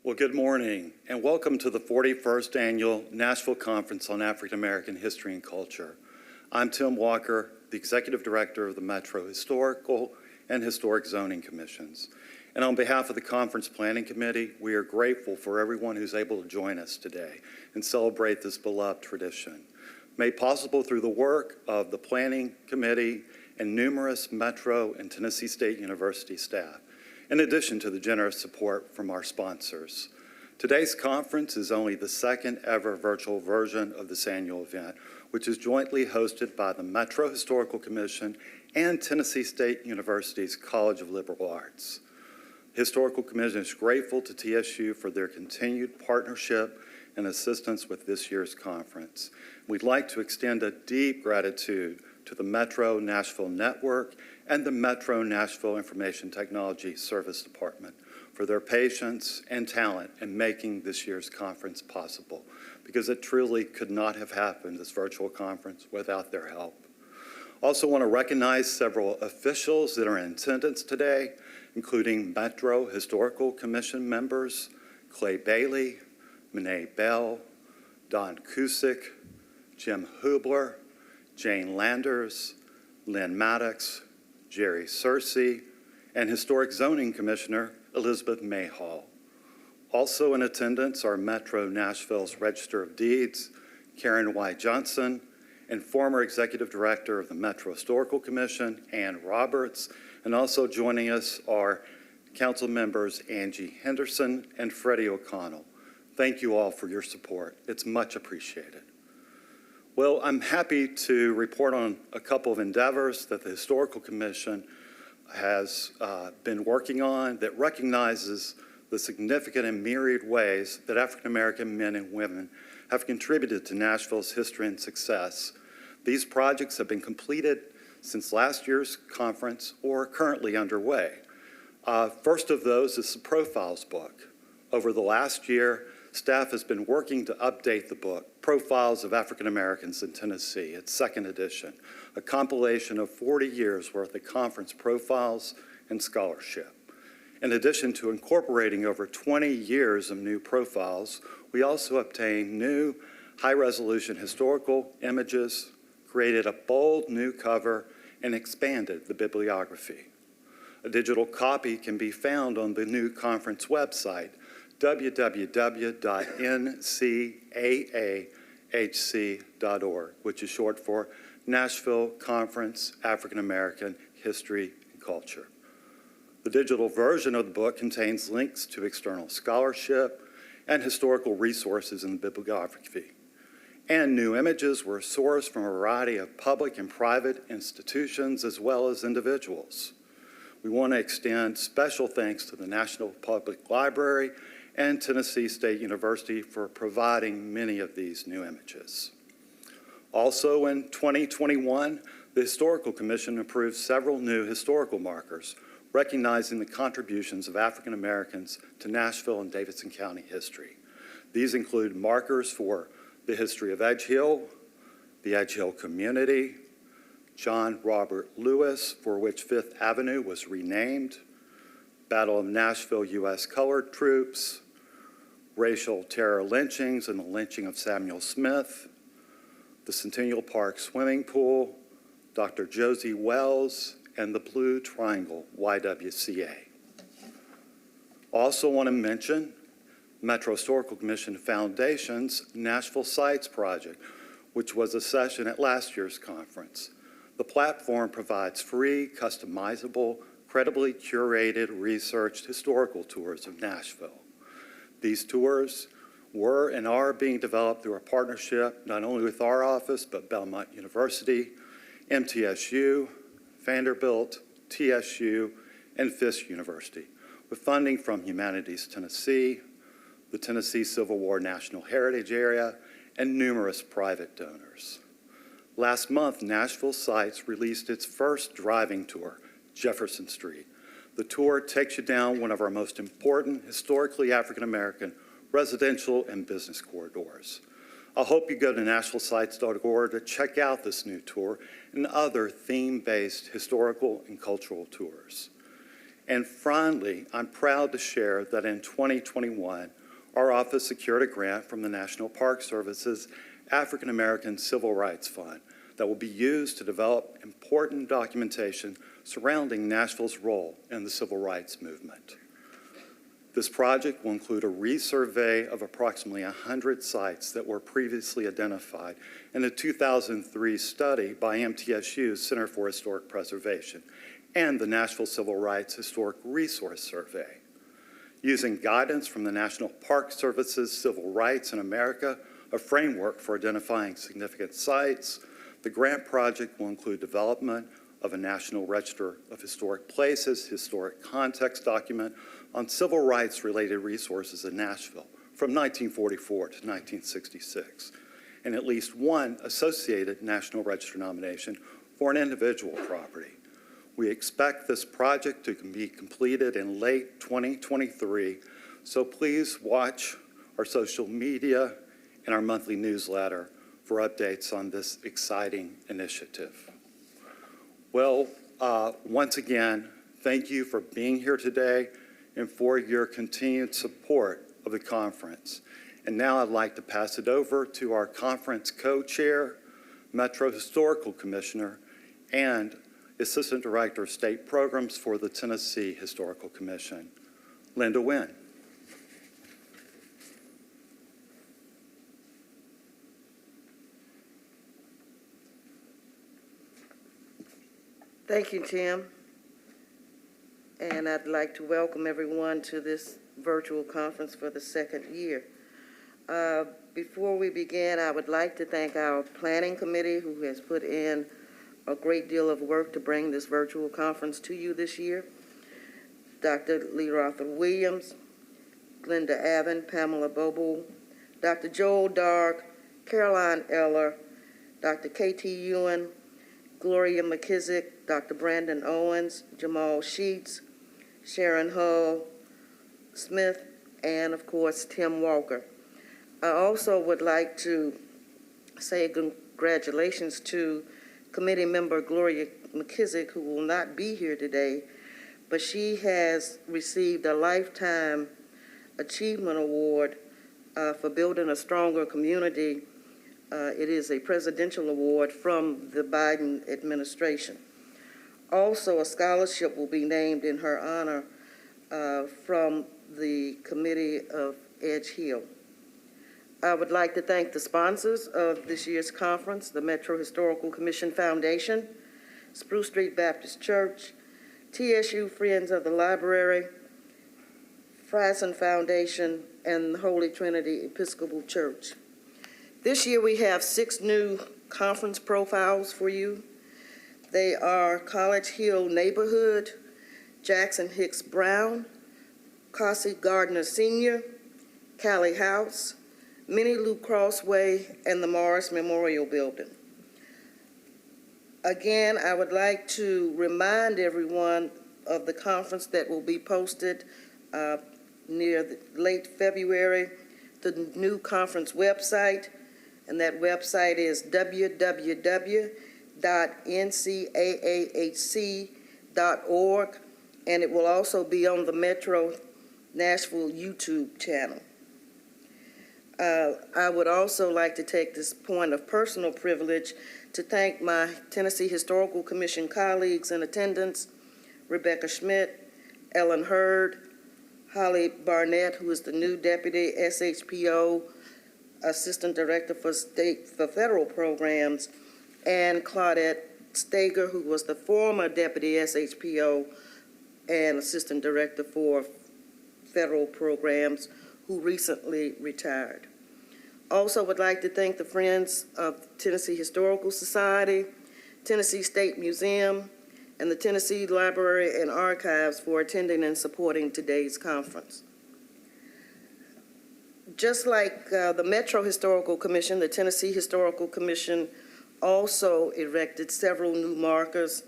Well, good morning, and welcome to the 41st Annual Nashville Conference on African American History and Culture. I'm Tim Walker, the Executive Director of the Metro Historical and Historic Zoning Commissions. And on behalf of the Conference Planning Committee, we are grateful for everyone who's able to join us today and celebrate this beloved tradition, made possible through the work of the Planning Committee and numerous Metro and Tennessee State University staff, in addition to the generous support from our sponsors. Today's conference is only the second ever virtual version of this annual event, which is jointly hosted by the Metro Historical Commission and Tennessee State University's College of Liberal Arts. The Historical Commission is grateful to TSU for their continued partnership and assistance with this year's conference. We'd like to extend a deep gratitude to the Metro Nashville Network and the Metro Nashville Information Technology Service Department for their patience and talent in making this year's conference possible, because it truly could not have happened, this virtual conference, without their help. Also want to recognize several officials that are in attendance today, including Metro Historical Commission members, Clay Bailey, Monet Bell, Don Cusick, Jim Hubler, Jane Landers, Lynn Maddox, Jerry Searcy, and Historic Zoning Commissioner Elizabeth Mayhall. Also in attendance are Metro Nashville's Register of Deeds, Karen Y. Johnson, and former Executive Director of the Metro Historical Commission, Ann Roberts, and also joining us are Council members Angie Henderson and Freddie O'Connell. Thank you all for your support. It's much appreciated. Well, I'm happy to report on a couple of endeavors that the Historical Commission has been working on that recognizes the significant and myriad ways that African American men and women have contributed to Nashville's history and success. These projects have been completed since last year's conference or are currently underway. First of those is the Profiles book. Over the last year, staff has been working to update the book, Profiles of African Americans in Tennessee, its second edition, a compilation of 40 years worth of conference profiles and scholarship. In addition to incorporating over 20 years of new profiles, we also obtained new high-resolution historical images, created a bold new cover, and expanded the bibliography. A digital copy can be found on the new conference website, www.ncaahc.org, which is short for Nashville Conference African American History and Culture. The digital version of the book contains links to external scholarship and historical resources in the bibliography. And new images were sourced from a variety of public and private institutions as well as individuals. We want to extend special thanks to the National Public Library and Tennessee State University for providing many of these new images. Also in 2021, the Historical Commission approved several new historical markers recognizing the contributions of African Americans to Nashville and Davidson County history. These include markers for the history of Edge Hill, the Edge Hill community, John Robert Lewis, for which Fifth Avenue was renamed, Battle of Nashville U.S. colored troops, racial terror lynchings and the lynching of Samuel Smith, the Centennial Park swimming pool, Dr. Josie Wells, and the Blue Triangle YWCA. Also want to mention Metro Historical Commission Foundation's Nashville Sites Project, which was a session at last year's conference. The platform provides free, customizable, credibly curated, researched historical tours of Nashville. These tours were and are being developed through a partnership not only with our office, but Belmont University, MTSU, Vanderbilt, TSU, and Fisk University, with funding from Humanities Tennessee, the Tennessee Civil War National Heritage Area, and numerous private donors. Last month, Nashville Sites released its first driving tour, Jefferson Street. The tour takes you down one of our most important historically African-American residential and business corridors. I hope you go to nashvillesites.org to check out this new tour and other theme-based historical and cultural tours. And finally, I'm proud to share that in 2021, our office secured a grant from the National Park Service's African American Civil Rights Fund that will be used to develop important documentation surrounding Nashville's role in the civil rights movement. This project will include a resurvey of approximately 100 sites that were previously identified in a 2003 study by MTSU's Center for Historic Preservation and the Nashville Civil Rights Historic Resource Survey. Using guidance from the National Park Service's Civil Rights in America, a framework for identifying significant sites, the grant project will include development of a National Register of Historic Places historic context document on civil rights-related resources in Nashville from 1944 to 1966, and at least one associated National Register nomination for an individual property. We expect this project to be completed in late 2023, so please watch our social media and our monthly newsletter for updates on this exciting initiative. Well, once again, thank you for being here today and for your continued support of the conference. And now I'd like to pass it over to our conference co-chair, Metro Historical Commissioner, and Assistant Director of State Programs for the Tennessee Historical Commission, Linda Wynn. Thank you, Tim. And I'd like to welcome everyone to this virtual conference for the second year. Before we begin, I would like to thank our planning committee who has put in a great deal of work to bring this virtual conference to you this year. Dr. Lee Rothel Williams, Glenda Avon, Pamela Bobo, Dr. Joel Dark, Caroline Eller, Dr. K.T. Ewan, Gloria McKissick, Dr. Brandon Owens, Jamal Sheets, Sharon Hull Smith, and of course, Tim Walker. I also would like to say congratulations to committee member Gloria McKissick, who will not be here today, but she has received a Lifetime Achievement Award for building a stronger community. It is a presidential award from the Biden administration. Also, a scholarship will be named in her honor from the Committee of Edge Hill. I would like to thank the sponsors of this year's conference, the Metro Historical Commission Foundation, Spruce Street Baptist Church, TSU Friends of the Library, Friesen Foundation, and the Holy Trinity Episcopal Church. This year we have 6 new conference profiles for you. They are College Hill Neighborhood, Jackson Hicks Brown, Cassie Gardner Sr., Callie House, Minnie Lou Crossway, and the Morris Memorial Building. Again, I would like to remind everyone of the conference that will be posted near late February, the new conference website, and that website is www.ncaahc.org, and it will also be on the Metro Nashville YouTube channel. I would also like to take this point of personal privilege to thank my Tennessee Historical Commission colleagues in attendance, Rebecca Schmidt, Ellen Hurd, Holly Barnett, who is the new Deputy SHPO Assistant Director for Federal Programs, and Claudette Stager, who was the former Deputy SHPO and Assistant Director for Federal Programs, who recently retired. Also would like to thank the Friends of Tennessee Historical Society, Tennessee State Museum, and the Tennessee Library and Archives for attending and supporting today's conference. Just like the Metro Historical Commission, the Tennessee Historical Commission also erected several new markers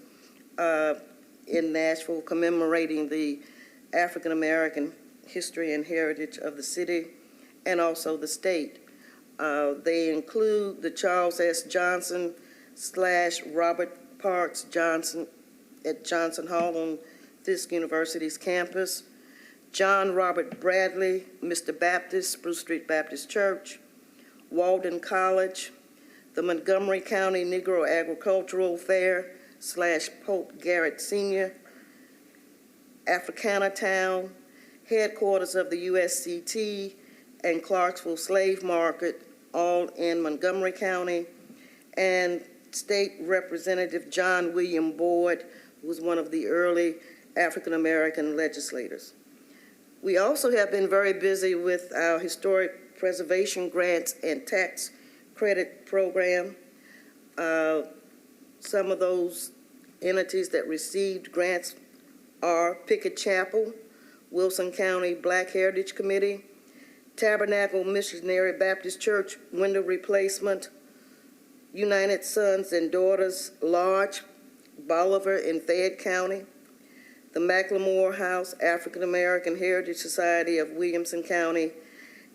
in Nashville commemorating the African American history and heritage of the city and also the state. They include the Charles S. Johnson / Robert Parks Johnson at Johnson Hall on Fisk University's campus, John Robert Bradley, Mr. Baptist, Spruce Street Baptist Church, Walden College, the Montgomery County Negro Agricultural Fair / Pope Garrett Sr., Africana Town, headquarters of the USCT, and Clarksville Slave Market, all in Montgomery County, and State Representative John William Boyd, who was one of the early African-American legislators. We also have been very busy with our historic preservation grants and tax credit program. Some of those entities that received grants are Pickett Chapel, Wilson County Black Heritage Committee, Tabernacle Missionary Baptist Church window replacement, United Sons and Daughters Lodge, Bolivar in Fayette County, the McLemore House African American Heritage Society of Williamson County,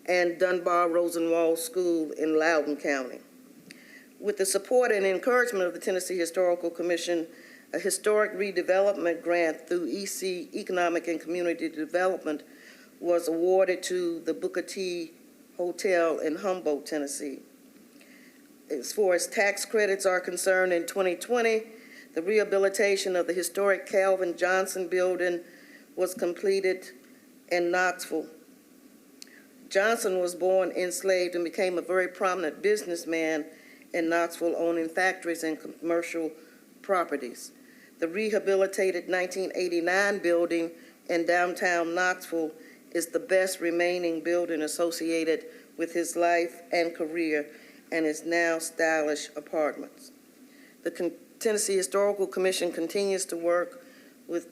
and Dunbar Rosenwald School in Loudoun County. With the support and encouragement of the Tennessee Historical Commission, a historic redevelopment grant through EC, Economic and Community Development, was awarded to the Booker T Hotel in Humboldt, Tennessee. As far as tax credits are concerned, in 2020, the rehabilitation of the historic Calvin Johnson building was completed in Knoxville. Johnson was born enslaved and became a very prominent businessman in Knoxville, owning factories and commercial properties. The rehabilitated 1989 building in downtown Knoxville is the best remaining building associated with his life and career, and is now stylish apartments. The Tennessee Historical Commission continues to work with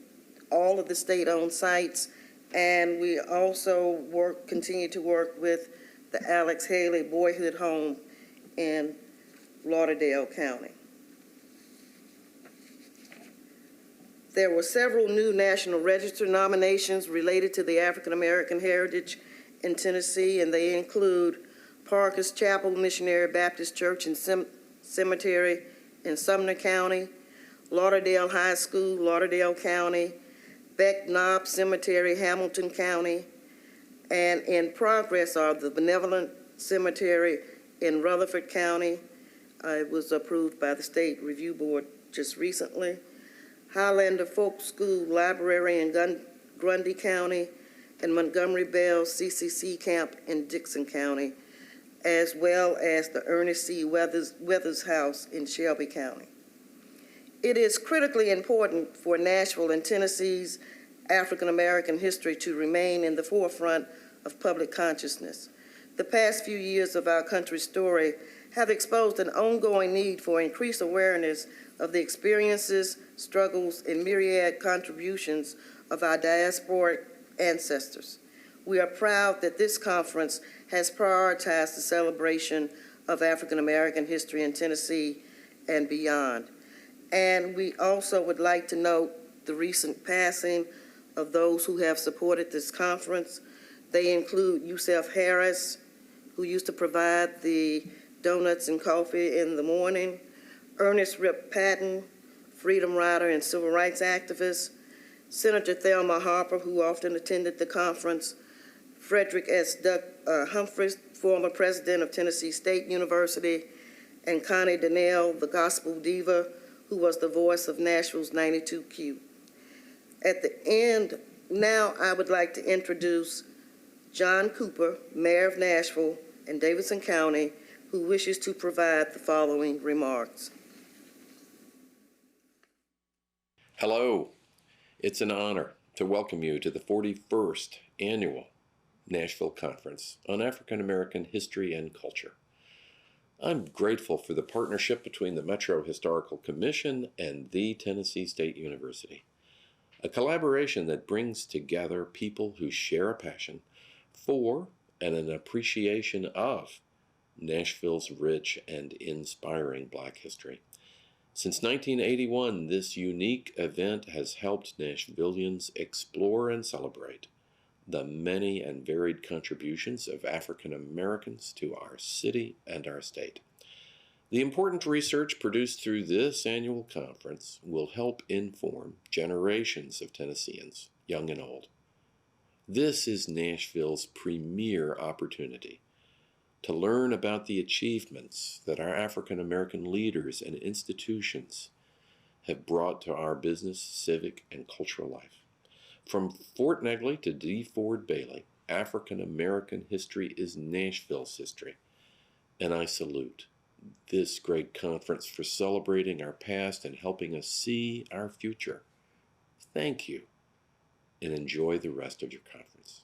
all of the state-owned sites, and we also continue to work with the Alex Haley Boyhood Home in Lauderdale County. There were several new National Register nominations related to the African American heritage in Tennessee, and they include Parker's Chapel Missionary Baptist Church and Cemetery in Sumner County, Lauderdale High School, Lauderdale County, Beck Knob Cemetery, Hamilton County, and in progress are the Benevolent Cemetery in Rutherford County. It was approved by the State Review Board just recently. Highlander Folk School Library in Grundy County, and Montgomery Bell CCC Camp in Dixon County, as well as the Ernest C. Weathers House in Shelby County. It is critically important for Nashville and Tennessee's African American history to remain in the forefront of public consciousness. The past few years of our country's story have exposed an ongoing need for increased awareness of the experiences, struggles, and myriad contributions of our diasporic ancestors. We are proud that this conference has prioritized the celebration of African American history in Tennessee and beyond. And we also would like to note the recent passing of those who have supported this conference. They include Yusef Harris, who used to provide the donuts and coffee in the morning, Ernest Rip Patton, freedom rider and civil rights activist, Senator Thelma Harper, who often attended the conference, Frederick S. Humphreys, former president of Tennessee State University, and Connie Donnell, the gospel diva, who was the voice of Nashville's 92Q. At the end, now I would like to introduce John Cooper, Mayor of Nashville and Davidson County, who wishes to provide the following remarks. Hello. It's an honor to welcome you to the 41st Annual Nashville Conference on African American History and Culture. I'm grateful for the partnership between the Metro Historical Commission and the Tennessee State University, a collaboration that brings together people who share a passion for and an appreciation of Nashville's rich and inspiring Black history. Since 1981, this unique event has helped Nashvillians explore and celebrate the many and varied contributions of African Americans to our city and our state. The important research produced through this annual conference will help inform generations of Tennesseans, young and old. This is Nashville's premier opportunity to learn about the achievements that our African American leaders and institutions have brought to our business, civic, and cultural life. From Fort Negley to D. Ford Bailey, African American history is Nashville's history, and I salute this great conference for celebrating our past and helping us see our future. Thank you, and enjoy the rest of your conference.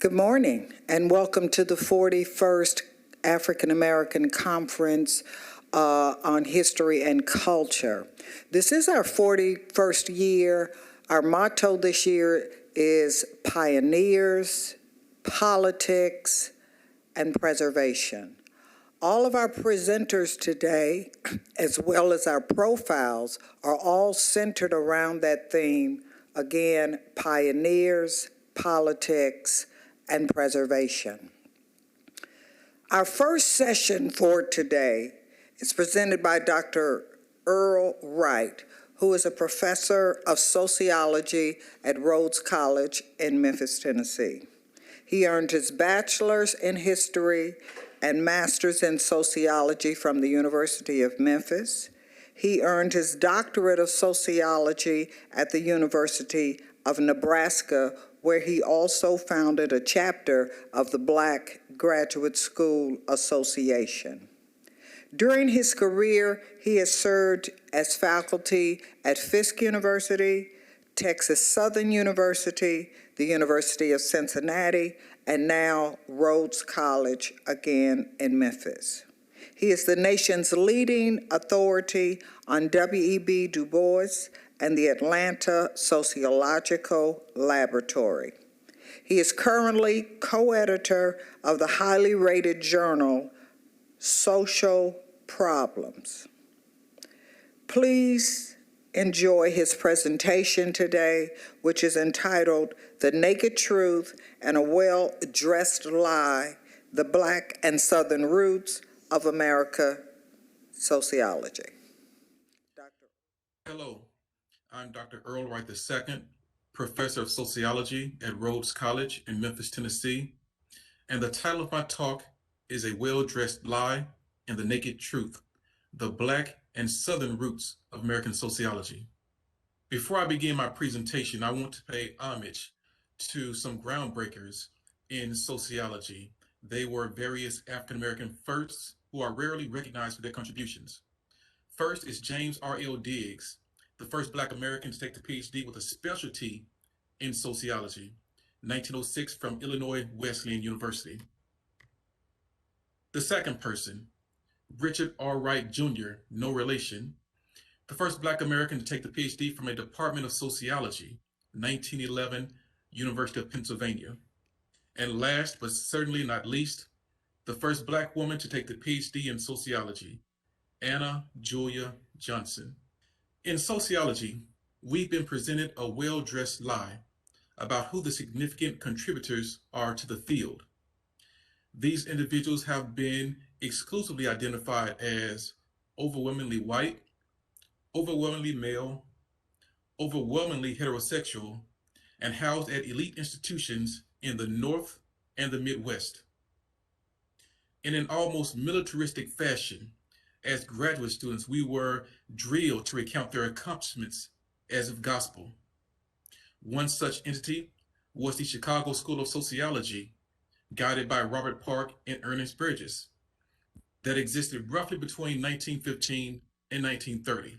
Good morning, and welcome to the 41st African American Conference on History and Culture. This is our 41st year. Our motto this year is Pioneers, Politics, and Preservation. All of our presenters today, as well as our profiles, are all centered around that theme. Again, pioneers, politics, and preservation. Our first session for today is presented by Dr. Earl Wright, who is a professor of sociology at Rhodes College in Memphis, Tennessee. He earned his bachelor's in history and master's in sociology from the University of Memphis. He earned his doctorate of sociology at the University of Nebraska, where he also founded a chapter of the Black Graduate School Association. During his career, he has served as faculty at Fisk University, Texas Southern University, the University of Cincinnati, and now Rhodes College, again in Memphis. He is the nation's leading authority on W.E.B. Du Bois and the Atlanta Sociological Laboratory. He is currently co-editor of the highly rated journal, Social Problems. Please enjoy his presentation today, which is entitled The Naked Truth and a Well-Dressed Lie, The Black and Southern Roots of America Sociology. Hello, I'm Dr. Earl Wright II, Professor of Sociology at Rhodes College in Memphis, Tennessee, and the title of my talk is A Well-Dressed Lie and the Naked Truth, The Black and Southern Roots of American Sociology. Before I begin my presentation, I want to pay homage to some groundbreakers in sociology. They were various African-American firsts who are rarely recognized for their contributions. First is James R.L. Diggs, the first Black American to take the PhD with a specialty in sociology, 1906 from Illinois Wesleyan University. The second person, Richard R. Wright Jr., no relation, the first Black American to take the PhD from a Department of Sociology, 1911, University of Pennsylvania. And last, but certainly not least, the first Black woman to take the PhD in sociology, Anna Julia Johnson. In sociology, we've been presented a well-dressed lie about who the significant contributors are to the field. These individuals have been exclusively identified as overwhelmingly white, overwhelmingly male, overwhelmingly heterosexual, and housed at elite institutions in the North and the Midwest. In an almost militaristic fashion, as graduate students, we were drilled to recount their accomplishments as if gospel. One such entity was the Chicago School of Sociology, guided by Robert Park and Ernest Burgess, that existed roughly between 1915 and 1930.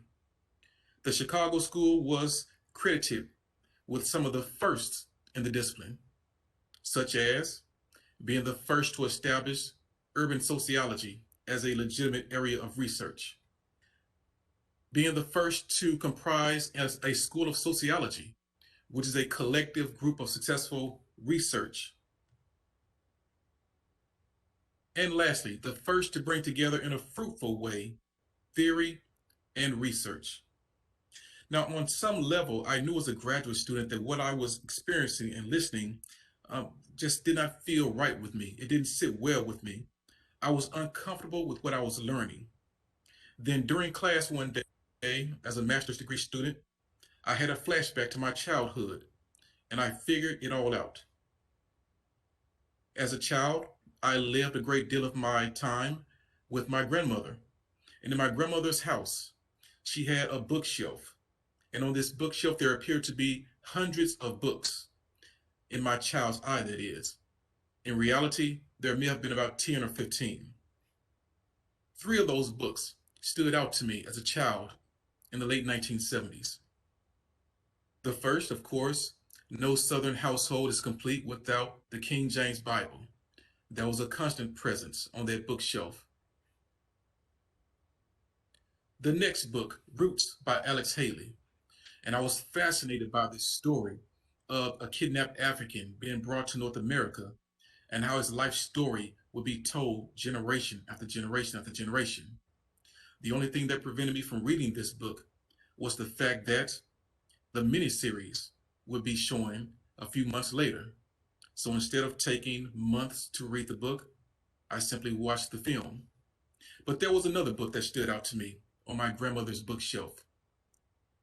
The Chicago School was credited with some of the firsts in the discipline, such as being the first to establish urban sociology as a legitimate area of research, being the first to comprise as a school of sociology, which is a collective group of successful research. And lastly, the first to bring together in a fruitful way theory and research. Now, on some level, I knew as a graduate student that what I was experiencing and listening just did not feel right with me. It didn't sit well with me. I was uncomfortable with what I was learning. Then during class one day, as a master's degree student, I had a flashback to my childhood, and I figured it all out. As a child, I lived a great deal of my time with my grandmother. And in my grandmother's house, she had a bookshelf. And on this bookshelf, there appeared to be hundreds of books. In my child's eye, that is. In reality, there may have been about 10 or 15. 3 of those books stood out to me as a child in the late 1970s. The first, of course, no Southern household is complete without the King James Bible. That was a constant presence on that bookshelf. The next book, Roots by Alex Haley, and I was fascinated by this story of a kidnapped African being brought to North America and how his life story would be told generation after generation after generation. The only thing that prevented me from reading this book was the fact that the miniseries would be showing a few months later. So instead of taking months to read the book, I simply watched the film. But there was another book that stood out to me on my grandmother's bookshelf.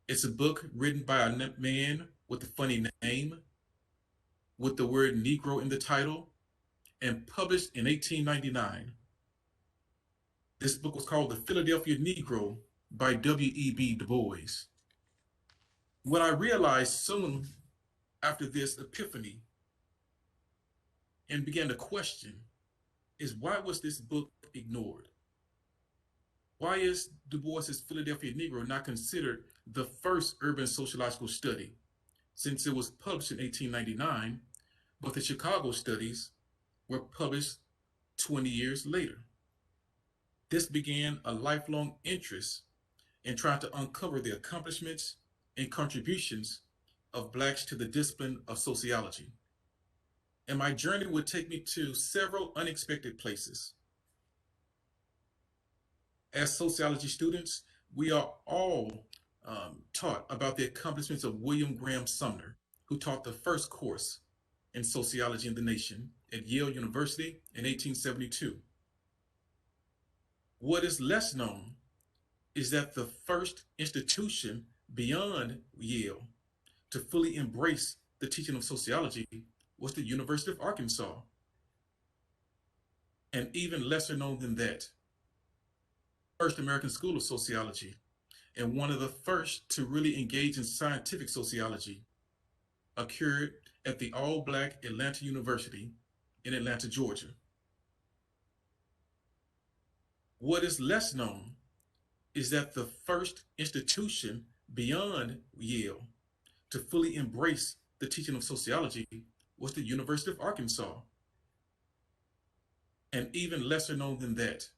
It's a book written by a man with a funny name, with the word Negro in the title, and published in 1899. This book was called The Philadelphia Negro by W.E.B. Du Bois. What I realized soon after this epiphany and began to question is, why was this book ignored? Why is Du Bois's Philadelphia Negro not considered the first urban sociological study, since it was published in 1899, but the Chicago studies were published 20 years later? This began a lifelong interest in trying to uncover the accomplishments and contributions of Blacks to the discipline of sociology. And my journey would take me to several unexpected places. As sociology students, we are all taught about the accomplishments of William Graham Sumner, who taught the first course in sociology in the nation at Yale University in 1872. What is less known is that the first institution beyond Yale to fully embrace the teaching of sociology was the University of Arkansas. And even lesser known than that, First American School of Sociology, and one of the first to really engage in scientific sociology, occurred at the all-Black Atlanta University in Atlanta, Georgia. What is less known is that the first institution beyond Yale to fully embrace the teaching of sociology was the University of Arkansas. And even lesser known than that,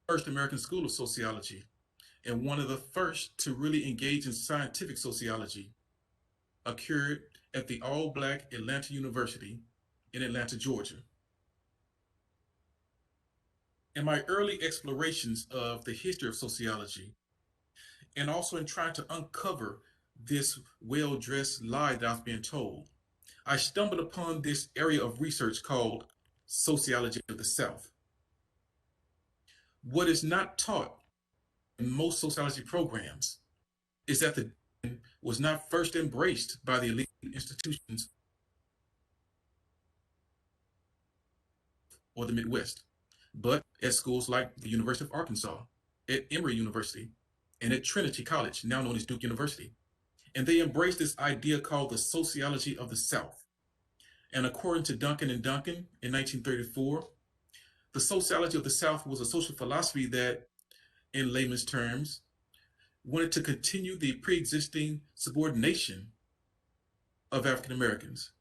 First American School of Sociology, and one of the first to really engage in scientific sociology, occurred at the all-Black Atlanta University in Atlanta, Georgia. In my early explorations of the history of sociology, and also in trying to uncover this well-dressed lie that I was being told, I stumbled upon this area of research called sociology of the South. What is not taught in most sociology programs is that the was not first embraced by the elite institutions or the Midwest, but at schools like the University of Arkansas, at Emory University, and at Trinity College, now known as Duke University. And they embraced this idea called the sociology of the South. And according to Duncan and Duncan in 1934, the sociology of the South was a social philosophy that, in layman's terms, wanted to continue the pre-existing subordination of African Americans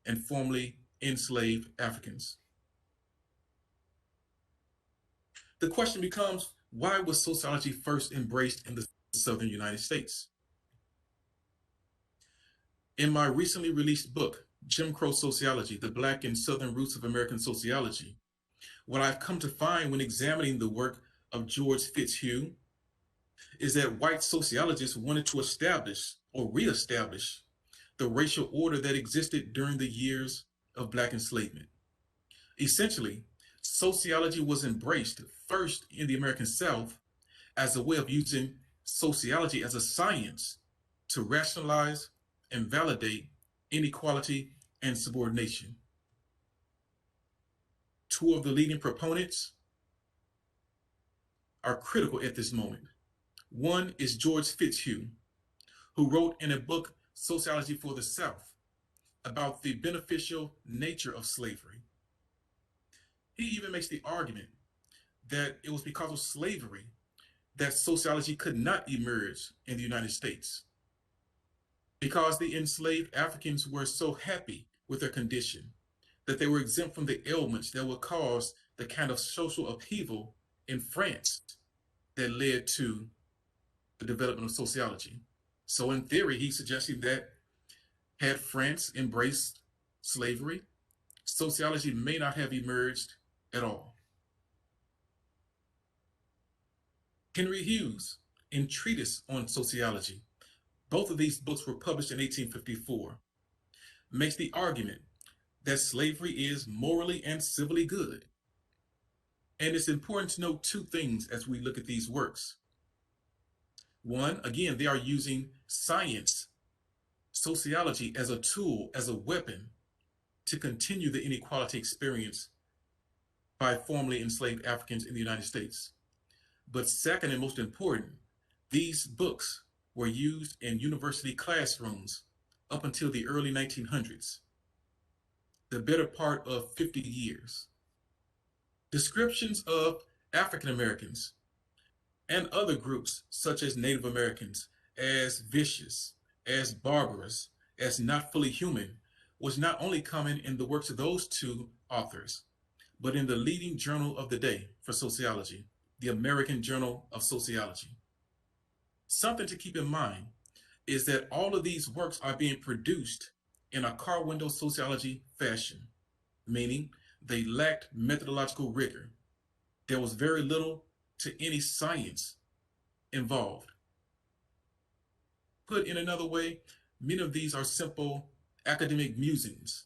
and formerly enslaved Africans. The question becomes, why was sociology first embraced in the Southern United States? In my recently released book, Jim Crow Sociology, The Black and Southern Roots of American Sociology, what I've come to find when examining the work of George Fitzhugh is that white sociologists wanted to establish or reestablish the racial order that existed during the years of Black enslavement. Essentially, sociology was embraced first in the American South as a way of using sociology as a science to rationalize and validate inequality and subordination. Two of the leading proponents are critical at this moment. One is George Fitzhugh, who wrote in a book, Sociology for the South, about the beneficial nature of slavery. He even makes the argument that it was because of slavery that sociology could not emerge in the United States, because the enslaved Africans were so happy with their condition that they were exempt from the ailments that would cause the kind of social upheaval in France that led to the development of sociology. So in theory, he's suggesting that had France embraced slavery, sociology may not have emerged at all. Henry Hughes, in Treatise on Sociology, both of these books were published in 1854, makes the argument that slavery is morally and civilly good. And it's important to note two things as we look at these works. One, again, they are using science, sociology as a tool, as a weapon to continue the inequality experience by formerly enslaved Africans in the United States. But second and most important, these books were used in university classrooms up until the early 1900s, the better part of 50 years. Descriptions of African Americans and other groups such as Native Americans as vicious, as barbarous, as not fully human was not only common in the works of those two authors, but in the leading journal of the day for sociology, the American Journal of Sociology. Something to keep in mind is that all of these works are being produced in a car window sociology fashion, meaning they lacked methodological rigor. There was very little to any science involved. Put in another way, many of these are simple academic musings.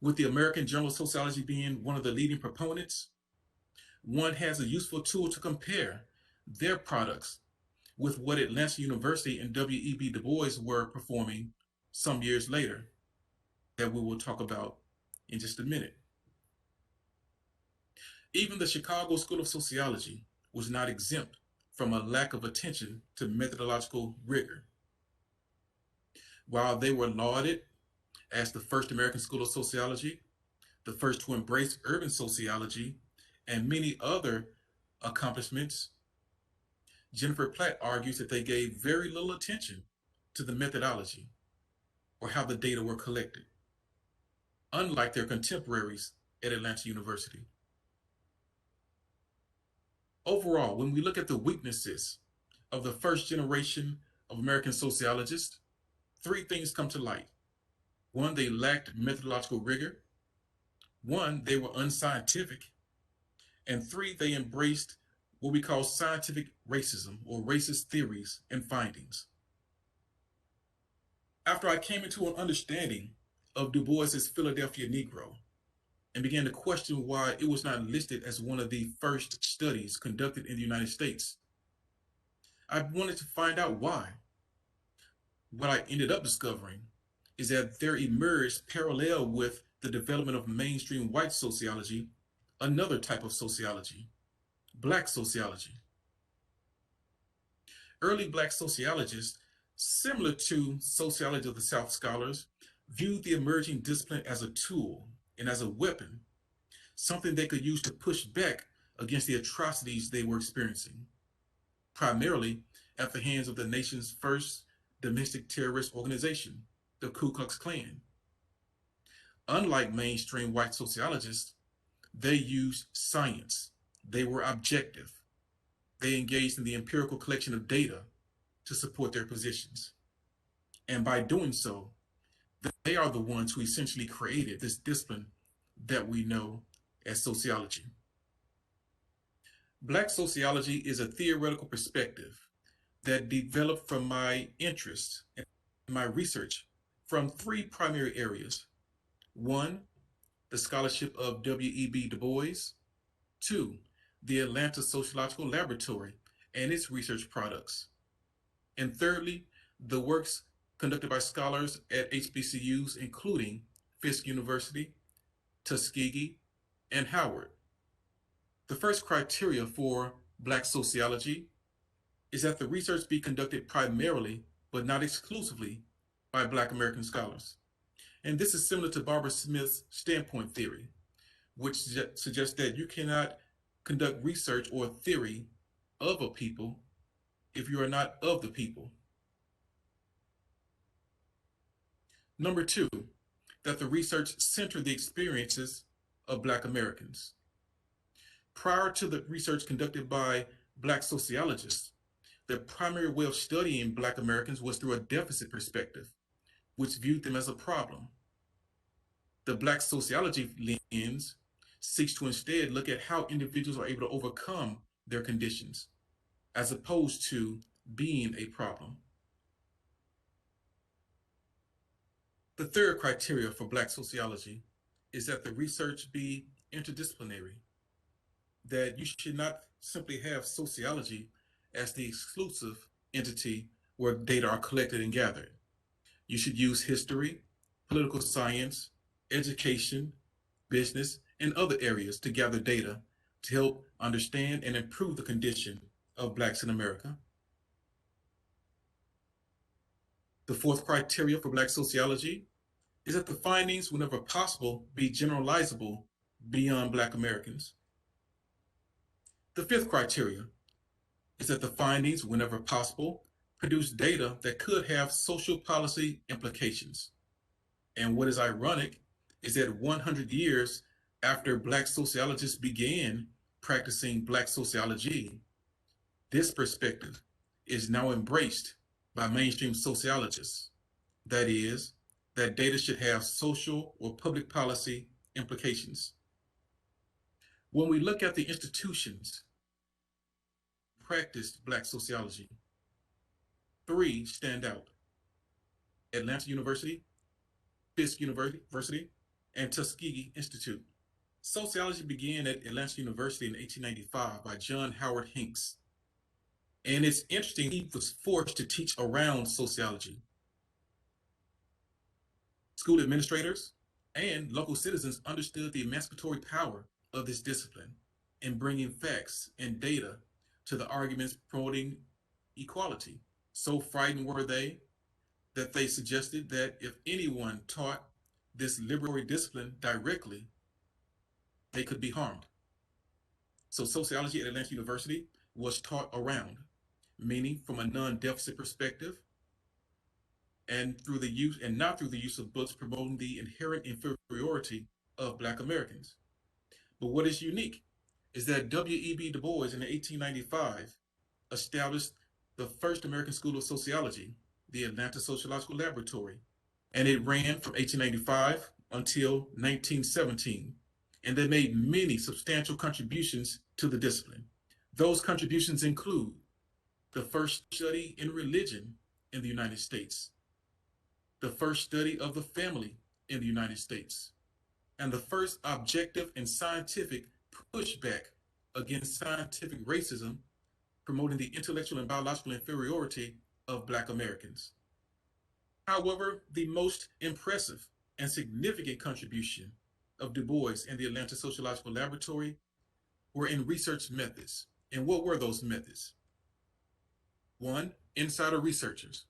With the American Journal of Sociology being one of the leading proponents, one has a useful tool to compare their products with what Atlanta University and W.E.B. Du Bois were performing some years later that we will talk about in just a minute. Even the Chicago School of Sociology was not exempt from a lack of attention to methodological rigor. While they were lauded as the first American school of sociology, the first to embrace urban sociology, and many other accomplishments, Jennifer Platt argues that they gave very little attention to the methodology or how the data were collected, unlike their contemporaries at Atlanta University. Overall, when we look at the weaknesses of the first generation of American sociologists, three things come to light. One, they lacked methodological rigor. One, they were unscientific. And three, they embraced what we call scientific racism or racist theories and findings. After I came into an understanding of Du Bois's Philadelphia Negro and began to question why it was not listed as one of the first studies conducted in the United States, I wanted to find out why. What I ended up discovering is that there emerged, parallel with the development of mainstream white sociology, another type of sociology, Black sociology. Early Black sociologists, similar to sociology of the South scholars, viewed the emerging discipline as a tool and as a weapon, something they could use to push back against the atrocities they were experiencing, primarily at the hands of the nation's first domestic terrorist organization, the Ku Klux Klan. Unlike mainstream white sociologists, they used science. They were objective. They engaged in the empirical collection of data to support their positions. And by doing so, they are the ones who essentially created this discipline that we know as sociology. Black sociology is a theoretical perspective that developed from my interest and my research from three primary areas. One, the scholarship of W.E.B. Du Bois. Two, the Atlanta Sociological Laboratory and its research products. And thirdly, the works conducted by scholars at HBCUs, including Fisk University, Tuskegee, and Howard. The first criteria for Black sociology is that the research be conducted primarily, but not exclusively, by Black American scholars. And this is similar to Barbara Smith's standpoint theory, which suggests that you cannot conduct research or theory of a people if you are not of the people. Number two, that the research center the experiences of Black Americans. Prior to the research conducted by Black sociologists, the primary way of studying Black Americans was through a deficit perspective, which viewed them as a problem. The Black sociology lens seeks to instead look at how individuals are able to overcome their conditions, as opposed to being a problem. The third criteria for Black sociology is that the research be interdisciplinary, that you should not simply have sociology as the exclusive entity where data are collected and gathered. You should use history, political science, education, business, and other areas to gather data to help understand and improve the condition of Blacks in America. The fourth criteria for Black sociology is that the findings, whenever possible, be generalizable beyond Black Americans. The fifth criteria is that the findings, whenever possible, produce data that could have social policy implications. And what is ironic is that 100 years after Black sociologists began practicing Black sociology, this perspective is now embraced by mainstream sociologists. That is, that data should have social or public policy implications. When we look at the institutions that practiced Black sociology, three stand out: Atlanta University, Fisk University, and Tuskegee Institute. Sociology began at Atlanta University in 1895 by John Howard Hinks. And it's interesting, he was forced to teach around sociology. School administrators and local citizens understood the emancipatory power of this discipline in bringing facts and data to the arguments promoting equality. So frightened were they that they suggested that if anyone taught this liberatory discipline directly, they could be harmed. So sociology at Atlanta University was taught around, meaning from a non-deficit perspective, and through the use and not through the use of books promoting the inherent inferiority of Black Americans. But what is unique is that W.E.B. Du Bois in 1895 established the first American School of Sociology, the Atlanta Sociological Laboratory, and it ran from 1895 until 1917, and they made many substantial contributions to the discipline. Those contributions include the first study in religion in the United States, the first study of the family in the United States, and the first objective and scientific pushback against scientific racism, promoting the intellectual and biological inferiority of Black Americans. However, the most impressive and significant contribution of Du Bois and the Atlanta Sociological Laboratory were in research methods. And what were those methods? One, insider researchers.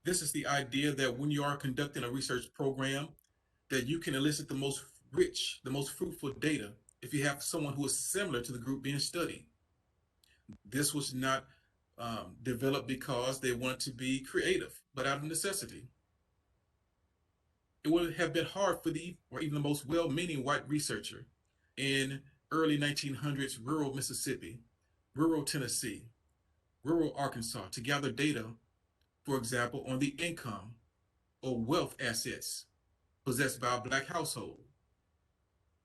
This is the idea that when you are conducting a research program, that you can elicit the most rich, the most fruitful data if you have someone who is similar to the group being studied. This was not developed because they wanted to be creative, but out of necessity. It would have been hard for the, or even the most well-meaning white researcher in early 1900s rural Mississippi, rural Tennessee, rural Arkansas to gather data, for example, on the income or wealth assets possessed by a Black household.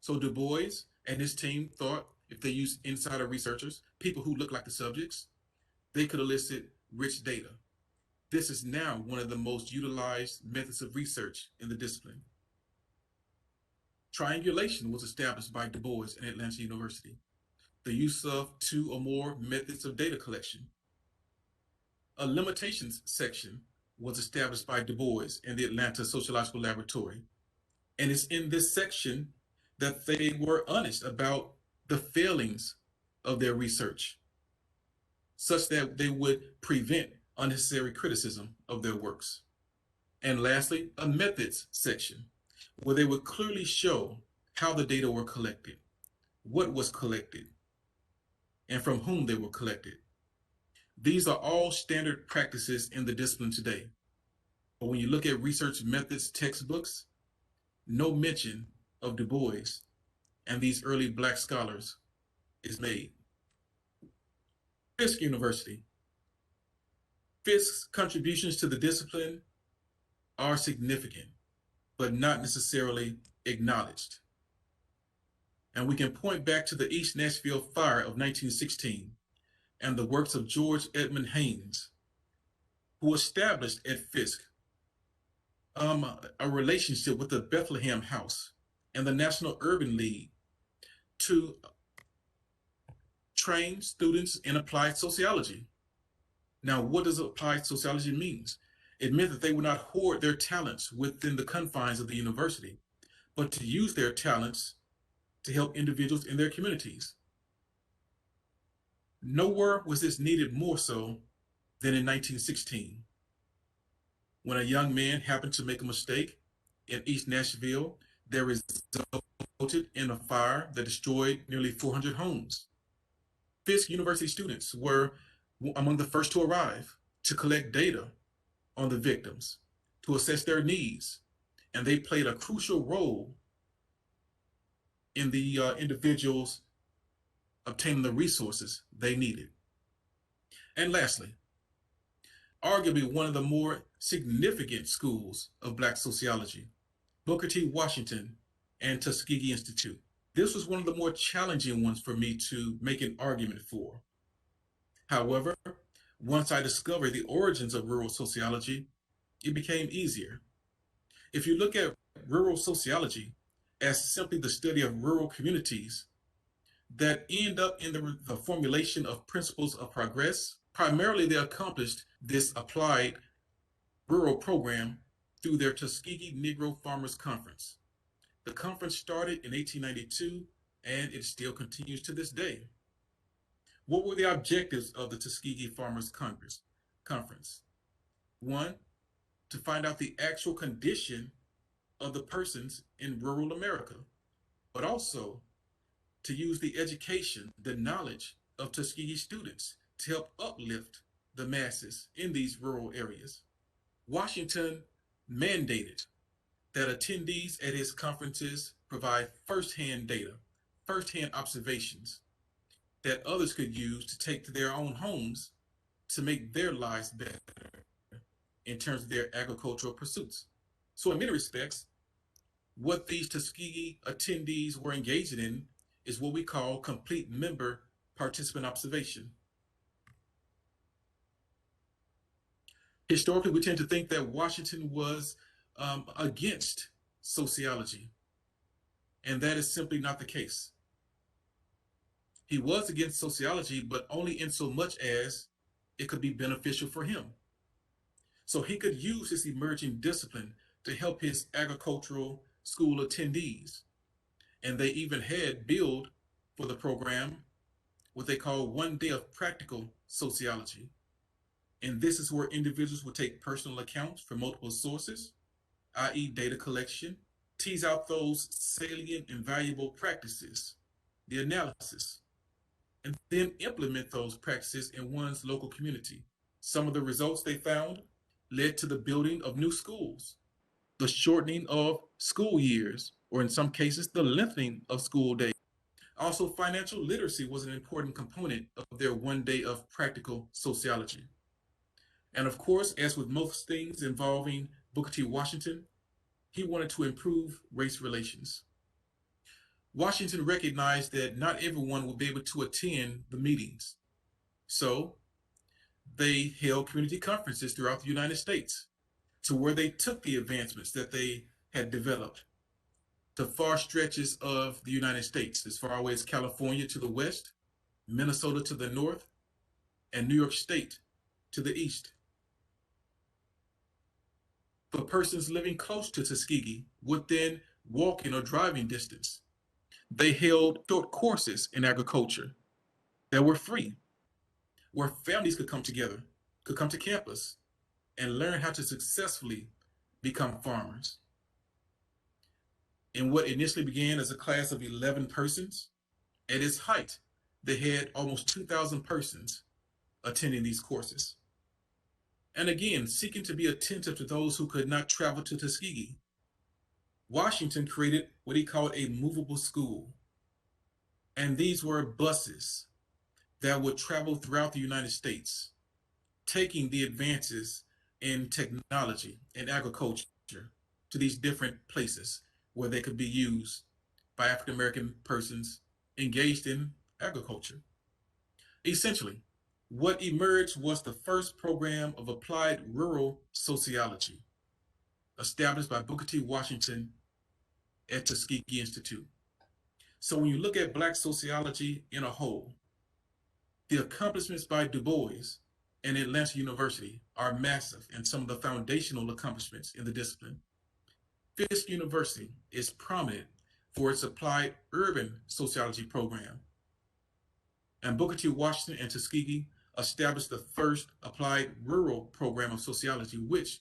So Du Bois and his team thought if they used insider researchers, people who look like the subjects, they could elicit rich data. This is now one of the most utilized methods of research in the discipline. Triangulation was established by Du Bois and Atlanta University, the use of two or more methods of data collection. A limitations section was established by Du Bois and the Atlanta Sociological Laboratory. And it's in this section that they were honest about the failings of their research, such that they would prevent unnecessary criticism of their works. And lastly, a methods section, where they would clearly show how the data were collected, what was collected, and from whom they were collected. These are all standard practices in the discipline today. But when you look at research methods textbooks, no mention of Du Bois and these early Black scholars is made. Fisk University. Fisk's contributions to the discipline are significant, but not necessarily acknowledged. And we can point back to the East Nashville fire of 1916 and the works of George Edmund Haynes, who established at Fisk a relationship with the Bethlehem House and the National Urban League to train students in applied sociology. Now, what does applied sociology mean? It meant that they would not hoard their talents within the confines of the university, but to use their talents to help individuals in their communities. Nowhere was this needed more so than in 1916, when a young man happened to make a mistake in East Nashville that resulted in a fire that destroyed nearly 400 homes. Fisk University students were among the first to arrive to collect data on the victims, to assess their needs, and they played a crucial role in the individuals obtaining the resources they needed. And lastly, arguably one of the more significant schools of Black sociology, Booker T. Washington and Tuskegee Institute. This was one of the more challenging ones for me to make an argument for. However, once I discovered the origins of rural sociology, it became easier. If you look at rural sociology as simply the study of rural communities that end up in the formulation of principles of progress, primarily they accomplished this applied rural program through their Tuskegee Negro Farmers Conference. The conference started in 1892 and it still continues to this day. What were the objectives of the Tuskegee Farmers Conference? One, to find out the actual condition of the persons in rural America, but also to use the education, the knowledge of Tuskegee students to help uplift the masses in these rural areas. Washington mandated that attendees at his conferences provide firsthand data, firsthand observations that others could use to take to their own homes to make their lives better in terms of their agricultural pursuits. So in many respects, what these Tuskegee attendees were engaging in is what we call complete member participant observation. Historically, we tend to think that Washington was against sociology, and that is simply not the case. He was against sociology, but only in so much as it could be beneficial for him. So he could use this emerging discipline to help his agricultural school attendees. And they even had billed for the program what they call 1 day of practical sociology. And this is where individuals would take personal accounts from multiple sources, i.e. data collection, tease out those salient and valuable practices, the analysis, and then implement those practices in one's local community. Some of the results they found led to the building of new schools, the shortening of school years, or in some cases, the lengthening of school days. Also, financial literacy was an important component of their 1 day of practical sociology. And of course, as with most things involving Booker T. Washington, he wanted to improve race relations. Washington recognized that not everyone would be able to attend the meetings. So they held community conferences throughout the United States to where they took the advancements that they had developed to far stretches of the United States, as far away as California to the west, Minnesota to the north, and New York State to the east. For persons living close to Tuskegee within walking or driving distance, they held short courses in agriculture that were free, where families could come together, could come to campus, and learn how to successfully become farmers. In what initially began as a class of 11 persons, at its height, they had almost 2,000 persons attending these courses. And again, seeking to be attentive to those who could not travel to Tuskegee, Washington created what he called a movable school. And these were buses that would travel throughout the United States, taking the advances in technology and agriculture to these different places where they could be used by African American persons engaged in agriculture. Essentially, what emerged was the first program of applied rural sociology, established by Booker T. Washington at Tuskegee Institute. So when you look at Black sociology in a whole, the accomplishments by Du Bois and Atlanta University are massive and some of the foundational accomplishments in the discipline. Fisk University is prominent for its applied urban sociology program. And Booker T. Washington and Tuskegee established the first applied rural program of sociology, which,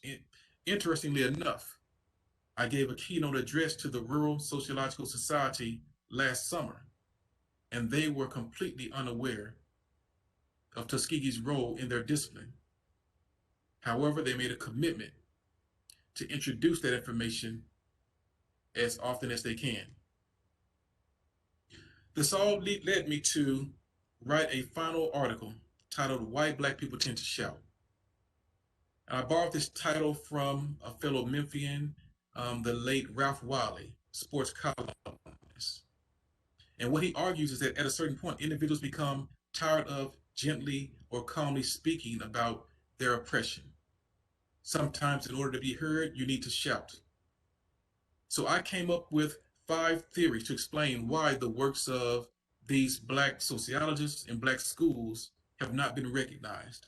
interestingly enough, I gave a keynote address to the Rural Sociological Society last summer, and they were completely unaware of Tuskegee's role in their discipline. However, they made a commitment to introduce that information as often as they can. This all led me to write a final article titled Why Black People Tend to Shout. And I borrowed this title from a fellow Memphian, the late Ralph Wiley, sports columnist. And what he argues is that at a certain point, individuals become tired of gently or calmly speaking about their oppression. Sometimes in order to be heard, you need to shout. So I came up with 5 theories to explain why the works of these Black sociologists in Black schools have not been recognized.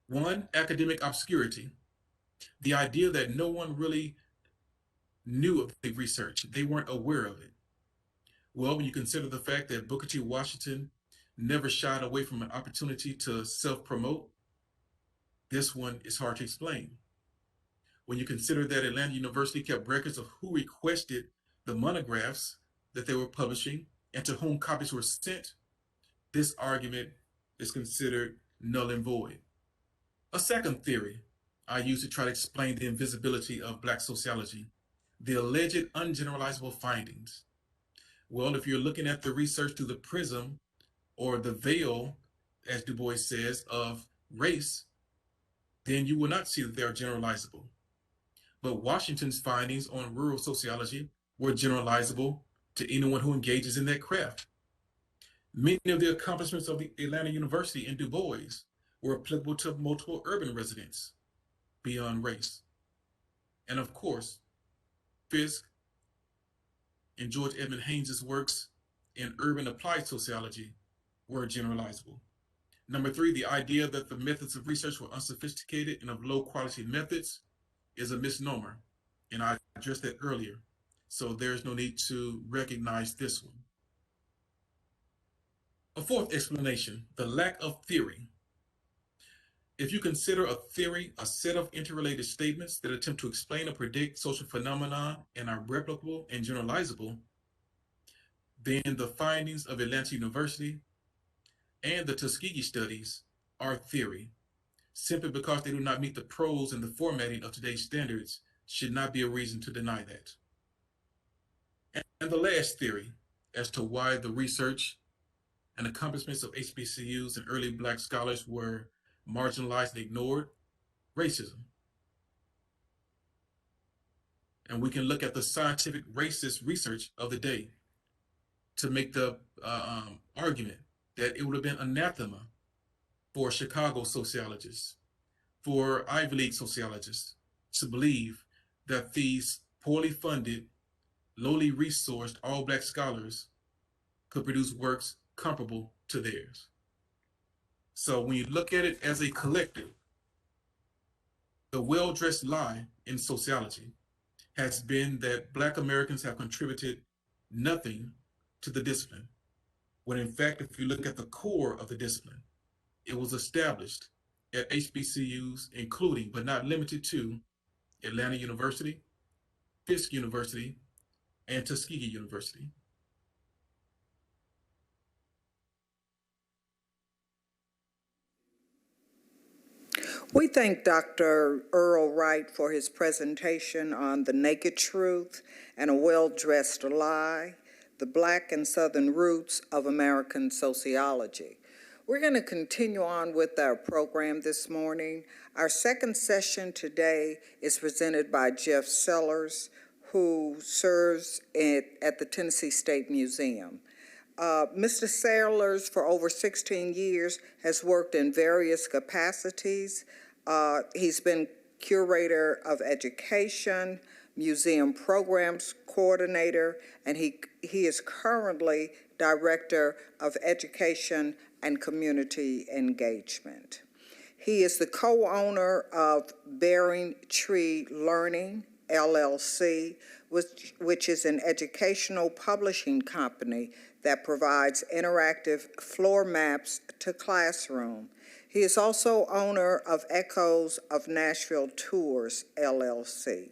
1, academic obscurity. The idea that no one really knew of the research, they weren't aware of it. Well, when you consider the fact that Booker T. Washington never shied away from an opportunity to self-promote, this one is hard to explain. When you consider that Atlanta University kept records of who requested the monographs that they were publishing and to whom copies were sent, this argument is considered null and void. A second theory I use to try to explain the invisibility of Black sociology, the alleged ungeneralizable findings. Well, if you're looking at the research through the prism or the veil, as Du Bois says, of race, then you will not see that they are generalizable. But Washington's findings on rural sociology were generalizable to anyone who engages in that craft. Many of the accomplishments of the Atlanta University and Du Bois were applicable to multiple urban residents beyond race. And of course, Fisk and George Edmund Haynes' works in urban applied sociology were generalizable. Number three, the idea that the methods of research were unsophisticated and of low quality methods is a misnomer. And I addressed that earlier. So there's no need to recognize this one. A fourth explanation, the lack of theory. If you consider a theory a set of interrelated statements that attempt to explain or predict social phenomena and are replicable and generalizable, then the findings of Atlanta University and the Tuskegee studies are theory. Simply because they do not meet the prose and the formatting of today's standards should not be a reason to deny that. And the last theory as to why the research and accomplishments of HBCUs and early Black scholars were marginalized and ignored, racism. And we can look at the scientific racist research of the day to make the argument that it would have been anathema for Chicago sociologists, for Ivy League sociologists to believe that these poorly funded, lowly resourced all Black scholars could produce works comparable to theirs. So when you look at it as a collective, the well-dressed lie in sociology has been that Black Americans have contributed nothing to the discipline, when in fact, if you look at the core of the discipline, it was established at HBCUs, including, but not limited to, Atlanta University, Fisk University, and Tuskegee University. We thank Dr. Earl Wright for his presentation on the naked truth and a well-dressed lie, the Black and Southern roots of American sociology. We're going to continue on with our program this morning. Our second session today is presented by Jeff Sellers, who serves at the Tennessee State Museum. Mr. Sellers, for over 16 years, has worked in various capacities. He's been curator of education, museum programs coordinator, and he is currently director of education and community engagement. He is the co-owner of Bearing Tree Learning, LLC, which is an educational publishing company that provides interactive floor maps to classroom. He is also owner of Echoes of Nashville Tours, LLC.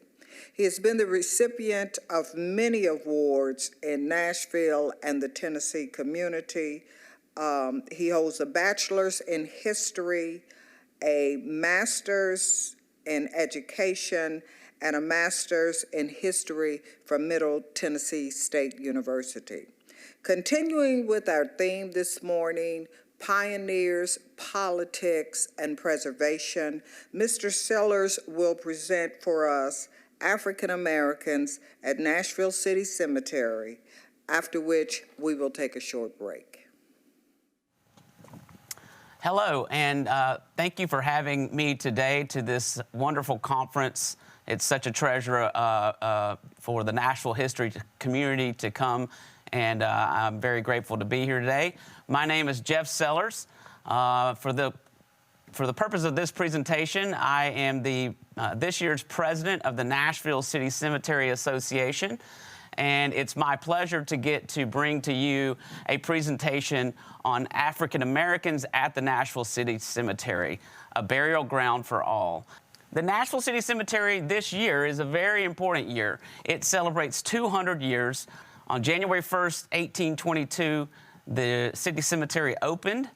He has been the recipient of many awards in Nashville and the Tennessee community. He holds a bachelor's in history, a master's in education, and a master's in history from Middle Tennessee State University. Continuing with our theme this morning, Pioneers, Politics, and Preservation, Mr. Sellers will present for us African Americans at Nashville City Cemetery, after which we will take a short break. Hello, and thank you for having me today to this wonderful conference. It's such a treasure for the Nashville history community to come, and I'm very grateful to be here today. My name is Jeff Sellers. For the purpose of this presentation, I am this year's president of the Nashville City Cemetery Association, and it's my pleasure to get to bring to you a presentation on African Americans at the Nashville City Cemetery, a burial ground for all. The Nashville City Cemetery this year is a very important year. It celebrates 200 years. On January 1st, 1822, the city cemetery opened.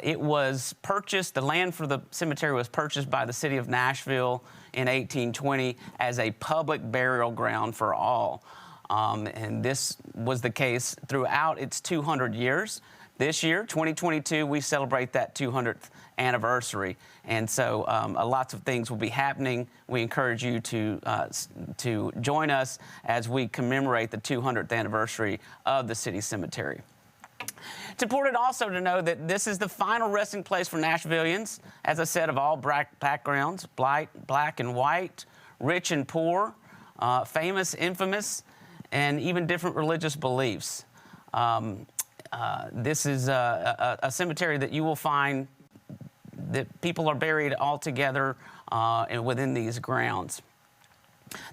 It was purchased, the land for the cemetery was purchased by the city of Nashville in 1820 as a public burial ground for all. And this was the case throughout its 200 years. This year, 2022, we celebrate that 200th anniversary. And so lots of things will be happening. We encourage you to join us as we commemorate the 200th anniversary of the city cemetery. It's important also to know that this is the final resting place for Nashvillians, as I said, of all backgrounds, black and white, rich and poor, famous, infamous, and even different religious beliefs. This is a cemetery that you will find that people are buried all together within these grounds.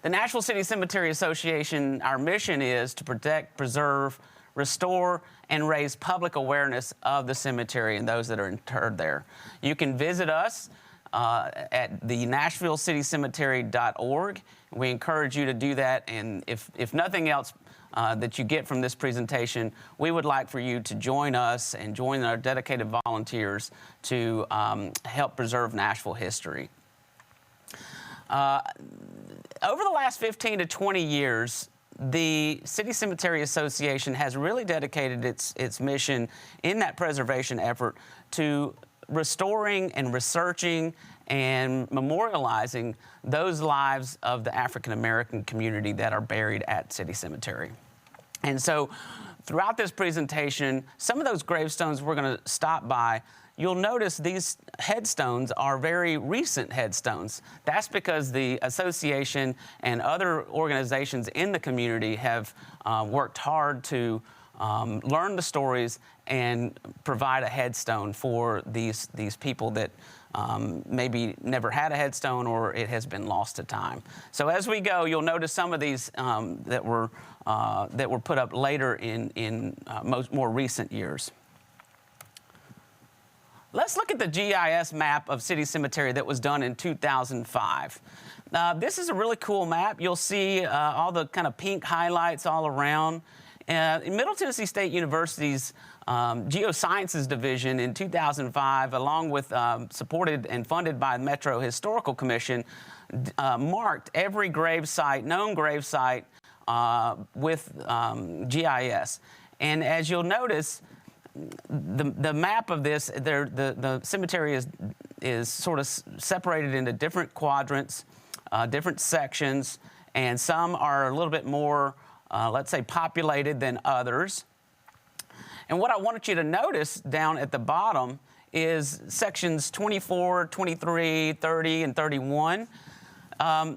The Nashville City Cemetery Association, our mission is to protect, preserve, restore, and raise public awareness of the cemetery and those that are interred there. You can visit us at the NashvilleCityCemetery.org. We encourage you to do that, and if nothing else that you get from this presentation, we would like for you to join us and join our dedicated volunteers to help preserve Nashville history. Over the last 15 to 20 years, the City Cemetery Association has really dedicated its mission in that preservation effort to restoring and researching and memorializing those lives of the African American community that are buried at City Cemetery. And so throughout this presentation, some of those gravestones we're going to stop by, you'll notice these headstones are very recent headstones. That's because the association and other organizations in the community have worked hard to learn the stories and provide a headstone for these people that maybe never had a headstone or it has been lost to time. So as we go, you'll notice some of these that were put up later in more recent years. Let's look at the GIS map of City Cemetery that was done in 2005. This is a really cool map. You'll see all the kind of pink highlights all around. Middle Tennessee State University's Geosciences Division in 2005, along with supported and funded by the Metro Historical Commission, marked every gravesite, known gravesite, with GIS. And as you'll notice, the map of this, the cemetery is sort of separated into different quadrants, different sections, and some are a little bit more, let's say, populated than others. And what I wanted you to notice down at the bottom is sections 24, 23, 30, and 31.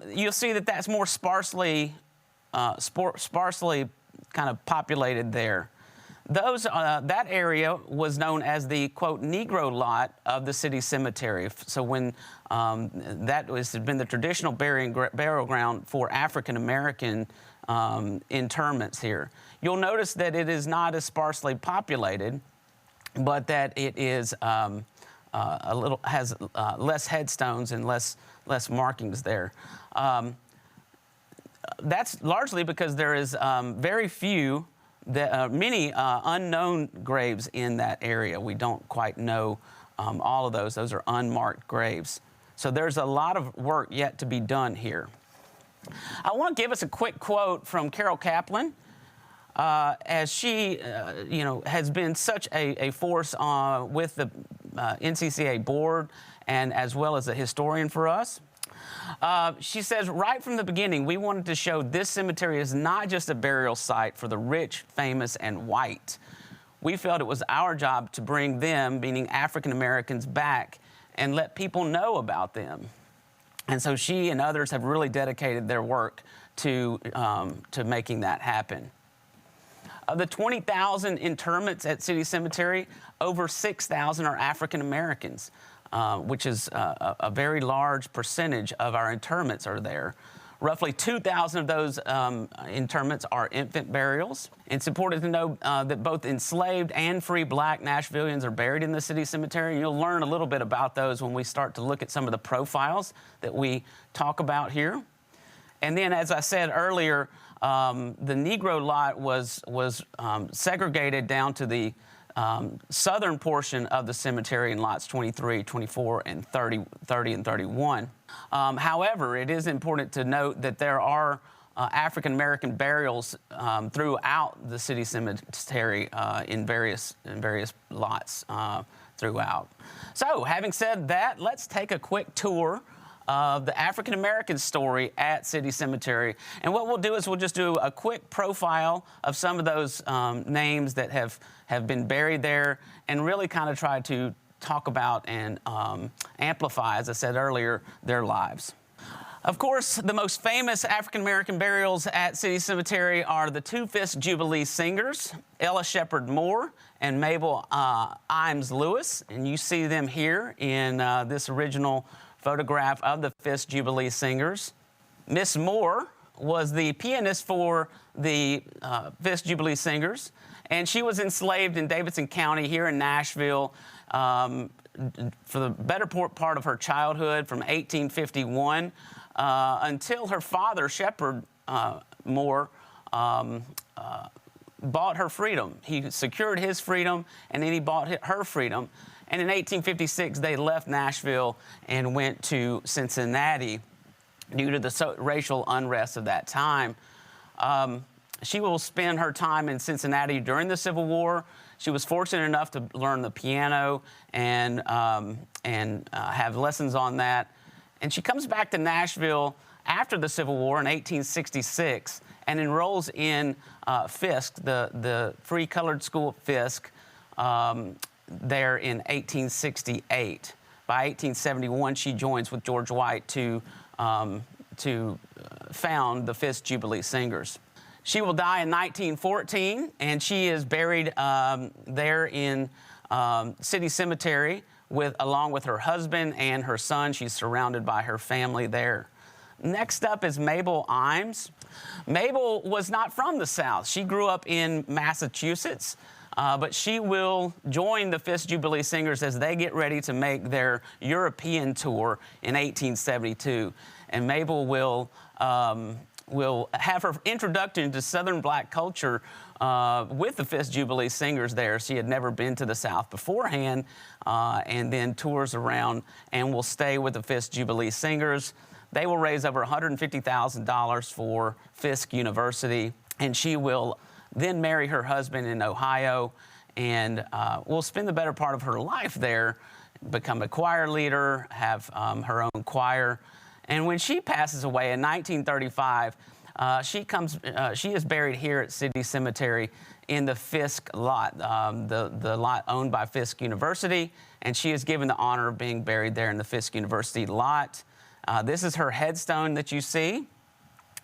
You'll see that that's more sparsely kind of populated there. That area was known as the, quote, Negro lot of the city cemetery. So when that had been the traditional burial ground for African American interments here. You'll notice that it is not as sparsely populated, but that it is has less headstones and less markings there. That's largely because there is very few. Many unknown graves in that area. We don't quite know all of those. Those are unmarked graves. So there's a lot of work yet to be done here. I want to give us a quick quote from Carol Kaplan, as she, has been such a force with the NCCA board and as well as a historian for us. She says, right from the beginning, we wanted to show this cemetery is not just a burial site for the rich, famous, and white. We felt it was our job to bring them, meaning African Americans, back and let people know about them. And so she and others have really dedicated their work to making that happen. Of the 20,000 interments at City Cemetery, over 6,000 are African Americans. Which is a very large percentage of our interments are there. Roughly 2,000 of those interments are infant burials. It's important to know that both enslaved and free black Nashvillians are buried in the city cemetery. You'll learn a little bit about those when we start to look at some of the profiles that we talk about here. And then, as I said earlier, the Negro lot was segregated down to the southern portion of the cemetery in lots 23, 24, and 30 and 31. However, it is important to note that there are African American burials throughout the city cemetery in various lots throughout. So, having said that, let's take a quick tour of the African American story at City Cemetery. And what we'll do is we'll just do a quick profile of some of those names that have been buried there, and really kind of try to talk about and amplify, as I said earlier, their lives. Of course, the most famous African-American burials at City Cemetery are the two Fisk Jubilee singers, Ella Shepherd Moore and Mabel Imes Lewis. And you see them here in this original photograph of the Fisk Jubilee singers. Miss Moore was the pianist for the Fisk Jubilee singers, and she was enslaved in Davidson County here in Nashville for the better part of her childhood, from 1851 until her father, Shepherd Moore, bought her freedom. He secured his freedom, and then he bought her freedom. And in 1856, they left Nashville and went to Cincinnati due to the racial unrest of that time. She will spend her time in Cincinnati during the Civil War. She was fortunate enough to learn the piano and have lessons on that. And she comes back to Nashville after the Civil War in 1866 and enrolls in Fisk, the free colored school at Fisk, there in 1868. By 1871, she joins with George White to found the Fisk Jubilee Singers. She will die in 1914, and she is buried there in City Cemetery along with her husband and her son. She's surrounded by her family there. Next up is Mabel Imes. Mabel was not from the South. She grew up in Massachusetts, but she will join the Fisk Jubilee Singers as they get ready to make their European tour in 1872. And Mabel will have her introduction to Southern black culture with the Fisk Jubilee Singers there. She had never been to the South beforehand, and then tours around and will stay with the Fisk Jubilee Singers. They will raise over $150,000 for Fisk University, and she will then marry her husband in Ohio and will spend the better part of her life there, become a choir leader, have her own choir. And when she passes away in 1935, she is buried here at City Cemetery in the Fisk lot, the lot owned by Fisk University, and she is given the honor of being buried there in the Fisk University lot. This is her headstone that you see.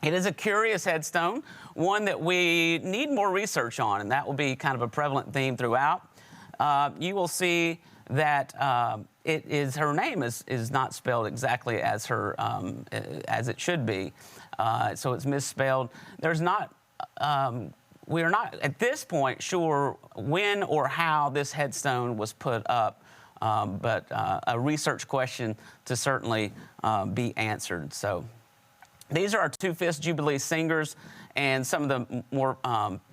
It is a curious headstone, one that we need more research on, and that will be kind of a prevalent theme throughout. You will see that her name is not spelled exactly as as it should be, so it's misspelled. We are not at this point sure when or how this headstone was put up, but a research question to certainly be answered. So these are our two Fisk Jubilee Singers and some of the more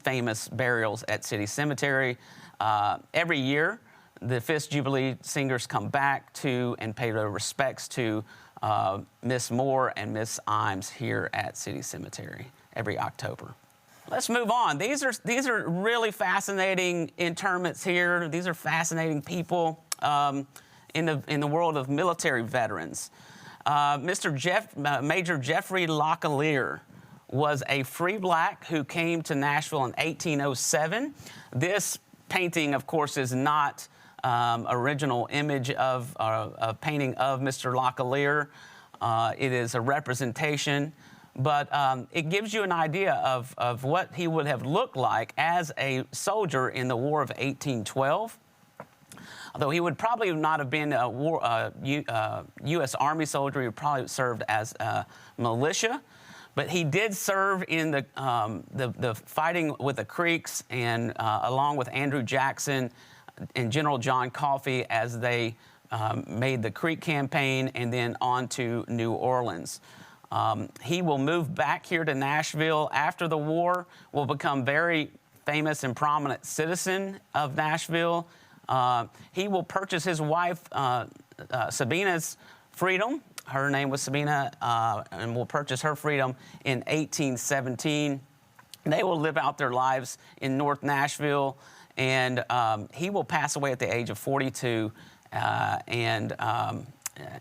famous burials at City Cemetery. Every year, the Fisk Jubilee Singers come back to and pay their respects to Miss Moore and Miss Imes here at City Cemetery every October. Let's move on. These are really fascinating interments here. These are fascinating people in the world of military veterans. Major Jeffrey Locklear was a free black who came to Nashville in 1807. This painting, of course, is not original image of a painting of Mr. Locklear. It is a representation, but it gives you an idea of what he would have looked like as a soldier in the War of 1812. Although he would probably not have been a U.S. Army soldier, he would probably served as a militia. But he did serve in the fighting with the Creeks, and along with Andrew Jackson and General John Coffee as they made the Creek campaign and then on to New Orleans. He will move back here to Nashville after the war, will become very famous and prominent citizen of Nashville. He will purchase his wife, Sabina's freedom. Her name was Sabina, and will purchase her freedom in 1817. They will live out their lives in North Nashville, and he will pass away at the age of 42, and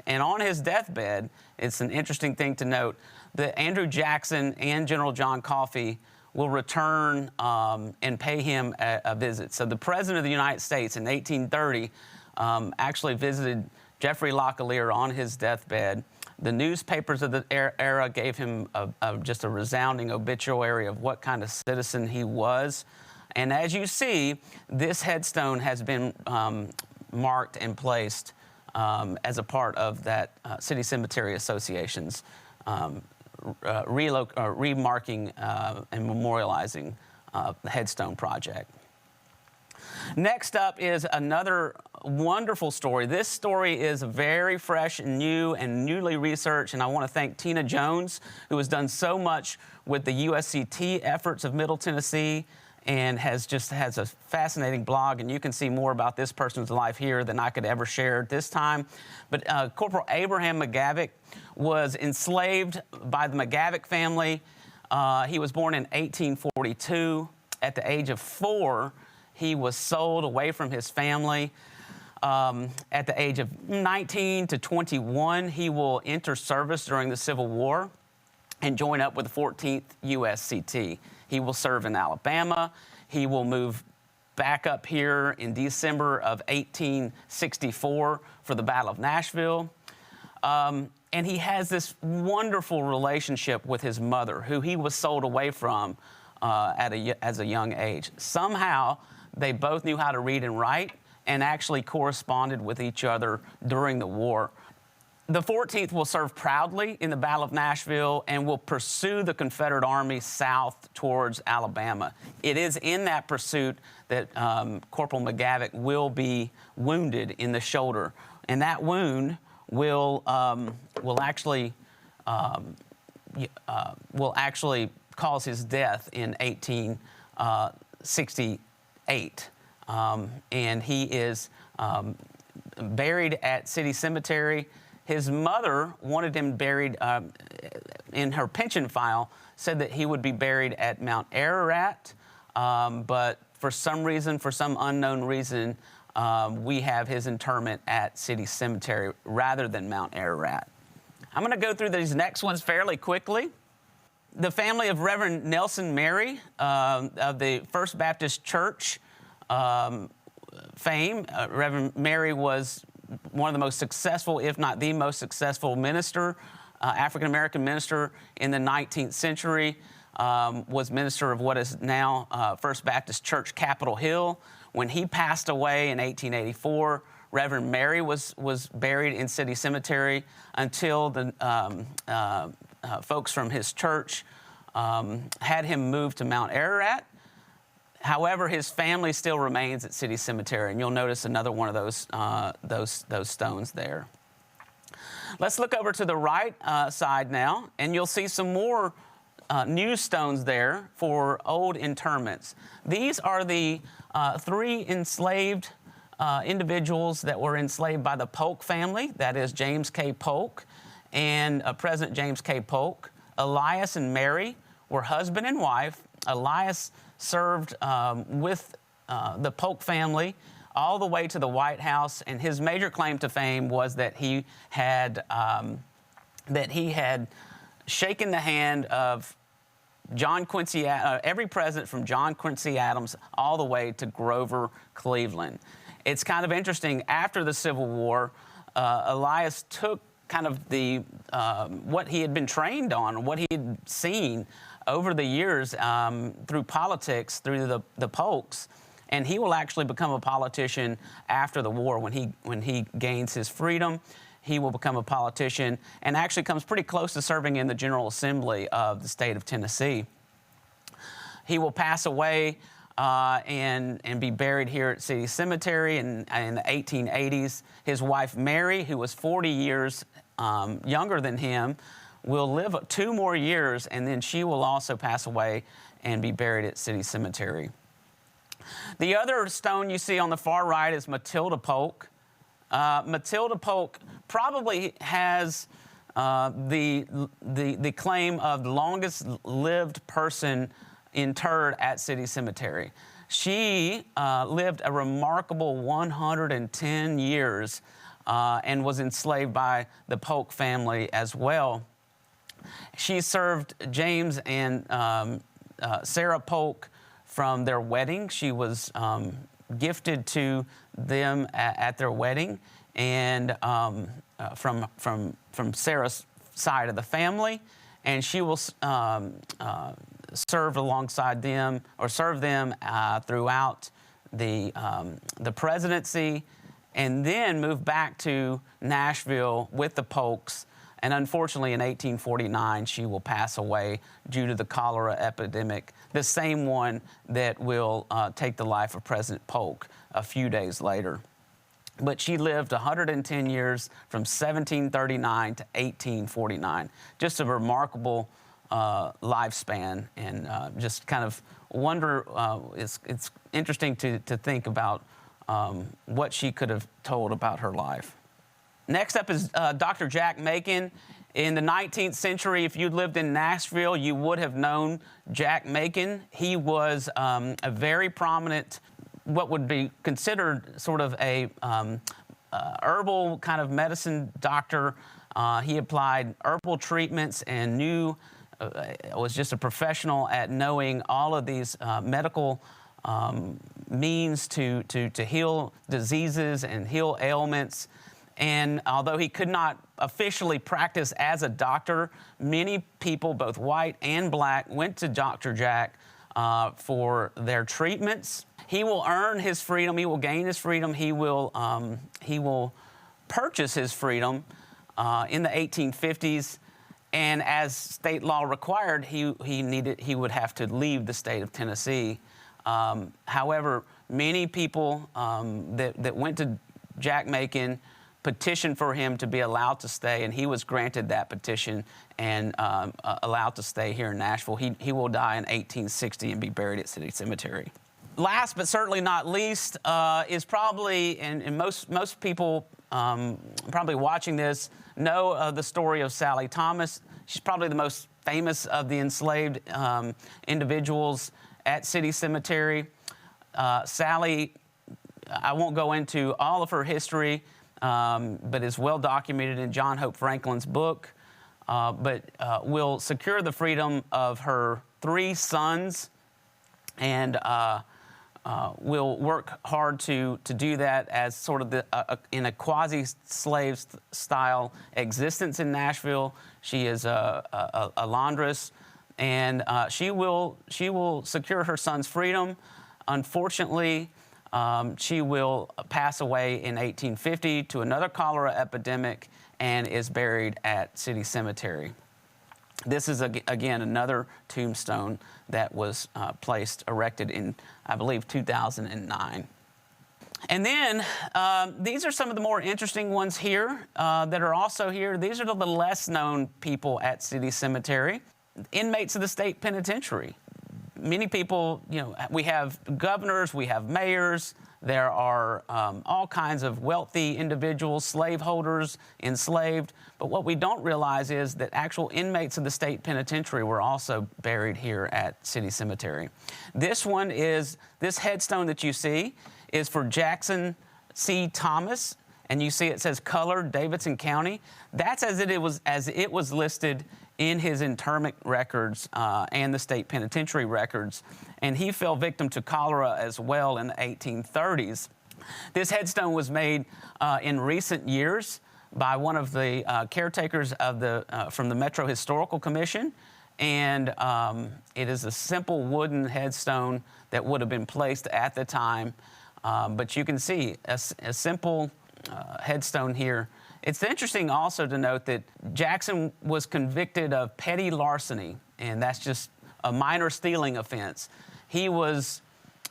And on his deathbed, it's an interesting thing to note that Andrew Jackson and General John Coffey will return and pay him a visit. So the President of the United States in 1830 actually visited Jeffrey Locklear on his deathbed. The newspapers of the era gave him just a resounding obituary of what kind of citizen he was. And as you see, this headstone has been marked and placed as a part of that City Cemetery Association's remarking and memorializing the headstone project. Next up is another wonderful story. This story is very fresh and new and newly researched, and I want to thank Tina Jones, who has done so much with the USCT efforts of Middle Tennessee and has a fascinating blog, and you can see more about this person's life here than I could ever share at this time. But Corporal Abraham McGavick was enslaved by the McGavick family. He was born in 1842. At the age of 4, he was sold away from his family. At the age of 19 to 21, he will enter service during the Civil War and join up with the 14th USCT. He will serve in Alabama. He will move back up here in December of 1864 for the Battle of Nashville. And he has this wonderful relationship with his mother, who he was sold away from as a young age. Somehow, they both knew how to read and write and actually corresponded with each other during the war. The 14th will serve proudly in the Battle of Nashville and will pursue the Confederate Army south towards Alabama. It is in that pursuit that Corporal McGavick will be wounded in the shoulder, and that wound will actually cause his death in 1868, and he is buried at City Cemetery. His mother wanted him buried, in her pension file, said that he would be buried at Mount Ararat, but for some reason, for some unknown reason, we have his interment at City Cemetery rather than Mount Ararat. I'm going to go through these next ones fairly quickly. The family of Reverend Nelson Mary of the First Baptist Church fame. Reverend Mary was one of the most successful, if not the most successful minister, African-American minister in the 19th century, was minister of what is now First Baptist Church, Capitol Hill. When he passed away in 1884, Reverend Mary was buried in City Cemetery until the folks from his church had him moved to Mount Ararat. However, his family still remains at City Cemetery, and you'll notice another one of those stones there. Let's look over to the right side now, and you'll see some more new stones there for old interments. These are the 3 enslaved individuals that were enslaved by the Polk family. That is James K. Polk and President James K. Polk. Elias and Mary were husband and wife. Elias served with the Polk family all the way to the White House, and his major claim to fame was that he had shaken the hand of John Quincy, every president from John Quincy Adams all the way to Grover Cleveland. It's kind of interesting. After the Civil War, Elias took kind of the what he had been trained on, what he had seen over the years through politics, through the Polks, and he will actually become a politician after the war. When he gains his freedom, he will become a politician and actually comes pretty close to serving in the General Assembly of the state of Tennessee. He will pass away and be buried here at City Cemetery in the 1880s. His wife, Mary, who was 40 years younger than him, will live 2 more years, and then she will also pass away and be buried at City Cemetery. The other stone you see on the far right is Matilda Polk. Matilda Polk probably has the claim of the longest lived person interred at City Cemetery. She lived a remarkable 110 years and was enslaved by the Polk family as well. She served James and Sarah Polk from their wedding. She was gifted to them at their wedding, and from Sarah's side of the family, and she will serve alongside them or serve them throughout the presidency, and then move back to Nashville with the Polks. And unfortunately, in 1849, she will pass away due to the cholera epidemic, the same one that will take the life of President Polk a few days later. But she lived 110 years from 1739 to 1849. Just a remarkable lifespan, and just kind of wonder, it's interesting to think about what she could have told about her life. Next up is Dr. Jack Macon. In the 19th century, if you lived in Nashville, you would have known Jack Macon. He was a very prominent, what would be considered sort of a herbal kind of medicine doctor. He applied herbal treatments and was just a professional at knowing all of these medical means to heal diseases and heal ailments. And although he could not officially practice as a doctor, many people, both white and black, went to Dr. Jack for their treatments. He will earn his freedom. He will gain his freedom. He will purchase his freedom in the 1850s. And as state law required, he would have to leave the state of Tennessee. However, many people that went to Jack Macon petitioned for him to be allowed to stay, and he was granted that petition and allowed to stay here in Nashville. He will die in 1860 and be buried at City Cemetery. Last but certainly not least is probably, and most people probably watching this know the story of Sally Thomas. She's probably the most famous of the enslaved individuals at City Cemetery. Sally, I won't go into all of her history, but is well documented in John Hope Franklin's book, but will secure the freedom of her 3 sons, and will work hard to do that as sort of in a quasi-slave style existence in Nashville. She is a laundress, and she will secure her son's freedom. Unfortunately, she will pass away in 1850 to another cholera epidemic and is buried at City Cemetery. This is, again, another tombstone that was erected in, I believe, 2009. And then these are some of the more interesting ones here that are also here. These are the less known people at City Cemetery, inmates of the state penitentiary. Many people, we have governors, we have mayors, there are all kinds of wealthy individuals, slaveholders, enslaved. But what we don't realize is that actual inmates of the state penitentiary were also buried here at City Cemetery. This headstone that you see is for Jackson C. Thomas, and you see it says color, Davidson County. That's as it was listed in his interment records and the state penitentiary records. And he fell victim to cholera as well in the 1830s. This headstone was made in recent years by one of the caretakers from the Metro Historical Commission. And it is a simple wooden headstone that would have been placed at the time. But you can see a simple headstone here. It's interesting also to note that Jackson was convicted of petty larceny, and that's just a minor stealing offense. He was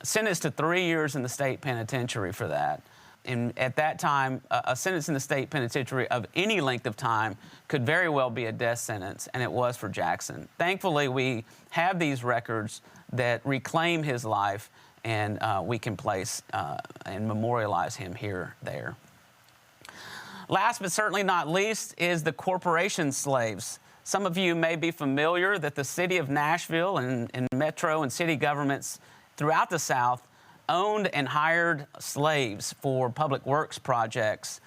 sentenced to 3 years in the state penitentiary for that. And at that time, a sentence in the state penitentiary of any length of time could very well be a death sentence, and it was for Jackson. Thankfully, we have these records that reclaim his life, and we can place and memorialize him there. Last but certainly not least is the corporation slaves. Some of you may be familiar that the city of Nashville and metro and city governments throughout the South owned and hired slaves for public works projects.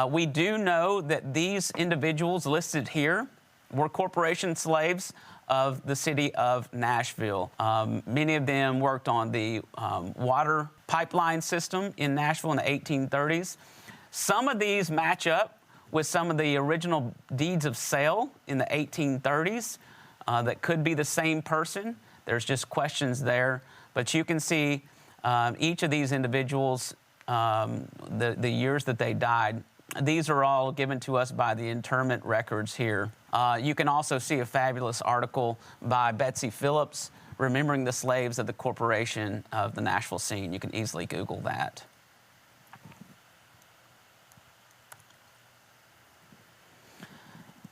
We do know that these individuals listed here were corporation slaves of the city of Nashville. Many of them worked on the water pipeline system in Nashville in the 1830s. Some of these match up with some of the original deeds of sale in the 1830s that could be the same person. There's just questions there. But you can see each of these individuals, the years that they died. These are all given to us by the interment records here. You can also see a fabulous article by Betsy Phillips, Remembering the Slaves of the Corporation of the Nashville Scene. You can easily Google that.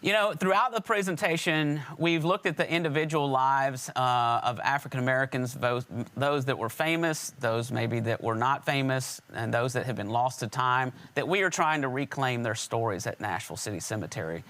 You know, throughout the presentation, we've looked at the individual lives of African Americans, those that were famous, those maybe that were not famous, and those that have been lost to time, that we are trying to reclaim their stories at Nashville City Cemetery.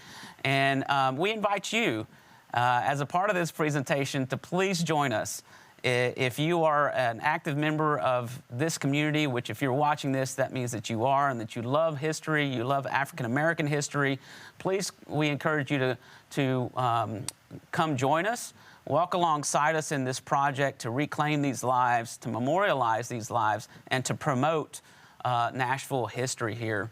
And we invite you, as a part of this presentation, to please join us. If you are an active member of this community, which if you're watching this, that means that you are, and that you love history, you love African American history, please, we encourage you to come join us, walk alongside us in this project to reclaim these lives, to memorialize these lives, and to promote Nashville history here.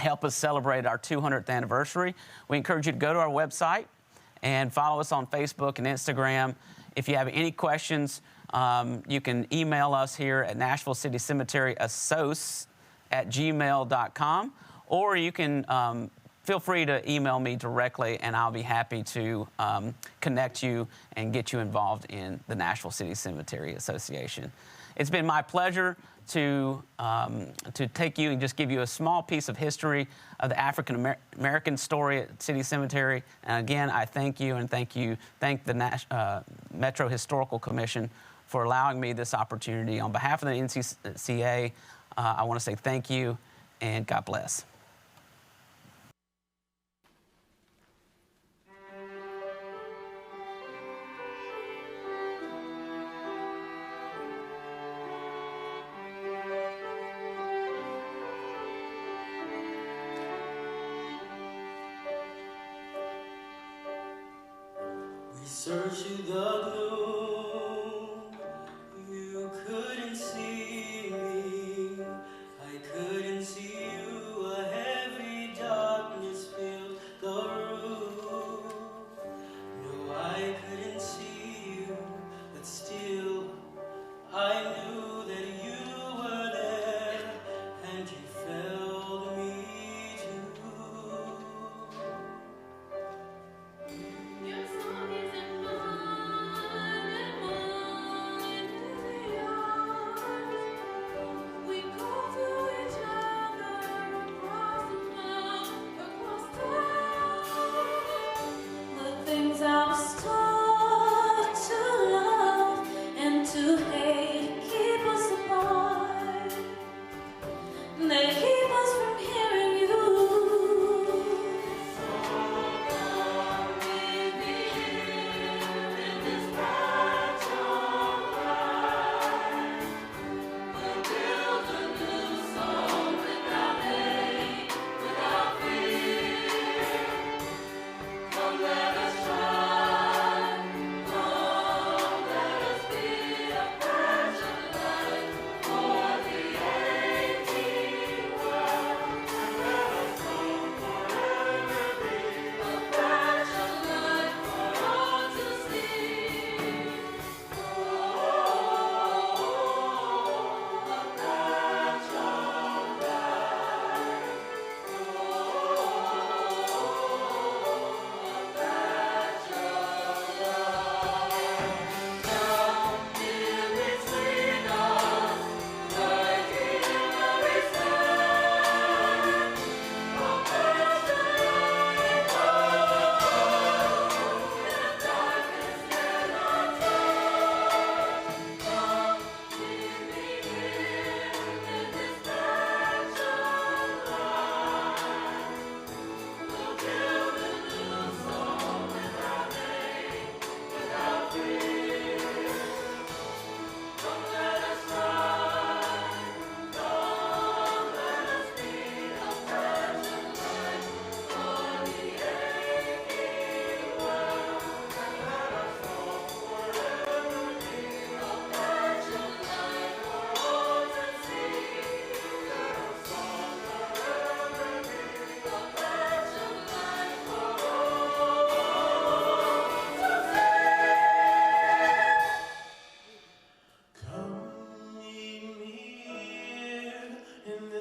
Help us celebrate our 200th anniversary. We encourage you to go to our website and follow us on Facebook and Instagram. If you have any questions, you can email us here at Nashville City Cemetery assoc@gmail.com, or you can feel free to email me directly, and I'll be happy to connect you and get you involved in the Nashville City Cemetery Association. It's been my pleasure to take you and just give you a small piece of history of the African American story at City Cemetery. And again, I thank you and thank the Metro Historical Commission for allowing me this opportunity. On behalf of the NCCA, I want to say thank you and God bless. Search through the gloom, you couldn't see me, I couldn't see you, a heavy darkness filled the room. No, I couldn't see you, but still I knew that you were there, and you felt me too. Your song is in mine.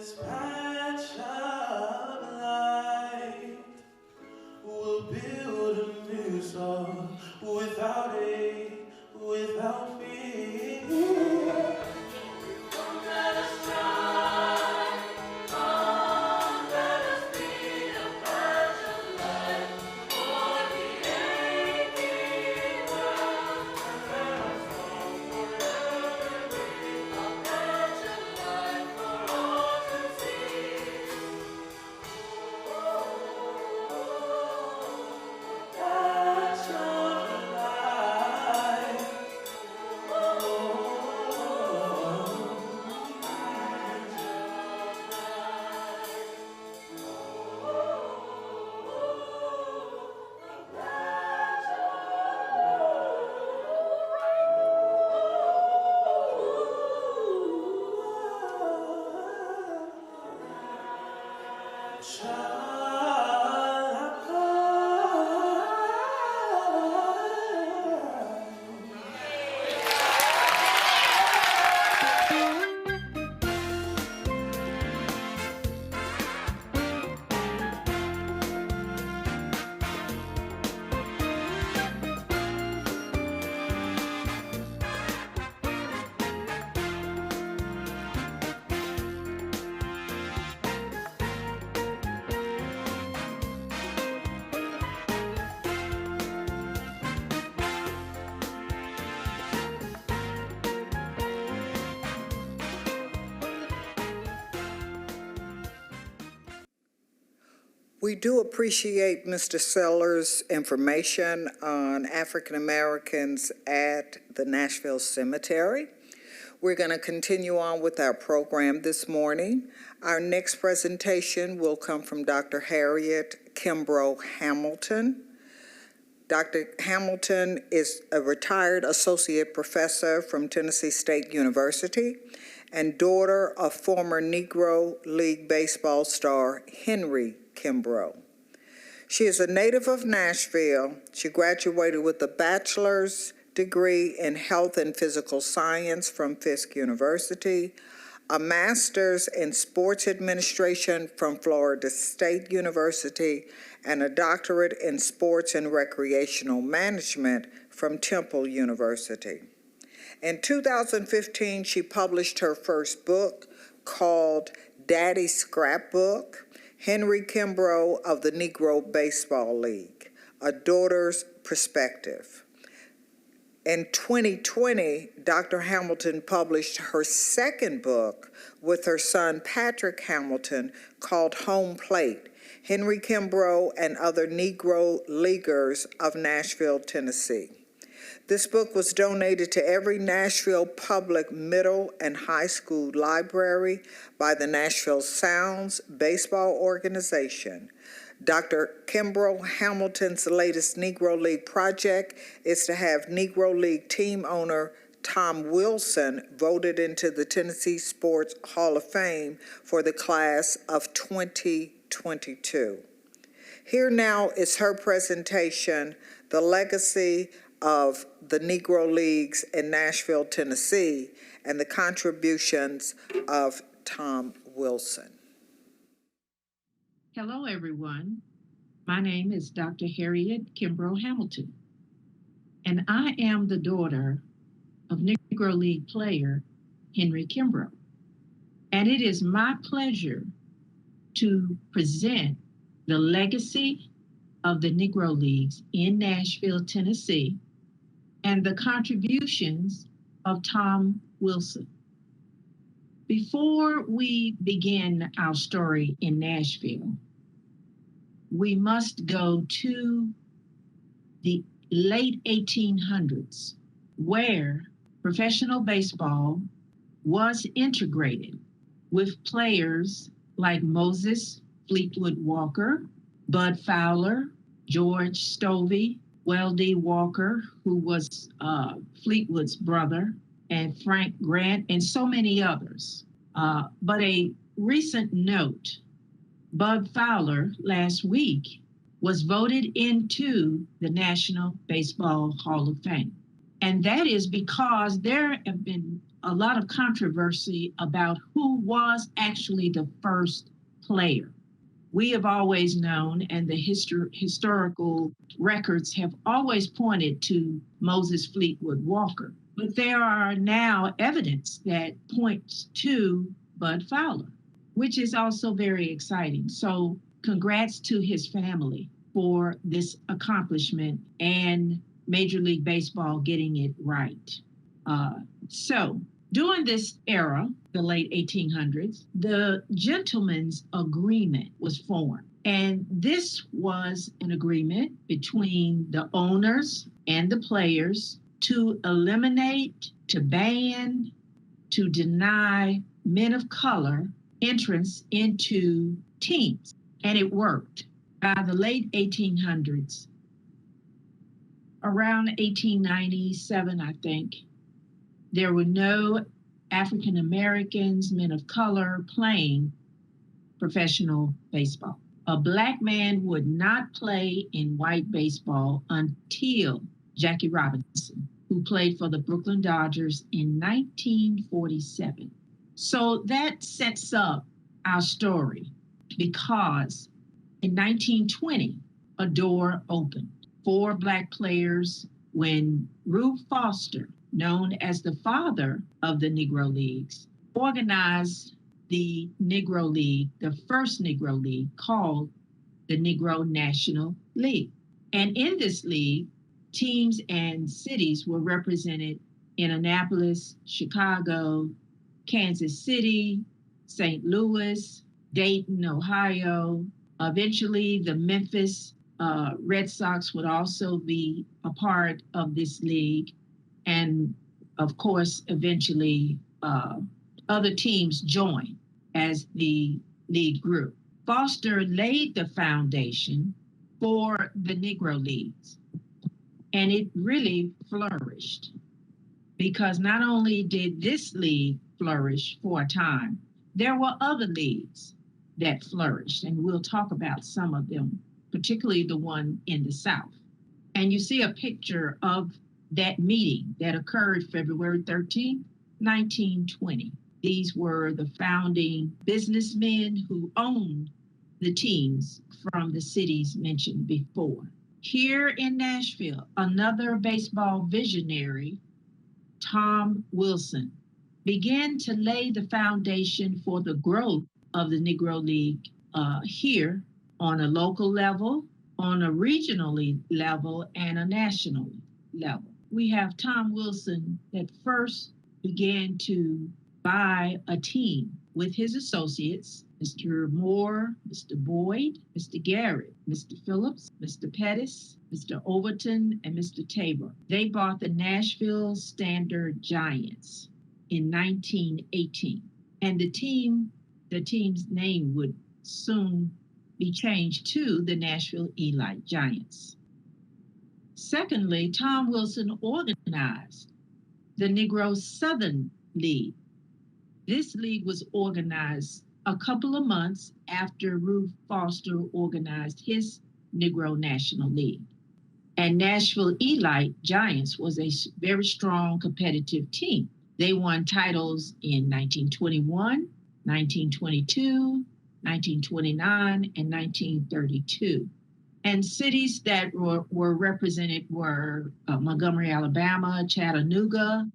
this patch of light will build a new song without fear. Come let us try, come let us be a patch of light for the aching world. And let our song forever be a patch of light for all to see. Patch of light. We do appreciate Mr. Sellers' information on African Americans at the Nashville Cemetery. We're going to continue on with our program this morning. Our next presentation will come from Dr. Harriet Kimbrough Hamilton. Dr. Hamilton is a retired associate professor from Tennessee State University and daughter of former Negro League baseball star Henry Kimbrough. She is a native of Nashville. She graduated with a bachelor's degree in health and physical science from Fisk University, a master's in sports administration from Florida State University, and a doctorate in sports and recreational management from Temple University. In 2015, she published her first book called Daddy's Scrapbook, Henry Kimbrough of the Negro Baseball League, A Daughter's Perspective. In 2020, Dr. Hamilton published her second book with her son Patrick Hamilton called Home Plate, Henry Kimbrough and Other Negro Leaguers of Nashville, Tennessee. This book was donated to every Nashville public middle and high school library by the Nashville Sounds Baseball Organization. Dr. Kimbrough Hamilton's latest Negro League project is to have Negro League team owner Tom Wilson voted into the Tennessee Sports Hall of Fame for the class of 2022. Here now is her presentation, The Legacy of the Negro Leagues in Nashville, Tennessee, and the contributions of Tom Wilson. Hello, everyone. My name is Dr. Harriet Kimbrough Hamilton, and I am the daughter of Negro League player Henry Kimbrough. And it is my pleasure to present the legacy of the Negro Leagues in Nashville, Tennessee, and the contributions of Tom Wilson. Before we begin our story in Nashville, we must go to the late 1800s, where professional baseball was integrated with players like Moses Fleetwood Walker, Bud Fowler, George Stovey, Weldy Walker, who was Fleetwood's brother, and Frank Grant, and so many others. But a recent note, Bud Fowler last week was voted into the National Baseball Hall of Fame. And that is because there have been a lot of controversy about who was actually the first player. We have always known, and the historical records have always pointed to Moses Fleetwood Walker. But there are now evidence that points to Bud Fowler, which is also very exciting. So congrats to his family for this accomplishment and Major League Baseball getting it right. So during this era, the late 1800s, the gentleman's agreement was formed. And this was an agreement between the owners and the players to eliminate, to ban, to deny men of color entrance into teams. And it worked. By the late 1800s, around 1897, I think, there were no African Americans, men of color, playing professional baseball. A Black man would not play in white baseball until Jackie Robinson, who played for the Brooklyn Dodgers in 1947. So that sets up our story because in 1920, a door opened. 4 Black players when Rube Foster, known as the father of the Negro Leagues, organized the Negro League, the first Negro League called the Negro National League. And in this league, teams and cities were represented in Annapolis, Chicago, Kansas City, St. Louis, Dayton, Ohio. Eventually, the Memphis Red Sox would also be a part of this league. And of course, eventually other teams joined as the league grew. Foster laid the foundation for the Negro Leagues, and it really flourished because not only did this league flourish for a time, there were other leagues that flourished, and we'll talk about some of them, particularly the one in the South. And you see a picture of that meeting that occurred February 13, 1920. These were the founding businessmen who owned the teams from the cities mentioned before. Here in Nashville, another baseball visionary, Tom Wilson, began to lay the foundation for the growth of the Negro League here on a local level, on a regional level, and a national level. We have Tom Wilson that first began to buy a team with his associates, Mr. Moore, Mr. Boyd, Mr. Garrett, Mr. Phillips, Mr. Pettis, Mr. Overton, and Mr. Tabor. They bought the Nashville Standard Giants in 1918. And the team's name would soon be changed to the Nashville Elite Giants. Secondly, Tom Wilson organized the Negro Southern League. This league was organized a couple of months after Rube Foster organized his Negro National League. And Nashville Elite Giants was a very strong competitive team. They won titles in 1921, 1922, 1929, and 1932. And cities that were represented were Montgomery, Alabama, Chattanooga,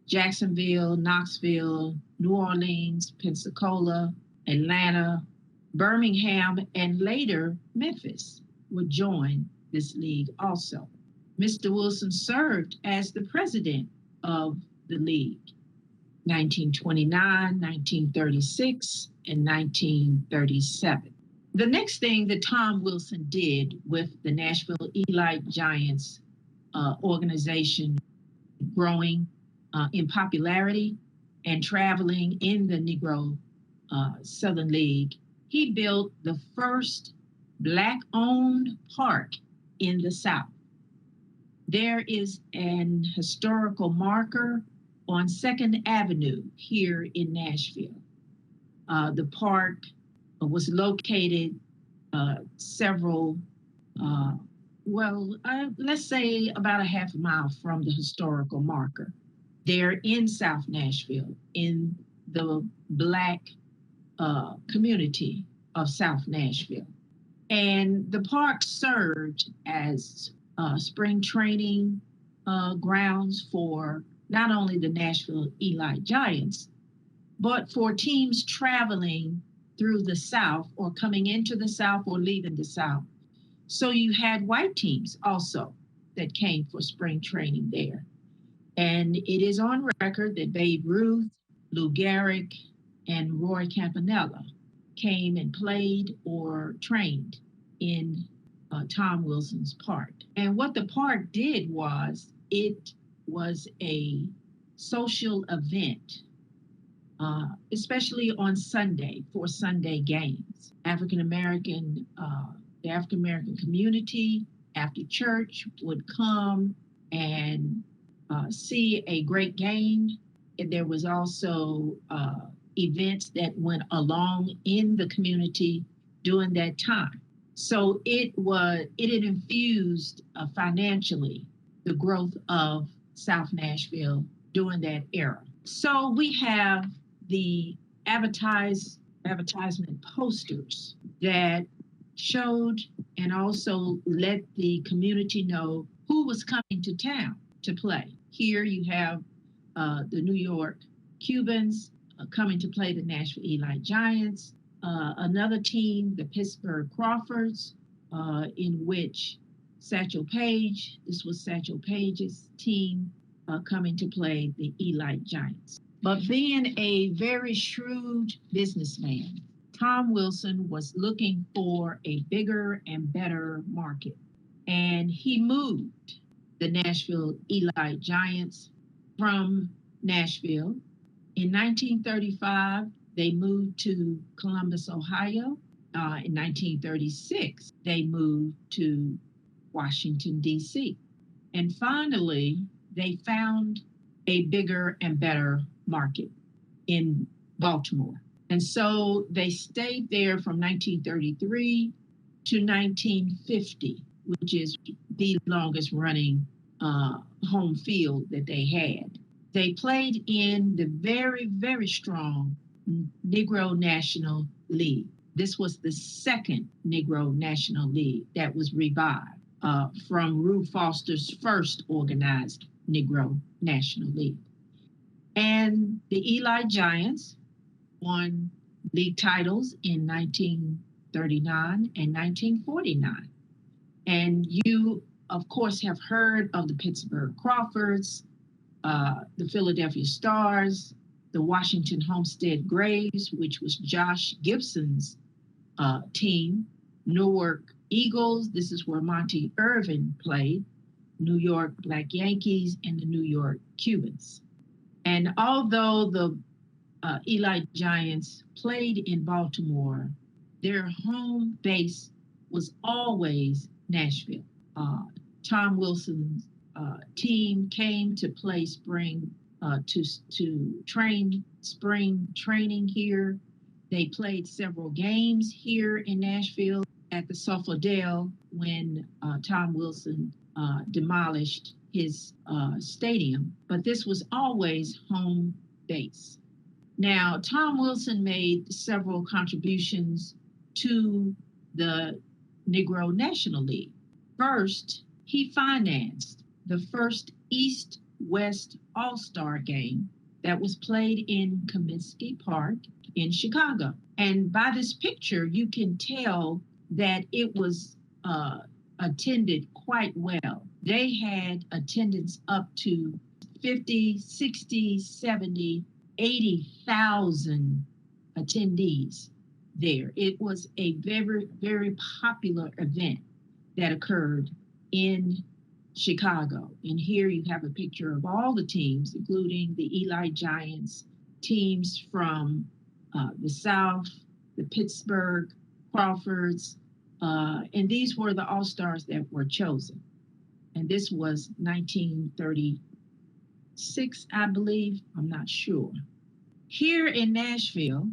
Jacksonville, Knoxville, New Orleans, Pensacola, Atlanta, Birmingham, and later Memphis would join this league also. Mr. Wilson served as the president of the league, 1929, 1936, and 1937. The next thing that Tom Wilson did with the Nashville Elite Giants organization growing in popularity and traveling in the Negro Southern League, he built the first Black-owned park in the South. There is an historical marker on 2nd Avenue here in Nashville. The park was located several Well, let's say about a half a mile from the historical marker. They're in South Nashville, in the Black community of South Nashville. And the park served as spring training grounds for not only the Nashville Eli Giants, but for teams traveling through the South or coming into the South or leaving the South. So you had white teams also that came for spring training there. And it is on record that Babe Ruth, Lou Gehrig, and Roy Campanella came and played or trained in Tom Wilson's park. And what the park did was it was a social event, especially on Sunday for Sunday games. The African American community after church would come and see a great game. And there was also events that went along in the community during that time. So it infused financially the growth of South Nashville during that era. So we have the advertisement posters that showed and also let the community know who was coming to town to play. Here you have the New York Cubans coming to play the Nashville Eli Giants. Another team, the Pittsburgh Crawfords, in which Satchel Paige, this was Satchel Paige's team, coming to play the Eli Giants. But being a very shrewd businessman, Tom Wilson was looking for a bigger and better market. And he moved the Nashville Eli Giants from Nashville. In 1935, they moved to Columbus, Ohio. In 1936, they moved to Washington, D.C. And finally, they found a bigger and better market in Baltimore. And so they stayed there from 1933 to 1950, which is the longest running home field that they had. They played in the very, very strong Negro National League. This was the second Negro National League that was revived from Rube Foster's first organized Negro National League. And the Eli Giants won league titles in 1939 and 1949. And you, of course, have heard of the Pittsburgh Crawfords, the Philadelphia Stars, the Washington Homestead Graves, which was Josh Gibson's team, Newark Eagles, this is where Monty Irvin played, New York Black Yankees, and the New York Cubans. And although the Eli Giants played in Baltimore, their home base was always Nashville. Tom Wilson's team came to play to train spring training here. They played several games here in Nashville at the Sofodale when Tom Wilson demolished his stadium, but this was always home base. Now, Tom Wilson made several contributions to the Negro National League. First, he financed the first East-West All-Star game that was played in Comiskey Park in Chicago. And by this picture, you can tell that it was attended quite well. They had attendance up to 50, 60, 70, 80,000 attendees there. It was a very, very popular event that occurred in Chicago. And here you have a picture of all the teams, including the Eli Giants, teams from the South, the Pittsburgh Crawfords, and these were the All-Stars that were chosen. And this was 1936, I believe, I'm not sure. Here in Nashville,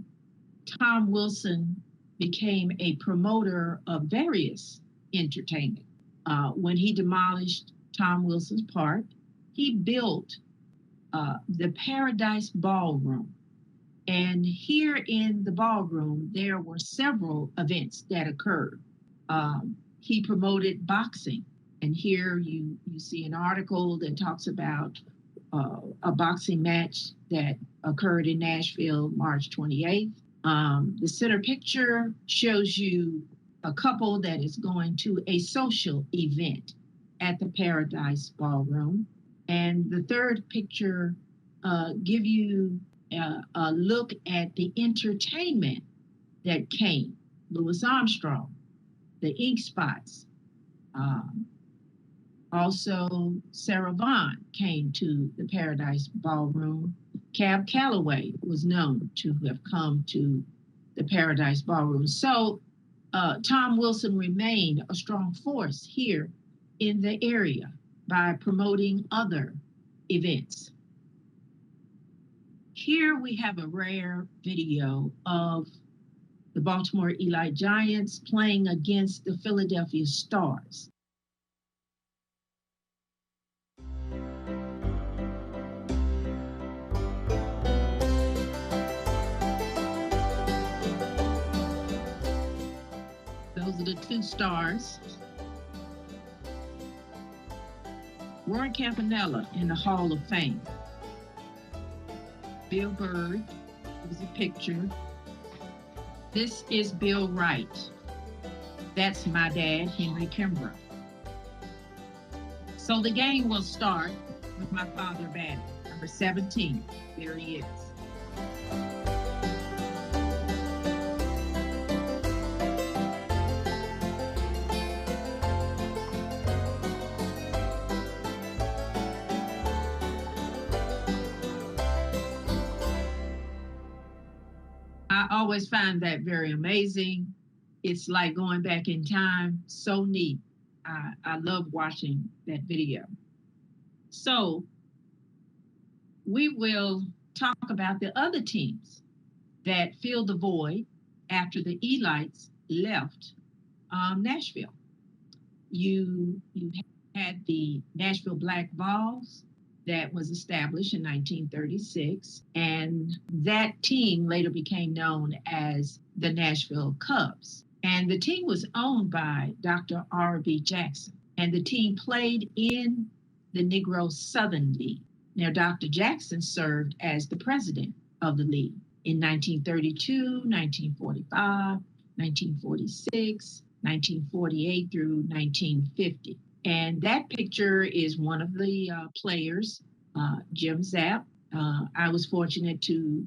Tom Wilson became a promoter of various entertainment. when he demolished Tom Wilson's Park, he built the Paradise Ballroom. And here in the ballroom, there were several events that occurred. He promoted boxing. And here you see an article that talks about a boxing match that occurred in Nashville, March 28th. The center picture shows you a couple that is going to a social event at the Paradise Ballroom. And the third picture give you a look at the entertainment that came. Louis Armstrong, the Ink Spots, also Sarah Vaughan came to the Paradise Ballroom. Cab Calloway was known to have come to the Paradise Ballroom. So Tom Wilson remained a strong force here in the area by promoting other events. Here we have a rare video of the Baltimore Elite Giants playing against the Philadelphia Stars. Those are the two stars. Warren Campanella in the Hall of Fame. Bill Bird, was a picture. This is Bill Wright. That's my dad, Henry Kimbrough. So the game will start with my father batting, number 17. There he is. I always find that very amazing. It's like going back in time, so neat. I love watching that video. So we will talk about the other teams that filled the void after the Elites left Nashville. You had the Nashville Black Vols that was established in 1936, and that team later became known as the Nashville Cubs. And the team was owned by Dr. R.B. Jackson, and the team played in the Negro Southern League. Now, Dr. Jackson served as the president of the league in 1932, 1945, 1946, 1948 through 1950. And that picture is one of the players, Jim Zapp. I was fortunate to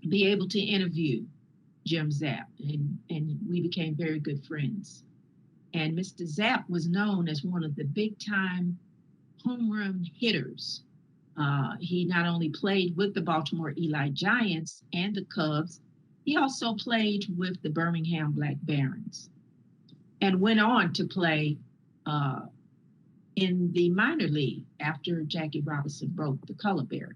be able to interview Jim Zapp, and we became very good friends. And Mr. Zapp was known as one of the big-time home run hitters. He not only played with the Baltimore Elite Giants and the Cubs, he also played with the Birmingham Black Barons and went on to play in the minor league after Jackie Robinson broke the color barrier.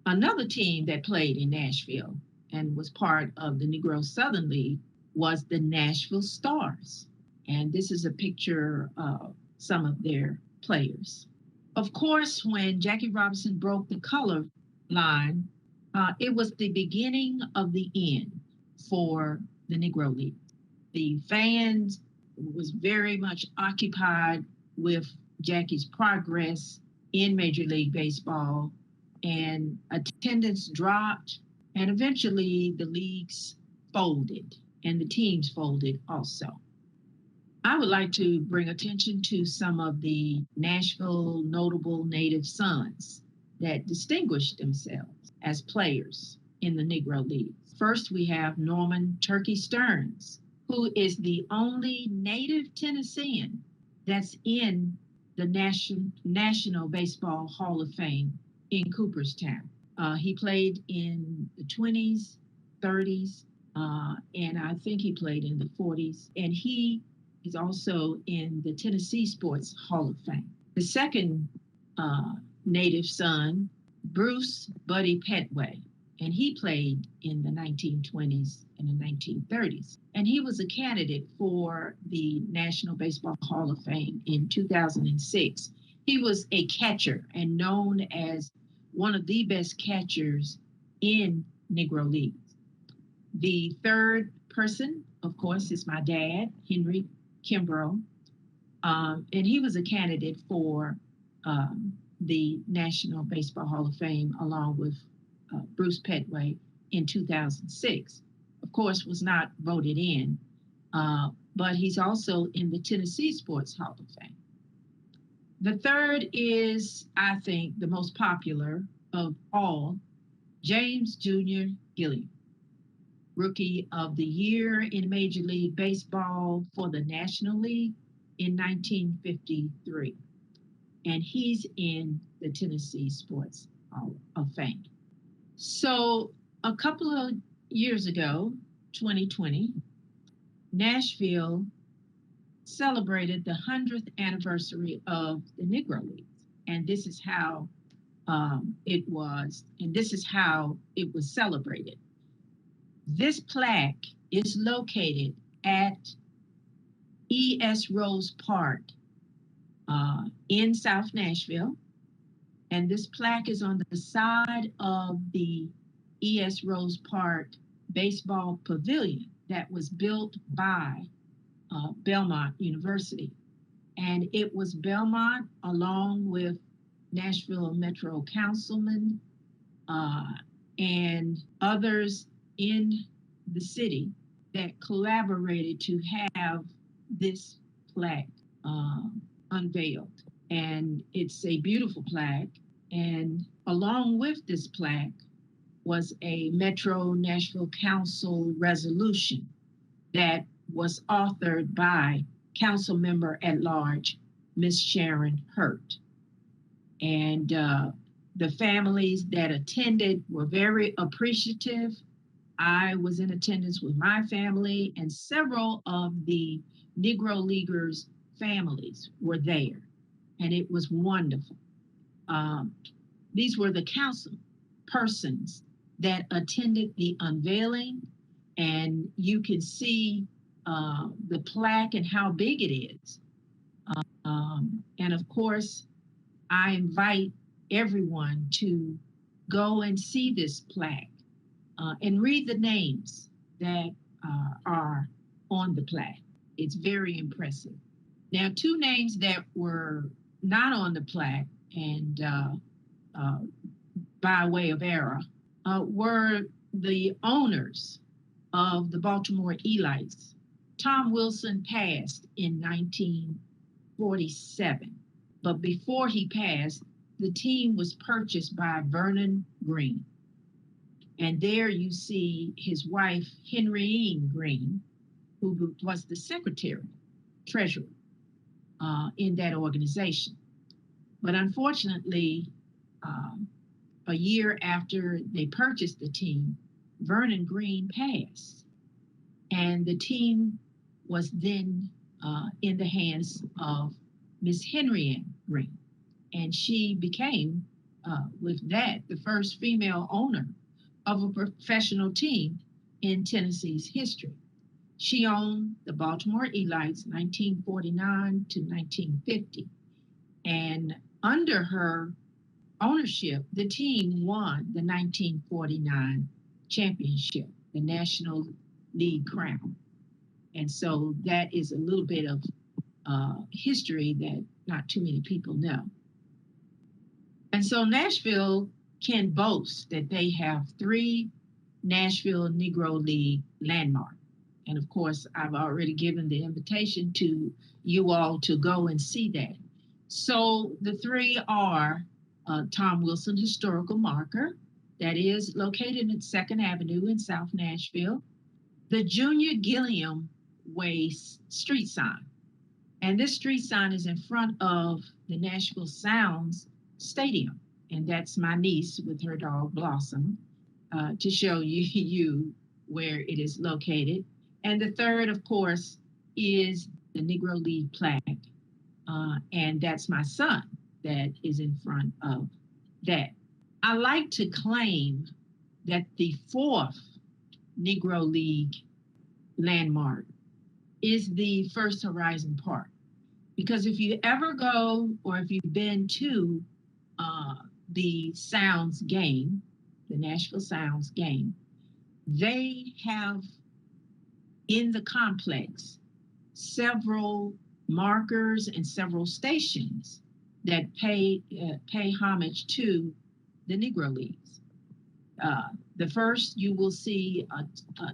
Another team that played in Nashville and was part of the Negro Southern League was the Nashville Stars. And this is a picture of some of their players. Of course, when Jackie Robinson broke the color line, it was the beginning of the end for the Negro League. The fans was very much occupied with Jackie's progress in Major League Baseball, and attendance dropped, and eventually the leagues folded and the teams folded also. I would like to bring attention to some of the Nashville notable native sons that distinguished themselves as players in the Negro League. First, we have Norman Turkey Stearns, who is the only native Tennessean that's in the National Baseball Hall of Fame in Cooperstown. He played in the 20s, 30s, and I think he played in the 40s. And he is also in the Tennessee Sports Hall of Fame. The second native son, Bruce Buddy Petway, and he played in the 1920s in the 1930s. And he was a candidate for the National Baseball Hall of Fame in 2006. He was a catcher and known as one of the best catchers in Negro Leagues. The third person, of course, is my dad, Henry Kimbrough. And he was a candidate for the National Baseball Hall of Fame along with Bruce Petway in 2006. Of course, was not voted in, but he's also in the Tennessee Sports Hall of Fame. The third is, I think, the most popular of all, James Jr. Gilliam, Rookie of the Year in Major League Baseball for the National League in 1953. And he's in the Tennessee Sports Hall of Fame. So a couple of years ago, 2020, Nashville celebrated the 100th anniversary of the Negro Leagues. And this is how it was celebrated. This plaque is located at E.S. Rose Park in South Nashville. And this plaque is on the side of the E.S. Rose Park baseball pavilion that was built by Belmont University. And it was Belmont, along with Nashville Metro Councilman and others in the city, that collaborated to have this plaque unveiled. And it's a beautiful plaque. And along with this plaque was a Metro Nashville Council resolution that was authored by Council Member at Large, Miss Sharon Hurt. And the families that attended were very appreciative. I was in attendance with my family, and several of the Negro Leaguers' families were there, and it was wonderful. These were the council persons that attended the unveiling, and you can see the plaque and how big it is. And of course, I invite everyone to go and see this plaque and read the names that are on the plaque. It's very impressive. Now, two names that were not on the plaque and by way of error were the owners of the Baltimore Elites. Tom Wilson passed in 1947, but before he passed, the team was purchased by Vernon Green. And there you see his wife, Henrienne Green, who was the secretary, treasurer in that organization. But unfortunately, a year after they purchased the team, Vernon Green passed. And the team was then in the hands of Miss Henrienne Green. And she became, with that, the first female owner of a professional team in Tennessee's history. She owned the Baltimore Elites 1949 to 1950. And under her ownership, the team won the 1949 championship, the National League crown. And so that is a little bit of history that not too many people know. And so Nashville can boast that they have 3 Nashville Negro League landmarks. And of course, I've already given the invitation to you all to go and see that. So the 3 are Tom Wilson Historical Marker, that is located at 2nd Avenue in South Nashville, the Junior Gilliam Way street sign. And this street sign is in front of the Nashville Sounds Stadium. And that's my niece with her dog Blossom to show you where it is located. And the third, of course, is the Negro League plaque. And that's my son that is in front of that. I like to claim that the 4th Negro League landmark is the First Horizon Park. Because if you ever go, or if you've been to the Sounds game, the Nashville Sounds game, they have in the complex several markers and several stations that pay homage to the Negro Leagues. The first, you will see a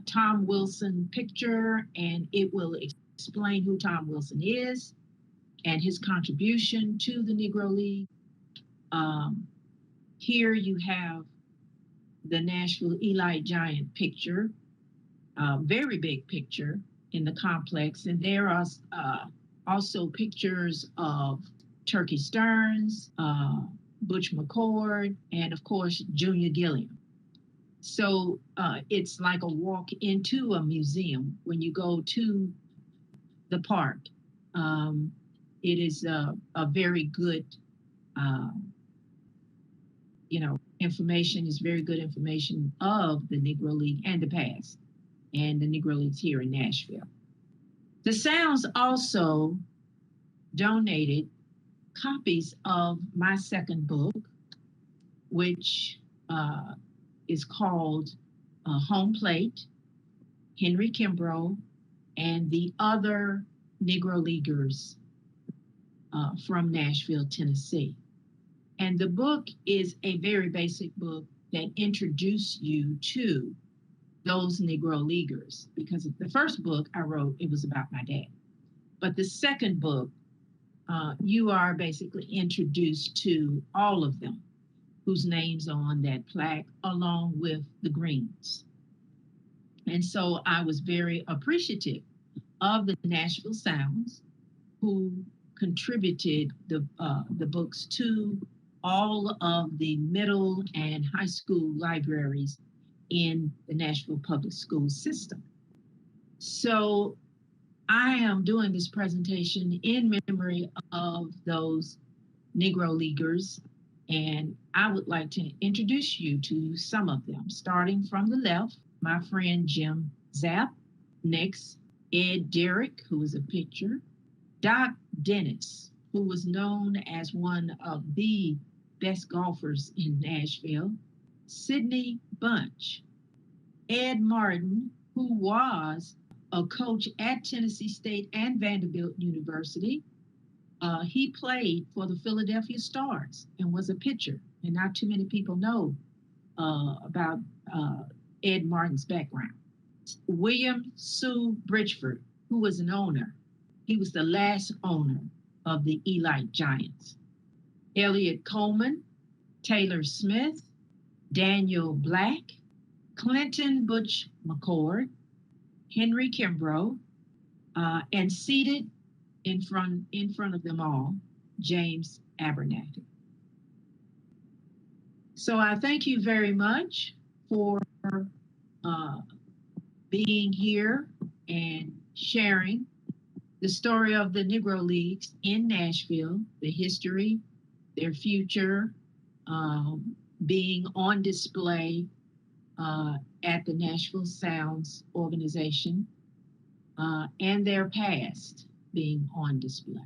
Tom Wilson picture, and it will explain who Tom Wilson is and his contribution to the Negro League. Here you have the Nashville Elite Giant picture, very big picture in the complex. And there are also pictures of Turkey Stearns, Butch McCord, and of course, Junior Gilliam. So it's like a walk into a museum when you go to the park. It is a very good, information, is very good information of the Negro League and the past, and the Negro Leagues here in Nashville. The Sounds also donated copies of my second book, which is called Home Plate, Henry Kimbrough, and the Other Negro Leaguers from Nashville, Tennessee. And the book is a very basic book that introduces you to those Negro Leaguers, because the first book I wrote, it was about my dad. But the second book, you are basically introduced to all of them whose names are on that plaque, along with the Greens. And so I was very appreciative of the Nashville Sounds, who contributed the books to all of the middle and high school libraries in the Nashville public school system. So I am doing this presentation in memory of those Negro Leaguers, and I would like to introduce you to some of them, starting from the left, my friend Jim Zapp. Next, Ed Derrick, who is a pitcher. Doc Dennis, who was known as one of the best golfers in Nashville. Sidney Bunch. Ed Martin, who was a coach at Tennessee State and Vanderbilt University. He played for the Philadelphia Stars and was a pitcher, and not too many people know about Ed Martin's background. William Sue Bridgeford, who was an owner. He was the last owner of the Elite Giants. Elliot Coleman, Taylor Smith, Daniel Black, Clinton Butch McCord, Henry Kimbrough, and seated in front of them all, James Abernathy. So I thank you very much for being here and sharing the story of the Negro Leagues in Nashville, the history, their future, being on display at the Nashville Sounds organization, and their past being on display.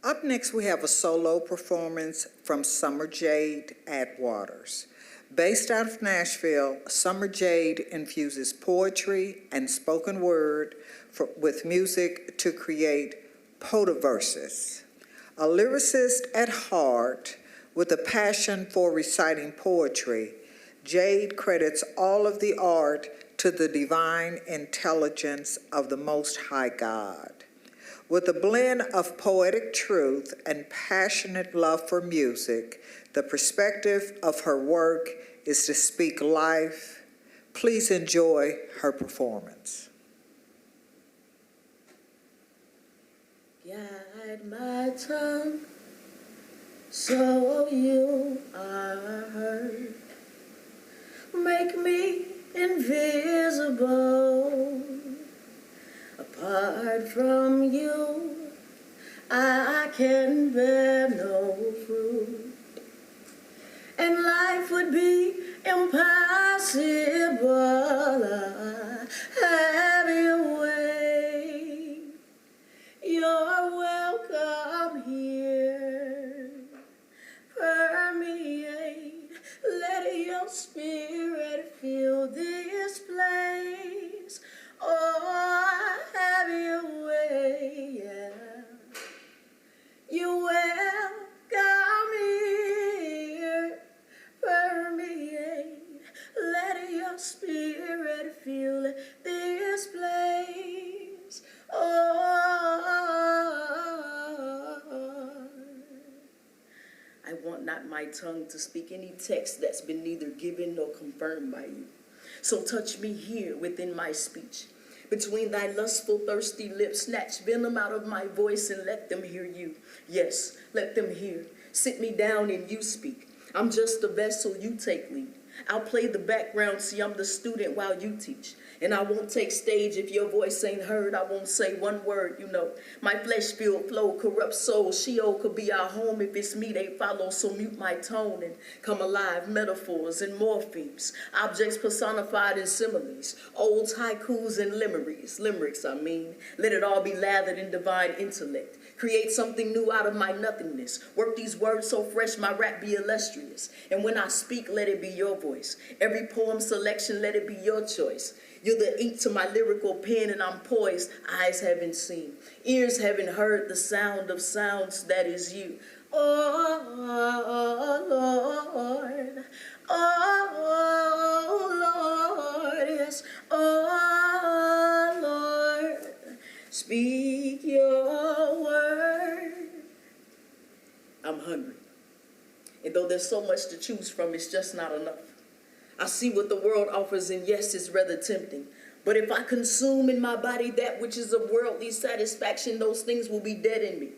Up next, we have a solo performance from Summer Jade Atwaters. Based out of Nashville, Summer Jade infuses poetry and spoken word with music to create poetiverses. A lyricist at heart with a passion for reciting poetry, Jade credits all of the art to the divine intelligence of the Most High God. With a blend of poetic truth and passionate love for music, the perspective of her work is to speak life. Please enjoy her performance. Guide my tongue so you are heard. Make me invisible. Apart from you, I can bear no fruit, and life would be impossible. Have your way. You're welcome here. Permeate. Let your spirit fill this place. Oh, have your way. Yeah. You're welcome here. Permeate. Let your spirit fill this place. Oh, I want not my tongue to speak any text that's been neither given nor confirmed by you. So touch me here within my speech. Between thy lustful, thirsty lips, snatch venom out of my voice and let them hear you. Yes, let them hear. Sit me down and you speak. I'm just a vessel, you take lead. I'll play the background, see I'm the student while you teach. And I won't take stage if your voice ain't heard. I won't say one word, you know. My flesh-filled flow, corrupt soul. Sheol could be our home if it's me they follow. So mute my tone and come alive. Metaphors and morphemes. Objects personified in similes. Old haikus and limericks, I mean. Let it all be lathered in divine intellect. Create something new out of my nothingness. Work these words so fresh my rap be illustrious. And when I speak, let it be your voice. Every poem selection, let it be your choice. You're the ink to my lyrical pen, and I'm poised. Eyes haven't seen, ears haven't heard the sound of sounds. That is you. Oh, Lord. Oh, Lord. Yes. Oh, Lord. Speak your word. I'm hungry. And though there's so much to choose from, it's just not enough. I see what the world offers, and yes, it's rather tempting. But if I consume in my body that which is of worldly satisfaction, those things will be dead in me,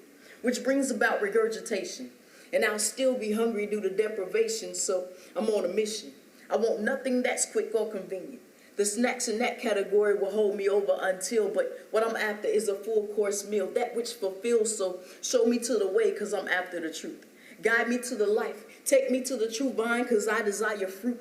which brings about regurgitation. And I'll still be hungry due to deprivation, so I'm on a mission. I want nothing that's quick or convenient. The snacks in that category will hold me over until, but what I'm after is a full course meal, that which fulfills, so show me to the way, because I'm after the truth. Guide me to the life, take me to the true vine, because I desire fruit.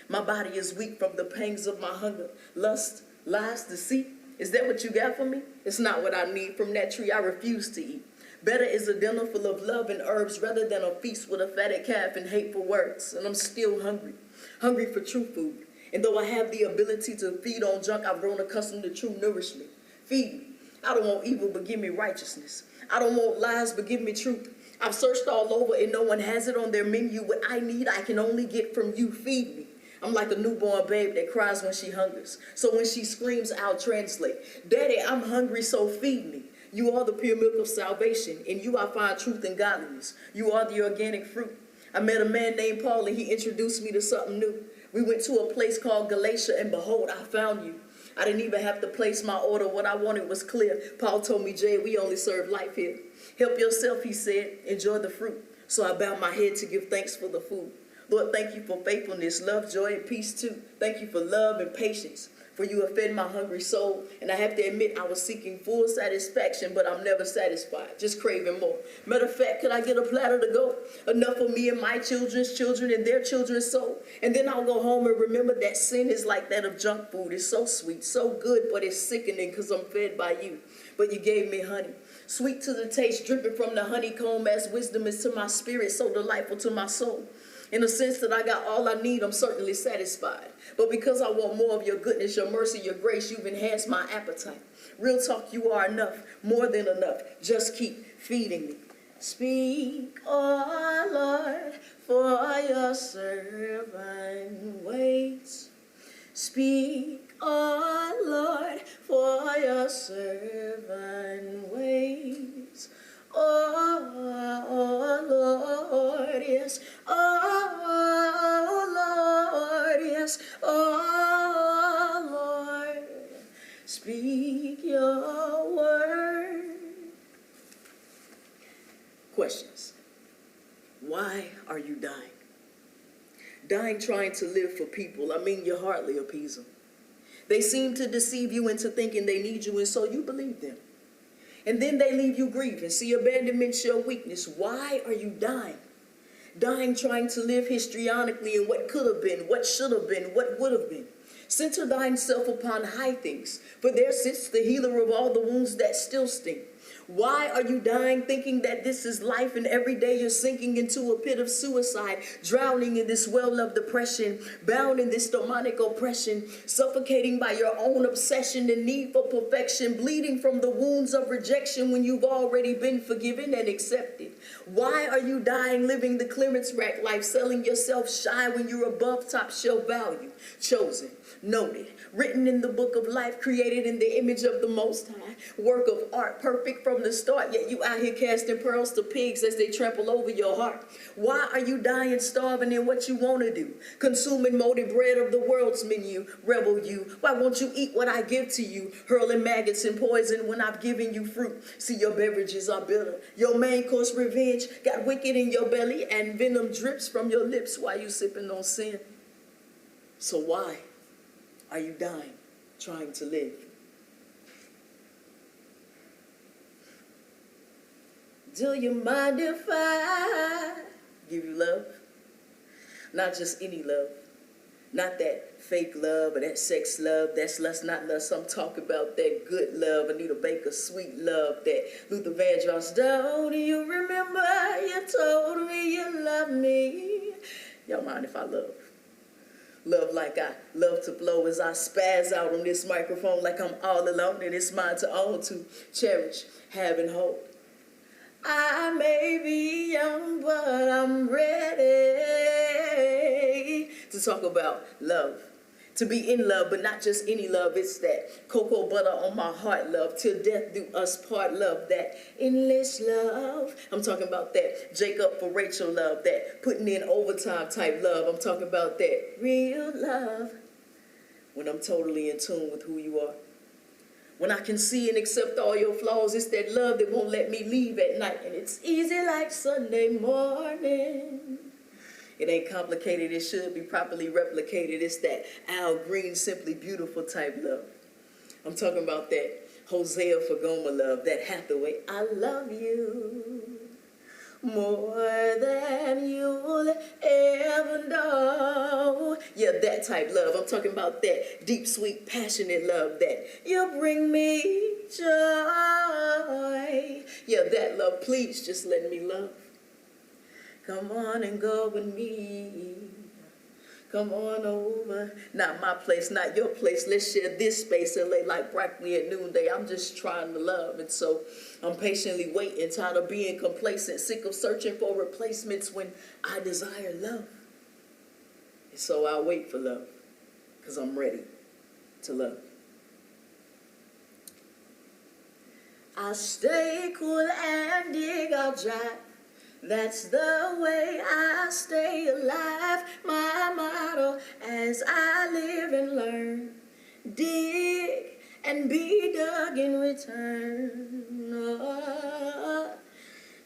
My body is weak from the pangs of my hunger, lust, lies, deceit. Is that what you got for me? It's not what I need from that tree I refuse to eat. Better is a dinner full of love and herbs rather than a feast with a fatted calf and hateful words. And I'm still hungry, hungry for true food. And though I have the ability to feed on junk, I've grown accustomed to true nourishment. Feed me. I don't want evil, but give me righteousness. I don't want lies, but give me truth. I've searched all over and no one has it on their menu. What I need, I can only get from you. Feed me. I'm like a newborn babe that cries when she hungers. So when she screams, I'll translate. Daddy, I'm hungry, so feed me. You are the pure milk of salvation. In you I find truth and godliness. You are the organic fruit. I met a man named Paul and he introduced me to something new. We went to a place called Galatia and behold, I found you. I didn't even have to place my order. What I wanted was clear. Paul told me, Jay, we only serve life here. Help yourself, he said. Enjoy the fruit. So I bowed my head to give thanks for the food. Lord, thank you for faithfulness, love, joy, and peace too. Thank you for love and patience, for you have fed my hungry soul. And I have to admit, I was seeking full satisfaction, but I'm never satisfied, just craving more. Matter of fact, could I get a platter to go? Enough for me and my children's children and their children's soul. And then I'll go home and remember that sin is like that of junk food. It's so sweet, so good, but it's sickening because I'm fed by you. But you gave me honey. Sweet to the taste, dripping from the honeycomb as wisdom is to my spirit, so delightful to my soul. In the sense that I got all I need, I'm certainly satisfied. But because I want more of your goodness, your mercy, your grace, you've enhanced my appetite. Real talk, you are enough, more than enough. Just keep feeding me. Speak, oh Lord, for your servant waits. Speak, oh Lord, for your servant waits. Oh, Lord, yes. Oh, Lord, yes. Oh, Lord, speak your word. Questions. Why are you dying? Dying trying to live for people. I mean, you hardly appease them. They seem to deceive you into thinking they need you, and so you believe them. And then they leave you grieving. See, abandonment's your weakness. Why are you dying? Dying trying to live histrionically in what could have been, what should have been, what would have been. Center thine self upon high things, for there sits the healer of all the wounds that still sting. Why are you dying thinking that this is life, and every day you're sinking into a pit of suicide, drowning in this well of depression, bound in this demonic oppression, suffocating by your own obsession and need for perfection, bleeding from the wounds of rejection when you've already been forgiven and accepted? Why are you dying living the clearance rack life, selling yourself shy when you're above top shelf value, chosen, noted, written in the book of life, created in the image of the Most High, work of art, perfect from the start, yet you out here casting pearls to pigs as they trample over your heart? Why are you dying starving in what you want to do, consuming molded bread of the world's menu? Rebel you, why won't you eat what I give to you, hurling maggots and poison when I've given you fruit? See, your beverages are bitter, your main course revenge got wicked in your belly, and venom drips from your lips while you sipping on sin. So why are you dying trying to live? Do you mind if I give you love? Not just any love. Not that fake love or that sex love. That's lust, not lust. I'm talking about that good love. Anita Baker, sweet love. That Luther Vandross, don't you remember you told me you love me? Y'all mind if I love? Love like I love to blow as I spaz out on this microphone like I'm all alone and it's mine to own, to cherish, have and hold. I may be young, but I'm ready to talk about love. To be in love, but not just any love. It's that cocoa butter on my heart love, till death do us part love, that endless love. I'm talking about that Jacob for Rachel love, that putting in overtime type love. I'm talking about that real love when I'm totally in tune with who you are. When I can see and accept all your flaws, it's that love that won't let me leave at night. And it's easy like Sunday morning. It ain't complicated, it should be properly replicated. It's that Al Green, simply beautiful type love. I'm talking about that Hosea Fagoma love, that Hathaway, I love you more than you'll ever know. Yeah, that type love. I'm talking about that deep, sweet, passionate love, that you bring me joy. Yeah, that love, please just let me love. Come on and go with me. Come on over. Not my place, not your place. Let's share this space and lay like broccoli at noonday. I'm just trying to love. And so I'm patiently waiting, tired of being complacent, sick of searching for replacements when I desire love. And so I'll wait for love, because I'm ready to love. I'll stay cool and dig, I'll drive. That's the way I stay alive. My motto as I live and learn. Dig and be dug in return. Oh.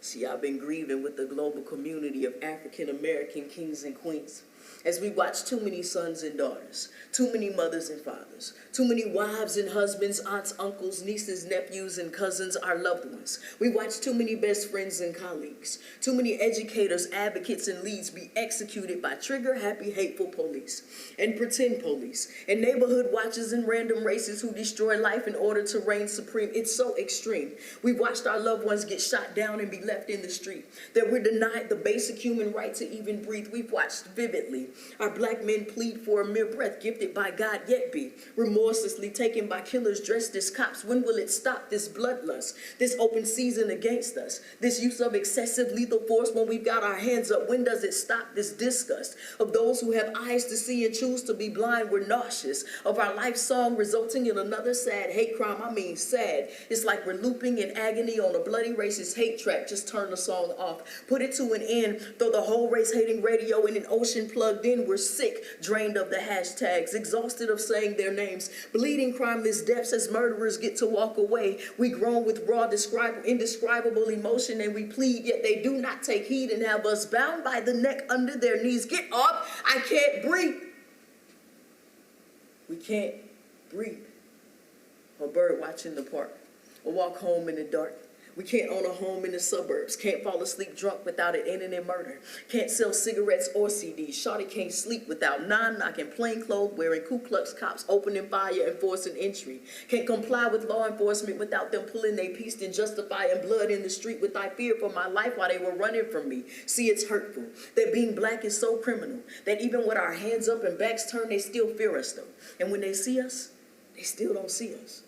See, I've been grieving with the global community of African American kings and queens as we watch too many sons and daughters, too many mothers and fathers, too many wives and husbands, aunts, uncles, nieces, nephews, and cousins, our loved ones. We watch too many best friends and colleagues, too many educators, advocates, and leads be executed by trigger-happy, hateful police and pretend police and neighborhood watchers and random racists who destroy life in order to reign supreme. It's so extreme. We've watched our loved ones get shot down and be left in the street, that we're denied the basic human right to even breathe. We've watched vividly our black men plead for a mere breath gifted by God, yet be remorselessly taken by killers dressed as cops. When will it stop, this bloodlust, this open season against us, this use of excessive lethal force when we've got our hands up? When does it stop, this disgust of those who have eyes to see and choose to be blind? We're nauseous of our life song resulting in another sad hate crime. I mean sad. It's like we're looping in agony on a bloody racist hate track. Just turn the song off, put it to an end, throw the whole race hating radio in an ocean plugged in. We're sick, drained of the hashtags, exhausted of saying their names, bleeding crimeless depths as murderers get to walk away. We groan with raw, indescribable emotion, and we plead, yet they do not take heed and have us bound by the neck under their knees. Get up, I can't breathe. We can't breathe. A bird watching the park. or walk home in the dark. We can't own a home in the suburbs, can't fall asleep drunk without it ending in murder, can't sell cigarettes or CDs, shawty can't sleep without non-knocking, plainclothes wearing Ku Klux cops opening fire and forcing entry, can't comply with law enforcement without them pulling their piece and justifying blood in the street with I fear for my life while they were running from me. See, it's hurtful that being black is so criminal that even with our hands up and backs turned, they still fear us though. And when they see us, they still don't see us.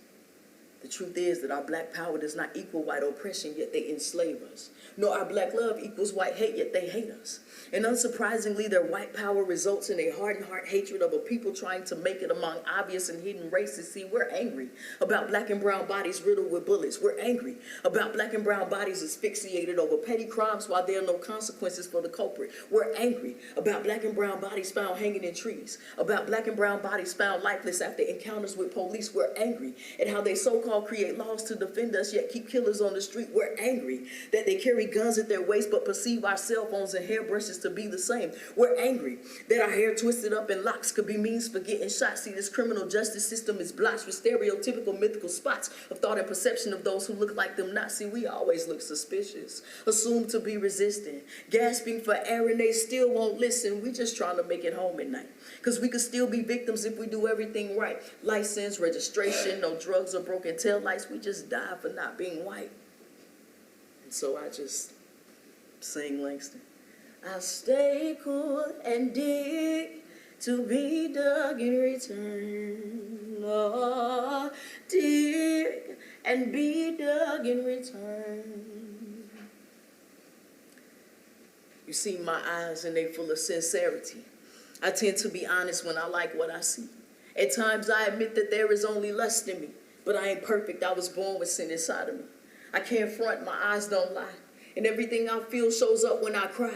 The truth is that our black power does not equal white oppression, yet they enslave us. Nor our black love equals white hate, yet they hate us. And unsurprisingly, their white power results in a hardened heart hatred of a people trying to make it among obvious and hidden races. See, we're angry about black and brown bodies riddled with bullets. We're angry about black and brown bodies asphyxiated over petty crimes while there are no consequences for the culprit. We're angry about black and brown bodies found hanging in trees, about black and brown bodies found lifeless after encounters with police. We're angry at how they so-called create laws to defend us, yet keep killers on the street. We're angry that they carry guns at their waist, but perceive our cell phones and hairbrushes to be the same. We're angry that our hair twisted up in locks could be means for getting shot. See, this criminal justice system is blotched with stereotypical mythical spots of thought and perception of those who look like them not. See, we always look suspicious, assumed to be resistant, gasping for air, and they still won't listen. We just trying to make it home at night, because we could still be victims if we do everything right. License, registration, no drugs or broken tail lights. We just die for not being white. And so I just sing Langston. I'll stay cool and dig to be dug in return. Oh, dig and be dug in return. You see my eyes and they full of sincerity. I tend to be honest when I like what I see. At times I admit that there is only lust in me, but I ain't perfect. I was born with sin inside of me. I can't front, my eyes don't lie. And everything I feel shows up when I cry.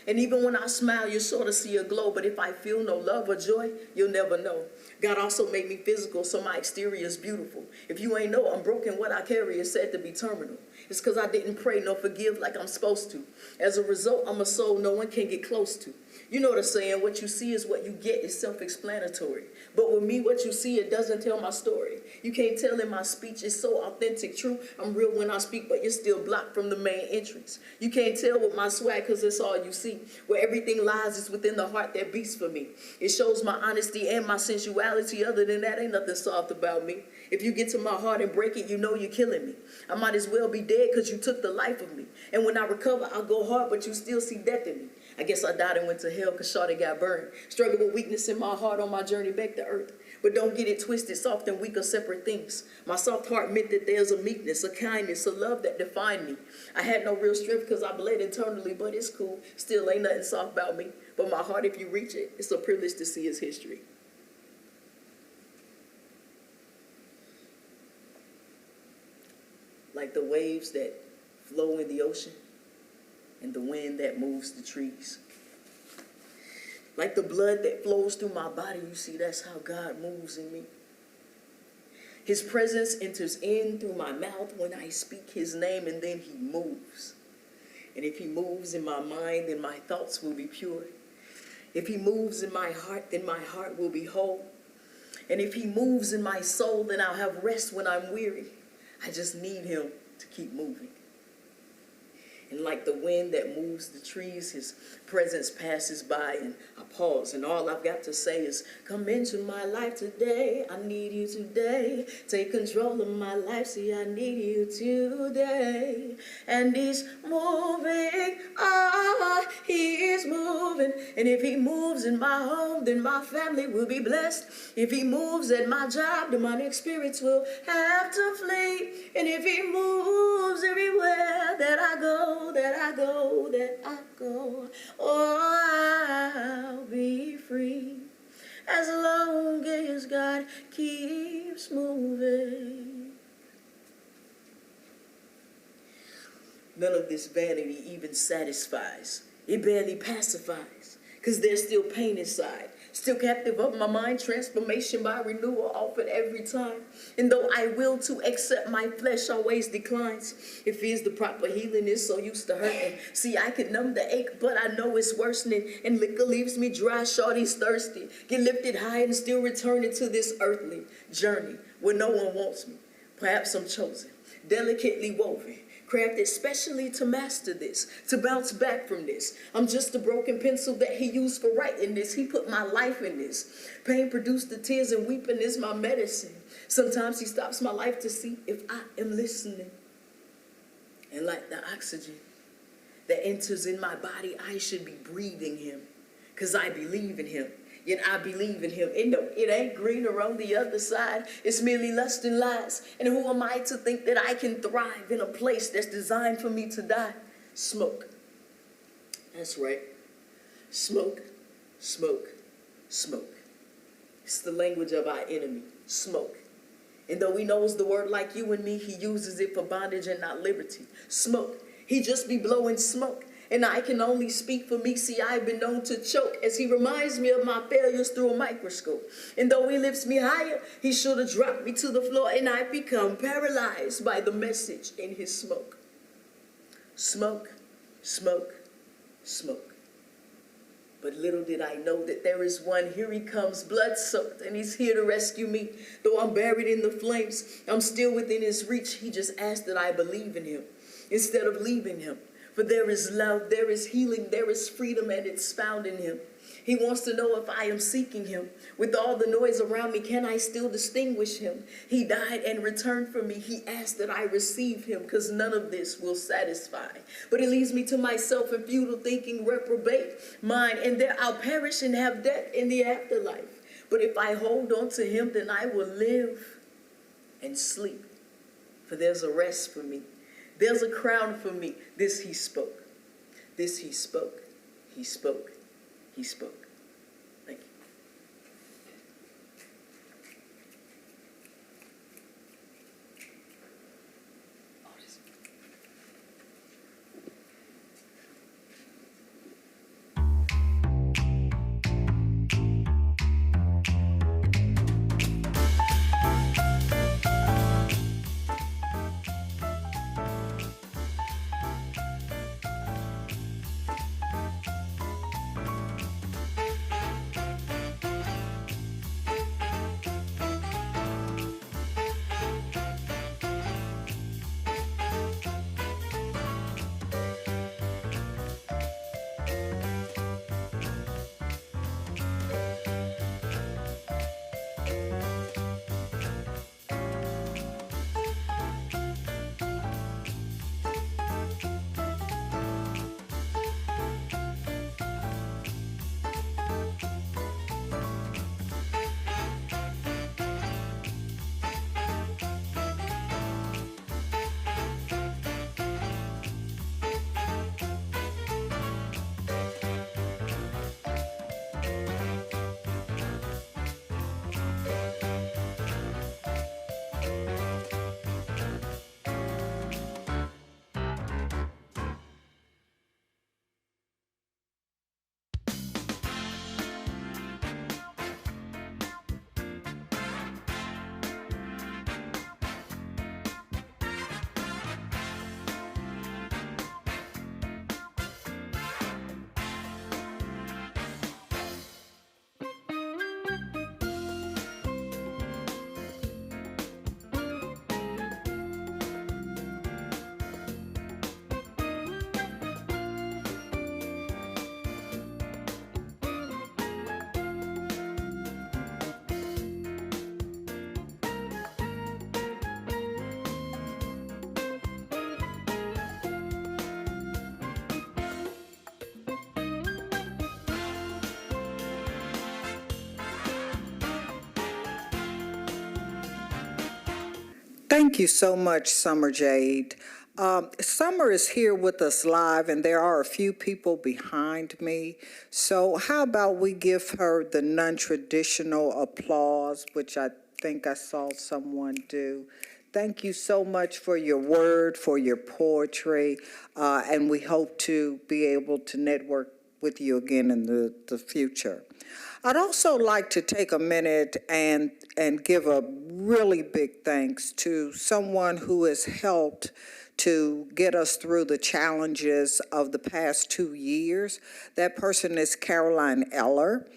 And even when I smile, you sort of see a glow. But if I feel no love or joy, you'll never know. God also made me physical, so my exterior is beautiful. If you ain't know I'm broken, what I carry is said to be terminal. It's because I didn't pray nor forgive like I'm supposed to. As a result, I'm a soul no one can get close to. You know the saying, what you see is what you get is self-explanatory. But with me, what you see, it doesn't tell my story. You can't tell in my speech, it's so authentic, true. I'm real when I speak, but you're still blocked from the main entrance. You can't tell with my swag, because it's all you see. Where everything lies is within the heart that beats for me. It shows my honesty and my sensuality. Other than that, ain't nothing soft about me. If you get to my heart and break it, you know you're killing me. I might as well be dead because you took the life of me. And when I recover, I'll go hard, but you still see death in me. I guess I died and went to hell because shawty got burned. Struggle with weakness in my heart on my journey back to earth. But don't get it twisted, soft and weak are separate things. My soft heart meant that there's a meekness, a kindness, a love that defined me. I had no real strength because I bled internally, but it's cool. Still ain't nothing soft about me. But my heart, if you reach it, it's a privilege to see its history. Like the waves that flow in the ocean and the wind that moves the trees. Like the blood that flows through my body, you see, that's how God moves in me. His presence enters in through my mouth when I speak his name, and then he moves. And if he moves in my mind, then my thoughts will be pure. If he moves in my heart, then my heart will be whole. And if he moves in my soul, then I'll have rest when I'm weary. I just need him to keep moving. And like the wind that moves the trees, his presence passes by, and I pause, and all I've got to say is, come into my life today. I need you today. Take control of my life. See, I need you today. And he's moving. He is moving. And if he moves in my home, then my family will be blessed. If he moves at my job, demonic spirits will have to flee. And if he moves everywhere that I go, oh, I'll be free as long as God keeps moving. None of this vanity even satisfies. It barely pacifies, because there's still pain inside. Still captive of my mind, transformation by renewal offered every time. And though I will to accept, my flesh always declines. It fears the proper healing is so used to hurting. See, I can numb the ache, but I know it's worsening. And liquor leaves me dry, shorty's thirsty. Get lifted high and still returning to this earthly journey where no one wants me. Perhaps I'm chosen. delicately woven, crafted specially to master this, to bounce back from this. I'm just a broken pencil that he used for writing this. He put my life in this. Pain produced the tears and weeping is my medicine. Sometimes he stops my life to see if I am listening. And like the oxygen that enters in my body, I should be breathing him, because I believe in him. Yet I believe in him. And no, it ain't greener on the other side. It's merely lust and lies. And who am I to think that I can thrive in a place that's designed for me to die? Smoke. That's right. Smoke, smoke, smoke. It's the language of our enemy. Smoke. And though he knows the word like you and me, he uses it for bondage and not liberty. Smoke. He just be blowing smoke. And I can only speak for me. See, I've been known to choke as he reminds me of my failures through a microscope. And though he lifts me higher, he should have dropped me to the floor, and I become paralyzed by the message in his smoke. Smoke, smoke, smoke. But little did I know that there is one. Here he comes, blood-soaked, and he's here to rescue me. Though I'm buried in the flames, I'm still within his reach. He just asked that I believe in him instead of leaving him. For there is love, there is healing, there is freedom, and it's found in him. He wants to know if I am seeking him. With all the noise around me, can I still distinguish him? He died and returned for me. He asked that I receive him, because none of this will satisfy. But it leaves me to myself in futile thinking, reprobate mind, and there I'll perish and have death in the afterlife. But if I hold on to him, then I will live and sleep, for there's a rest for me. There's a crown for me. This he spoke. This he spoke. He spoke. He spoke. Thank you. Thank you so much, Summer Jade. Summer is here with us live, and there are a few people behind me. So how about we give her the non-traditional applause, which I think I saw someone do. Thank you so much for your word, for your poetry, and we hope to be able to network with you again in the future. I'd also like to take a minute and give a really big thanks to someone who has helped to get us through the challenges of the past 2 years. That person is Caroline Eller.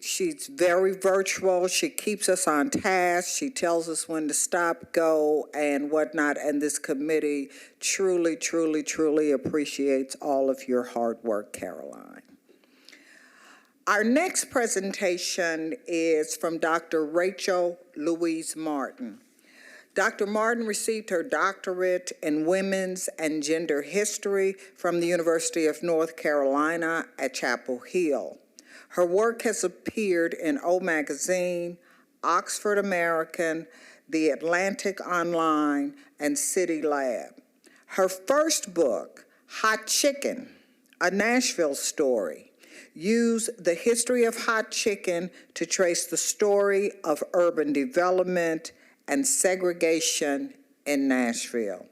She's very virtual. She keeps us on task. She tells us when to stop, go, and whatnot. And this committee truly, truly, truly appreciates all of your hard work, Caroline. Our next presentation is from Dr. Rachel Louise Martin. Dr. Martin received her doctorate in women's and gender history from the University of North Carolina at Chapel Hill. Her work has appeared in O Magazine, Oxford American, The Atlantic Online, and City Lab. Her first book, Hot Chicken, A Nashville Story, used the history of hot chicken to trace the story of urban development and segregation in Nashville.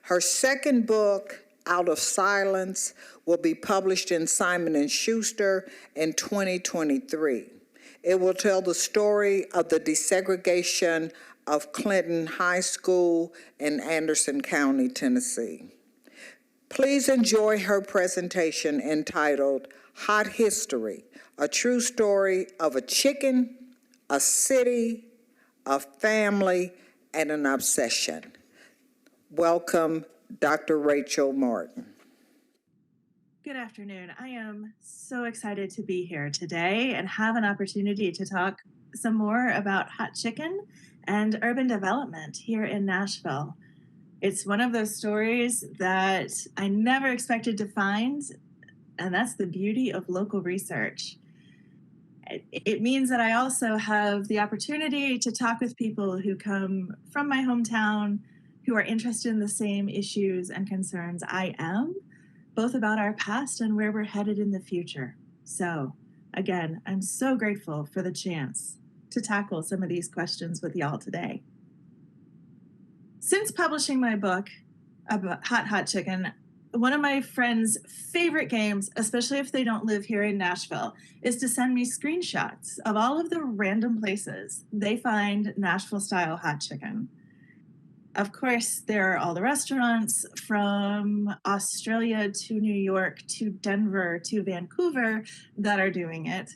Her second book, Out of Silence, will be published in Simon & Schuster in 2023. It will tell the story of the desegregation of Clinton High School in Anderson County, Tennessee. Please enjoy her presentation entitled Hot History, a true story of a chicken, a city, a family, and an obsession. Welcome, Dr. Rachel Martin. Good afternoon. I am so excited to be here today and have an opportunity to talk some more about hot chicken and urban development here in Nashville. It's one of those stories that I never expected to find, and that's the beauty of local research. It means that I also have the opportunity to talk with people who come from my hometown, who are interested in the same issues and concerns I am, both about our past and where we're headed in the future. So, again, I'm so grateful for the chance to tackle some of these questions with y'all today. Since publishing my book about Hot Chicken, one of my friends' favorite games, especially if they don't live here in Nashville, is to send me screenshots of all of the random places they find Nashville-style hot chicken. Of course, there are all the restaurants from Australia to New York to Denver to Vancouver that are doing it.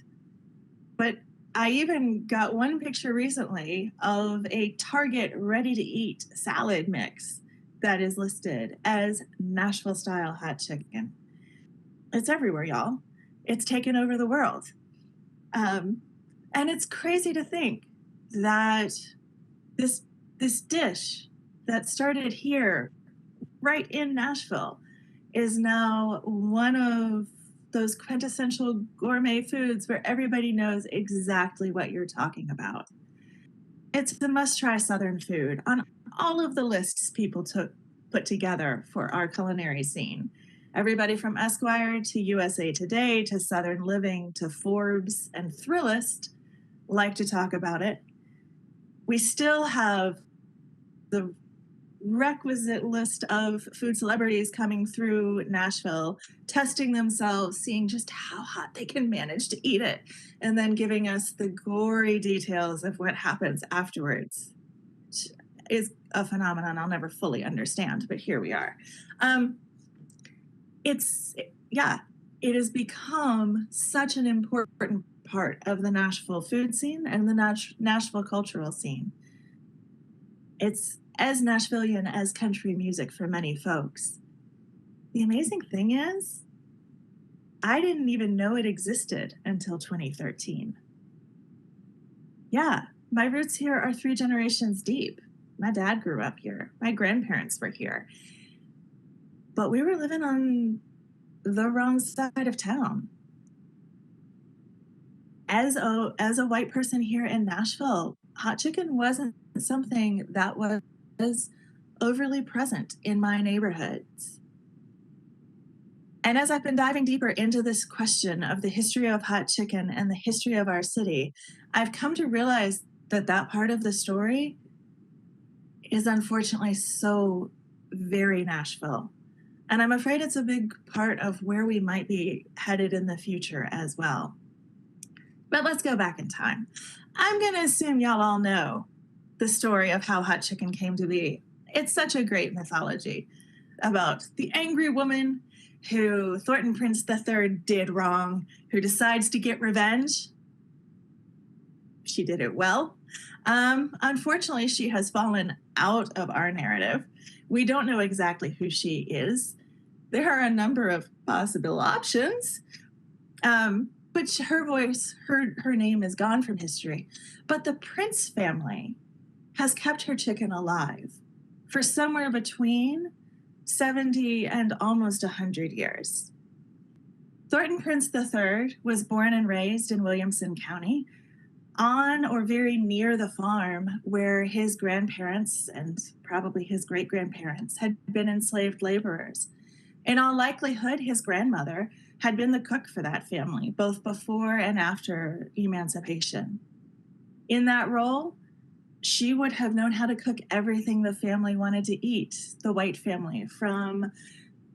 But I even got one picture recently of a Target ready-to-eat salad mix that is listed as Nashville-style hot chicken. It's everywhere, y'all. It's taken over the world. And it's crazy to think that this dish that started here, right in Nashville, is now one of those quintessential gourmet foods where everybody knows exactly what you're talking about. It's the must-try Southern food on all of the lists people put together for our culinary scene. Everybody from Esquire to USA Today to Southern Living to Forbes and Thrillist like to talk about it. We still have the requisite list of food celebrities coming through Nashville, testing themselves, seeing just how hot they can manage to eat it, and then giving us the gory details of what happens afterwards. Which is a phenomenon I'll never fully understand, but here we are. It has become such an important part of the Nashville food scene and the Nashville cultural scene. It's as Nashvilleian as country music for many folks. The amazing thing is, I didn't even know it existed until 2013. Yeah, my roots here are 3 generations deep. My dad grew up here. My grandparents were here. But we were living on the wrong side of town. As a white person here in Nashville, hot chicken wasn't something that was overly present in my neighborhoods. And as I've been diving deeper into this question of the history of hot chicken and the history of our city, I've come to realize that that part of the story is unfortunately so very Nashville. And I'm afraid it's a big part of where we might be headed in the future as well. But let's go back in time. I'm going to assume y'all all know the story of how hot chicken came to be. It's such a great mythology about the angry woman who Thornton Prince III did wrong, who decides to get revenge. She did it well. Unfortunately, she has fallen out of our narrative. We don't know exactly who she is. There are a number of possible options, but her voice, her name is gone from history. But the Prince family has kept her chicken alive for somewhere between 70 and almost 100 years. Thornton Prince III was born and raised in Williamson County, on or very near the farm where his grandparents and probably his great-grandparents had been enslaved laborers. In all likelihood, his grandmother had been the cook for that family, both before and after emancipation. In that role, she would have known how to cook everything the family wanted to eat, the White family, from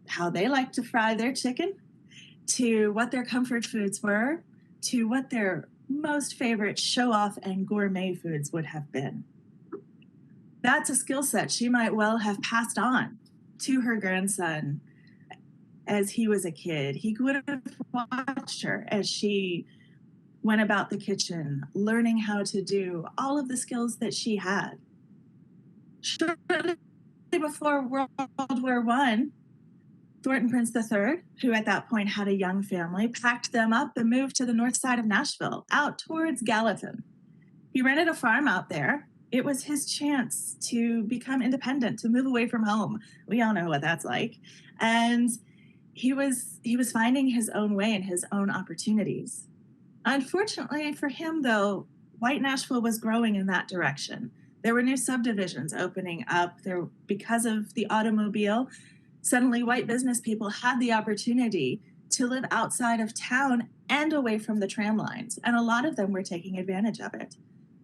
how they like to fry their chicken, to what their comfort foods were, to what their most favorite show-off and gourmet foods would have been. That's a skill set she might well have passed on to her grandson as he was a kid. He would have watched her as she went about the kitchen, learning how to do all of the skills that she had. Shortly before World War I, Thornton Prince III, who at that point had a young family, packed them up and moved to the north side of Nashville, out towards Gallatin. He rented a farm out there. It was his chance to become independent, to move away from home. We all know what that's like. And he was finding his own way and his own opportunities. Unfortunately for him, though, White Nashville was growing in that direction. There were new subdivisions opening up there because of the automobile. Suddenly, white business people had the opportunity to live outside of town and away from the tram lines, and a lot of them were taking advantage of it.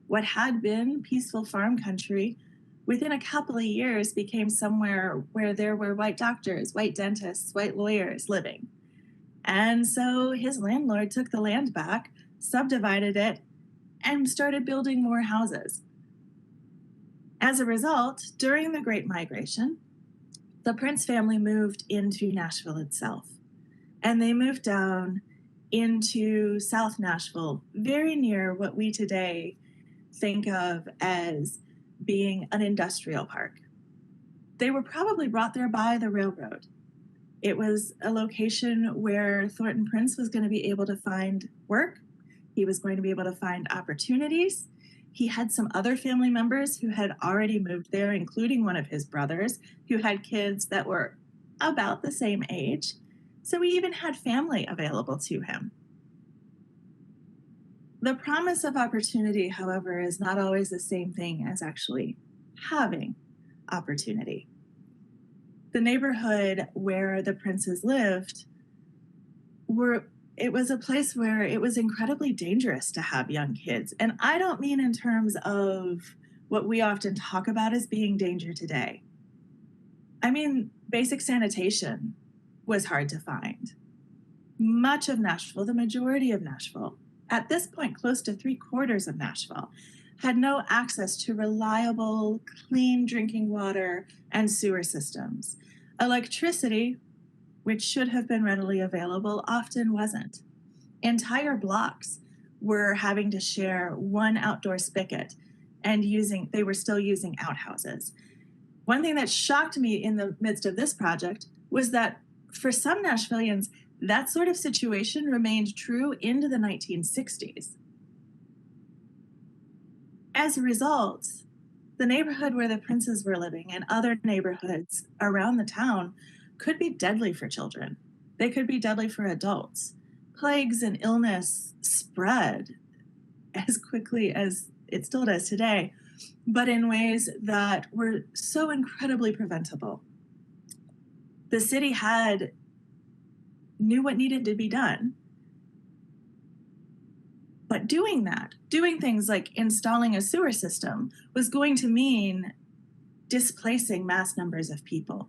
What had been peaceful farm country, within a couple of years became somewhere where there were white doctors, white dentists, white lawyers living. And so his landlord took the land back, subdivided it, and started building more houses. As a result, during the Great Migration, the Prince family moved into Nashville itself. And they moved down into South Nashville, very near what we today think of as being an industrial park. They were probably brought there by the railroad. It was a location where Thornton Prince was going to be able to find work. He was going to be able to find opportunities. He had some other family members who had already moved there, including one of his brothers, who had kids that were about the same age. So he even had family available to him. The promise of opportunity, however, is not always the same thing as actually having opportunity. The neighborhood where the Princes lived it was a place where it was incredibly dangerous to have young kids. And I don't mean in terms of what we often talk about as being danger today. I mean, basic sanitation was hard to find. Much of Nashville, the majority of Nashville, at this point, close to 3/4 of Nashville, had no access to reliable, clean drinking water and sewer systems. Electricity, which should have been readily available, often wasn't. Entire blocks were having to share one outdoor spigot and they were still using outhouses. One thing that shocked me in the midst of this project was that for some Nashvillians, that sort of situation remained true into the 1960s. As a result, the neighborhood where the Princes were living and other neighborhoods around the town could be deadly for children. They could be deadly for adults. Plagues and illness spread as quickly as it still does today, but in ways that were so incredibly preventable. The city knew what needed to be done, but doing things like installing a sewer system was going to mean displacing mass numbers of people.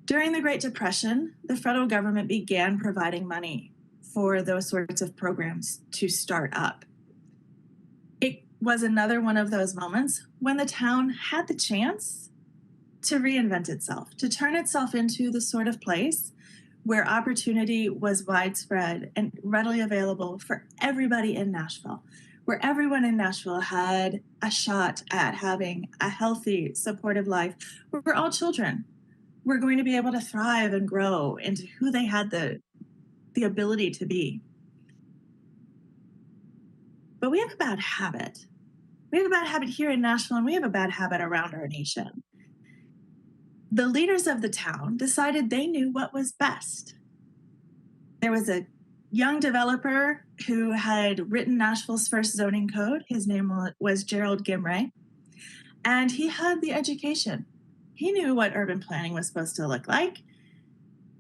During the Great Depression, the federal government began providing money for those sorts of programs to start up. It was another one of those moments when the town had the chance to reinvent itself, to turn itself into the sort of place where opportunity was widespread and readily available for everybody in Nashville, where everyone in Nashville had a shot at having a healthy, supportive life, where all children were going to be able to thrive and grow into who they had the ability to be. But we have a bad habit. We have a bad habit here in Nashville, and we have a bad habit around our nation. The leaders of the town decided they knew what was best. There was a young developer who had written Nashville's first zoning code. His name was Gerald Gimray, and he had the education. He knew what urban planning was supposed to look like.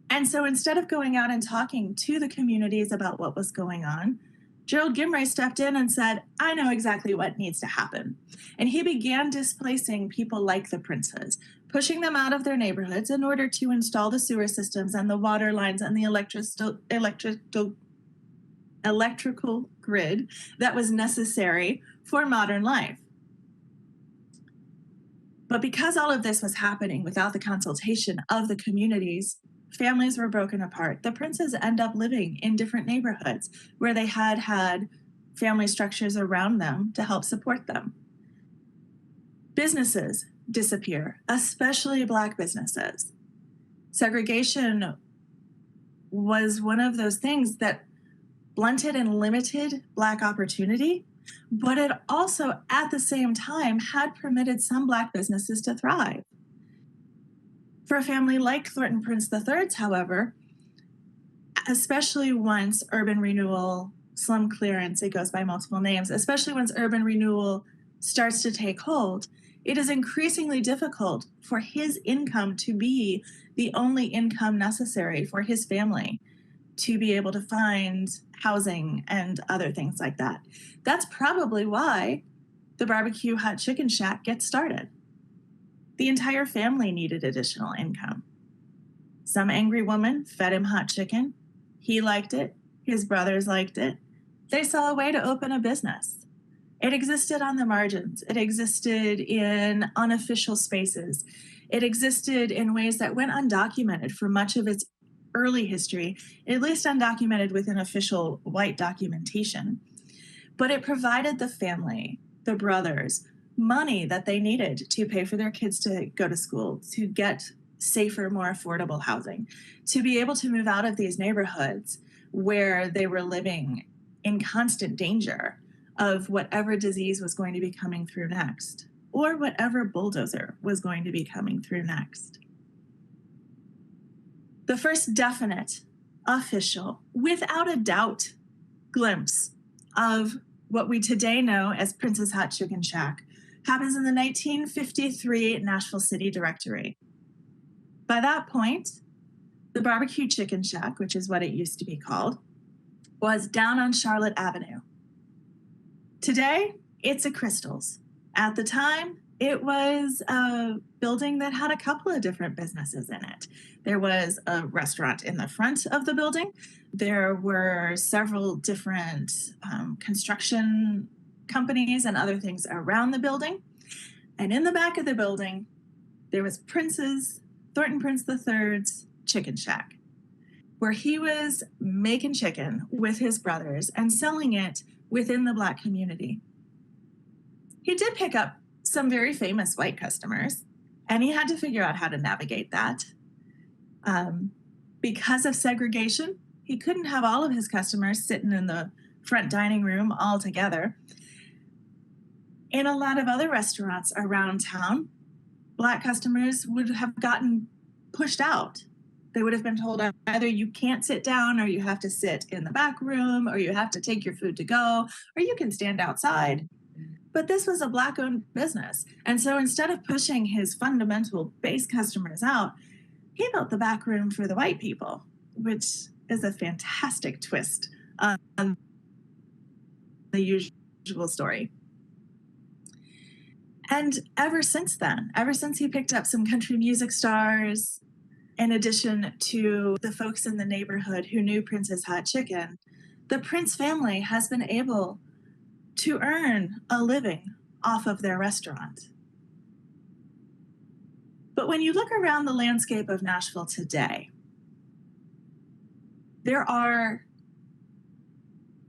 And so instead of going out and talking to the communities about what was going on, Gerald Gimray stepped in and said, I know exactly what needs to happen. And he began displacing people like the Princes, pushing them out of their neighborhoods in order to install the sewer systems and the water lines and the electrical grid that was necessary for modern life. But because all of this was happening without the consultation of the communities, families were broken apart. The Princes end up living in different neighborhoods where they had family structures around them to help support them. Businesses disappear, especially Black businesses. Segregation was one of those things that blunted and limited Black opportunity, but it also, at the same time, had permitted some Black businesses to thrive. For a family like Thornton Prince III's, however, especially once urban renewal, slum clearance, it goes by multiple names, especially once urban renewal starts to take hold, it is increasingly difficult for his income to be the only income necessary for his family to be able to find housing and other things like that. That's probably why the barbecue hot chicken shack gets started. The entire family needed additional income. Some angry woman fed him hot chicken. He liked it. His brothers liked it. They saw a way to open a business. It existed on the margins. It existed in unofficial spaces. It existed in ways that went undocumented for much of its early history, at least undocumented within official white documentation. But it provided the family, the brothers, money that they needed to pay for their kids to go to school, to get safer, more affordable housing, to be able to move out of these neighborhoods where they were living in constant danger of whatever disease was going to be coming through next, or whatever bulldozer was going to be coming through next. The first definite, official, without a doubt, glimpse of what we today know as Prince's Hot Chicken Shack happens in the 1953 Nashville City Directory. By that point, the Barbecue Chicken Shack, which is what it used to be called, was down on Charlotte Avenue. Today, it's a Crystal's. At the time, it was a building that had a couple of different businesses in it. There was a restaurant in the front of the building. There were several different construction companies and other things around the building. And in the back of the building, there was Thornton Prince III's Chicken Shack, where he was making chicken with his brothers and selling it within the Black community. He did pick up some very famous white customers, and he had to figure out how to navigate that. Because of segregation, he couldn't have all of his customers sitting in the front dining room all together. In a lot of other restaurants around town, Black customers would have gotten pushed out. They would have been told either you can't sit down, or you have to sit in the back room, or you have to take your food to go, or you can stand outside. But this was a Black-owned business. And so instead of pushing his fundamental base customers out, he built the back room for the white people, which is a fantastic twist on the usual story. And ever since then, ever since he picked up some country music stars, in addition to the folks in the neighborhood who knew Prince's Hot Chicken, the Prince family has been able to earn a living off of their restaurant. But when you look around the landscape of Nashville today, there are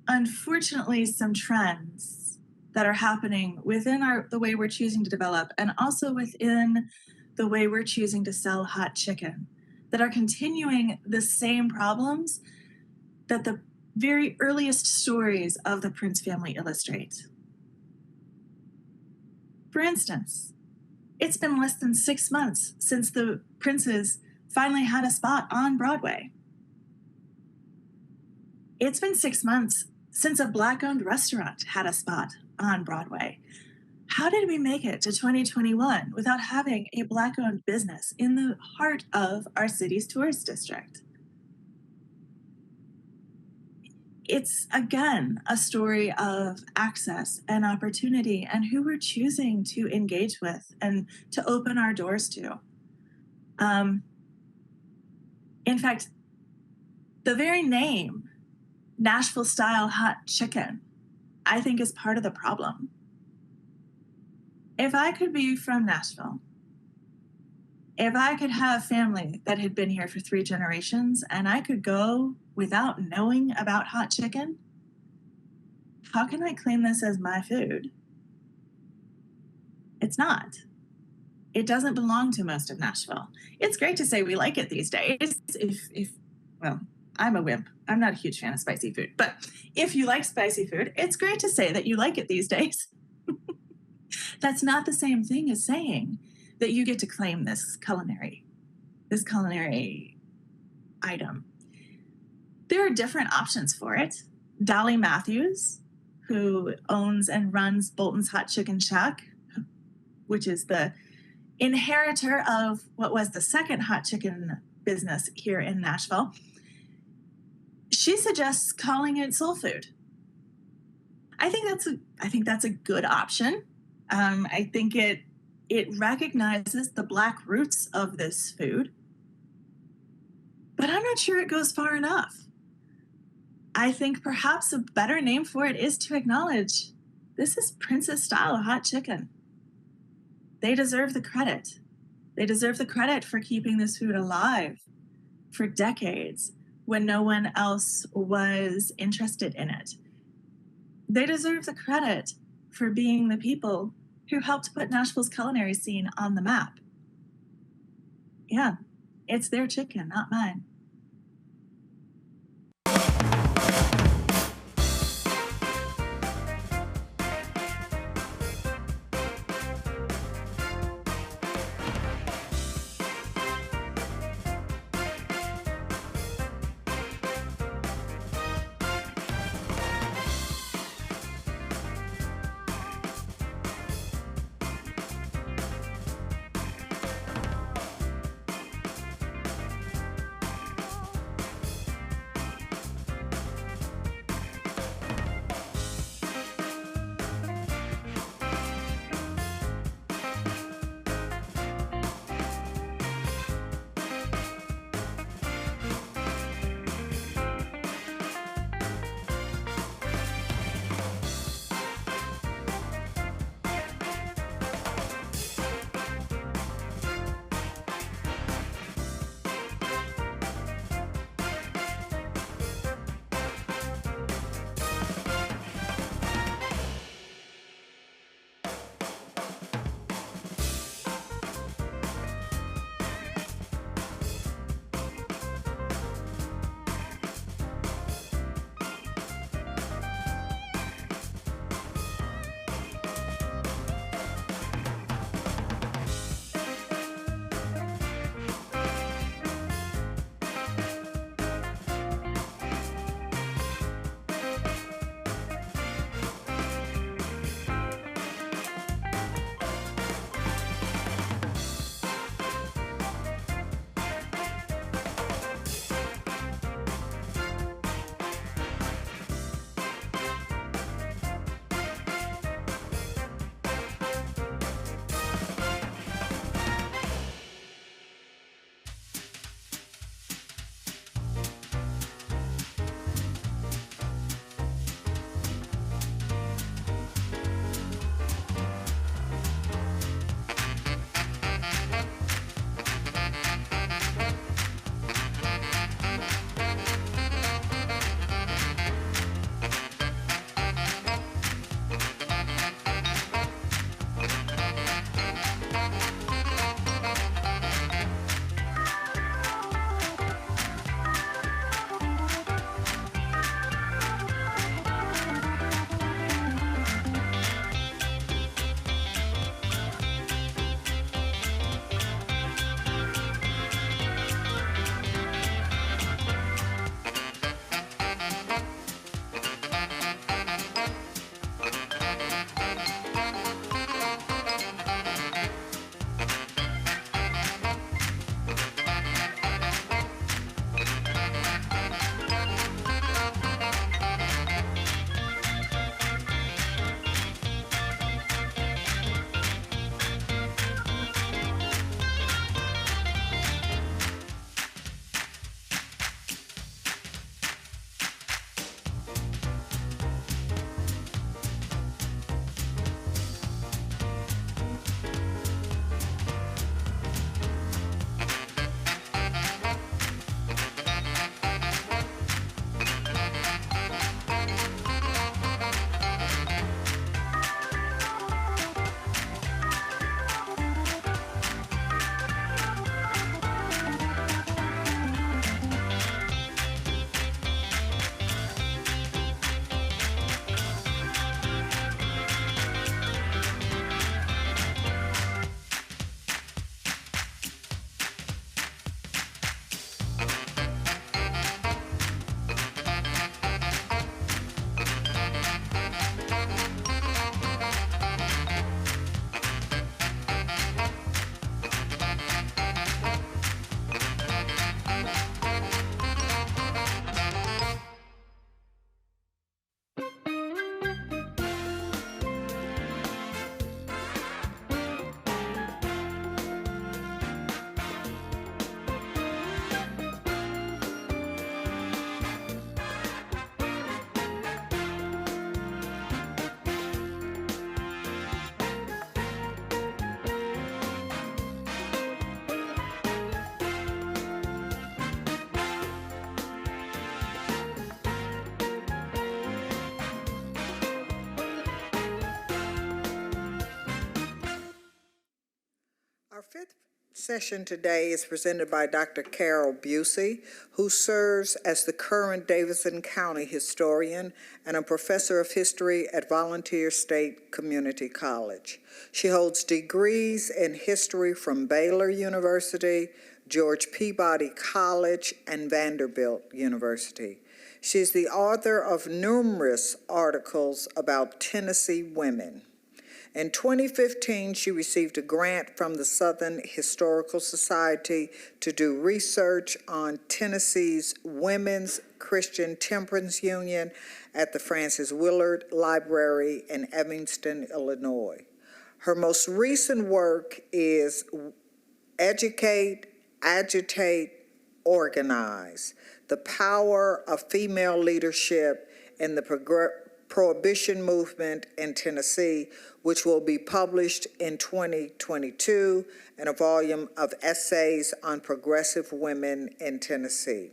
unfortunately some trends that are happening within the way we're choosing to develop, and also within the way we're choosing to sell hot chicken, that are continuing the same problems that the very earliest stories of the Prince family illustrate. For instance, it's been less than 6 months since the Princes finally had a spot on Broadway. It's been 6 months since a Black-owned restaurant had a spot on Broadway. How did we make it to 2021 without having a Black-owned business in the heart of our city's tourist district? It's, again, a story of access and opportunity and who we're choosing to engage with and to open our doors to. In fact, the very name, Nashville-style hot chicken, I think is part of the problem. If I could be from Nashville, if I could have family that had been here for 3 generations and I could go without knowing about hot chicken, how can I claim this as my food? It's not. It doesn't belong to most of Nashville. It's great to say we like it these days. Well, I'm a wimp. I'm not a huge fan of spicy food. But if you like spicy food, it's great to say that you like it these days. That's not the same thing as saying that you get to claim this culinary item. There are different options for it. Dolly Matthews, who owns and runs Bolton's Hot Chicken Shack, which is the inheritor of what was the second hot chicken business here in Nashville, she suggests calling it soul food. I think that's a good option. I think it recognizes the Black roots of this food, but I'm not sure it goes far enough. I think perhaps a better name for it is to acknowledge this is Prince's style hot chicken. They deserve the credit. They deserve the credit for keeping this food alive for decades when no one else was interested in it. They deserve the credit for being the people who helped put Nashville's culinary scene on the map. Yeah, it's their chicken, not mine. fifth session today is presented by Dr. Carol Busey, who serves as the current Davidson County historian and a professor of history at Volunteer State Community College. She holds degrees in history from Baylor University, George Peabody College, and Vanderbilt University. She is the author of numerous articles about Tennessee women. In 2015, she received a grant from the Southern Historical Society to do research on Tennessee's Women's Christian Temperance Union at the Francis Willard Library in Evanston, Illinois. Her most recent work is Educate, Agitate, Organize: The Power of Female Leadership in the Prohibition Movement in Tennessee, which will be published in 2022 in a volume of essays on progressive women in Tennessee.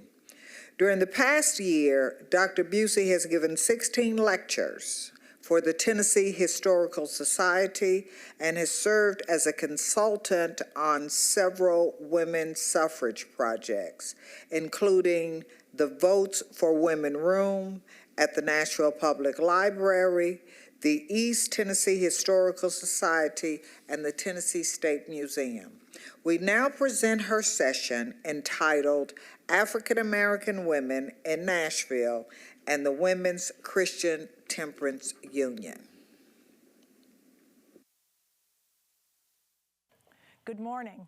During the past year, Dr. Busey has given 16 lectures for the Tennessee Historical Society and has served as a consultant on several women's suffrage projects, including the Votes for Women Room at the Nashville Public Library, the East Tennessee Historical Society, and the Tennessee State Museum. We now present her session entitled African American Women in Nashville and the Women's Christian Temperance Union. Good morning,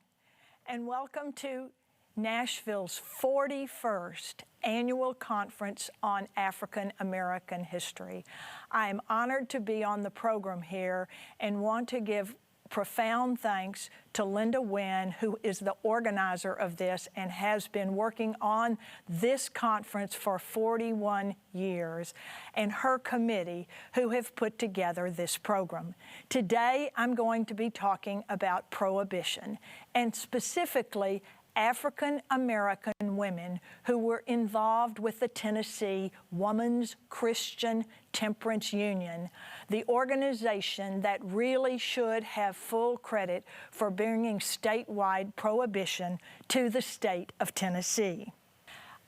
and welcome to Nashville's 41st Annual Conference on African American History. I am honored to be on the program here and want to give profound thanks to Linda Wynn, who is the organizer of this and has been working on this conference for 41 years, and her committee who have put together this program. Today, I'm going to be talking about prohibition, and specifically African American women who were involved with the Tennessee Women's Christian Temperance Union, the organization that really should have full credit for bringing statewide prohibition to the state of Tennessee.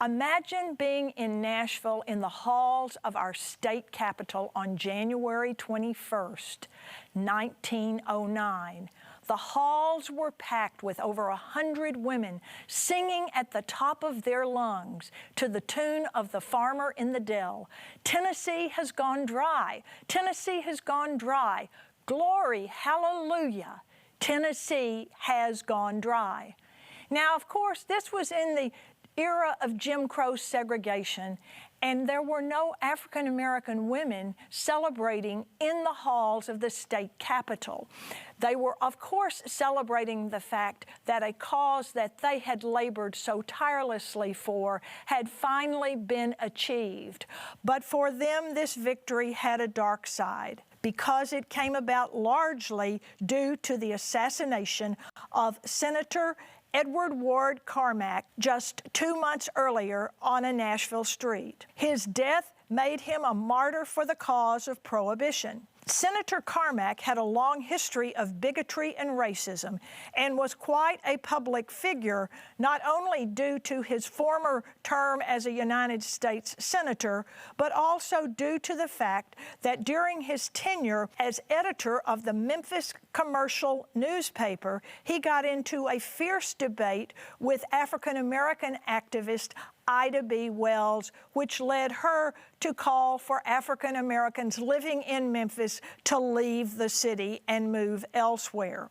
Imagine being in Nashville in the halls of our state capitol on January 21st, 1909. The halls were packed with over 100 women singing at the top of their lungs to the tune of The Farmer in the Dell. Tennessee has gone dry. Tennessee has gone dry. Glory, hallelujah. Tennessee has gone dry. Now, of course, this was in the era of Jim Crow segregation, and there were no African American women celebrating in the halls of the state capitol. They were, of course, celebrating the fact that a cause that they had labored so tirelessly for had finally been achieved. But for them, this victory had a dark side, because it came about largely due to the assassination of Senator Edward Ward Carmack just 2 months earlier on a Nashville street. His death made him a martyr for the cause of prohibition. Senator Carmack had a long history of bigotry and racism and was quite a public figure, not only due to his former term as a United States Senator, but also due to the fact that during his tenure as editor of the Memphis Commercial newspaper, he got into a fierce debate with African American activist Ida B. Wells, which led her to call for African Americans living in Memphis to leave the city and move elsewhere.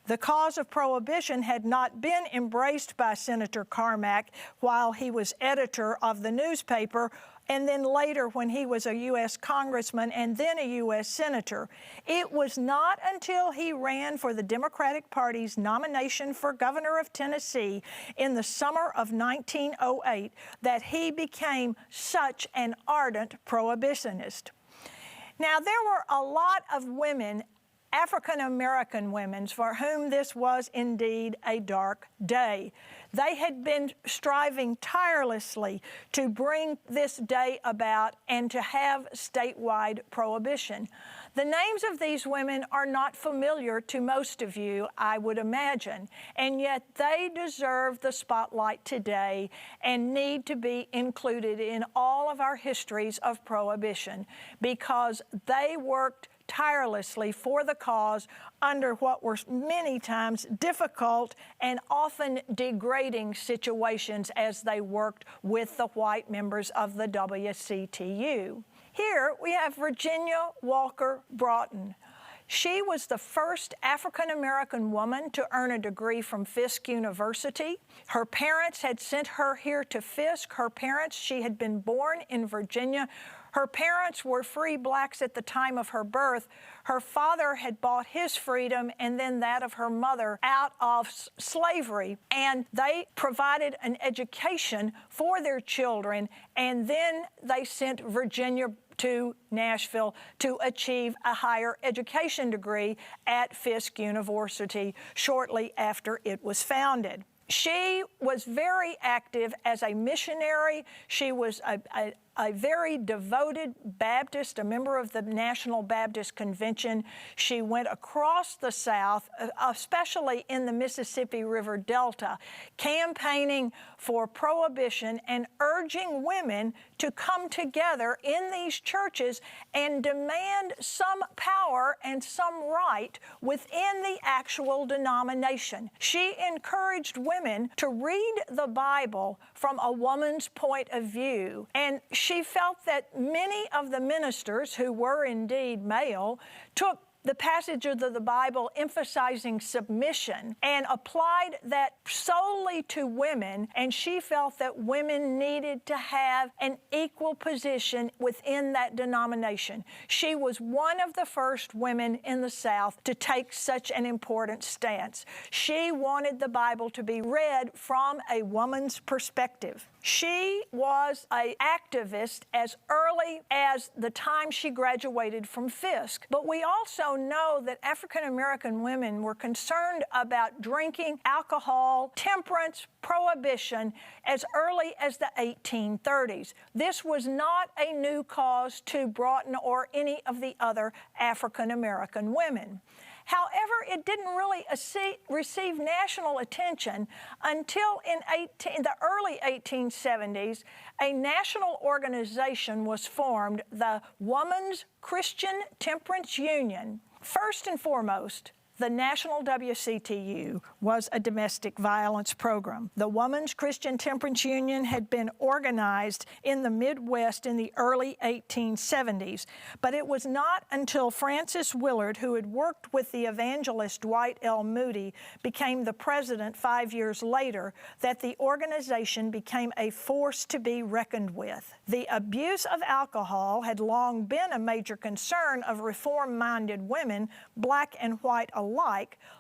The cause of prohibition had not been embraced by Senator Carmack while he was editor of the newspaper, and then later when he was a U.S. congressman and then a U.S. senator. It was not until he ran for the Democratic Party's nomination for governor of Tennessee in the summer of 1908 that he became such an ardent prohibitionist. Now, there were a lot of women, African American women, for whom this was indeed a dark day. They had been striving tirelessly to bring this day about and to have statewide prohibition. The names of these women are not familiar to most of you, I would imagine, and yet they deserve the spotlight today and need to be included in all of our histories of prohibition because they worked tirelessly for the cause under what were many times difficult and often degrading situations as they worked with the white members of the WCTU. Here we have Virginia Walker Broughton. She was the first African-American woman to earn a degree from Fisk University. Her parents had sent her here to Fisk. She had been born in Virginia. Her parents were free blacks at the time of her birth. Her father had bought his freedom and then that of her mother out of slavery. And they provided an education for their children, and then they sent Virginia to Nashville to achieve a higher education degree at Fisk University shortly after it was founded. She was very active as a missionary. She was a very devoted Baptist, a member of the National Baptist Convention. She went across the South, especially in the Mississippi River Delta, campaigning for prohibition and urging women to come together in these churches and demand some power and some right within the actual denomination. She encouraged women to read the Bible from a woman's point of view, and she felt that many of the ministers, who were indeed male, took the passages of the Bible emphasizing submission and applied that solely to women, and she felt that women needed to have an equal position within that denomination. She was one of the first women in the South to take such an important stance. She wanted the Bible to be read from a woman's perspective. She was an activist as early as the time she graduated from Fisk. But we also know that African American women were concerned about drinking, alcohol, temperance, prohibition as early as the 1830s. This was not a new cause to Broughton or any of the other African American women. However, it didn't really receive national attention until in the early 1870s, a national organization was formed, the Woman's Christian Temperance Union. First and foremost, the National WCTU was a domestic violence program. The Women's Christian Temperance Union had been organized in the Midwest in the early 1870s, but it was not until Frances Willard, who had worked with the evangelist Dwight L. Moody, became the president 5 years later, that the organization became a force to be reckoned with. The abuse of alcohol had long been a major concern of reform-minded women, black and white alike,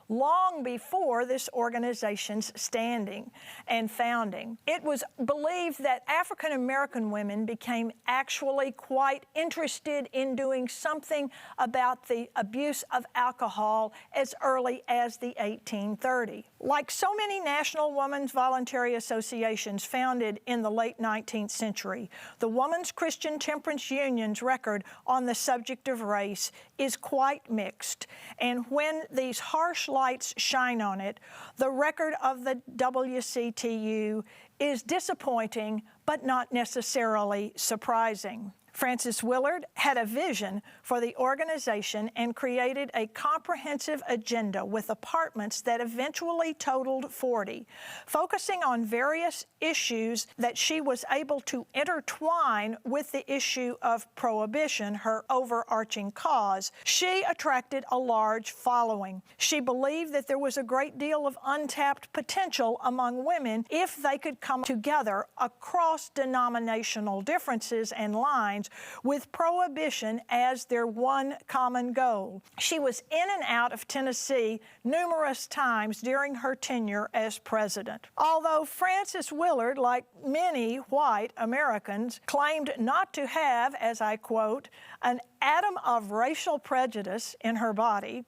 long before this organization's standing and founding. It was believed that African American women became actually quite interested in doing something about the abuse of alcohol as early as the 1830s. Like so many national women's voluntary associations founded in the late 19th century, the Women's Christian Temperance Union's record on the subject of race is quite mixed. And when these harsh lights shine on it, the record of the WCTU is disappointing, but not necessarily surprising. Frances Willard had a vision for the organization and created a comprehensive agenda with appointments that eventually totaled 40, focusing on various issues that she was able to intertwine with the issue of prohibition, her overarching cause. She attracted a large following. She believed that there was a great deal of untapped potential among women if they could come together across denominational differences and lines with prohibition as their one common goal. She was in and out of Tennessee numerous times during her tenure as president. Although Frances Willard, like many white Americans, claimed not to have, as I quote, an atom of racial prejudice in her body,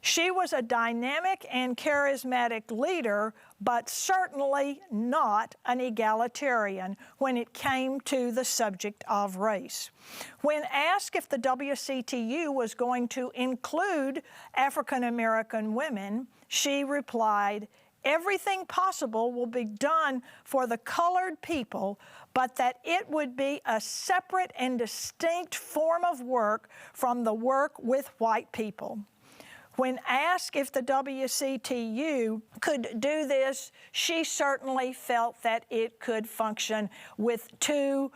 She was a dynamic and charismatic leader, but certainly not an egalitarian when it came to the subject of race. When asked if the WCTU was going to include African American women, she replied, "Everything possible will be done for the colored people, but that it would be a separate and distinct form of work from the work with white people." When asked if the WCTU could do this, she certainly felt that it could function with two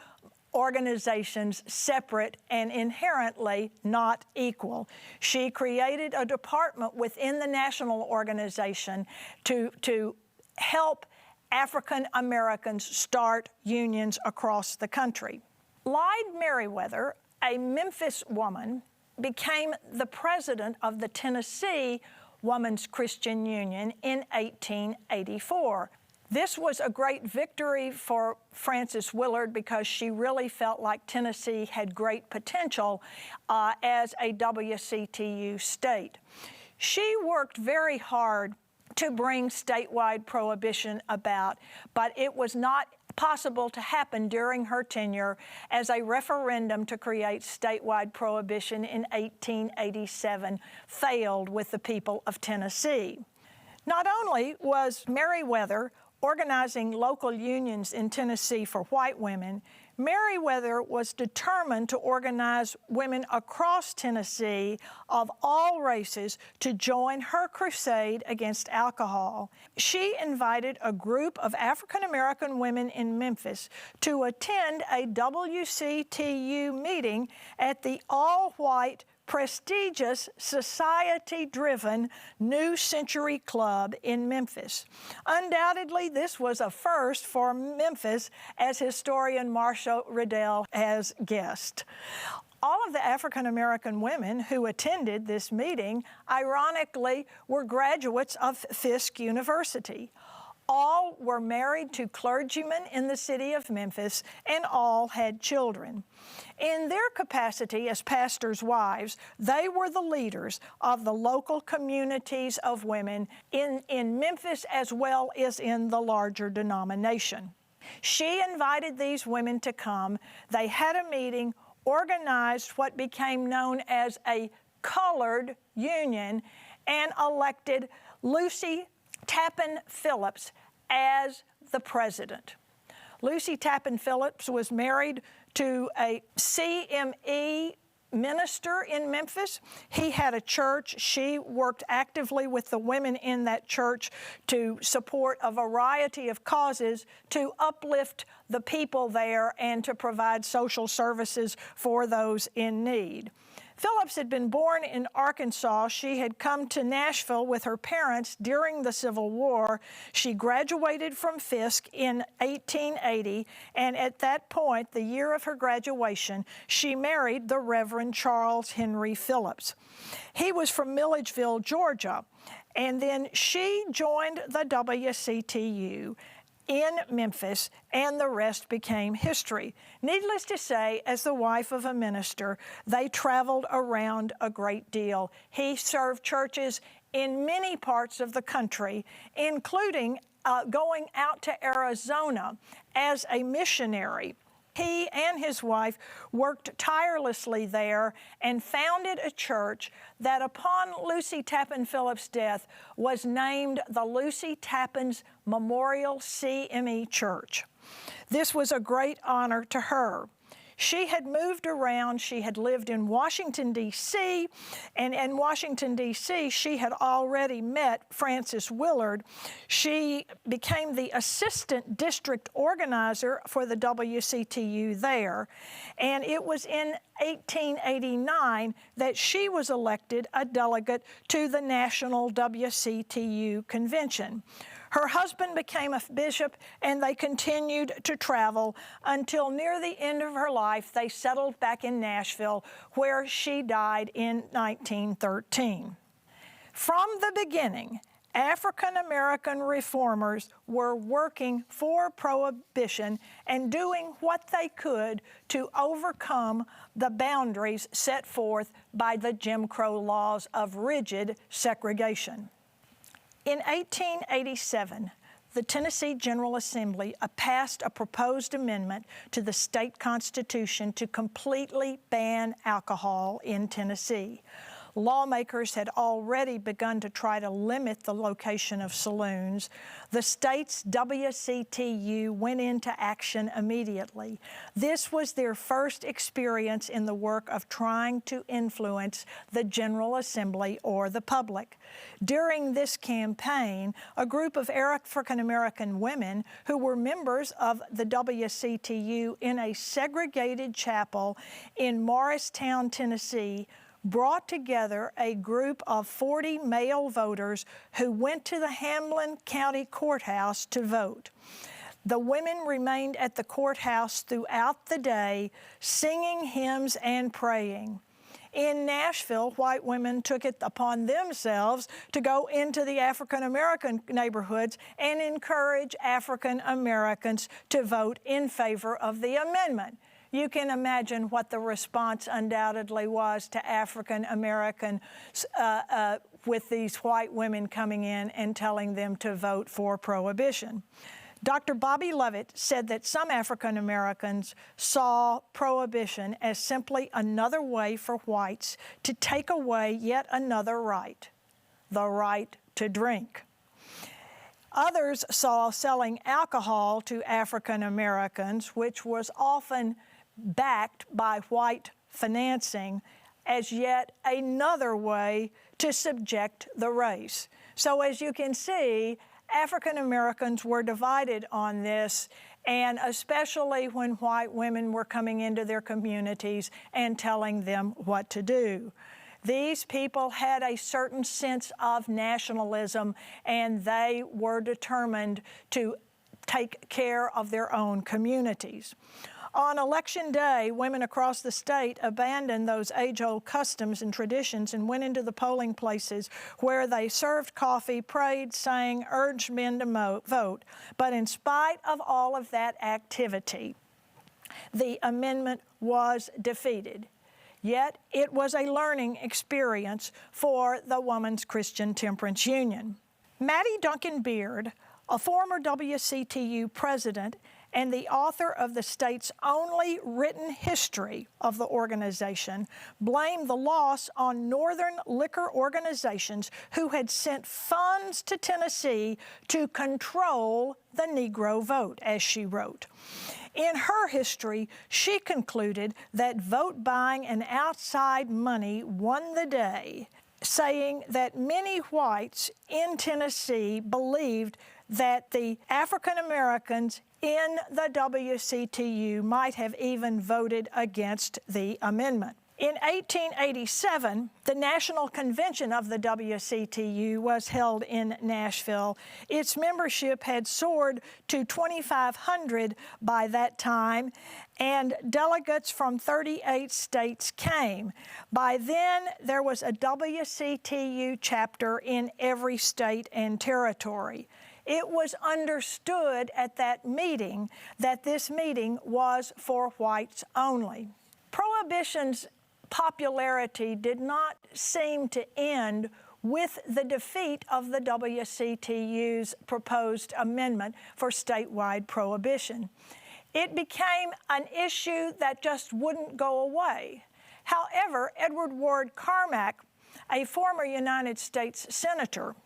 organizations separate and inherently not equal. She created a department within the national organization to help African Americans start unions across the country. Lyde Meriwether, a Memphis woman, became the president of the Tennessee Women's Christian Union in 1884. This was a great victory for Frances Willard because she really felt like Tennessee had great potential as a WCTU state. She worked very hard to bring statewide prohibition about, but it was not possible to happen during her tenure as a referendum to create statewide prohibition in 1887 failed with the people of Tennessee. Not only was Meriwether organizing local unions in Tennessee for white women, Meriwether was determined to organize women across Tennessee of all races to join her crusade against alcohol. She invited a group of African American women in Memphis to attend a WCTU meeting at the all-white, prestigious, society-driven New Century Club in Memphis. Undoubtedly, this was a first for Memphis, as historian Marcia Riddell has guessed. All of the African American women who attended this meeting, ironically, were graduates of Fisk University. All were married to clergymen in the city of Memphis, and all had children. In their capacity as pastors' wives, they were the leaders of the local communities of women in Memphis as well as in the larger denomination. She invited these women to come. They had a meeting, organized what became known as a colored union, and elected Lucy Tappan Phillips as the president. Lucy Tappan Phillips was married to a CME minister in Memphis. He had a church. She worked actively with the women in that church to support a variety of causes to uplift the people there and to provide social services for those in need. Phillips had been born in Arkansas. She had come to Nashville with her parents during the Civil War. She graduated from Fisk in 1880, and at that point, the year of her graduation, she married the Reverend Charles Henry Phillips. He was from Milledgeville, Georgia, and then she joined the WCTU in Memphis, and the rest became history. Needless to say, as the wife of a minister, they traveled around a great deal. He served churches in many parts of the country, including going out to Arizona as a missionary. He and his wife worked tirelessly there and founded a church that upon Lucy Tappan Phillips' death was named the Lucy Tappan's Memorial CME Church. This was a great honor to her. She had moved around. She had lived in Washington, D.C., and in Washington, D.C., she had already met Frances Willard. She became the assistant district organizer for the WCTU there, and it was in 1889 that she was elected a delegate to the National WCTU Convention. Her husband became a bishop, and they continued to travel until near the end of her life. They settled back in Nashville, where she died in 1913. From the beginning, African American reformers were working for prohibition and doing what they could to overcome the boundaries set forth by the Jim Crow laws of rigid segregation. In 1887, the Tennessee General Assembly passed a proposed amendment to the state constitution to completely ban alcohol in Tennessee. Lawmakers had already begun to try to limit the location of saloons. The state's WCTU went into action immediately. This was their first experience in the work of trying to influence the General Assembly or the public. During this campaign, a group of African American women who were members of the WCTU in a segregated chapel in Morristown, Tennessee, brought together a group of 40 male voters who went to the Hamlin County Courthouse to vote. The women remained at the courthouse throughout the day, singing hymns and praying. In Nashville, white women took it upon themselves to go into the African American neighborhoods and encourage African Americans to vote in favor of the amendment. You can imagine what the response undoubtedly was to African Americans with these white women coming in and telling them to vote for prohibition. Dr. Bobby Lovett said that some African Americans saw prohibition as simply another way for whites to take away yet another right, the right to drink. Others saw selling alcohol to African Americans, which was often backed by white financing, as yet another way to subject the race. So as you can see, African Americans were divided on this, and especially when white women were coming into their communities and telling them what to do. These people had a certain sense of nationalism, and they were determined to take care of their own communities. On Election Day, women across the state abandoned those age-old customs and traditions and went into the polling places where they served coffee, prayed, sang, urged men to vote. But in spite of all of that activity, the amendment was defeated. Yet it was a learning experience for the Women's Christian Temperance Union. Maddie Duncan Beard, a former WCTU president and the author of the state's only written history of the organization, blamed the loss on Northern liquor organizations who had sent funds to Tennessee to control the Negro vote, as she wrote. In her history, she concluded that vote buying and outside money won the day, saying that many whites in Tennessee believed that the African Americans in the WCTU might have even voted against the amendment. In 1887, the National Convention of the WCTU was held in Nashville. Its membership had soared to 2,500 by that time, and delegates from 38 states came. By then, there was a WCTU chapter in every state and territory. It was understood at that meeting that this meeting was for whites only. Prohibition's popularity did not seem to end with the defeat of the WCTU's proposed amendment for statewide prohibition. It became an issue that just wouldn't go away. However, Edward Ward Carmack, a former United States senator,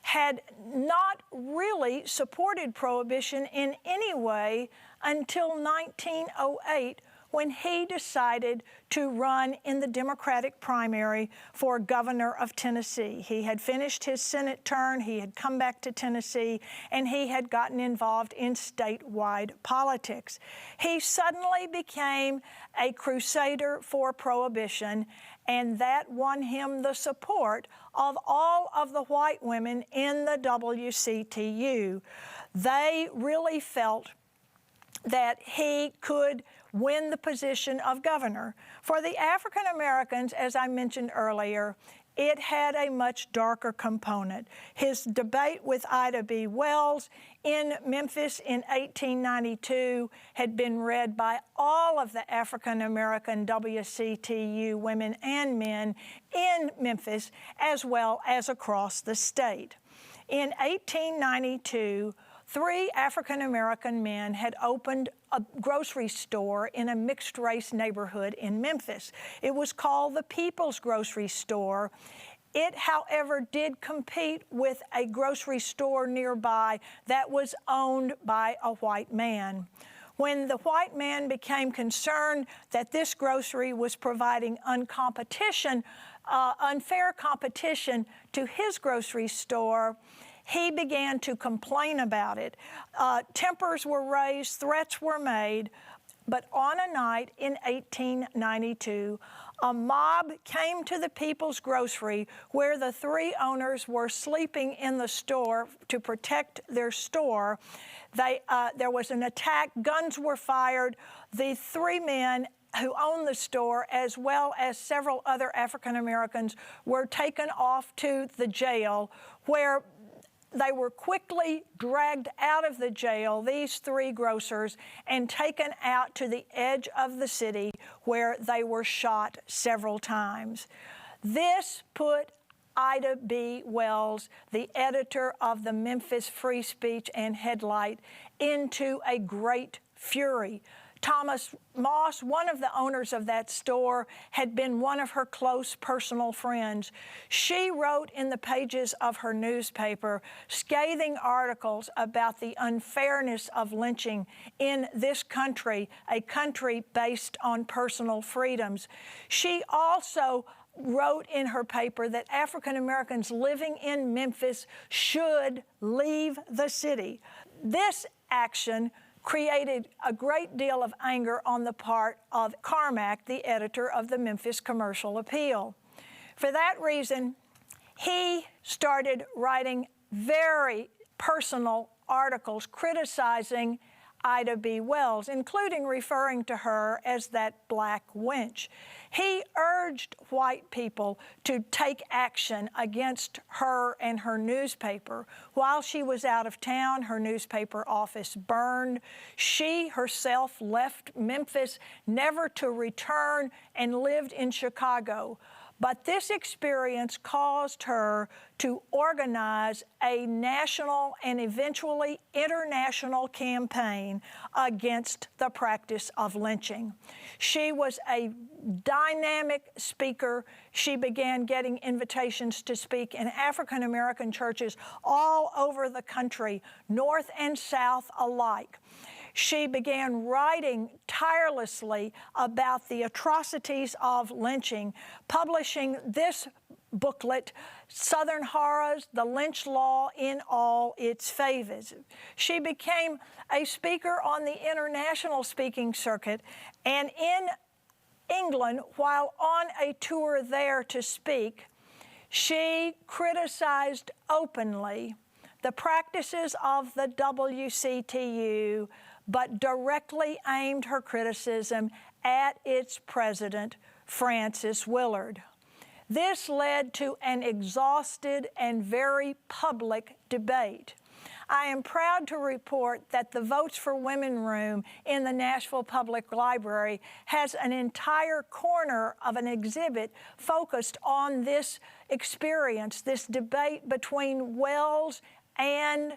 had not really supported prohibition in any way until 1908, when he decided to run in the Democratic primary for governor of Tennessee. He had finished his Senate term, he had come back to Tennessee, and he had gotten involved in statewide politics. He suddenly became a crusader for prohibition, and that won him the support of all of the white women in the WCTU. They really felt that he could win the position of governor. For the African Americans, as I mentioned earlier, it had a much darker component. His debate with Ida B. Wells in Memphis in 1892 had been read by all of the African American WCTU women and men in Memphis, as well as across the state. In 1892, 3 African American men had opened a grocery store in a mixed-race neighborhood in Memphis. It was called the People's Grocery Store. It, however, did compete with a grocery store nearby that was owned by a white man. When the white man became concerned that this grocery was providing unfair competition to his grocery store, he began to complain about it. Tempers were raised, threats were made, but on a night in 1892, a mob came to the People's Grocery where the 3 owners were sleeping in the store to protect their store. There was an attack, guns were fired. The 3 men who owned the store, as well as several other African Americans, were taken off to the jail, where they were quickly dragged out of the jail, these 3 grocers, and taken out to the edge of the city where they were shot several times. This put Ida B. Wells, the editor of the Memphis Free Speech and Headlight, into a great fury. Thomas Moss, one of the owners of that store, had been one of her close personal friends. She wrote in the pages of her newspaper scathing articles about the unfairness of lynching in this country, a country based on personal freedoms. She also wrote in her paper that African Americans living in Memphis should leave the city. This action created a great deal of anger on the part of Carmack, the editor of the Memphis Commercial Appeal. For that reason, he started writing very personal articles criticizing Ida B. Wells, including referring to her as that black wench. He urged white people to take action against her and her newspaper. While she was out of town, her newspaper office burned. She herself left Memphis, never to return, and lived in Chicago. But this experience caused her to organize a national and eventually international campaign against the practice of lynching. She was a dynamic speaker. She began getting invitations to speak in African American churches all over the country, North and South alike. She began writing tirelessly about the atrocities of lynching, publishing this booklet, Southern Horrors, The Lynch Law in All Its Phases. She became a speaker on the international speaking circuit, and in England, while on a tour there to speak, she criticized openly the practices of the WCTU, but directly aimed her criticism at its president, Frances Willard. This led to an exhausted and very public debate. I am proud to report that the Votes for Women room in the Nashville Public Library has an entire corner of an exhibit focused on this experience, this debate between Wells and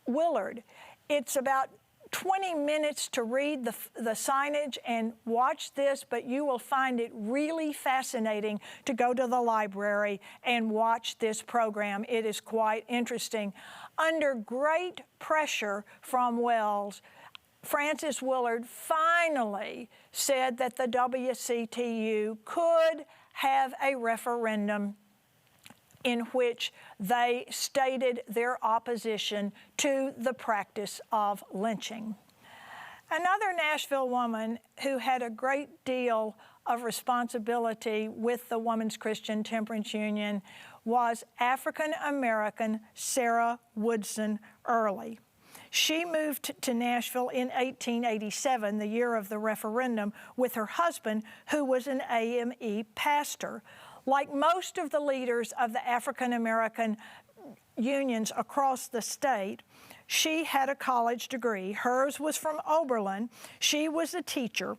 Willard. It's about 20 minutes to read the signage and watch this, but you will find it really fascinating to go to the library and watch this program. It is quite interesting. Under great pressure from Wells, Frances Willard finally said that the WCTU could have a referendum in which they stated their opposition to the practice of lynching. Another Nashville woman who had a great deal of responsibility with the Women's Christian Temperance Union was African American Sarah Woodson Early. She moved to Nashville in 1887, the year of the referendum, with her husband, who was an AME pastor. Like most of the leaders of the African American unions across the state, she had a college degree. Hers was from Oberlin. She was a teacher.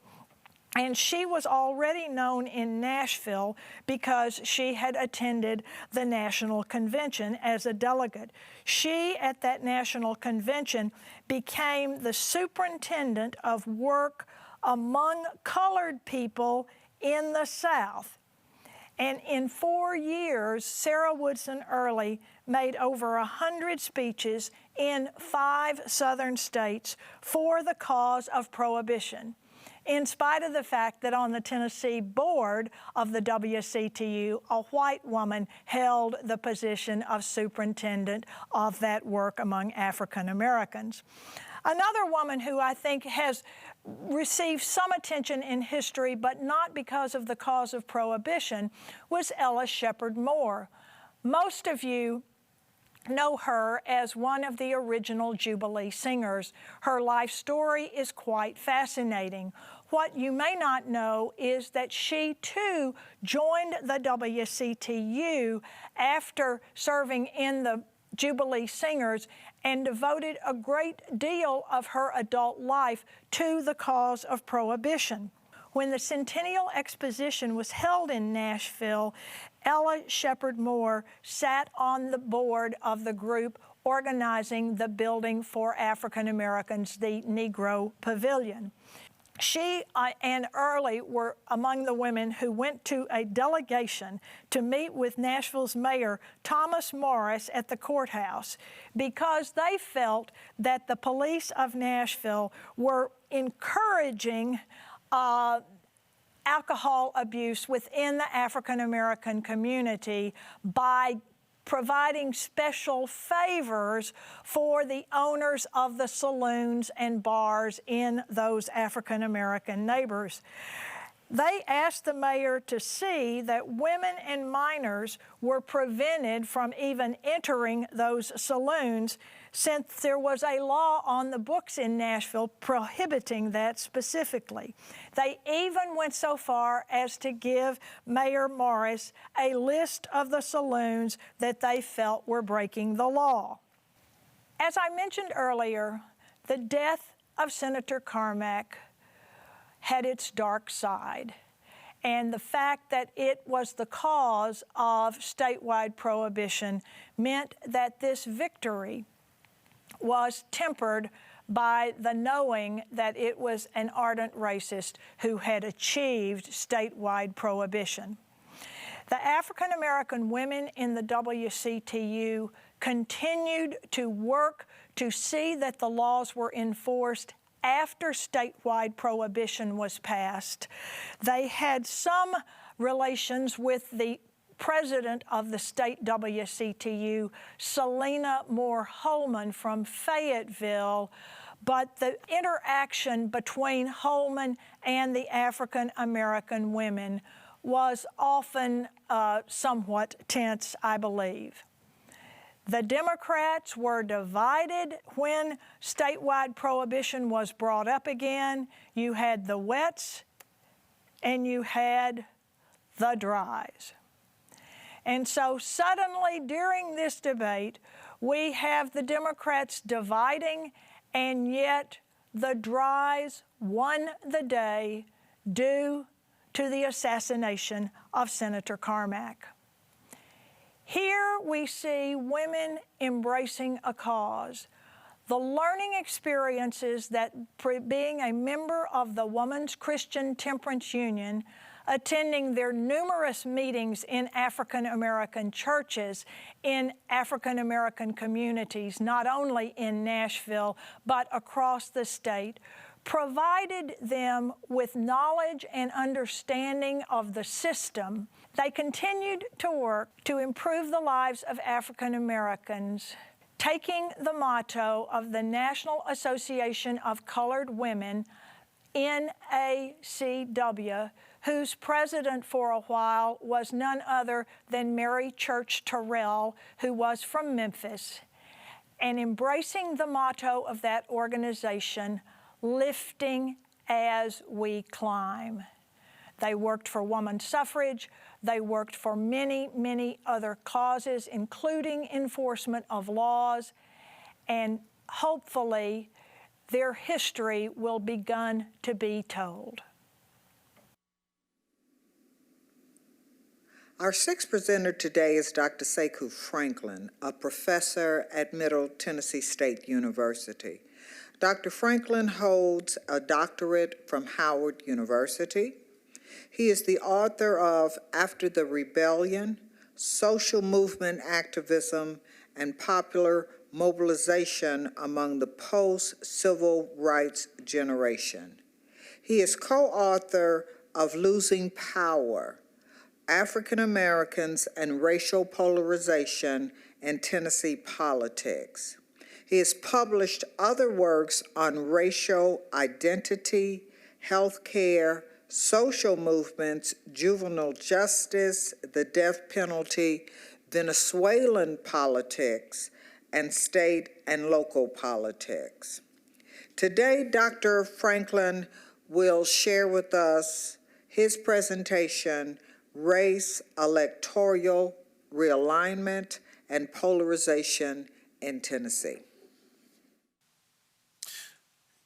And she was already known in Nashville because she had attended the National Convention as a delegate. She, at that National Convention, became the superintendent of work among colored people in the South. And in 4 years, Sarah Woodson Early made over 100 speeches in 5 southern states for the cause of prohibition, in spite of the fact that on the Tennessee board of the WCTU, a white woman held the position of superintendent of that work among African Americans. Another woman who I think has received some attention in history, but not because of the cause of prohibition, was Ella Shepherd Moore. Most of you know her as one of the original Jubilee singers. Her life story is quite fascinating. What you may not know is that she too joined the WCTU after serving in the Jubilee Singers and devoted a great deal of her adult life to the cause of prohibition. When the Centennial Exposition was held in Nashville, Ella Shepherd Moore sat on the board of the group organizing the building for African Americans, the Negro Pavilion. She and Early were among the women who went to a delegation to meet with Nashville's mayor, Thomas Morris, at the courthouse because they felt that the police of Nashville were encouraging alcohol abuse within the African American community by providing special favors for the owners of the saloons and bars in those African American neighbors. They asked the mayor to see that women and minors were prevented from even entering those saloons, since there was a law on the books in Nashville prohibiting that specifically. They even went so far as to give Mayor Morris a list of the saloons that they felt were breaking the law. As I mentioned earlier, the death of Senator Carmack had its dark side. And the fact that it was the cause of statewide prohibition meant that this victory was tempered by the knowing that it was an ardent racist who had achieved statewide prohibition. The African American women in the WCTU continued to work to see that the laws were enforced after statewide prohibition was passed. They had some relations with the president of the state WCTU, Selena Moore Holman from Fayetteville, but the interaction between Holman and the African American women was often somewhat tense, I believe. The Democrats were divided when statewide prohibition was brought up again. You had the wets and you had the dries. And so suddenly during this debate, we have the Democrats dividing, and yet the dries won the day due to the assassination of Senator Carmack. Here we see women embracing a cause. The learning experiences that being a member of the Women's Christian Temperance Union, attending their numerous meetings in African American churches, in African American communities, not only in Nashville, but across the state, provided them with knowledge and understanding of the system. They continued to work to improve the lives of African Americans, taking the motto of the National Association of Colored Women, NACW, whose president for a while was none other than Mary Church Terrell, who was from Memphis, and embracing the motto of that organization, lifting as we climb. They worked for women's suffrage. They worked for many, many other causes, including enforcement of laws. And hopefully, their history will begin to be told. Our sixth presenter today is Dr. Sekou Franklin, a professor at Middle Tennessee State University. Dr. Franklin holds a doctorate from Howard University. He is the author of After the Rebellion, Social Movement Activism, and Popular Mobilization Among the Post-Civil Rights Generation. He is co-author of Losing Power, African Americans and Racial Polarization in Tennessee Politics. He has published other works on racial identity, health care, social movements, juvenile justice, the death penalty, Venezuelan politics, and state and local politics. Today, Dr. Franklin will share with us his presentation, Race, Electoral Realignment, and Polarization in Tennessee.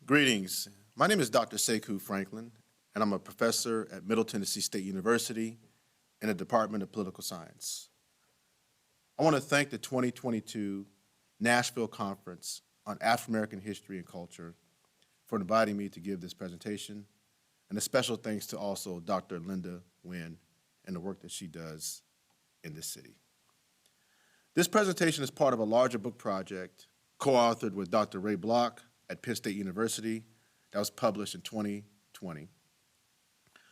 Greetings. My name is Dr. Sekou Franklin, and I'm a professor at Middle Tennessee State University in the Department of Political Science. I want to thank the 2022 Nashville Conference on African American History and Culture for inviting me to give this presentation, and a special thanks to also Dr. Linda Wynn and the work that she does in this city. This presentation is part of a larger book project co-authored with Dr. Ray Block at Penn State University that was published in 2020.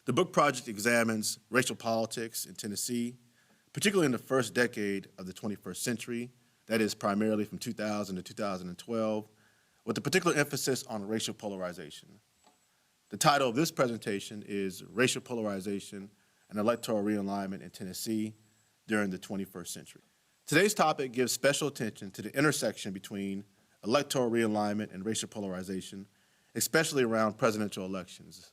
The book project examines racial politics in Tennessee, particularly in the first decade of the 21st century, that is primarily from 2000 to 2012, with a particular emphasis on racial polarization. The title of this presentation is Racial Polarization and Electoral Realignment in Tennessee during the 21st century. Today's topic gives special attention to the intersection between electoral realignment and racial polarization, especially around presidential elections.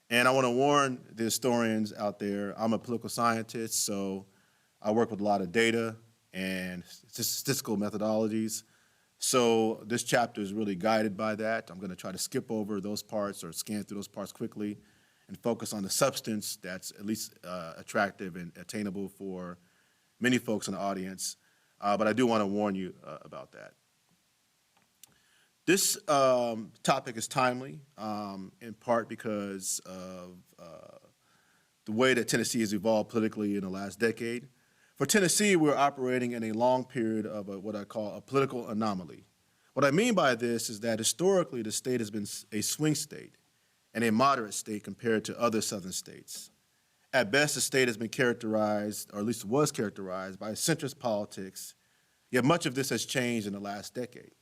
And I want to warn the historians out there, I'm a political scientist, so I work with a lot of data and statistical methodologies. So this chapter is really guided by that. I'm going to try to skip over those parts or scan through those parts quickly and focus on the substance that's at least attractive and attainable for many folks in the audience. But I do want to warn you about that. This topic is timely, in part because of the way that Tennessee has evolved politically in the last decade. For Tennessee, we're operating in a long period of what I call a political anomaly. What I mean by this is that historically the state has been a swing state and a moderate state compared to other southern states. At best, the state has been characterized, or at least was characterized, by centrist politics, yet much of this has changed in the last decade.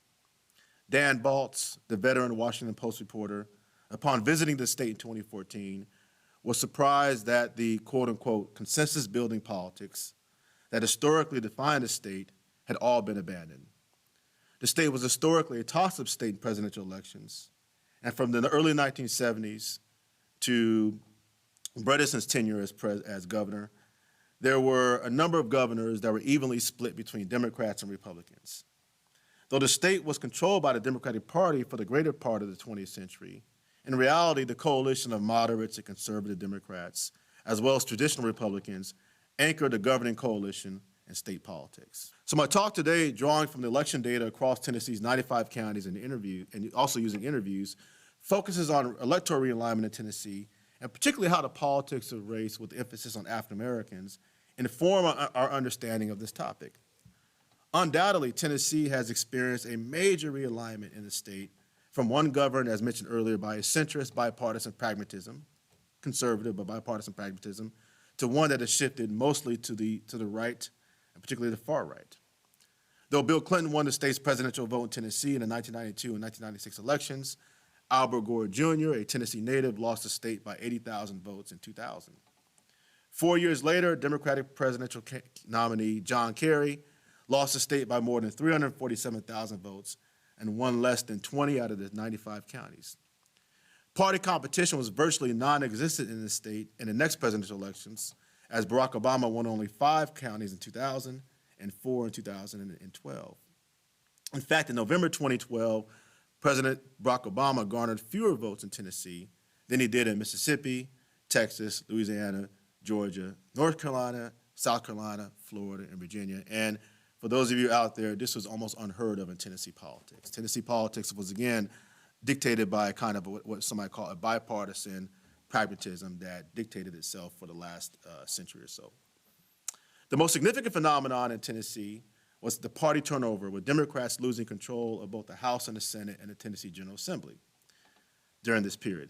Dan Baltz, the veteran Washington Post reporter, upon visiting the state in 2014, was surprised that the quote-unquote consensus-building politics that historically defined the state had all been abandoned. The state was historically a toss-up state in presidential elections, and from the early 1970s to Bredeson's tenure as governor, there were a number of governors that were evenly split between Democrats and Republicans. Though the state was controlled by the Democratic Party for the greater part of the 20th century, in reality, the coalition of moderates and conservative Democrats, as well as traditional Republicans, anchored the governing coalition in state politics. So my talk today, drawing from the election data across Tennessee's 95 counties and also using interviews, focuses on electoral realignment in Tennessee, and particularly how the politics of race, with emphasis on African Americans, inform our understanding of this topic. Undoubtedly, Tennessee has experienced a major realignment in the state from one governed, as mentioned earlier, by a centrist bipartisan pragmatism, conservative but bipartisan pragmatism, to one that has shifted mostly to the right, and particularly the far right. Though Bill Clinton won the state's presidential vote in Tennessee in the 1992 and 1996 elections, Albert Gore Jr., a Tennessee native, lost the state by 80,000 votes in 2000. 4 years later, Democratic presidential nominee John Kerry lost the state by more than 347,000 votes and won less than 20 out of the 95 counties. Party competition was virtually non-existent in the state in the next presidential elections, as Barack Obama won only 5 counties in 2000 and 4 in 2012. In fact, in November 2012, President Barack Obama garnered fewer votes in Tennessee than he did in Mississippi, Texas, Louisiana, Georgia, North Carolina, South Carolina, Florida, and Virginia. And for those of you out there, this was almost unheard of in Tennessee politics. Tennessee politics was, again, dictated by kind of what somebody call a bipartisan pragmatism that dictated itself for the last century or so. The most significant phenomenon in Tennessee was the party turnover, with Democrats losing control of both the House and the Senate and the Tennessee General Assembly during this period.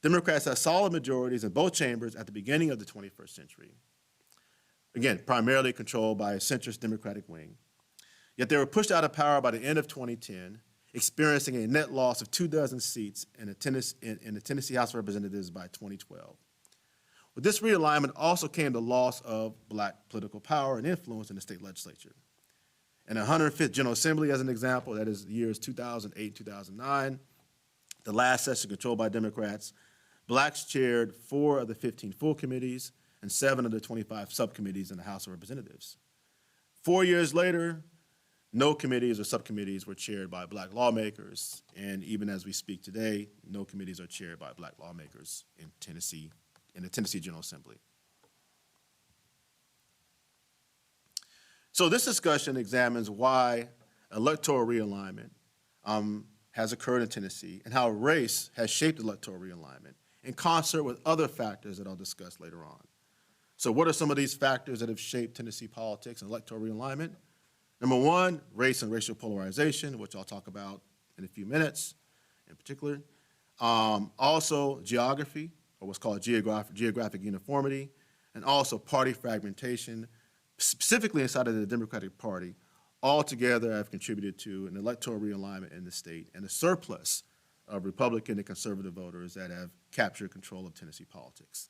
Democrats had solid majorities in both chambers at the beginning of the 21st century, again, primarily controlled by a centrist Democratic wing. Yet they were pushed out of power by the end of 2010, experiencing a net loss of 24 seats in the Tennessee House of Representatives by 2012. With this realignment also came the loss of Black political power and influence in the state legislature. In the 105th General Assembly, as an example, that is the years 2008, 2009, the last session controlled by Democrats, Blacks chaired 4 of the 15 full committees and 7 of the 25 subcommittees in the House of Representatives. 4 years later, no committees or subcommittees were chaired by Black lawmakers, and even as we speak today, no committees are chaired by Black lawmakers in Tennessee, in the Tennessee General Assembly. So this discussion examines why electoral realignment has occurred in Tennessee and how race has shaped electoral realignment in concert with other factors that I'll discuss later on. So what are some of these factors that have shaped Tennessee politics and electoral realignment? Number one, race and racial polarization, which I'll talk about in a few minutes in particular. Also geography, or what's called geographic uniformity, and also party fragmentation, specifically inside of the Democratic Party, altogether have contributed to an electoral realignment in the state and a surplus of Republican and conservative voters that have captured control of Tennessee politics.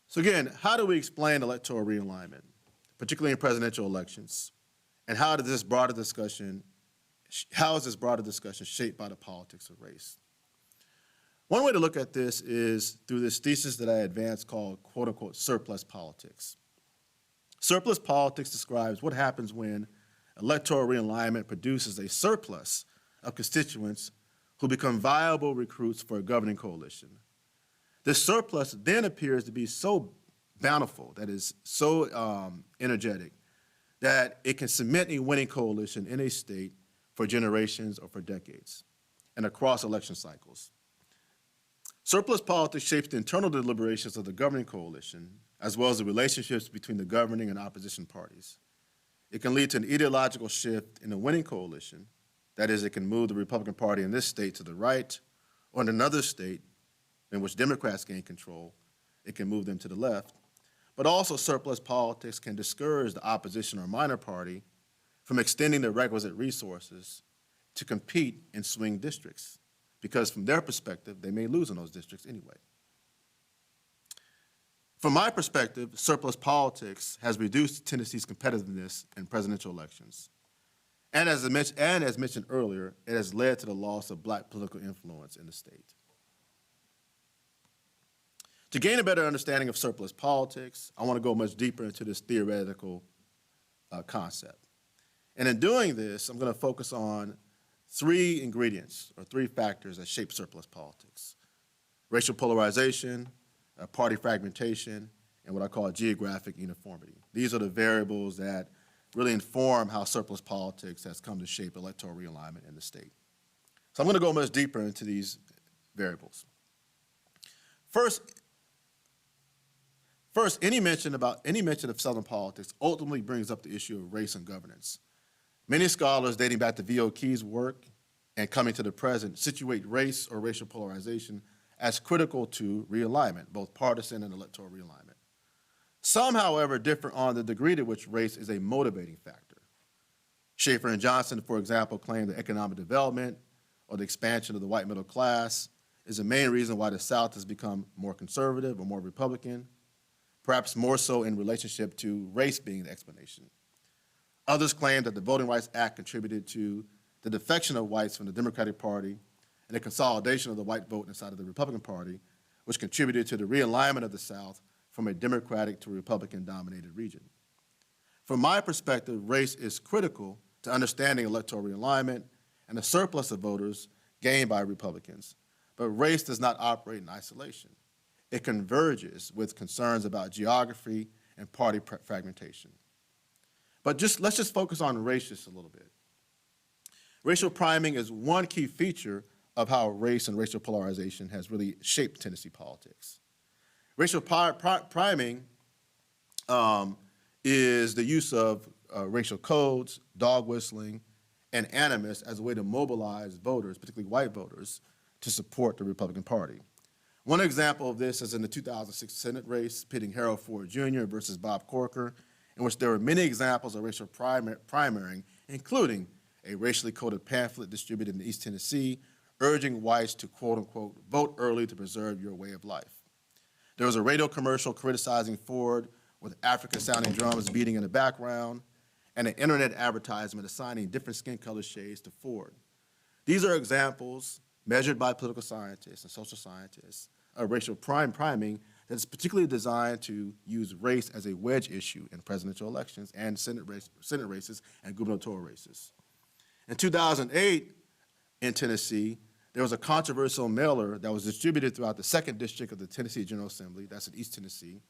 So again, how do we explain electoral realignment, particularly in presidential elections, and how is this broader discussion shaped by the politics of race? One way to look at this is through this thesis that I advanced called, quote unquote, surplus politics. Surplus politics describes what happens when electoral realignment produces a surplus of constituents who become viable recruits for a governing coalition. This surplus then appears to be so bountiful, that is so energetic, that it can cement a winning coalition in a state for generations or for decades and across election cycles. Surplus politics shapes the internal deliberations of the governing coalition, as well as the relationships between the governing and opposition parties. It can lead to an ideological shift in the winning coalition. That is, it can move the Republican Party in this state to the right, or in another state in which Democrats gain control, it can move them to the left. But also surplus politics can discourage the opposition or minor party from extending their requisite resources to compete in swing districts, because from their perspective, they may lose in those districts anyway. From my perspective, surplus politics has reduced Tennessee's competitiveness in presidential elections. And as mentioned earlier, it has led to the loss of Black political influence in the state. To gain a better understanding of surplus politics, I want to go much deeper into this theoretical concept. And in doing this, I'm going to focus on 3 ingredients or 3 factors that shape surplus politics: racial polarization, party fragmentation, and what I call geographic uniformity. These are the variables that really inform how surplus politics has come to shape electoral realignment in the state. So I'm going to go much deeper into these variables. First, any mention of Southern politics ultimately brings up the issue of race and governance. Many scholars dating back to V.O. Key's work and coming to the present situate race or racial polarization as critical to realignment, both partisan and electoral realignment. Some, however, differ on the degree to which race is a motivating factor. Schaefer and Johnson, for example, claim that economic development or the expansion of the white middle class is the main reason why the South has become more conservative or more Republican, perhaps more so in relationship to race being the explanation. Others claim that the Voting Rights Act contributed to the defection of whites from the Democratic Party, and the consolidation of the white vote inside of the Republican Party, which contributed to the realignment of the South from a Democratic to Republican-dominated region. From my perspective, race is critical to understanding electoral realignment and the surplus of voters gained by Republicans. But race does not operate in isolation. It converges with concerns about geography and party fragmentation. But let's just focus on race just a little bit. Racial priming is one key feature of how race and racial polarization has really shaped Tennessee politics. Racial priming is the use of racial codes, dog whistling, and animus as a way to mobilize voters, particularly white voters, to support the Republican Party. One example of this is in the 2006 Senate race pitting Harold Ford Jr. versus Bob Corker, in which there were many examples of racial primarying, including a racially coded pamphlet distributed in East Tennessee urging whites to, quote unquote, vote early to preserve your way of life. There was a radio commercial criticizing Ford with African-sounding drums beating in the background, and an internet advertisement assigning different skin color shades to Ford. These are examples, measured by political scientists and social scientists, of racial priming that is particularly designed to use race as a wedge issue in presidential elections and Senate races and gubernatorial races. In 2008, in Tennessee, there was a controversial mailer that was distributed throughout the 2nd District of the Tennessee General Assembly, that's in East Tennessee,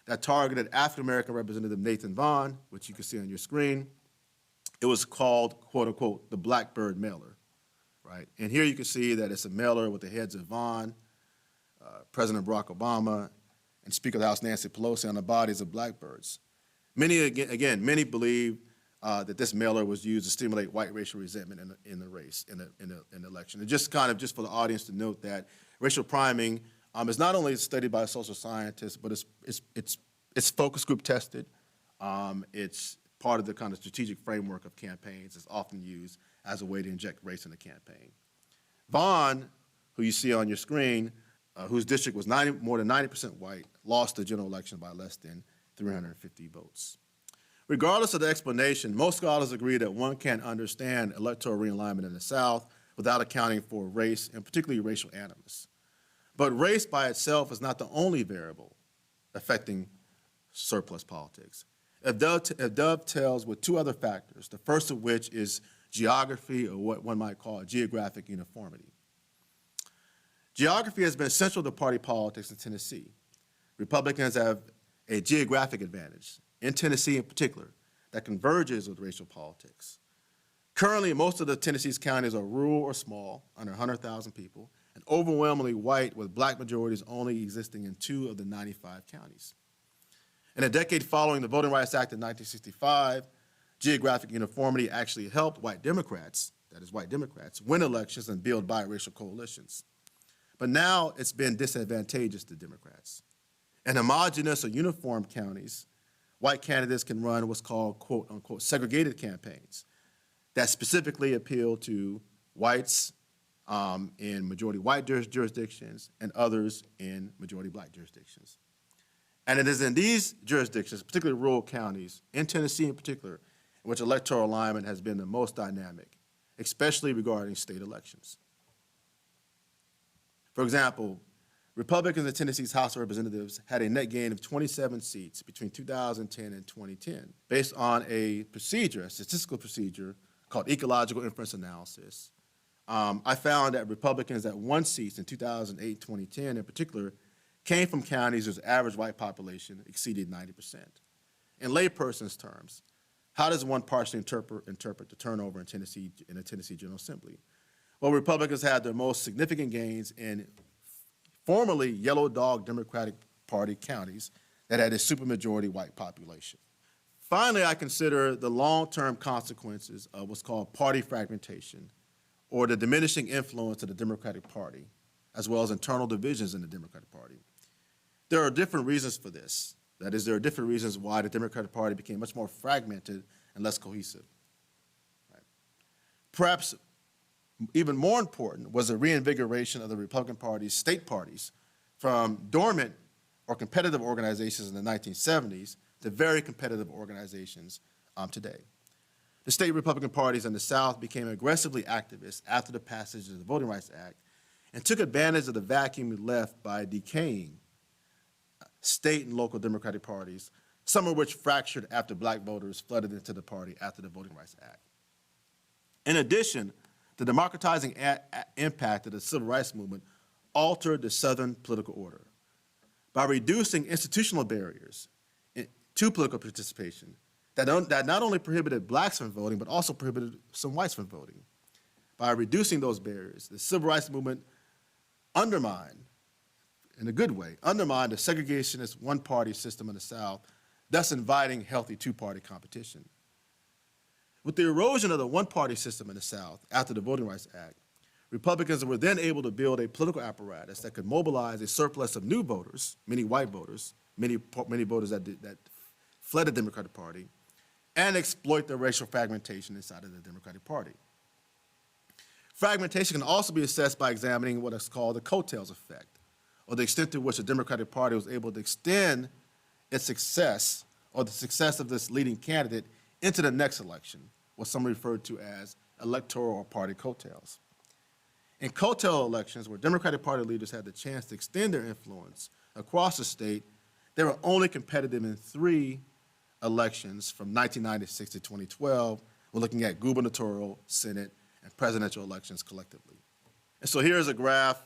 that targeted African-American Representative Nathan Vaughn, which you can see on your screen. It was called, quote unquote, the Blackbird Mailer, right? And here you can see that it's a mailer with the heads of Vaughn, President Barack Obama, and Speaker of the House Nancy Pelosi on the bodies of blackbirds. Many believe that this mailer was used to stimulate white racial resentment in the election. And just for the audience to note that racial priming is not only studied by social scientists, but it's focus group tested. It's part of the kind of strategic framework of campaigns. It's often used as a way to inject race in the campaign. Vaughn, who you see on your screen, whose district was more than 90% white, lost the general election by less than 350 votes. Regardless of the explanation, most scholars agree that one can't understand electoral realignment in the South without accounting for race, and particularly racial animus. But race by itself is not the only variable affecting surplus politics. It dovetails with two other factors, the first of which is geography, or what one might call geographic uniformity. Geography has been central to party politics in Tennessee. Republicans have a geographic advantage, in Tennessee in particular, that converges with racial politics. Currently, most of the Tennessee's counties are rural or small, under 100,000 people, and overwhelmingly white, with black majorities only existing in 2 of the 95 counties. In the decade following the Voting Rights Act of 1965, geographic uniformity actually helped white Democrats, that is white Democrats, win elections and build biracial coalitions. But now it's been disadvantageous to Democrats. In homogeneous or uniform counties, white candidates can run what's called, quote unquote, segregated campaigns that specifically appeal to whites in majority white jurisdictions and others in majority black jurisdictions. And it is in these jurisdictions, particularly rural counties, in Tennessee in particular, in which electoral alignment has been the most dynamic, especially regarding state elections. For example, Republicans in Tennessee's House of Representatives had a net gain of 27 seats between 2010 and 2010, based on a statistical procedure called ecological inference analysis. I found that Republicans that won seats in 2008, 2010 in particular, came from counties whose average white population exceeded 90%. In layperson's terms, how does one partially interpret the turnover in the Tennessee General Assembly? Well, Republicans had their most significant gains in formerly yellow dog Democratic Party counties that had a supermajority white population. Finally, I consider the long-term consequences of what's called party fragmentation, or the diminishing influence of the Democratic Party, as well as internal divisions in the Democratic Party. There are different reasons for this. That is, there are different reasons why the Democratic Party became much more fragmented and less cohesive. Right? Perhaps even more important was the reinvigoration of the Republican Party's state parties from dormant or competitive organizations in the 1970s to very competitive organizations today. The state Republican parties in the South became aggressively activist after the passage of the Voting Rights Act and took advantage of the vacuum left by decaying state and local Democratic parties, some of which fractured after black voters flooded into the party after the Voting Rights Act. In addition, the democratizing impact of the Civil Rights Movement altered the Southern political order. By reducing institutional barriers to political participation that not only prohibited blacks from voting, but also prohibited some whites from voting. By reducing those barriers, the Civil Rights Movement undermined, in a good way, undermined the segregationist one-party system in the South, thus inviting healthy two-party competition. With the erosion of the one-party system in the South after the Voting Rights Act, Republicans were then able to build a political apparatus that could mobilize a surplus of new voters, many white voters, many voters that fled the Democratic Party, and exploit the racial fragmentation inside of the Democratic Party. Fragmentation can also be assessed by examining what is called the coattails effect, or the extent to which the Democratic Party was able to extend its success, or the success of this leading candidate, into the next election, what some refer to as electoral or party coattails. In coattail elections, where Democratic Party leaders had the chance to extend their influence across the state, they were only competitive in 3 elections from 1996 to 2012. We're looking at gubernatorial, Senate, and presidential elections collectively. And so here's a graph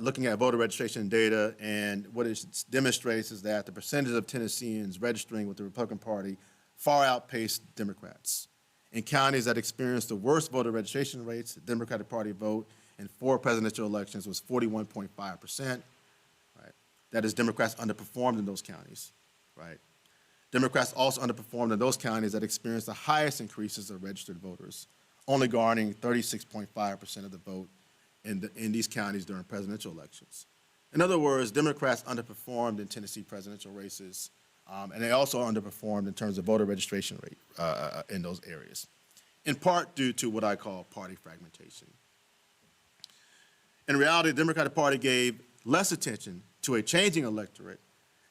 looking at voter registration data, and what it demonstrates is that the percentage of Tennesseans registering with the Republican Party far outpaced Democrats. In counties that experienced the worst voter registration rates, the Democratic Party vote in 4 presidential elections was 41.5%. Right? That is, Democrats underperformed in those counties. Right? Democrats also underperformed in those counties that experienced the highest increases of registered voters, only garnering 36.5% of the vote in these counties during presidential elections. In other words, Democrats underperformed in Tennessee presidential races, and they also underperformed in terms of voter registration rate in those areas, in part due to what I call party fragmentation. In reality, the Democratic Party gave less attention to a changing electorate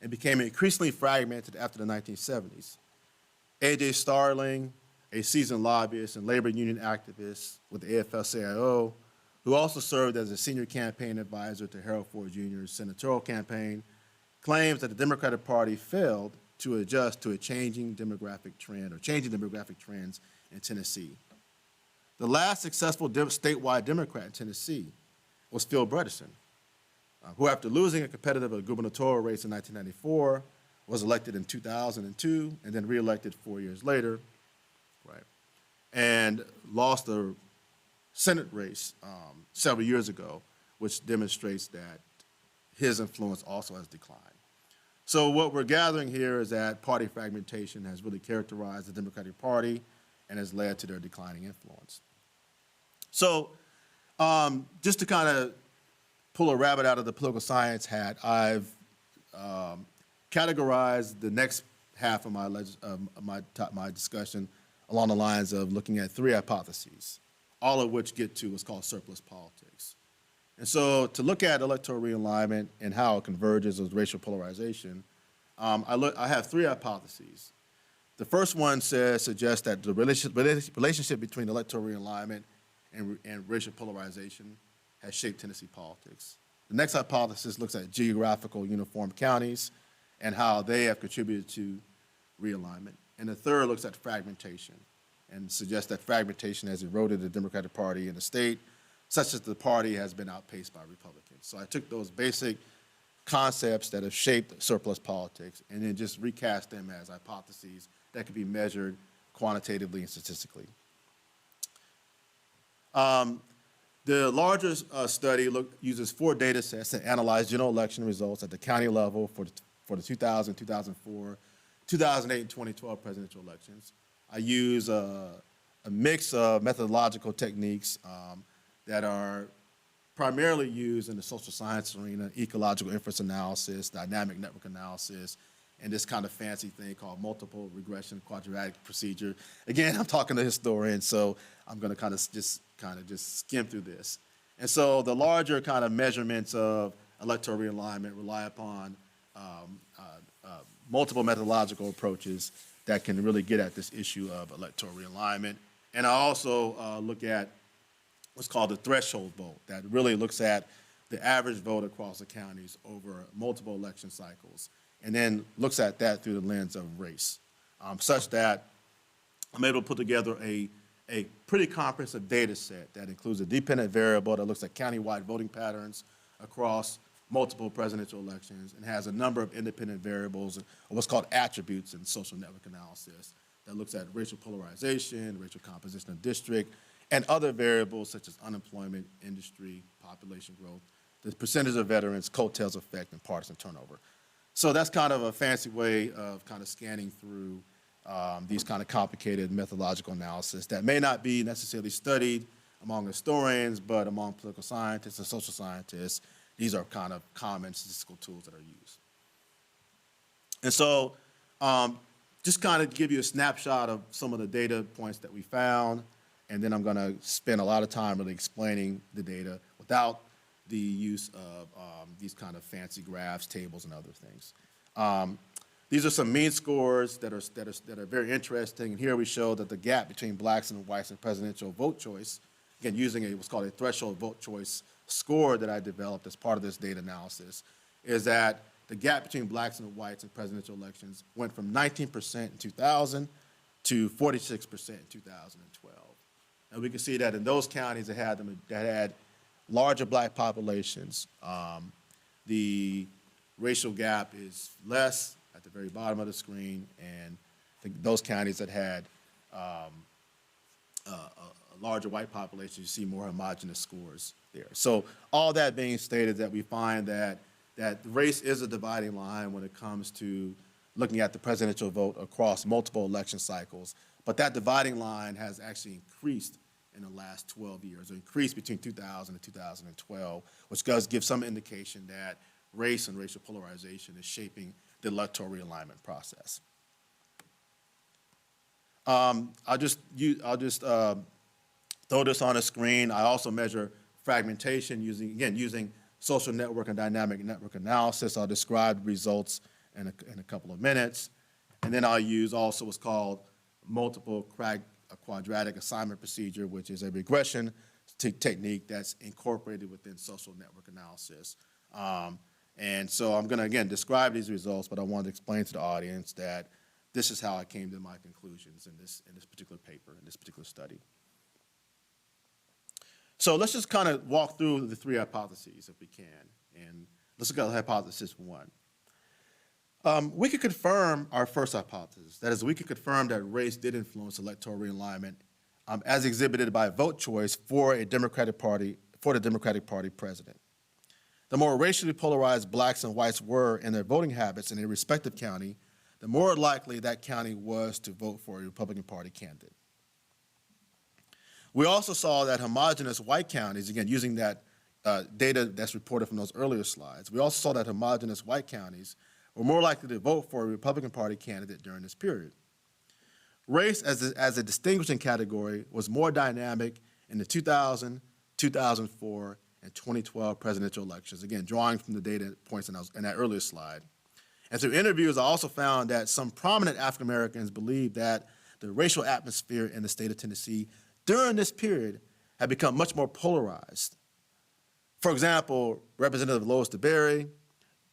and became increasingly fragmented after the 1970s. A.J. Starling, a seasoned lobbyist and labor union activist with the AFL-CIO, who also served as a senior campaign advisor to Harold Ford Jr.'s senatorial campaign, claims that the Democratic Party failed to adjust to a changing demographic trend, or changing demographic trends in Tennessee. The last successful statewide Democrat in Tennessee was Phil Bredesen, who, after losing a competitive gubernatorial race in 1994, was elected in 2002 and then reelected 4 years later, right, and lost the Senate race several years ago, which demonstrates that his influence also has declined. So what we're gathering here is that party fragmentation has really characterized the Democratic Party and has led to their declining influence. So just to kind of pull a rabbit out of the political science hat, I've categorized the next half of my discussion along the lines of looking at 3 hypotheses, all of which get to what's called surplus politics. And so to look at electoral realignment and how it converges with racial polarization, I have 3 hypotheses. The first one suggests that the relationship between electoral realignment and racial polarization has shaped Tennessee politics. The next hypothesis looks at geographical uniform counties and how they have contributed to realignment. And the third looks at fragmentation and suggests that fragmentation has eroded the Democratic Party in the state, such that the party has been outpaced by Republicans. So I took those basic concepts that have shaped surplus politics and then just recast them as hypotheses that could be measured quantitatively and statistically. The larger study uses 4 data sets to analyze general election results at the county level for the 2000, 2004, 2008, and 2012 presidential elections. I use a mix of methodological techniques that are primarily used in the social science arena: ecological inference analysis, dynamic network analysis, and this kind of fancy thing called multiple regression quadratic procedure. Again, I'm talking to historians, so I'm going to kind of just skim through this. And so the larger kind of measurements of electoral realignment rely upon multiple methodological approaches that can really get at this issue of electoral realignment. And I also look at what's called the threshold vote, that really looks at the average vote across the counties over multiple election cycles, and then looks at that through the lens of race, such that I'm able to put together a pretty comprehensive data set that includes a dependent variable that looks at countywide voting patterns across multiple presidential elections and has a number of independent variables, or what's called attributes in social network analysis, that looks at racial polarization, racial composition of district, and other variables such as unemployment, industry, population growth, the percentage of veterans, coattails effect, and partisan turnover. So that's kind of a fancy way of kind of scanning through these kind of complicated methodological analysis that may not be necessarily studied among historians, but among political scientists and social scientists. These are kind of common statistical tools that are used. And so just kind of give you a snapshot of some of the data points that we found, and then I'm going to spend a lot of time really explaining the data without the use of these kind of fancy graphs, tables, and other things. These are some mean scores that are very interesting. And here we show that the gap between blacks and whites in presidential vote choice, again, using what's called a threshold vote choice score that I developed as part of this data analysis, is that the gap between blacks and whites in presidential elections went from 19% in 2000 to 46% in 2012. And we can see that in those counties that had larger black populations, the racial gap is less at the very bottom of the screen, and those counties that had a larger white population, you see more homogeneous scores there. So all that being stated, that we find that race is a dividing line when it comes to looking at the presidential vote across multiple election cycles, but that dividing line has actually increased in the last 12 years, or increased between 2000 and 2012, which does give some indication that race and racial polarization is shaping the electoral realignment process. I'll just throw this on the screen. I also measure fragmentation using social network and dynamic network analysis. I'll describe results in a couple of minutes. And then I'll use also what's called multiple quadratic assignment procedure, which is a regression technique that's incorporated within social network analysis. And so I'm going to, again, describe these results, but I want to explain to the audience that this is how I came to my conclusions in this particular paper, in this particular study. So let's just kind of walk through the three hypotheses if we can. And let's look at hypothesis one. We could confirm our first hypothesis. That is, we could confirm that race did influence electoral realignment as exhibited by vote choice for the Democratic Party president. The more racially polarized blacks and whites were in their voting habits in a respective county, the more likely that county was to vote for a Republican Party candidate. We also saw that homogeneous white counties, again, using that data that's reported from those earlier slides, we also saw that homogeneous white counties were more likely to vote for a Republican Party candidate during this period. Race as a distinguishing category was more dynamic in the 2000, 2004, and 2012 presidential elections, again, drawing from the data points in that earlier slide. And through interviews, I also found that some prominent African Americans believed that the racial atmosphere in the state of Tennessee during this period had become much more polarized. For example, Representative Lois DeBerry,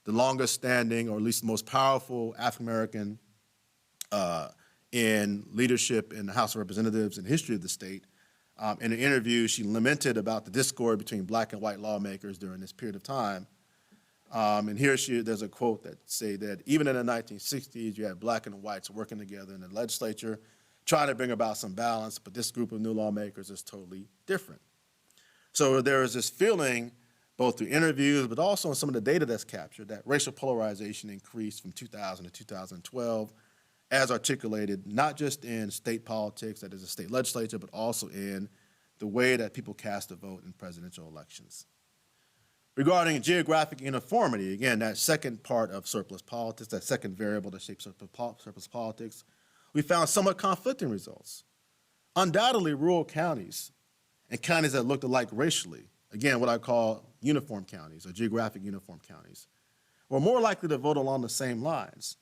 the longest standing, or at least the most powerful African American in leadership in the House of Representatives in the history of the state, in an interview, she lamented about the discord between black and white lawmakers during this period of time. And here there's a quote that say that even in the 1960s, you had black and whites working together in the legislature, trying to bring about some balance, but this group of new lawmakers is totally different. So there is this feeling, both through interviews, but also in some of the data that's captured, that racial polarization increased from 2000 to 2012, as articulated not just in state politics, that is the state legislature, but also in the way that people cast a vote in presidential elections. Regarding geographic uniformity, again, that second part of surplus politics, that second variable that shapes surplus politics, we found somewhat conflicting results. Undoubtedly, rural counties and counties that looked alike racially, again, what I call uniform counties or geographic uniform counties, were more likely to vote along the same lines.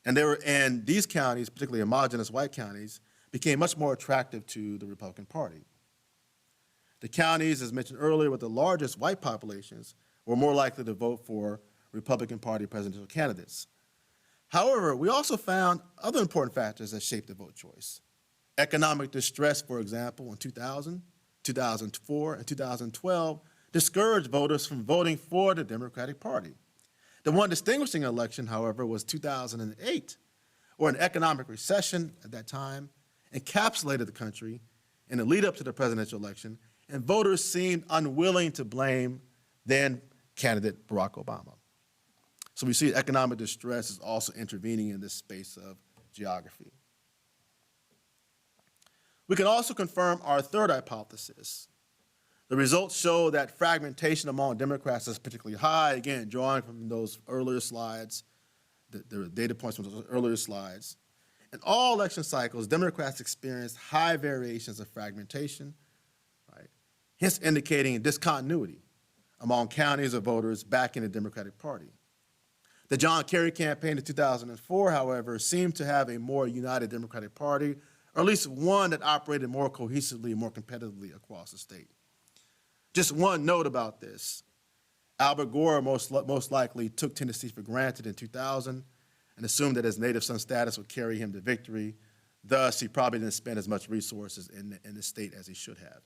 And these counties, particularly homogeneous white counties, became much more attractive to the Republican Party. The counties, as mentioned earlier, with the largest white populations were more likely to vote for Republican Party presidential candidates. However, we also found other important factors that shaped the vote choice. Economic distress, for example, in 2000, 2004, and 2012 discouraged voters from voting for the Democratic Party. The one distinguishing election, however, was 2008, where an economic recession at that time encapsulated the country in the lead up to the presidential election, and voters seemed unwilling to blame then candidate Barack Obama. So we see economic distress is also intervening in this space of geography. We can also confirm our third hypothesis. The results show that fragmentation among Democrats is particularly high, again, drawing from those earlier slides, the data points from those earlier slides. In all election cycles, Democrats experienced high variations of fragmentation, right? Hence indicating discontinuity among counties of voters backing the Democratic Party. The John Kerry campaign in 2004, however, seemed to have a more united Democratic Party, or at least one that operated more cohesively, more competitively across the state. Just one note about this. Albert Gore most likely took Tennessee for granted in 2000 and assumed that his native son status would carry him to victory. Thus, he probably didn't spend as much resources in the state as he should have.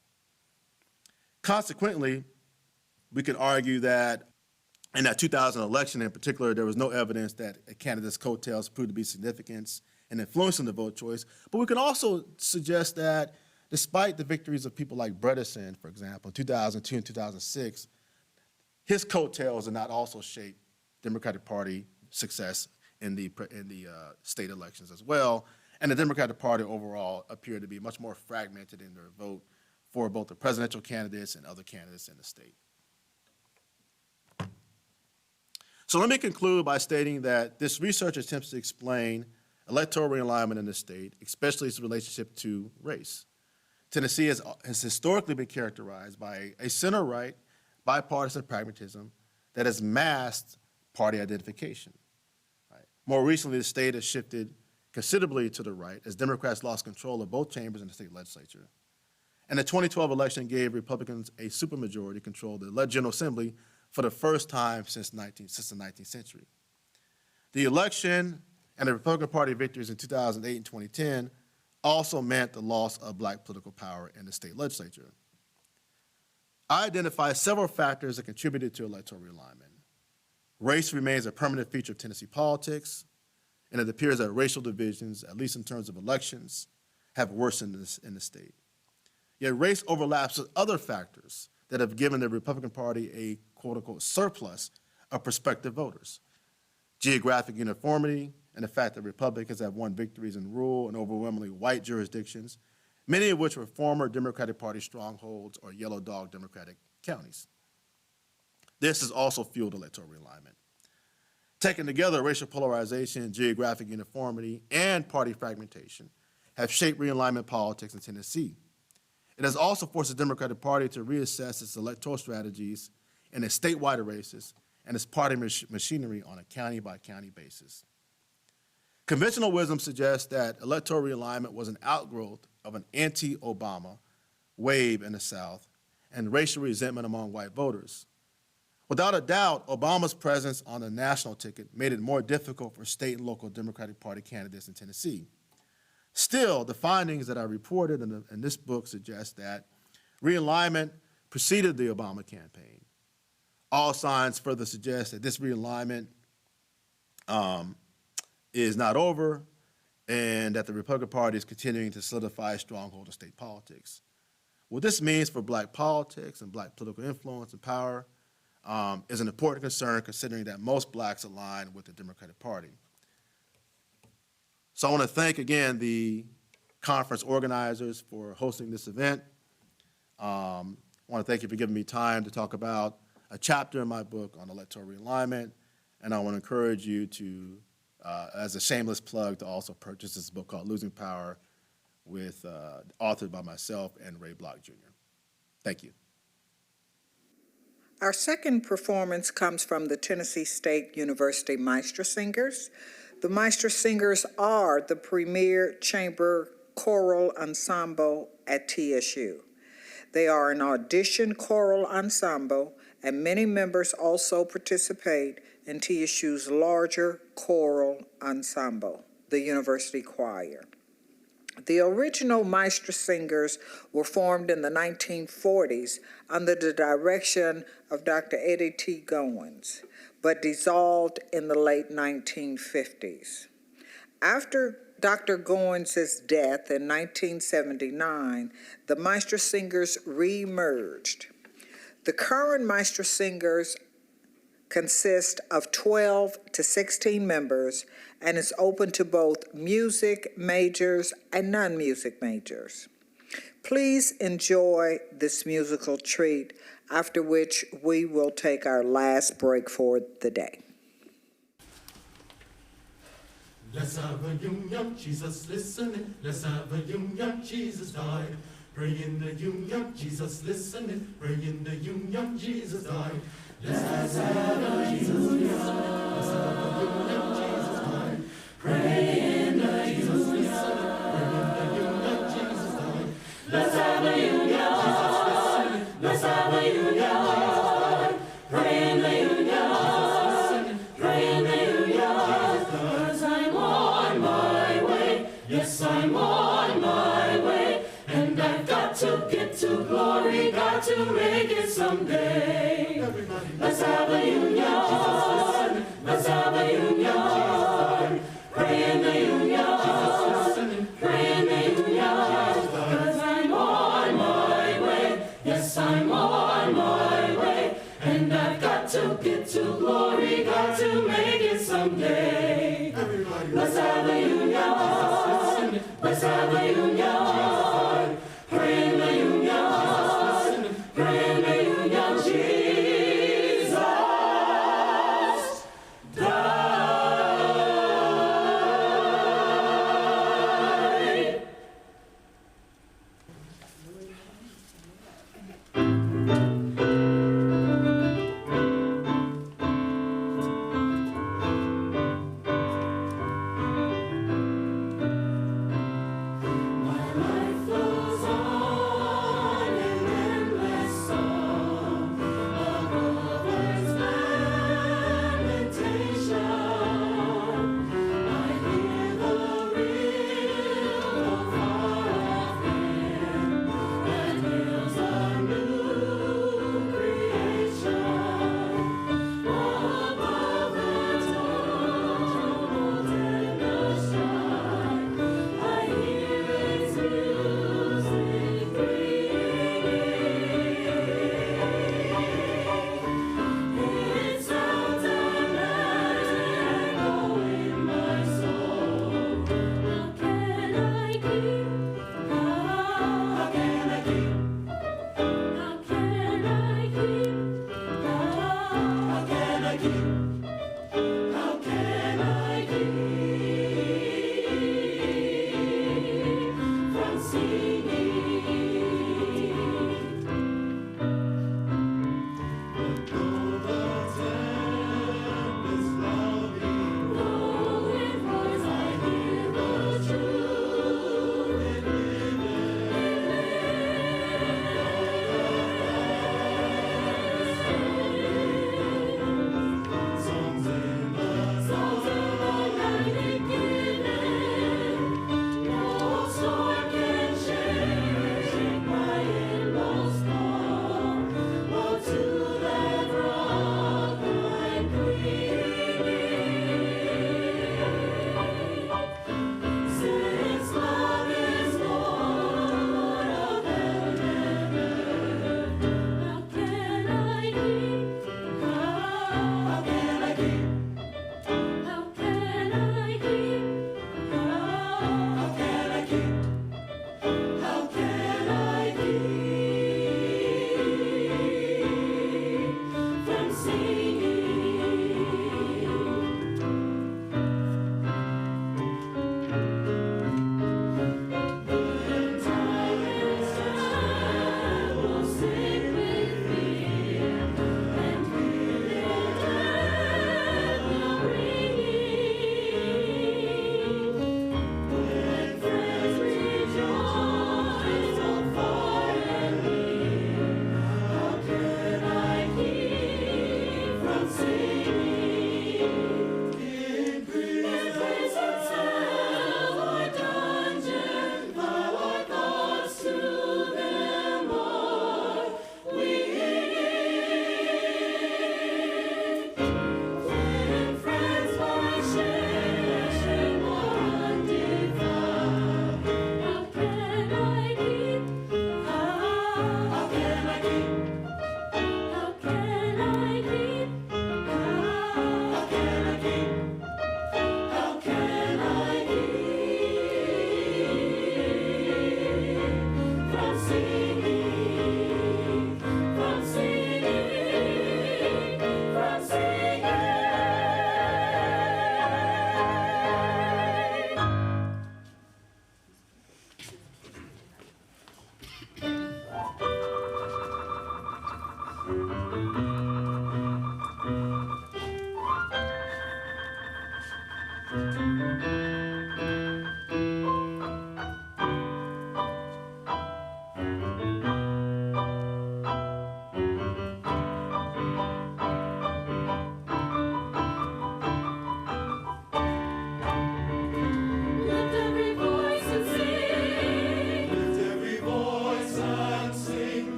Consequently, we can argue that in that 2000 election in particular, there was no evidence that a candidate's coattails proved to be significant in influencing the vote choice. But we can also suggest that despite the victories of people like Bredesen, for example, in 2002 and 2006, his coattails did not also shape Democratic Party success in the state elections as well. And the Democratic Party overall appeared to be much more fragmented in their vote for both the presidential candidates and other candidates in the state. So let me conclude by stating that this research attempts to explain electoral realignment in the state, especially its relationship to race. Tennessee has historically been characterized by a center-right, bipartisan pragmatism that has masked party identification. Right? More recently, the state has shifted considerably to the right as Democrats lost control of both chambers in the state legislature. And the 2012 election gave Republicans a supermajority control of the General Assembly for the first time since the 19th century. The election and the Republican Party victories in 2008 and 2010 also meant the loss of black political power in the state legislature. I identify several factors that contributed to electoral realignment. Race remains a permanent feature of Tennessee politics, and it appears that racial divisions, at least in terms of elections, have worsened in the state. Yet race overlaps with other factors that have given the Republican Party a quote-unquote surplus of prospective voters. Geographic uniformity and the fact that Republicans have won victories in rural and overwhelmingly white jurisdictions, many of which were former Democratic Party strongholds or yellow dog Democratic counties. This has also fueled electoral realignment. Taken together, racial polarization, geographic uniformity, and party fragmentation have shaped realignment politics in Tennessee. It has also forced the Democratic Party to reassess its electoral strategies in its statewide races and its party machinery on a county-by-county basis. Conventional wisdom suggests that electoral realignment was an outgrowth of an anti-Obama wave in the South and racial resentment among white voters. Without a doubt, Obama's presence on the national ticket made it more difficult for state and local Democratic Party candidates in Tennessee. Still, the findings that I reported in this book suggest that realignment preceded the Obama campaign. All signs further suggest that this realignment is not over and that the Republican Party is continuing to solidify a stronghold in state politics. What this means for black politics and black political influence and power is an important concern considering that most blacks align with the Democratic Party. So I want to thank again the conference organizers for hosting this event. I want to thank you for giving me time to talk about a chapter in my book on electoral realignment, and I want to encourage you to, as a shameless plug, to also purchase this book called Losing Power, authored by myself and Ray Block Jr. Thank you. Our second performance comes from the Tennessee State University Maestro Singers. The Maestro Singers are the premier chamber choral ensemble at TSU. They are an audition choral ensemble, and many members also participate in TSU's larger choral ensemble, the University Choir. The original Maestro Singers were formed in the 1940s under the direction of Dr. Eddie T. Goins, but dissolved in the late 1950s. After Dr. Goins' death in 1979, the Maestro Singers re-emerged. The current Maestro Singers consist of 12 to 16 members and is open to both music majors and non-music majors. Please enjoy this musical treat, after which we will take our last break for the day. Let's have a young Jesus listening. Let's have a young Jesus died. Pray in the young Jesus listening. Pray in the young Jesus died. Let's have a Jesus listening. Let's have a young Jesus died. Pray in the Jesus listening. Pray in the young Jesus died. Let's have a young Jesus listening. Let's have a young Jesus died. Pray in the young Jesus listening. Pray in the young Jesus died. 'Cause I'm on my way. Yes, I'm on my way. And I've got to get to glory, got to make it someday. Everybody, let's have a union. Let's have a union. Pray in the union. Pray in the union. 'Cause I'm on my way. Yes, I'm on my way. And I've got to get to glory, got to make it someday. Everybody, let's have a union. Let's have a union. Pray in the union. Pray in the union. Jesus died.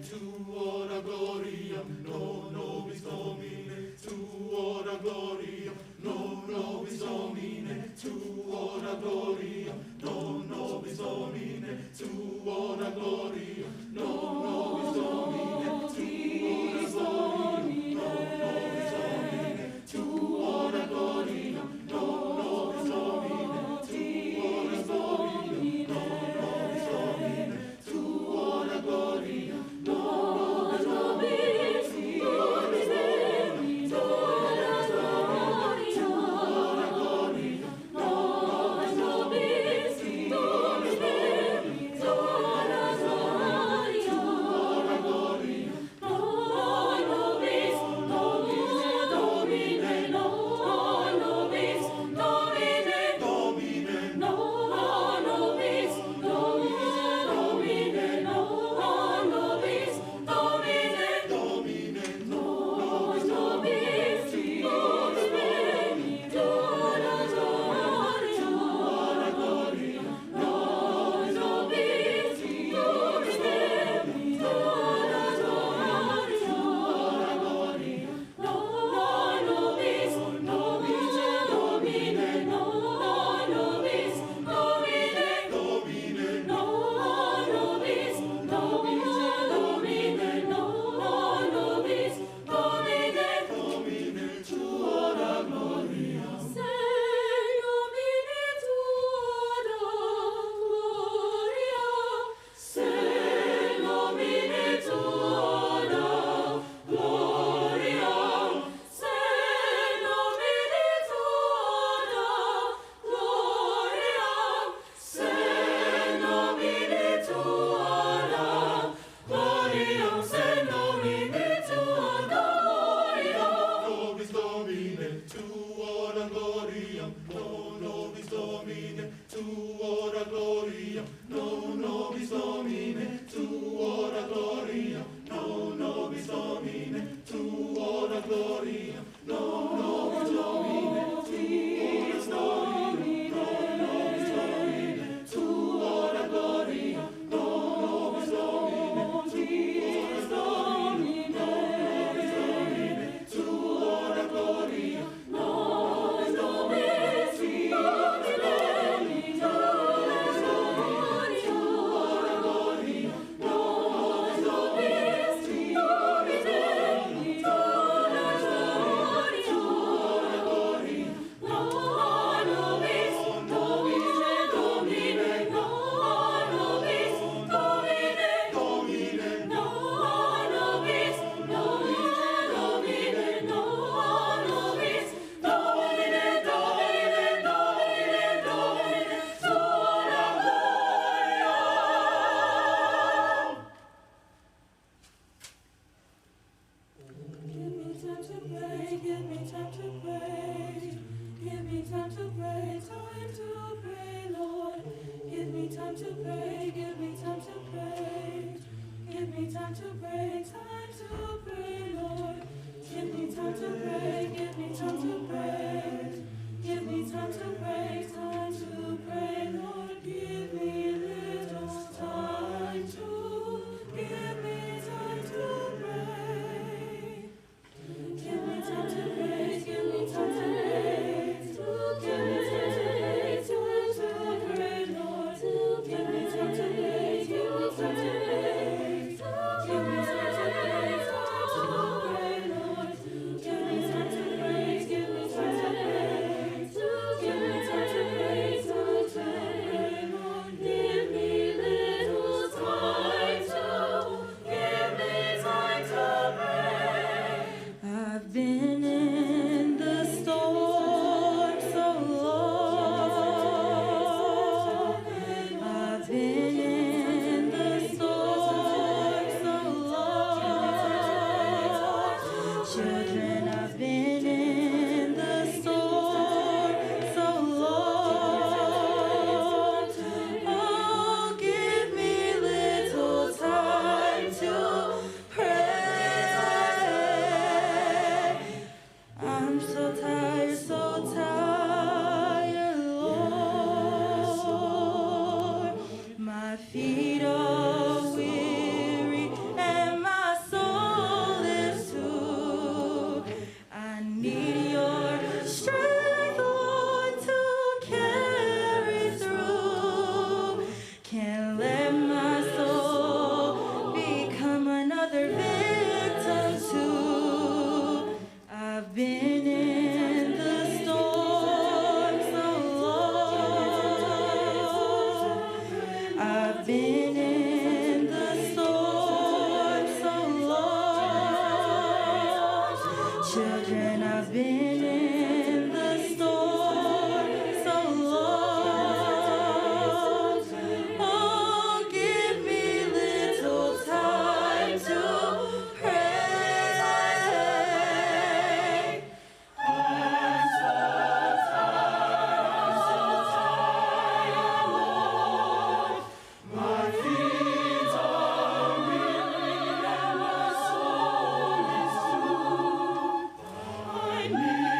tuora gloria, no nobis Domine, tuora gloria, no nobis Domine, tuora gloria, no nobis Domine, tuora gloria, no nobis Domine, tuora gloria, no nobis Domine, tuora gloria, no nobis Domine, tuora gloria, no nobis Domine, tuora gloria, no nobis Domine, been in the storm so long. Oh, give me little time to pray. I'm so tired, Lord. My feet are weary and my soul is too. I need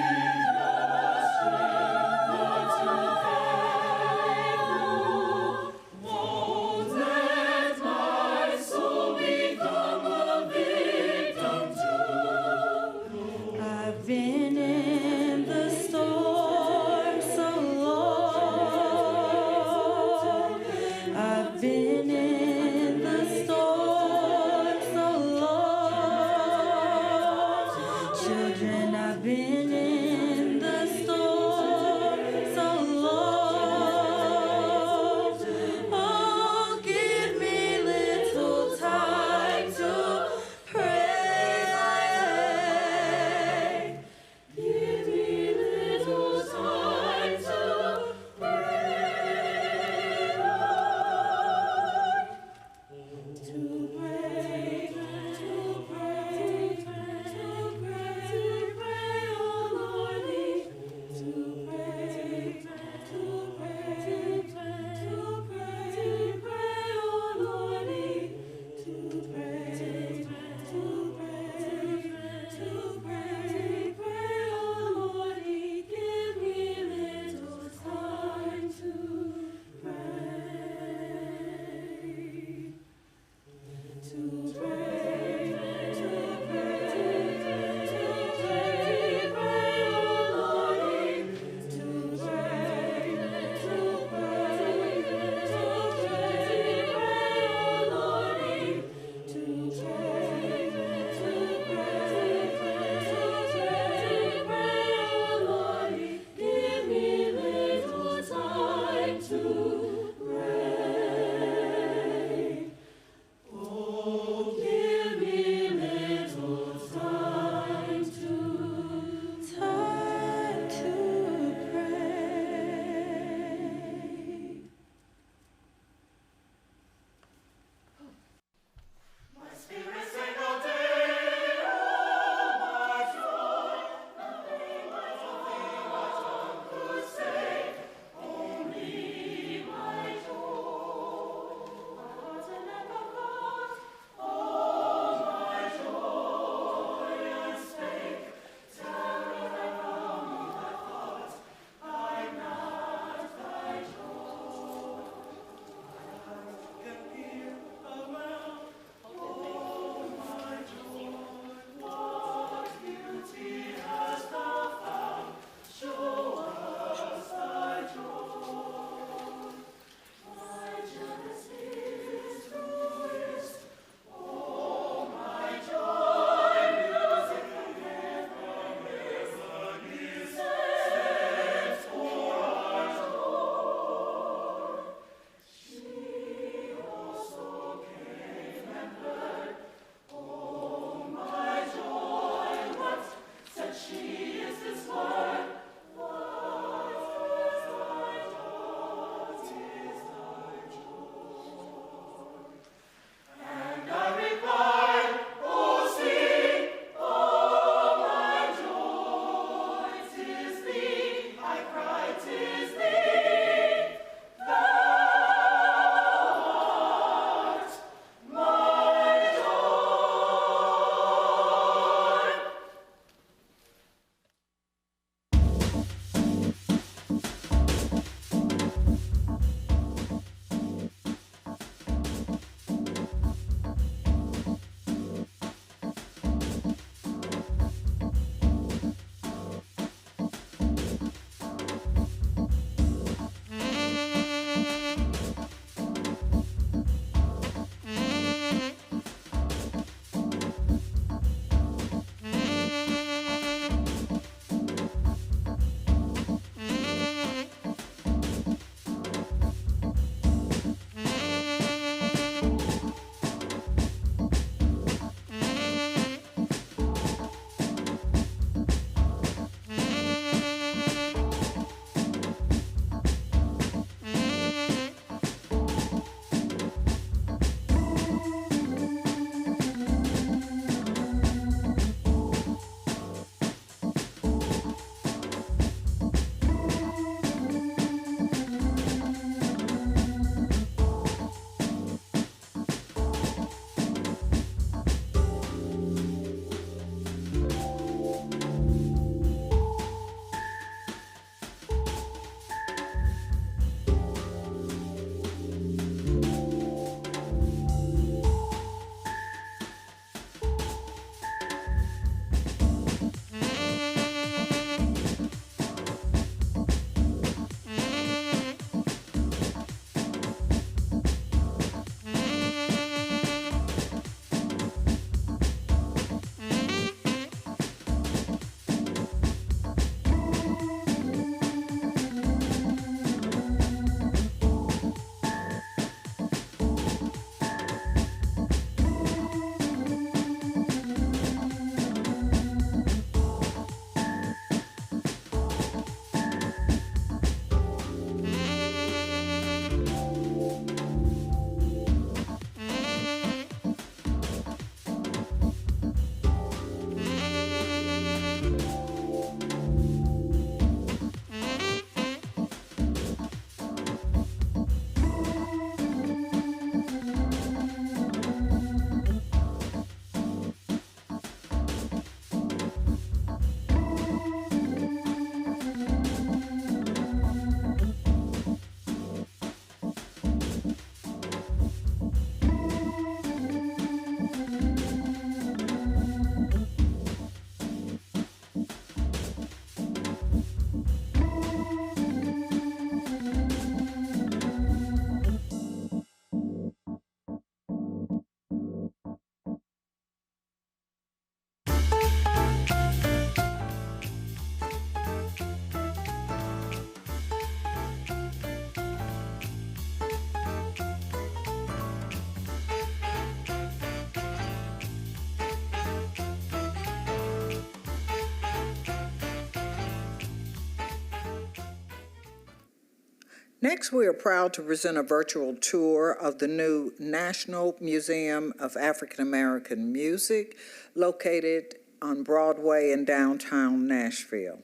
Next, we are proud to present a virtual tour of the new National Museum of African American Music, located on Broadway in downtown Nashville.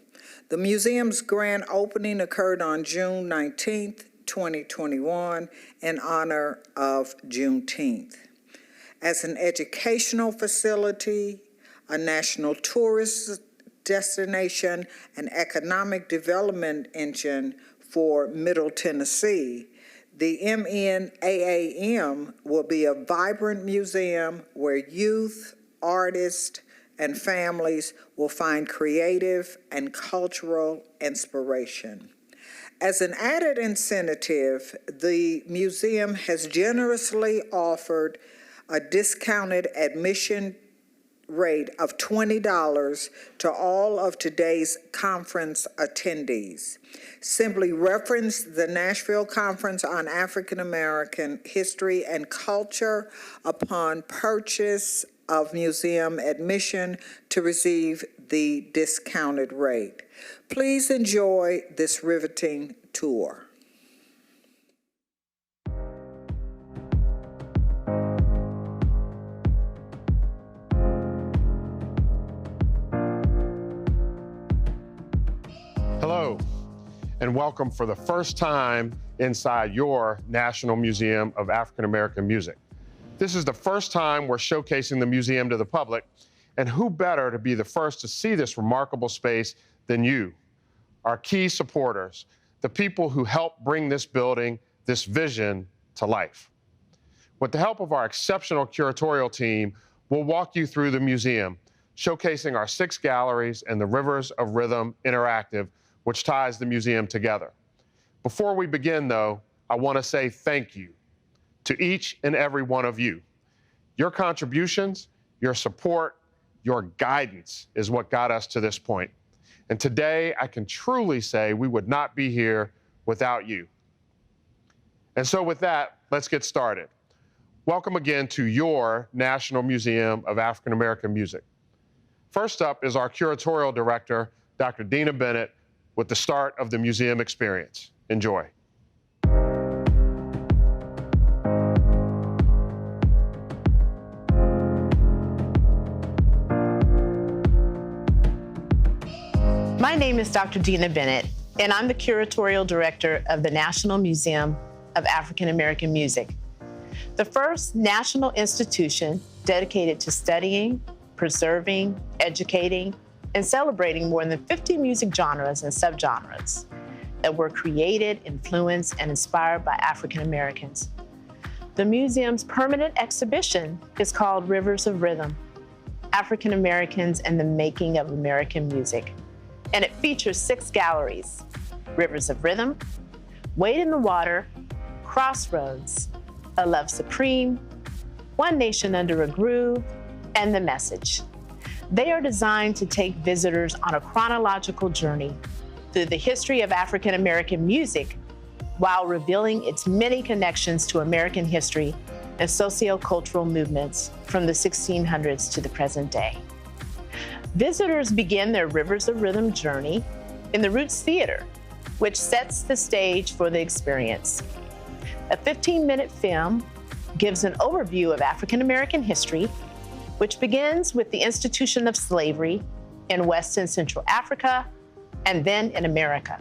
The museum's grand opening occurred on June 19th, 2021, in honor of Juneteenth. As an educational facility, a national tourist destination, and economic development engine for Middle Tennessee, the MNAAM will be a vibrant museum where youth, artists, and families will find creative and cultural inspiration. As an added incentive, the museum has generously offered a discounted admission rate of $20 to all of today's conference attendees. Simply reference the Nashville Conference on African American History and Culture upon purchase of museum admission to receive the discounted rate. Please enjoy this riveting tour. Hello, and welcome for the first time inside your National Museum of African American Music. This is the first time we're showcasing the museum to the public, and who better to be the first to see this remarkable space than you, our key supporters, the people who help bring this building, this vision to life. With the help of our exceptional curatorial team, we'll walk you through the museum, showcasing our 6 galleries and the Rivers of Rhythm Interactive, which ties the museum together. Before we begin, though, I want to say thank you to each and every one of you. Your contributions, your support, your guidance is what got us to this point. And today, I can truly say we would not be here without you. And so with that, let's get started. Welcome again to your National Museum of African American Music. First up is our curatorial director, Dr. Dina Bennett, with the start of the museum experience. Enjoy. My name is Dr. Dina Bennett, and I'm the curatorial director of the National Museum of African American Music, the first national institution dedicated to studying, preserving, educating, and celebrating more than 50 music genres and subgenres that were created, influenced, and inspired by African Americans. The museum's permanent exhibition is called Rivers of Rhythm, African Americans and the Making of American Music. And it features 6 galleries: Rivers of Rhythm, Wade in the Water, Crossroads, A Love Supreme, One Nation Under a Groove, and The Message. They are designed to take visitors on a chronological journey through the history of African American music while revealing its many connections to American history and sociocultural movements from the 1600s to the present day. Visitors begin their Rivers of Rhythm journey in the Roots Theater, which sets the stage for the experience. A 15-minute film gives an overview of African American history, which begins with the institution of slavery in West and Central Africa, and then in America.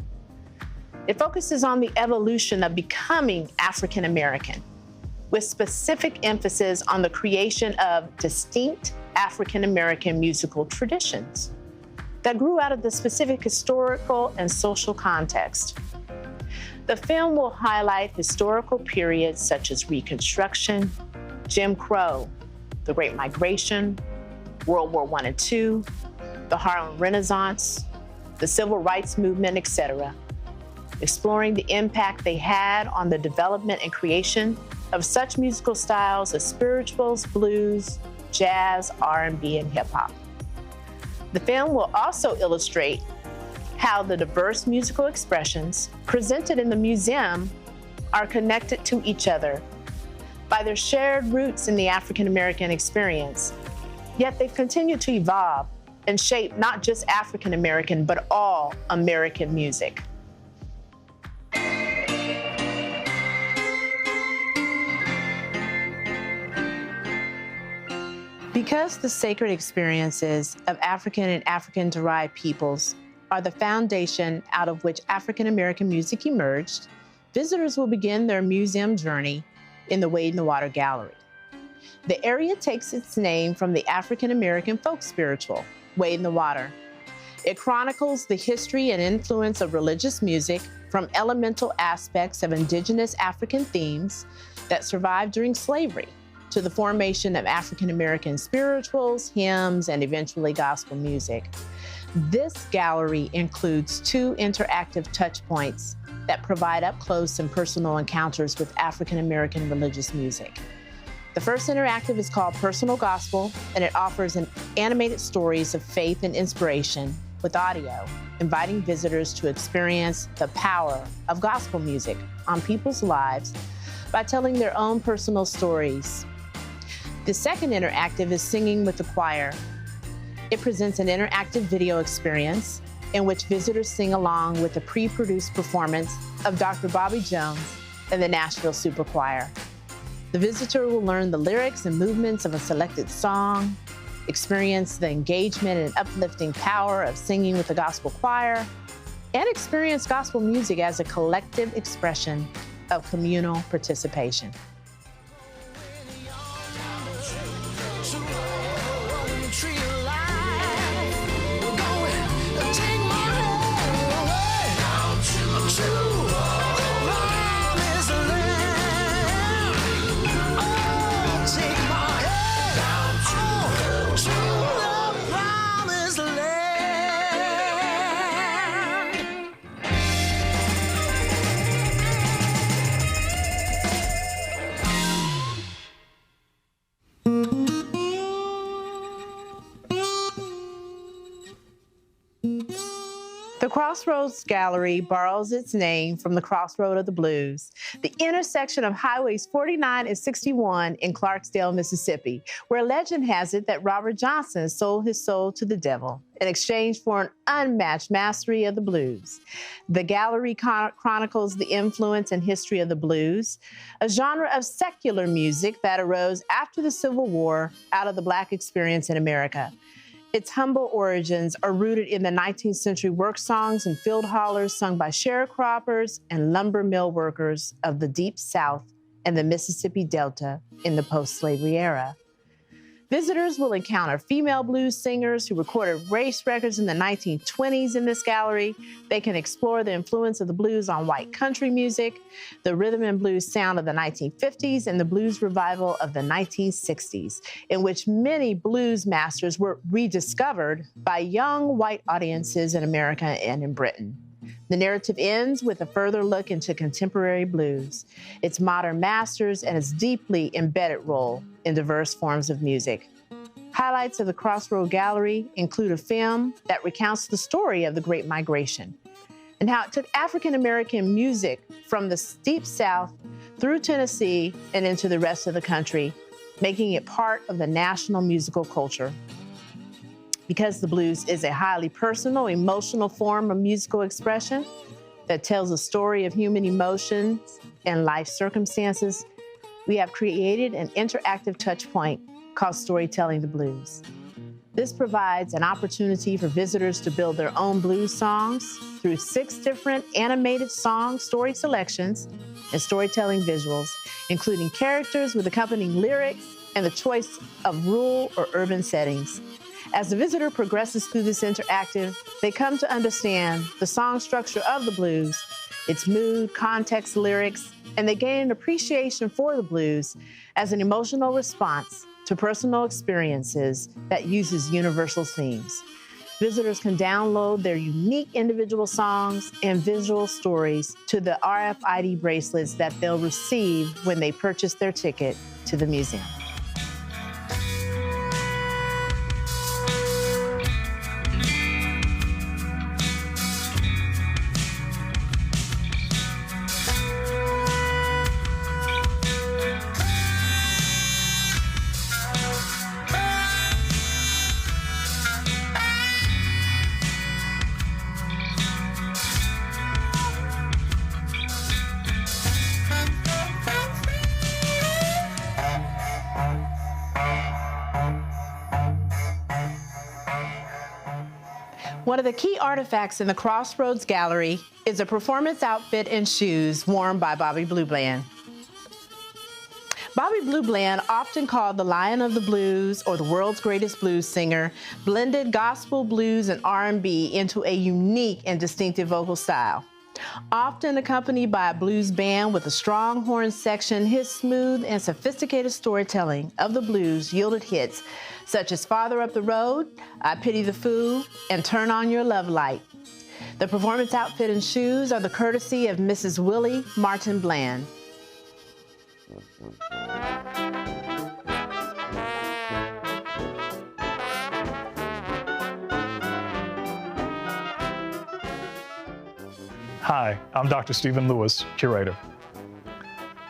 It focuses on the evolution of becoming African American, with specific emphasis on the creation of distinct African American musical traditions that grew out of the specific historical and social context. The film will highlight historical periods such as Reconstruction, Jim Crow, the Great Migration, World War I and II, the Harlem Renaissance, the Civil Rights Movement, etc., exploring the impact they had on the development and creation of such musical styles as spirituals, blues, jazz, R&B, and hip-hop. The film will also illustrate how the diverse musical expressions presented in the museum are connected to each other by their shared roots in the African American experience, yet they've continued to evolve and shape not just African American, but all American music. Because the sacred experiences of African and African-derived peoples are the foundation out of which African American music emerged, visitors will begin their museum journey in the Wade in the Water Gallery. The area takes its name from the African American folk spiritual, Wade in the Water. It chronicles the history and influence of religious music from elemental aspects of indigenous African themes that survived during slavery to the formation of African American spirituals, hymns, and eventually gospel music. This gallery includes 2 interactive touch points that provide up close and personal encounters with African American religious music. The first interactive is called Personal Gospel, and it offers animated stories of faith and inspiration with audio, inviting visitors to experience the power of gospel music on people's lives by telling their own personal stories. The second interactive is Singing with the Choir. It presents an interactive video experience in which visitors sing along with a pre-produced performance of Dr. Bobby Jones and the Nashville Super Choir. The visitor will learn the lyrics and movements of a selected song, experience the engagement and uplifting power of singing with the gospel choir, and experience gospel music as a collective expression of communal participation. The Crossroads Gallery borrows its name from the Crossroad of the Blues, the intersection of highways 49 and 61 in Clarksdale, Mississippi, where legend has it that Robert Johnson sold his soul to the devil in exchange for an unmatched mastery of the blues. The gallery chronicles the influence and history of the blues, a genre of secular music that arose after the Civil War out of the Black experience in America. Its humble origins are rooted in the 19th century work songs and field hollers sung by sharecroppers and lumber mill workers of the Deep South and the Mississippi Delta in the post-slavery era. Visitors will encounter female blues singers who recorded race records in the 1920s in this gallery. They can explore the influence of the blues on white country music, the rhythm and blues sound of the 1950s, and the blues revival of the 1960s, in which many blues masters were rediscovered by young white audiences in America and in Britain. The narrative ends with a further look into contemporary blues, its modern masters, and its deeply embedded role in diverse forms of music. Highlights of the Crossroad Gallery include a film that recounts the story of the Great Migration and how it took African American music from the Deep South through Tennessee and into the rest of the country, making it part of the national musical culture. Because the blues is a highly personal, emotional form of musical expression that tells a story of human emotions and life circumstances, we have created an interactive touch point called Storytelling the Blues. This provides an opportunity for visitors to build their own blues songs through 6 different animated song story selections and storytelling visuals, including characters with accompanying lyrics and the choice of rural or urban settings. As the visitor progresses through this interactive, they come to understand the song structure of the blues, its mood, context, lyrics, and they gain an appreciation for the blues as an emotional response to personal experiences that uses universal themes. Visitors can download their unique individual songs and visual stories to the RFID bracelets that they'll receive when they purchase their ticket to the museum. One of the key artifacts in the Crossroads Gallery is a performance outfit and shoes worn by Bobby Blue Bland. Bobby Blue Bland, often called the Lion of the Blues or the world's greatest blues singer, blended gospel, blues, and R&B into a unique and distinctive vocal style. Often accompanied by a blues band with a strong horn section, his smooth and sophisticated storytelling of the blues yielded hits such as Farther Up the Road, I Pity the Fool, and Turn On Your Love Light. The performance outfit and shoes are the courtesy of Mrs. Willie Martin Bland. Hi, I'm Dr. Stephen Lewis, curator.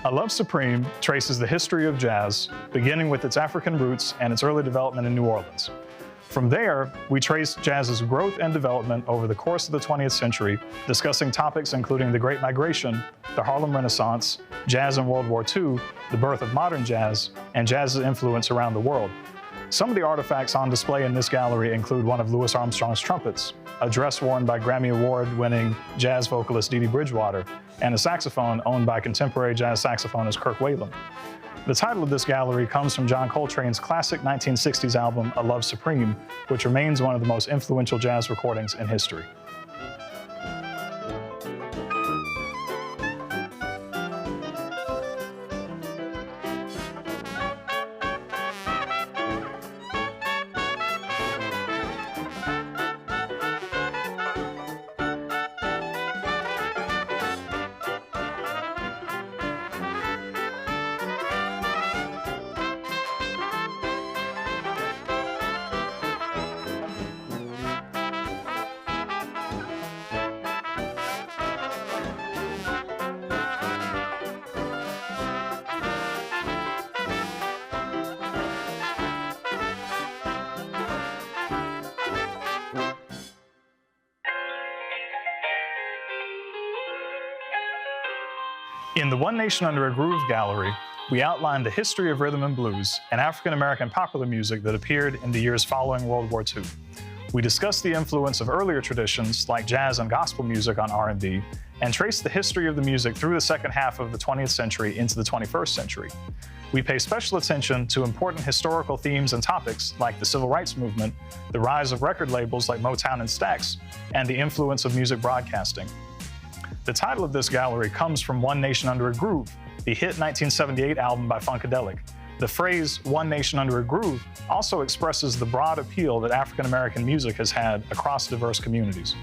A Love Supreme traces the history of jazz, beginning with its African roots and its early development in New Orleans. From there, we trace jazz's growth and development over the course of the 20th century, discussing topics including the Great Migration, the Harlem Renaissance, jazz in World War II, the birth of modern jazz, and jazz's influence around the world. Some of the artifacts on display in this gallery include one of Louis Armstrong's trumpets, a dress worn by Grammy Award-winning jazz vocalist Dee Dee Bridgewater, and a saxophone owned by contemporary jazz saxophonist Kirk Whalum. The title of this gallery comes from John Coltrane's classic 1960s album, A Love Supreme, which remains one of the most influential jazz recordings in history. In the One Nation Under a Groove gallery, we outline the history of rhythm and blues and African-American popular music that appeared in the years following World War II. We discuss the influence of earlier traditions like jazz and gospel music on R&B, and trace the history of the music through the second half of the 20th century into the 21st century. We pay special attention to important historical themes and topics like the Civil Rights Movement, the rise of record labels like Motown and Stax, and the influence of music broadcasting. The title of this gallery comes from One Nation Under a Groove, the hit 1978 album by Funkadelic. The phrase One Nation Under a Groove also expresses the broad appeal that African American music has had across diverse communities.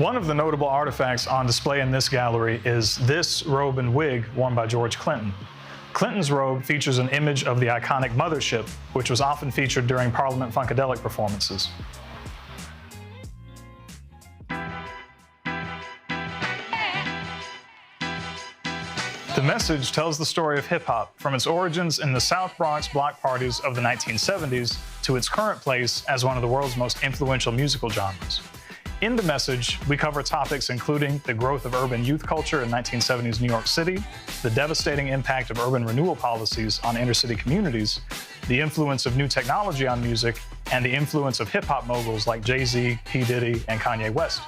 One of the notable artifacts on display in this gallery is this robe and wig worn by George Clinton. Clinton's robe features an image of the iconic mothership, which was often featured during Parliament Funkadelic performances. The Message tells the story of hip-hop from its origins in the South Bronx block parties of the 1970s to its current place as one of the world's most influential musical genres. In The Message, we cover topics including the growth of urban youth culture in 1970s New York City, the devastating impact of urban renewal policies on inner-city communities, the influence of new technology on music, and the influence of hip-hop moguls like Jay-Z, P. Diddy, and Kanye West.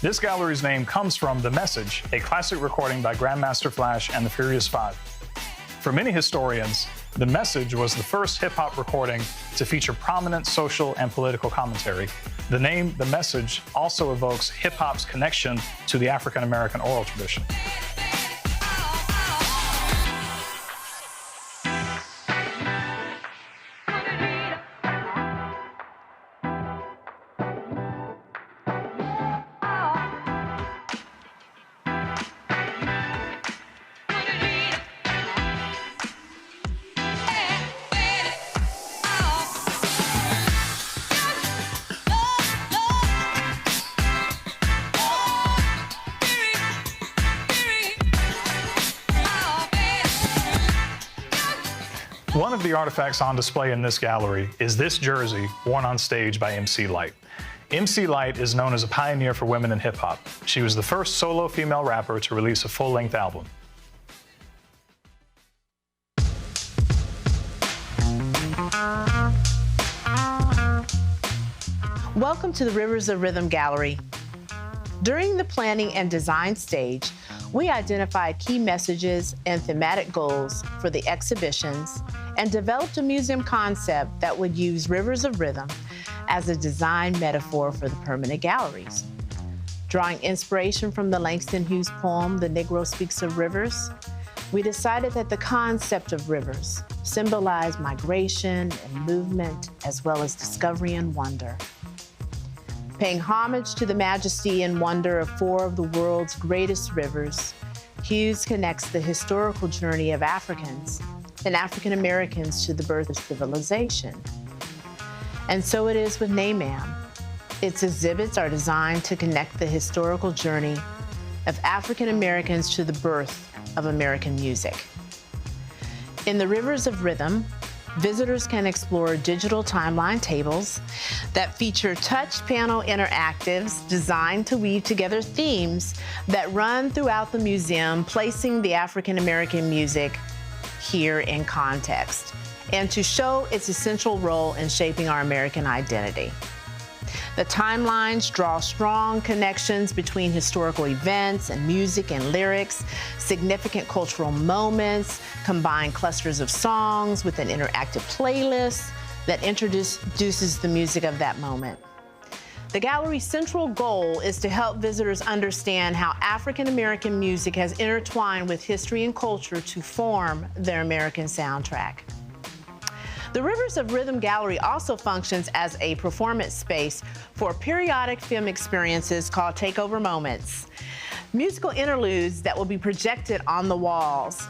This gallery's name comes from The Message, a classic recording by Grandmaster Flash and the Furious Five. For many historians, The Message was the first hip-hop recording to feature prominent social and political commentary. The name The Message also evokes hip-hop's connection to the African-American oral tradition. One of the artifacts on display in this gallery is this jersey worn on stage by MC Lyte. MC Lyte is known as a pioneer for women in hip-hop. She was the first solo female rapper to release a full-length album. Welcome to the Rivers of Rhythm Gallery. During the planning and design stage, we identified key messages and thematic goals for the exhibitions and developed a museum concept that would use rivers of rhythm as a design metaphor for the permanent galleries. Drawing inspiration from the Langston Hughes poem, The Negro Speaks of Rivers, we decided that the concept of rivers symbolized migration and movement, as well as discovery and wonder. Paying homage to the majesty and wonder of four of the world's greatest rivers, Hughes connects the historical journey of Africans and African Americans to the birth of civilization. And so it is with NAMAM. Its exhibits are designed to connect the historical journey of African Americans to the birth of American music. In the Rivers of Rhythm, visitors can explore digital timeline tables that feature touch panel interactives designed to weave together themes that run throughout the museum, placing the African American music here in context, and to show its essential role in shaping our American identity. The timelines draw strong connections between historical events and music and lyrics, significant cultural moments, combine clusters of songs with an interactive playlist that introduces the music of that moment. The gallery's central goal is to help visitors understand how African American music has intertwined with history and culture to form their American soundtrack. The Rivers of Rhythm Gallery also functions as a performance space for periodic film experiences called Takeover Moments, musical interludes that will be projected on the walls.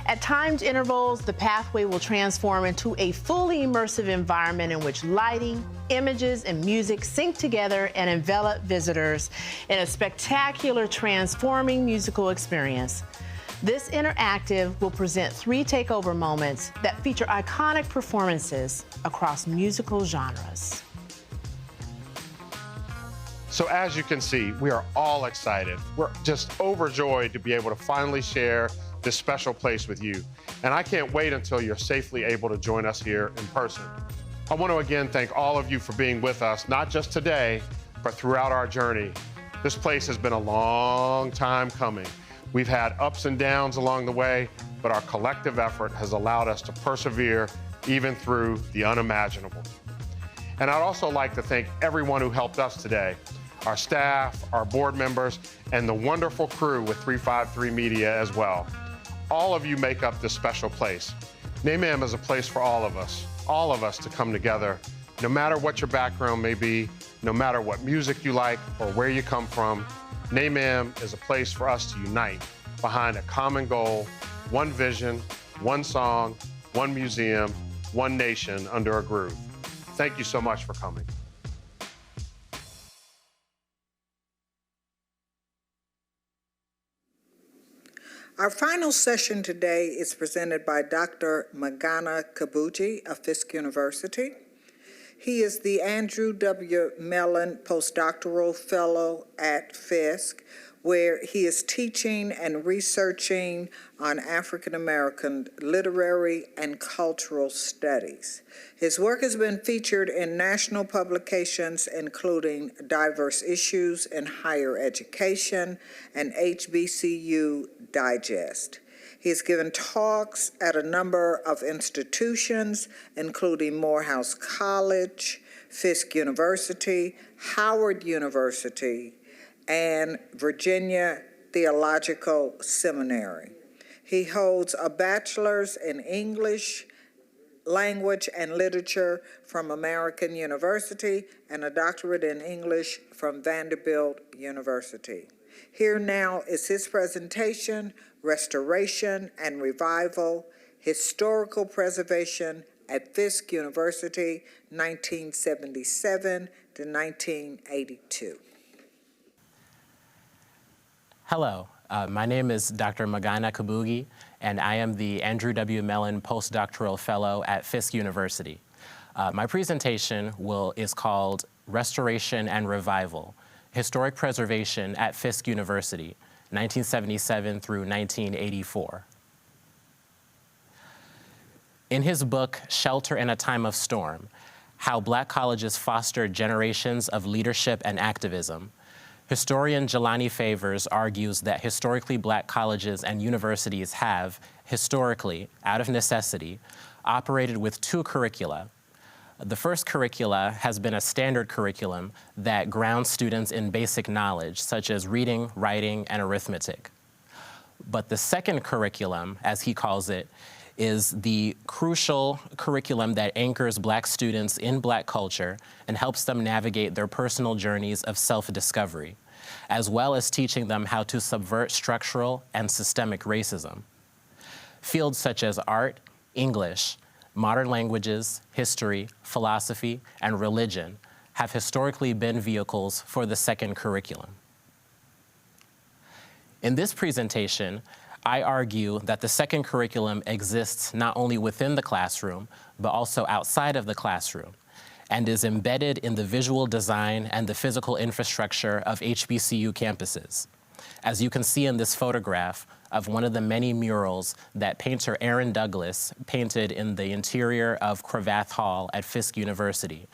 At timed intervals, the pathway will transform into a fully immersive environment in which lighting, images, and music sync together and envelop visitors in a spectacular, transforming musical experience. This interactive will present 3 takeover moments that feature iconic performances across musical genres. So as you can see, we are all excited. We're just overjoyed to be able to finally share this special place with you. And I can't wait until you're safely able to join us here in person. I want to again thank all of you for being with us, not just today, but throughout our journey. This place has been a long time coming. We've had ups and downs along the way, but our collective effort has allowed us to persevere even through the unimaginable. And I'd also like to thank everyone who helped us today, our staff, our board members, and the wonderful crew with 353 Media as well. All of you make up this special place. NAMAM is a place for all of us to come together, no matter what your background may be, no matter what music you like or where you come from. NAMAM is a place for us to unite behind a common goal, one vision, one song, one museum, one nation under a groove. Thank you so much for coming. Our final session today is presented by Dr. Magana Kabuji of Fisk University. He is the Andrew W. Mellon Postdoctoral Fellow at Fisk, where he is teaching and researching on African American literary and cultural studies. His work has been featured in national publications including Diverse Issues in Higher Education and HBCU Digest. He has given talks at a number of institutions, including Morehouse College, Fisk University, Howard University, and Virginia Theological Seminary. He holds a bachelor's in English, Language and Literature from American University and a doctorate in English from Vanderbilt University. Here now is his presentation, Restoration and Revival, Historical Preservation at Fisk University, 1977 to 1982. Hello, my name is Dr. Magana Kabugi, and I am the Andrew W. Mellon Postdoctoral Fellow at Fisk University. My presentation is called Restoration and Revival, Historic Preservation at Fisk University, 1977 through 1984. In his book, Shelter in a Time of Storm, How Black Colleges Fostered Generations of Leadership and Activism, historian Jelani Favors argues that historically Black colleges and universities have, historically, out of necessity, operated with two curricula. The first curricula has been a standard curriculum that grounds students in basic knowledge, such as reading, writing, and arithmetic. But the second curriculum, as he calls it, is the crucial curriculum that anchors Black students in Black culture and helps them navigate their personal journeys of self-discovery, as well as teaching them how to subvert structural and systemic racism. Fields such as art, English, modern languages, history, philosophy, and religion have historically been vehicles for the second curriculum. In this presentation, I argue that the second curriculum exists not only within the classroom, but also outside of the classroom, and is embedded in the visual design and the physical infrastructure of HBCU campuses. As you can see in this photograph of one of the many murals that painter Aaron Douglas painted in the interior of Cravath Hall at Fisk University,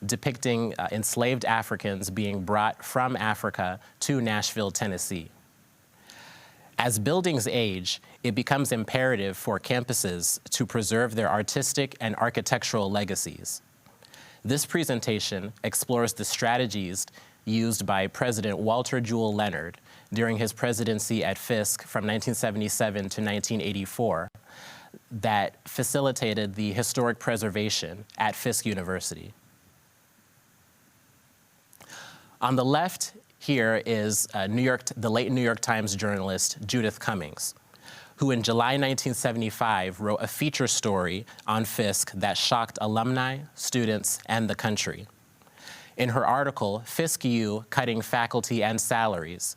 depicting enslaved Africans being brought from Africa to Nashville, Tennessee. As buildings age, it becomes imperative for campuses to preserve their artistic and architectural legacies. This presentation explores the strategies used by President Walter Jewell Leonard during his presidency at Fisk from 1977 to 1984 that facilitated the historic preservation at Fisk University. On the left here is the late New York Times journalist Judith Cummings, who in July 1975 wrote a feature story on Fisk that shocked alumni, students, and the country. In her article, Fisk U, Cutting Faculty and Salaries,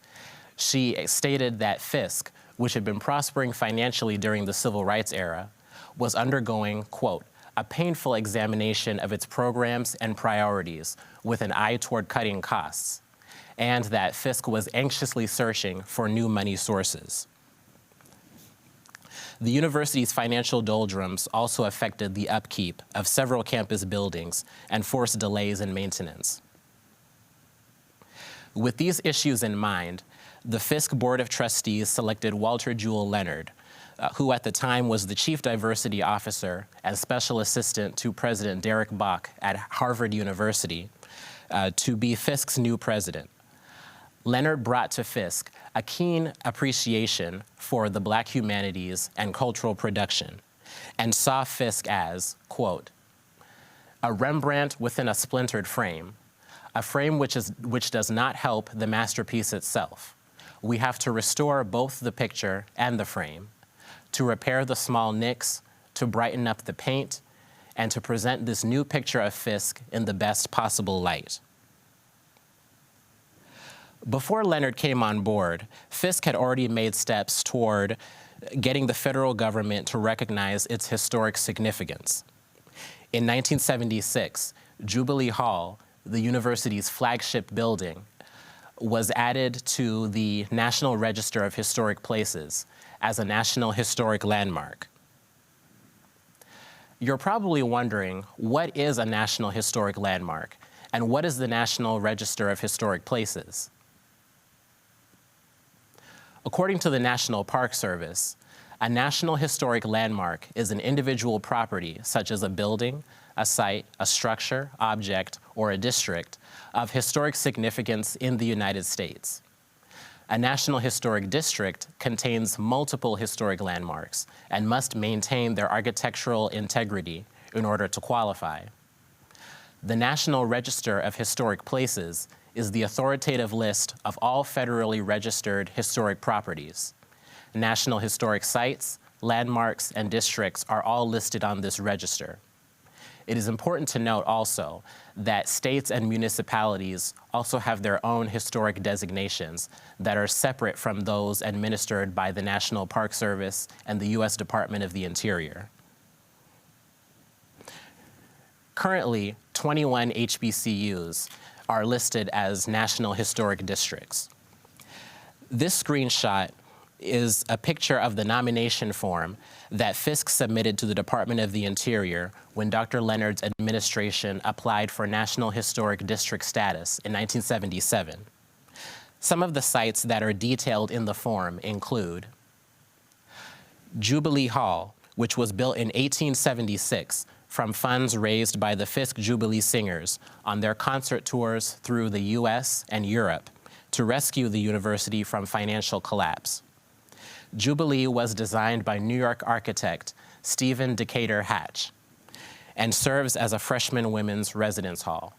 she stated that Fisk, which had been prospering financially during the civil rights era, was undergoing, quote, a painful examination of its programs and priorities with an eye toward cutting costs, and that Fisk was anxiously searching for new money sources. The university's financial doldrums also affected the upkeep of several campus buildings and forced delays in maintenance. With these issues in mind, the Fisk Board of Trustees selected Walter Jewell Leonard, who at the time was the Chief Diversity Officer and Special Assistant to President Derek Bok at Harvard University, to be Fisk's new president. Leonard brought to Fisk a keen appreciation for the Black humanities and cultural production, and saw Fisk as, quote, a Rembrandt within a splintered frame, a frame which does not help the masterpiece itself. We have to restore both the picture and the frame, to repair the small nicks, to brighten up the paint, and to present this new picture of Fisk in the best possible light. Before Leonard came on board, Fisk had already made steps toward getting the federal government to recognize its historic significance. In 1976, Jubilee Hall, the university's flagship building, was added to the National Register of Historic Places as a National Historic Landmark. You're probably wondering, what is a National Historic Landmark, and what is the National Register of Historic Places? According to the National Park Service, a National Historic Landmark is an individual property, such as a building, a site, a structure, object, or a district of historic significance in the United States. A National Historic District contains multiple historic landmarks and must maintain their architectural integrity in order to qualify. The National Register of Historic Places is the authoritative list of all federally registered historic properties. National historic sites, landmarks, and districts are all listed on this register. It is important to note also that states and municipalities also have their own historic designations that are separate from those administered by the National Park Service and the U.S. Department of the Interior. Currently, 21 HBCUs are listed as National Historic Districts. This screenshot is a picture of the nomination form that Fisk submitted to the Department of the Interior when Dr. Leonard's administration applied for National Historic District status in 1977. Some of the sites that are detailed in the form include Jubilee Hall, which was built in 1876 from funds raised by the Fisk Jubilee Singers on their concert tours through the US and Europe to rescue the university from financial collapse. Jubilee was designed by New York architect Stephen Decatur Hatch and serves as a freshman women's residence hall.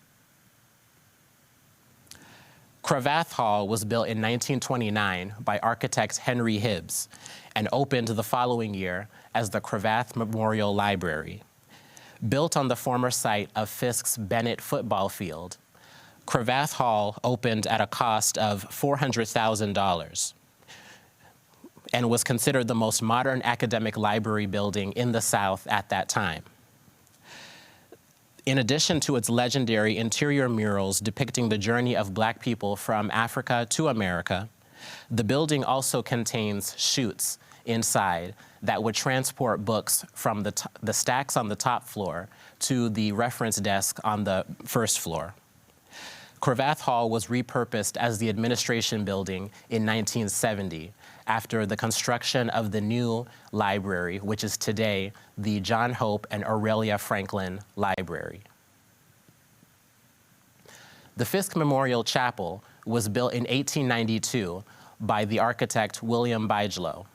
Cravath Hall was built in 1929 by architect Henry Hibbs and opened the following year as the Cravath Memorial Library. Built on the former site of Fisk's Bennett football field, Cravath Hall opened at a cost of $400,000 and was considered the most modern academic library building in the South at that time. In addition to its legendary interior murals depicting the journey of Black people from Africa to America, the building also contains chutes inside that would transport books from the stacks on the top floor to the reference desk on the first floor. Cravath Hall was repurposed as the administration building in 1970 after the construction of the new library, which is today the John Hope and Aurelia Franklin Library. The Fisk Memorial Chapel was built in 1892 by the architect William Bigelow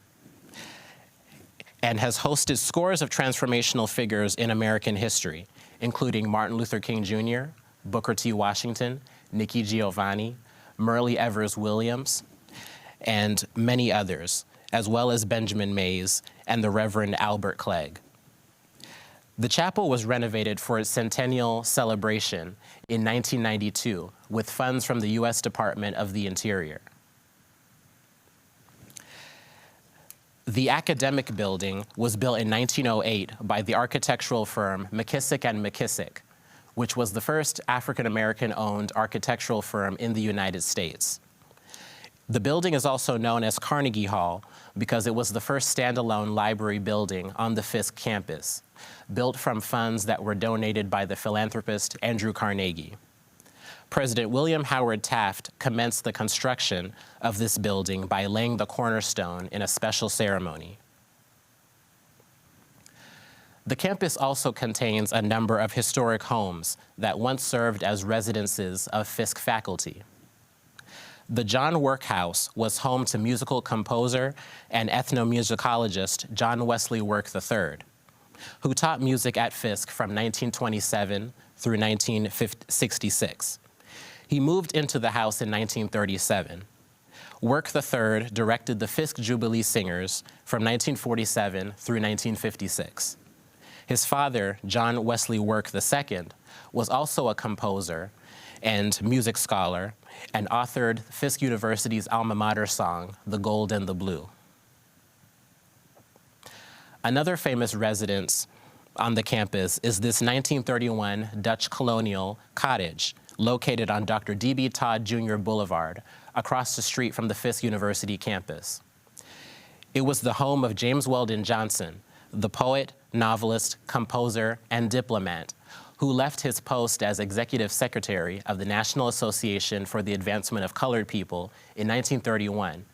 and has hosted scores of transformational figures in American history, including Martin Luther King Jr., Booker T. Washington, Nikki Giovanni, Murray Evers Williams, and many others, as well as Benjamin Mays and the Reverend Albert Clegg. The chapel was renovated for its centennial celebration in 1992 with funds from the U.S. Department of the Interior. The academic building was built in 1908 by the architectural firm McKissick & McKissick, which was the first African-American-owned architectural firm in the United States. The building is also known as Carnegie Hall because it was the first standalone library building on the Fisk campus, built from funds that were donated by the philanthropist Andrew Carnegie. President William Howard Taft commenced the construction of this building by laying the cornerstone in a special ceremony. The campus also contains a number of historic homes that once served as residences of Fisk faculty. The John Workhouse was home to musical composer and ethnomusicologist John Wesley Work III, who taught music at Fisk from 1927 through 1966. He moved into the house in 1937. Work III directed the Fisk Jubilee Singers from 1947 through 1956. His father, John Wesley Work II, was also a composer and music scholar and authored Fisk University's alma mater song, The Gold and the Blue. Another famous residence on the campus is this 1931 Dutch colonial cottage located on Dr. D.B. Todd Jr. Boulevard, across the street from the Fisk University campus. It was the home of James Weldon Johnson, the poet, novelist, composer, and diplomat, who left his post as executive secretary of the National Association for the Advancement of Colored People in 1931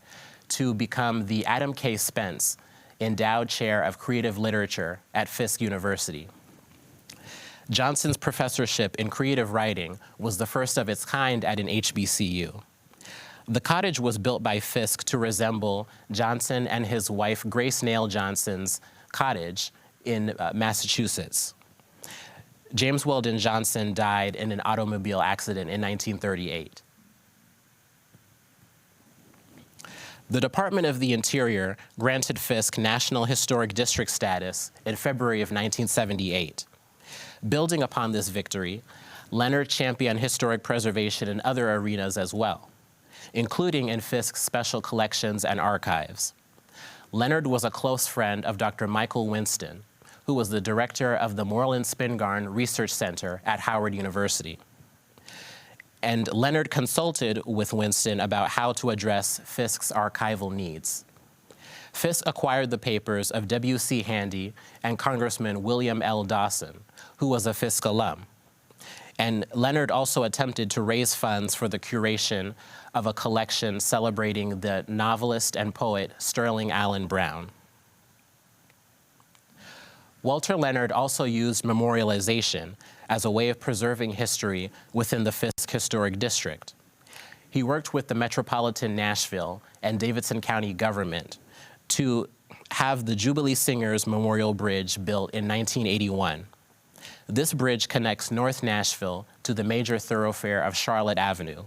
to become the Adam K. Spence Endowed Chair of Creative Literature at Fisk University. Johnson's professorship in creative writing was the first of its kind at an HBCU. The cottage was built by Fisk to resemble Johnson and his wife Grace Nail Johnson's cottage in Massachusetts. James Weldon Johnson died in an automobile accident in 1938. The Department of the Interior granted Fisk National Historic District status in February of 1978. Building upon this victory, Leonard championed historic preservation in other arenas as well, including in Fisk's special collections and archives. Leonard was a close friend of Dr. Michael Winston, who was the director of the Moreland Spingarn Research Center at Howard University. And Leonard consulted with Winston about how to address Fisk's archival needs. Fisk acquired the papers of W.C. Handy and Congressman William L. Dawson, who was a Fisk alum. And Leonard also attempted to raise funds for the curation of a collection celebrating the novelist and poet Sterling Allen Brown. Walter Leonard also used memorialization as a way of preserving history within the Fisk Historic District. He worked with the Metropolitan Nashville and Davidson County government to have the Jubilee Singers Memorial Bridge built in 1981. This bridge connects North Nashville to the major thoroughfare of Charlotte Avenue.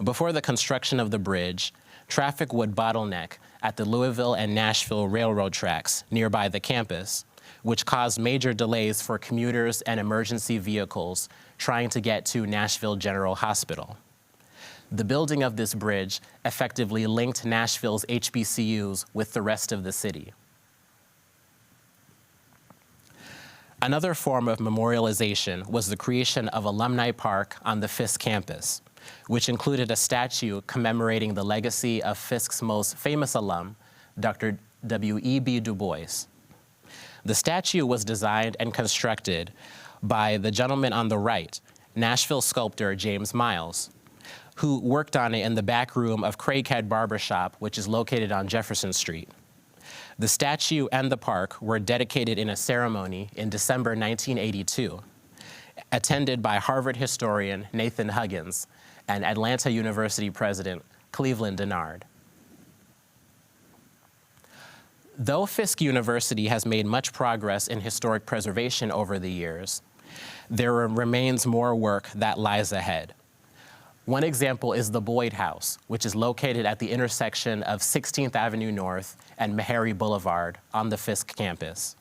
Before the construction of the bridge, traffic would bottleneck at the Louisville and Nashville railroad tracks nearby the campus, which caused major delays for commuters and emergency vehicles trying to get to Nashville General Hospital. The building of this bridge effectively linked Nashville's HBCUs with the rest of the city. Another form of memorialization was the creation of Alumni Park on the Fisk campus, which included a statue commemorating the legacy of Fisk's most famous alum, Dr. W.E.B. Du Bois. The statue was designed and constructed by the gentleman on the right, Nashville sculptor James Miles, who worked on it in the back room of Craighead Barbershop, which is located on Jefferson Street. The statue and the park were dedicated in a ceremony in December 1982, attended by Harvard historian Nathan Huggins and Atlanta University president Cleveland Dennard. Though Fisk University has made much progress in historic preservation over the years, there remains more work that lies ahead. One example is the Boyd House, which is located at the intersection of 16th Avenue North and Meharry Boulevard on the Fisk campus.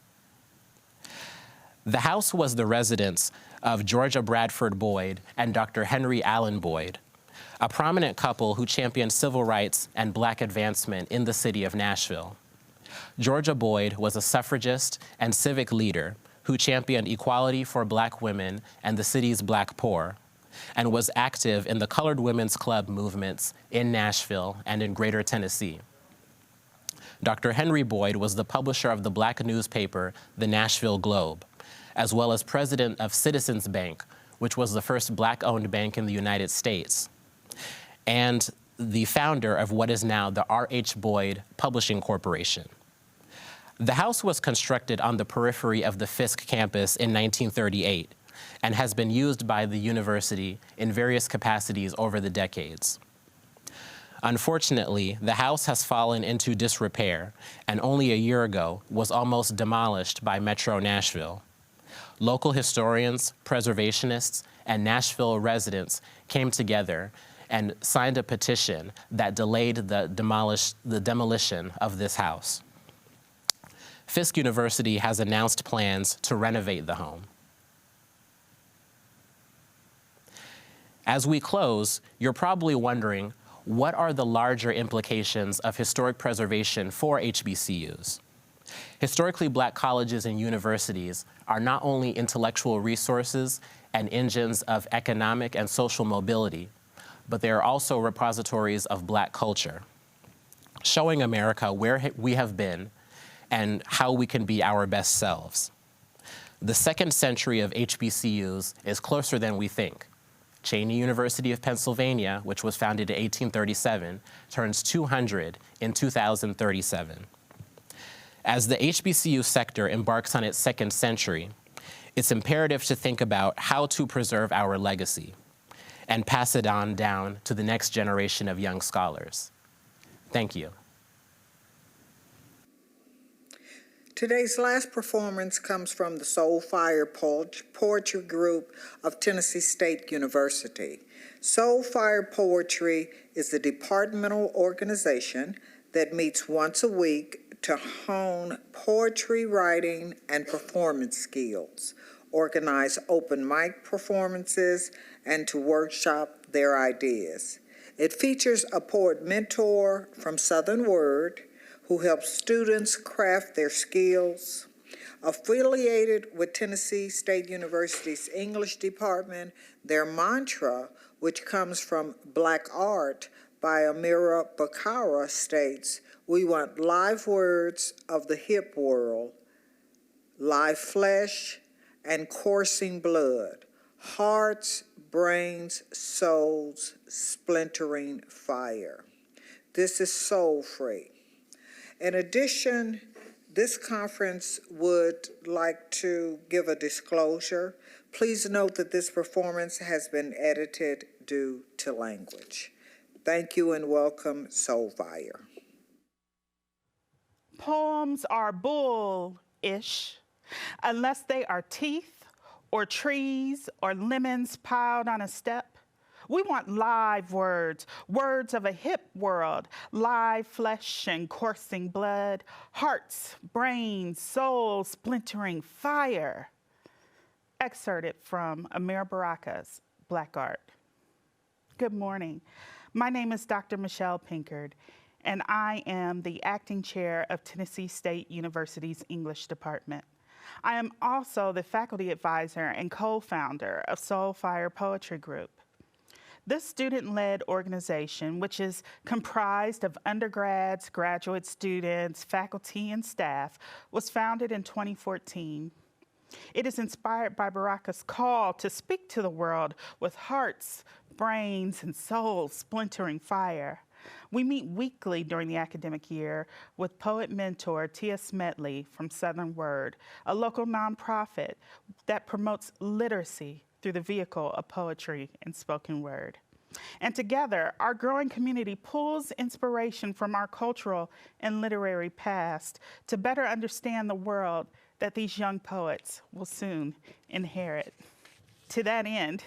The house was the residence of Georgia Bradford Boyd and Dr. Henry Allen Boyd, a prominent couple who championed civil rights and Black advancement in the city of Nashville. Georgia Boyd was a suffragist and civic leader who championed equality for Black women and the city's Black poor, and was active in the Colored Women's Club movements in Nashville and in Greater Tennessee. Dr. Henry Boyd was the publisher of the Black newspaper, the Nashville Globe, as well as president of Citizens Bank, which was the first Black-owned bank in the United States, and the founder of what is now the R.H. Boyd Publishing Corporation. The house was constructed on the periphery of the Fisk campus in 1938 and has been used by the university in various capacities over the decades. Unfortunately, the house has fallen into disrepair and only a year ago was almost demolished by Metro Nashville. Local historians, preservationists, and Nashville residents came together and signed a petition that delayed the demolition of this house. Fisk University has announced plans to renovate the home. As we close, you're probably wondering, what are the larger implications of historic preservation for HBCUs? Historically Black colleges and universities are not only intellectual resources and engines of economic and social mobility, but they are also repositories of Black culture, showing America where we have been and how we can be our best selves. The second century of HBCUs is closer than we think. Cheyney University of Pennsylvania, which was founded in 1837, turns 200 in 2037. As the HBCU sector embarks on its second century, it's imperative to think about how to preserve our legacy and pass it on down to the next generation of young scholars. Thank you. Today's last performance comes from the Soul Fire Poetry Group of Tennessee State University. Soul Fire Poetry is a departmental organization that meets once a week to hone poetry writing and performance skills. organize open mic performances, and to workshop their ideas. It features a poet mentor from Southern Word who helps students craft their skills. Affiliated with Tennessee State University's English department, their mantra, which comes from Black Art by Amira Bakara, states, "We want live words of the hip world, live flesh and coursing blood, hearts, brains, souls, splintering fire." This is soul free. In addition, this conference would like to give a disclosure. Please note that this performance has been edited due to language. Thank you and welcome, Soulfire. Poems are bull-ish unless they are teeth or trees or lemons piled on a step. We want live words, words of a hip world, live flesh and coursing blood, hearts, brains, souls, splintering fire. Excerpted from Amir Baraka's Black Art. Good morning. My name is Dr. Michelle Pinkard, and I am the acting chair of Tennessee State University's English Department. I am also the faculty advisor and co-founder of Soulfire Poetry Group. This student-led organization, which is comprised of undergrads, graduate students, faculty, and staff, was founded in 2014. It is inspired by Baraka's call to speak to the world with hearts, brains, and souls splintering fire. We meet weekly during the academic year with poet mentor Tia Smedley from Southern Word, a local nonprofit that promotes literacy through the vehicle of poetry and spoken word. And together, our growing community pulls inspiration from our cultural and literary past to better understand the world that these young poets will soon inherit. To that end,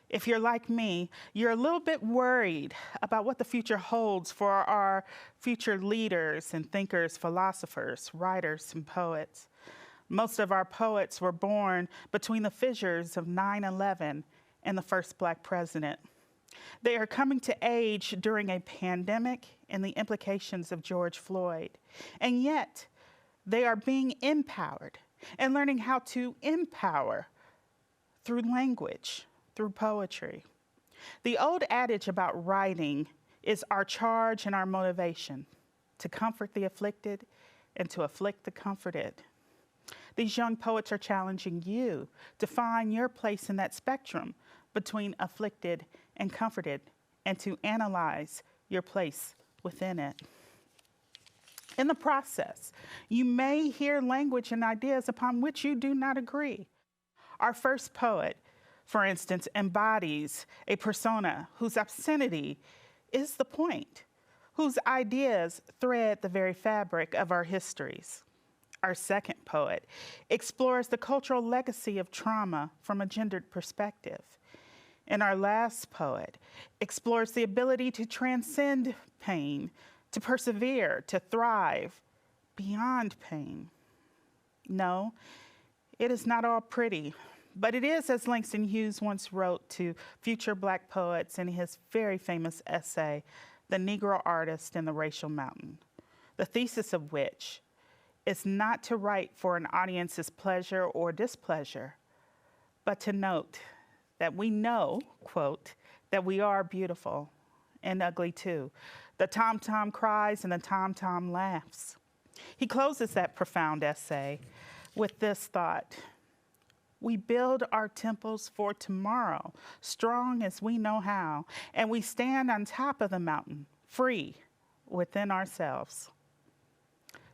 if you're like me, you're a little bit worried about what the future holds for our future leaders and thinkers, philosophers, writers, and poets. Most of our poets were born between the fissures of 9/11 and the first Black president. They are coming to age during a pandemic and the implications of George Floyd. And yet, they are being empowered and learning how to empower through language, through poetry. The old adage about writing is our charge and our motivation to comfort the afflicted and to afflict the comforted. These young poets are challenging you to find your place in that spectrum between afflicted and comforted and to analyze your place within it. In the process, you may hear language and ideas upon which you do not agree. Our first poet, for instance, embodies a persona whose obscenity is the point, whose ideas thread the very fabric of our histories. Our second poet explores the cultural legacy of trauma from a gendered perspective. And our last poet explores the ability to transcend pain, to persevere, to thrive beyond pain. No, it is not all pretty, but it is, as Langston Hughes once wrote to future Black poets in his very famous essay, The Negro Artist and the Racial Mountain, the thesis of which is not to write for an audience's pleasure or displeasure, but to note that we know, quote, that we are beautiful and ugly too. The tom-tom cries and the tom-tom laughs. He closes that profound essay with this thought: we build our temples for tomorrow, strong as we know how, and we stand on top of the mountain, free within ourselves.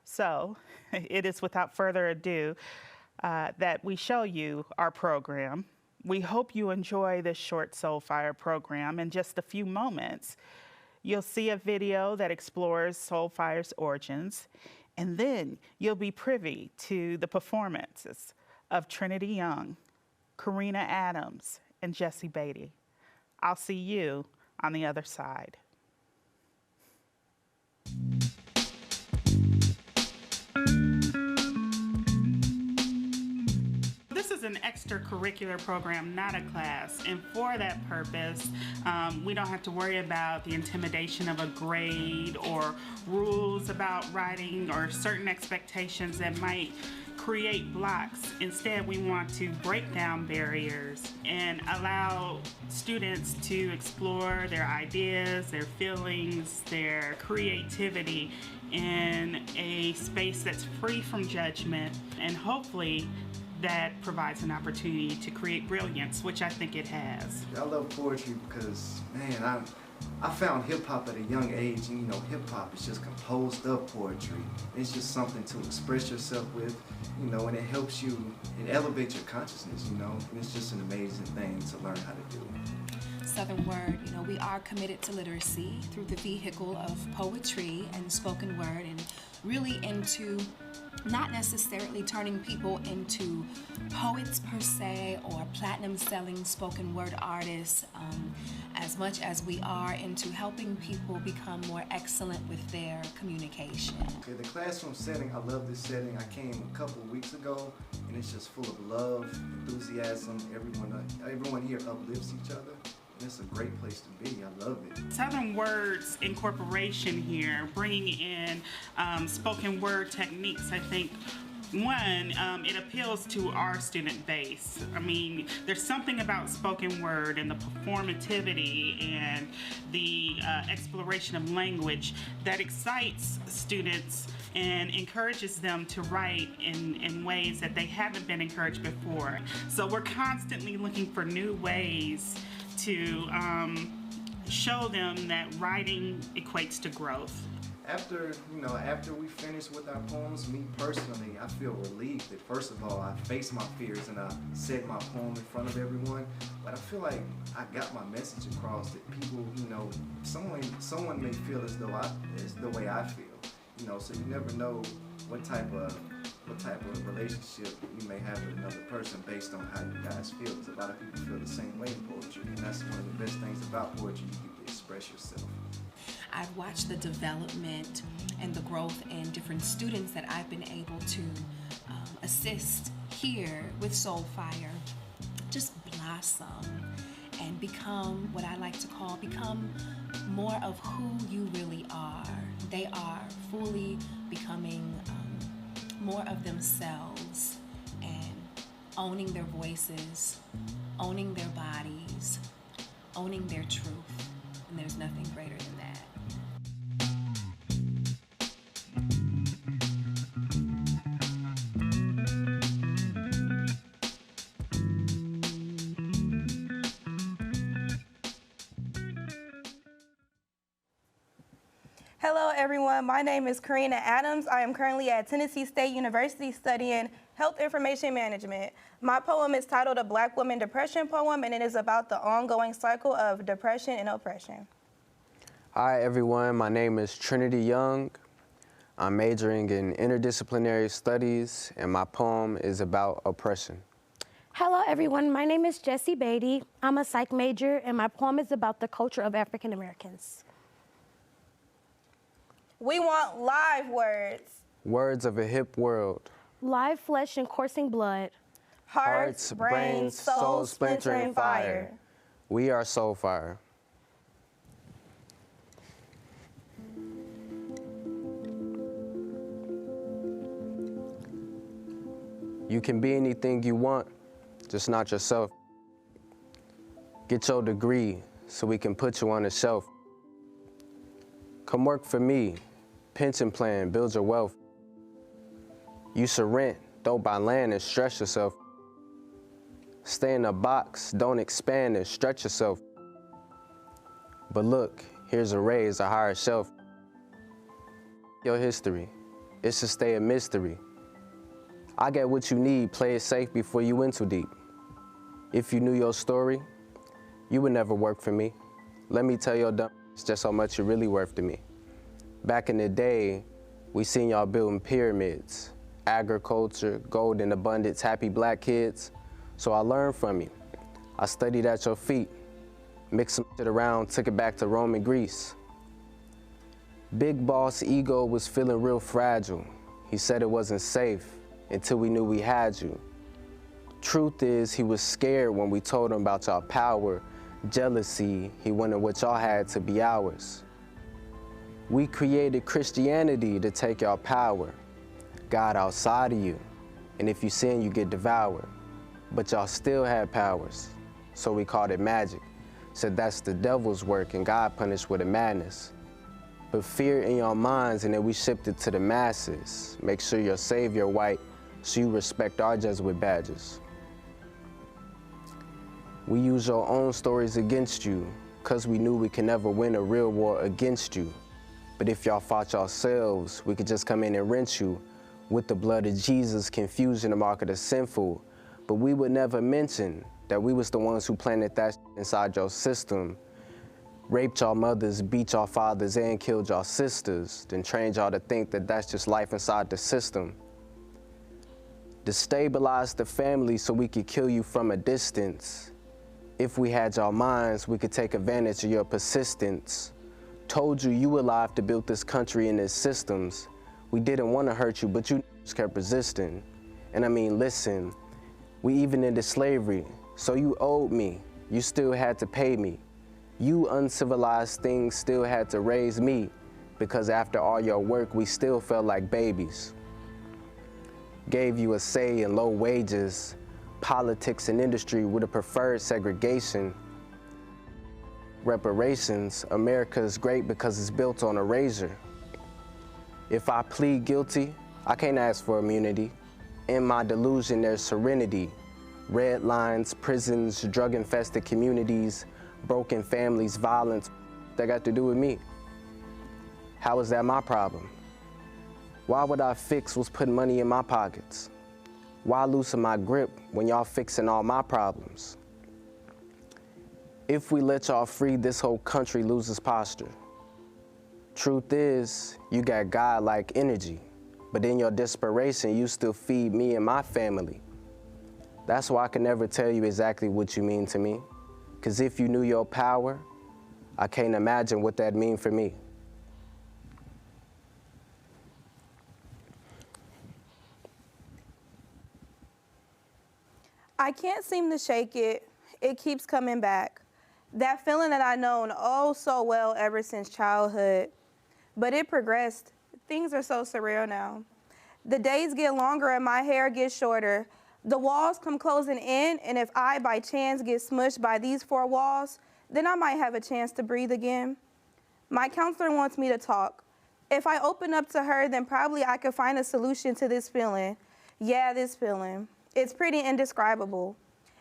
So it is without further ado that we show you our program. We hope you enjoy this short Soulfire program. In just a few moments, you'll see a video that explores Soulfire's origins, and then you'll be privy to the performances of Trinity Young, Karina Adams, and Jessie Beatty. I'll see you on the other side. This is an extracurricular program, not a class. And for that purpose, we don't have to worry about the intimidation of a grade or rules about writing or certain expectations that might create blocks. Instead, we want to break down barriers and allow students to explore their ideas, their feelings, their creativity in a space that's free from judgment, and hopefully that provides an opportunity to create brilliance, which I think it has. I love poetry because, man, I found hip-hop at a young age, and hip-hop is just composed of poetry. It's just something to express yourself with, and it helps you, it elevates your consciousness, and it's just an amazing thing to learn how to do. Southern Word, we are committed to literacy through the vehicle of poetry and spoken word, and really into not necessarily turning people into poets per se or platinum selling spoken word artists, as much as we are into helping people become more excellent with their communication. Okay, the classroom setting, I love this setting. I came a couple of weeks ago, and it's just full of love, enthusiasm. Everyone here uplifts each other. It's a great place to be. I love it. Southern Words Incorporation here, bringing in spoken word techniques, I think, one, it appeals to our student base. I mean, there's something about spoken word and the performativity and the exploration of language that excites students and encourages them to write in ways that they haven't been encouraged before. So we're constantly looking for new ways to show them that writing equates to growth. After we finish with our poems, me personally, I feel relieved that first of all, I faced my fears and I said my poem in front of everyone. But I feel like I got my message across that people, someone may feel as though it's the way I feel. So you never know what type of relationship you may have with another person based on how you guys feel. Because a lot of people feel the same way in poetry, and that's one of the best things about poetry. You get to express yourself. I've watched the development and the growth in different students that I've been able to assist here with Soulfire just blossom and become what I like to become more of who you really are. They are fully becoming more of themselves and owning their voices, owning their bodies, owning their truth, and there's nothing greater than that. Hello everyone, my name is Karina Adams. I am currently at Tennessee State University studying Health Information Management. My poem is titled A Black Woman Depression Poem, and it is about the ongoing cycle of depression and oppression. Hi everyone, my name is Trinity Young. I'm majoring in interdisciplinary studies, and my poem is about oppression. Hello everyone, my name is Jessie Beatty. I'm a psych major, and my poem is about the culture of African Americans. We want live words. Words of a hip world. Live flesh and coursing blood. Hearts, brains, souls, splintering fire. We are Soulfire. You can be anything you want, just not yourself. Get your degree so we can put you on the shelf. Come work for me, pension plan, build your wealth. You should rent, don't buy land and stress yourself. Stay in a box, don't expand and stretch yourself. But look, here's a raise, a higher shelf. Your history, it should stay a mystery. I get what you need, play it safe before you in too deep. If you knew your story, you would never work for me. Let me tell your dumb just how much you're really worth to me. Back in the day, we seen y'all building pyramids, agriculture, gold in abundance, happy black kids. So I learned from you. I studied at your feet, mixed some shit around, took it back to Rome and Greece. Big boss ego was feeling real fragile. He said it wasn't safe until we knew we had you. Truth is, he was scared when we told him about y'all power. Jealousy, he wanted what y'all had to be ours. We created Christianity to take y'all power. God outside of you, and if you sin, you get devoured. But y'all still had powers, so we called it magic. Said that's the devil's work, and God punished with a madness. But fear in your minds, and then we shipped it to the masses. Make sure your savior white, so you respect our Jesuit badges. We use your own stories against you, cause we knew we could never win a real war against you. But if y'all fought yourselves, we could just come in and rinse you with the blood of Jesus, confusion, the mark of the sinful. But we would never mention that we was the ones who planted that inside your system, raped y'all mothers, beat y'all fathers, and killed y'all sisters, then trained y'all to think that that's just life inside the system. Destabilize the family so we could kill you from a distance. If we had y'all minds, we could take advantage of your persistence. Told you you alive to build this country and its systems. We didn't want to hurt you, but you just kept resisting. And I mean, listen, we even into slavery, so you owed me. You still had to pay me. You uncivilized things still had to raise me, because after all your work, we still felt like babies. Gave you a say in low wages, politics and industry with a preferred segregation. Reparations, America is great because it's built on erasure. If I plead guilty, I can't ask for immunity. In my delusion, there's serenity. Red lines, prisons, drug-infested communities, broken families, violence, that got to do with me. How is that my problem? Why would I fix what's putting money in my pockets? Why loosen my grip when y'all fixing all my problems? If we let y'all free, this whole country loses posture. Truth is, you got God-like energy, but in your desperation, you still feed me and my family. That's why I can never tell you exactly what you mean to me, because if you knew your power, I can't imagine what that mean for me. I can't seem to shake it. It keeps coming back. That feeling that I've known oh so well ever since childhood. But it progressed. Things are so surreal now. The days get longer and my hair gets shorter. The walls come closing in, and if I by chance get smushed by these four walls, then I might have a chance to breathe again. My counselor wants me to talk. If I open up to her, then probably I could find a solution to this feeling. Yeah, this feeling. It's pretty indescribable.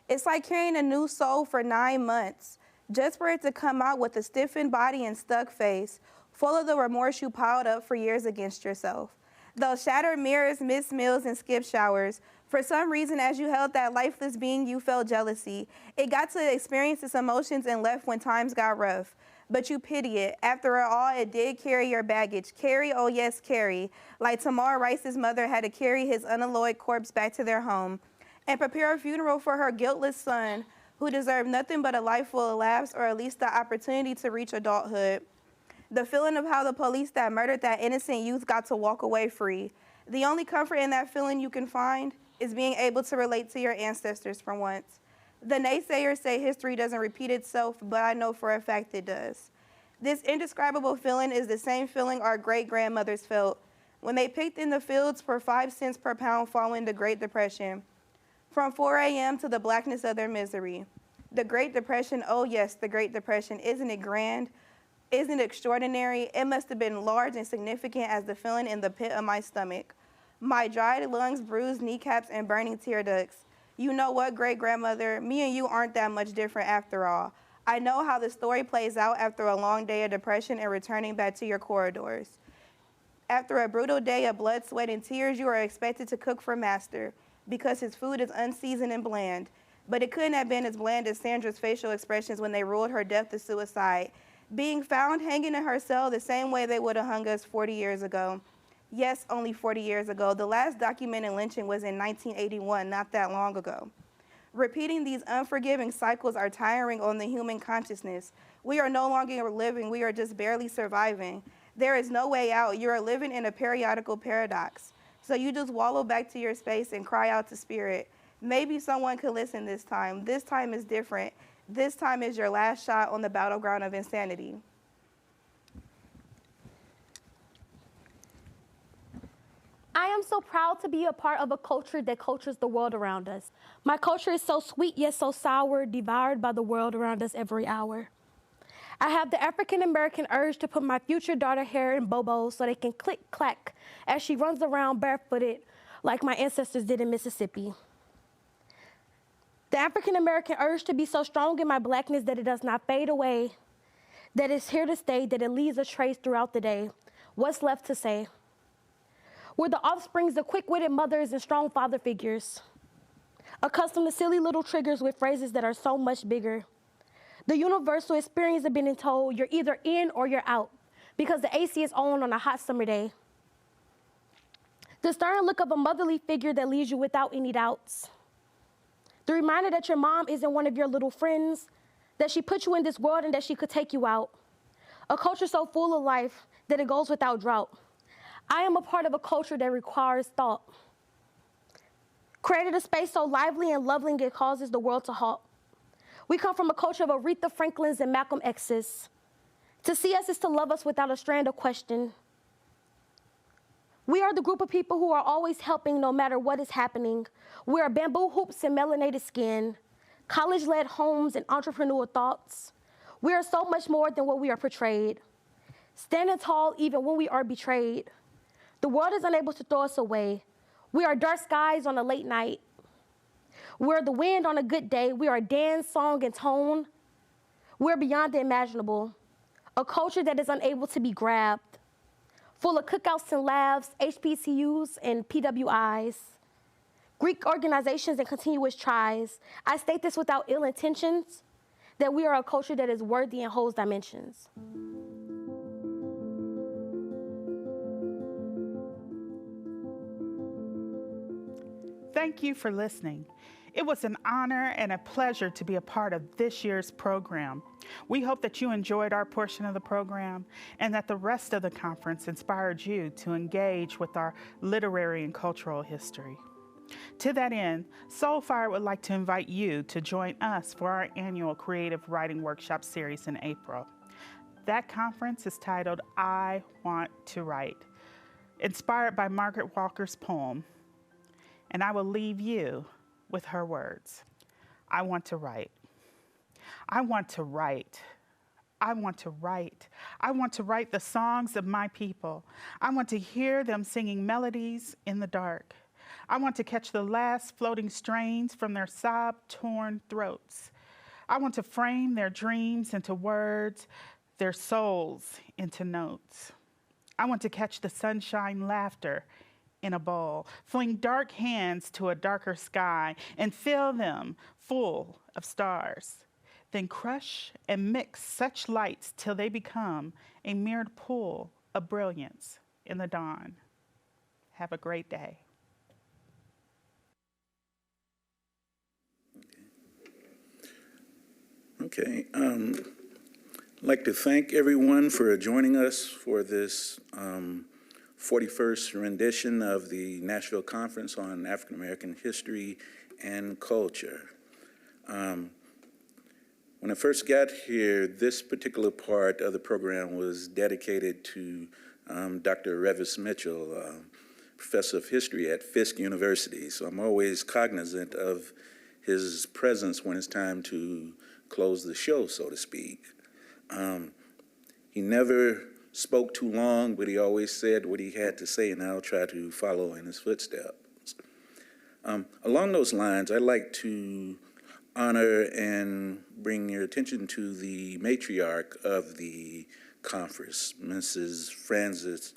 It's like carrying a new soul for 9 months, just for it to come out with a stiffened body and stuck face, full of the remorse you piled up for years against yourself. Those shattered mirrors, missed meals, and skipped showers. For some reason, as you held that lifeless being, you felt jealousy. It got to experience its emotions and left when times got rough. But you pity it. After all, it did carry your baggage. Carry, oh yes, carry. Like Tamar Rice's mother had to carry his unalloyed corpse back to their home and prepare a funeral for her guiltless son, who deserved nothing but a life full of laughs, or at least the opportunity to reach adulthood. The feeling of how the police that murdered that innocent youth got to walk away free. The only comfort in that feeling you can find is being able to relate to your ancestors for once. The naysayers say history doesn't repeat itself, but I know for a fact it does. This indescribable feeling is the same feeling our great-grandmothers felt when they picked in the fields for 5 cents per pound following the Great Depression. From 4 a.m. to the blackness of their misery. The Great Depression, oh yes, the Great Depression, isn't it grand? Isn't it extraordinary? It must have been large and significant as the feeling in the pit of my stomach. My dried lungs, bruised kneecaps, and burning tear ducts. You know what, great-grandmother? Me and you aren't that much different after all. I know how the story plays out after a long day of depression and returning back to your corridors. After a brutal day of blood, sweat, and tears, you are expected to cook for master because his food is unseasoned and bland. But it couldn't have been as bland as Sandra's facial expressions when they ruled her death to suicide, being found hanging in her cell the same way they would have hung us 40 years ago. Yes, only 40 years ago. The last documented lynching was in 1981, not that long ago. Repeating these unforgiving cycles are tiring on the human consciousness. We are no longer living, we are just barely surviving. There is no way out. You are living in a periodical paradox. So you just wallow back to your space and cry out to spirit. Maybe someone could listen this time. This time is different. This time is your last shot on the battleground of insanity. I am so proud to be a part of a culture that cultures the world around us. My culture is so sweet yet so sour, devoured by the world around us every hour. I have the African American urge to put my future daughter hair in bobos so they can click clack as she runs around barefooted like my ancestors did in Mississippi. The African American urge to be so strong in my blackness that it does not fade away, that it's here to stay, that it leaves a trace throughout the day. What's left to say? We're the offsprings of quick-witted mothers and strong father figures, accustomed to silly little triggers with phrases that are so much bigger. The universal experience of being told you're either in or you're out because the AC is on a hot summer day. The stern look of a motherly figure that leaves you without any doubts. The reminder that your mom isn't one of your little friends, that she put you in this world and that she could take you out. A culture so full of life that it goes without drought. I am a part of a culture that requires thought. Created a space so lively and lovely it causes the world to halt. We come from a culture of Aretha Franklin's and Malcolm X's. To see us is to love us without a strand of question. We are the group of people who are always helping no matter what is happening. We are bamboo hoops and melanated skin, college-led homes and entrepreneurial thoughts. We are so much more than what we are portrayed. Standing tall even when we are betrayed. The world is unable to throw us away. We are dark skies on a late night. We're the wind on a good day. We are dance, song, and tone. We're beyond the imaginable. A culture that is unable to be grabbed. Full of cookouts and laughs, HBCUs and PWIs. Greek organizations and continuous tries. I state this without ill intentions, that we are a culture that is worthy and holds dimensions. Thank you for listening. It was an honor and a pleasure to be a part of this year's program. We hope that you enjoyed our portion of the program and that the rest of the conference inspired you to engage with our literary and cultural history. To that end, Soulfire would like to invite you to join us for our annual Creative Writing Workshop series in April. That conference is titled I Want to Write, inspired by Margaret Walker's poem. And I will leave you with her words. I want to write. I want to write. I want to write. I want to write the songs of my people. I want to hear them singing melodies in the dark. I want to catch the last floating strains from their sob-torn throats. I want to frame their dreams into words, their souls into notes. I want to catch the sunshine laughter in a bowl, fling dark hands to a darker sky and fill them full of stars. Then crush and mix such lights till they become a mirrored pool of brilliance in the dawn. Have a great day. Okay. I'd like to thank everyone for joining us for this 41st rendition of the Nashville Conference on African American History and Culture. When I first got here, this particular part of the program was dedicated to Dr. Revis Mitchell, professor of history at Fisk University. So I'm always cognizant of his presence when it's time to close the show, so to speak. He never spoke too long, but he always said what he had to say, and I'll try to follow in his footsteps. Along those lines, I'd like to honor and bring your attention to the matriarch of the conference, Mrs. Frances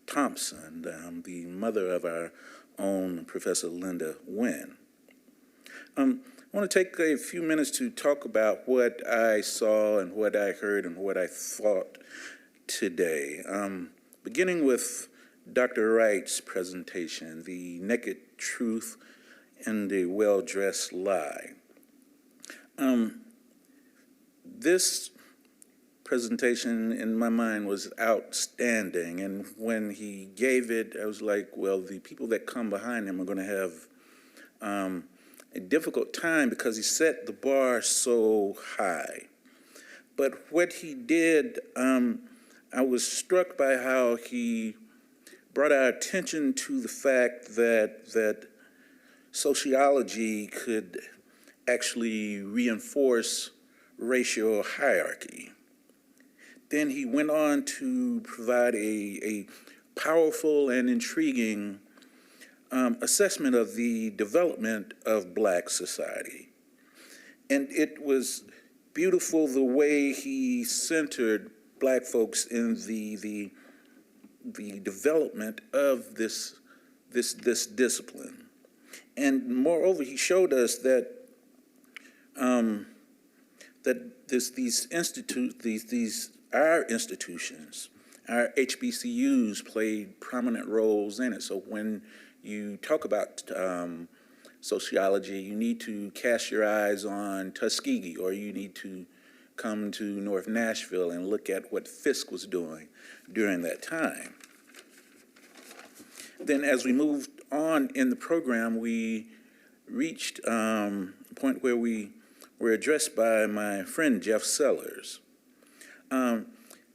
Thompson, the mother of our own Professor Linda Wynn. I want to take a few minutes to talk about what I saw and what I heard and what I thought today. Beginning with Dr. Wright's presentation, The Naked Truth and the Well-Dressed Lie. This presentation in my mind was outstanding, and when he gave it, I was like, well, the people that come behind him are going to have a difficult time because he set the bar so high. But what he did, I was struck by how he brought our attention to the fact that sociology could actually reinforce racial hierarchy. Then he went on to provide a powerful and intriguing assessment of the development of Black society. And it was beautiful the way he centered Black folks in the development of this discipline. And moreover, he showed us that our institutions, our HBCUs played prominent roles in it. So when you talk about sociology, you need to cast your eyes on Tuskegee, or you need to come to North Nashville and look at what Fisk was doing during that time. Then as we moved on in the program, we reached a point where we were addressed by my friend Jeff Sellers.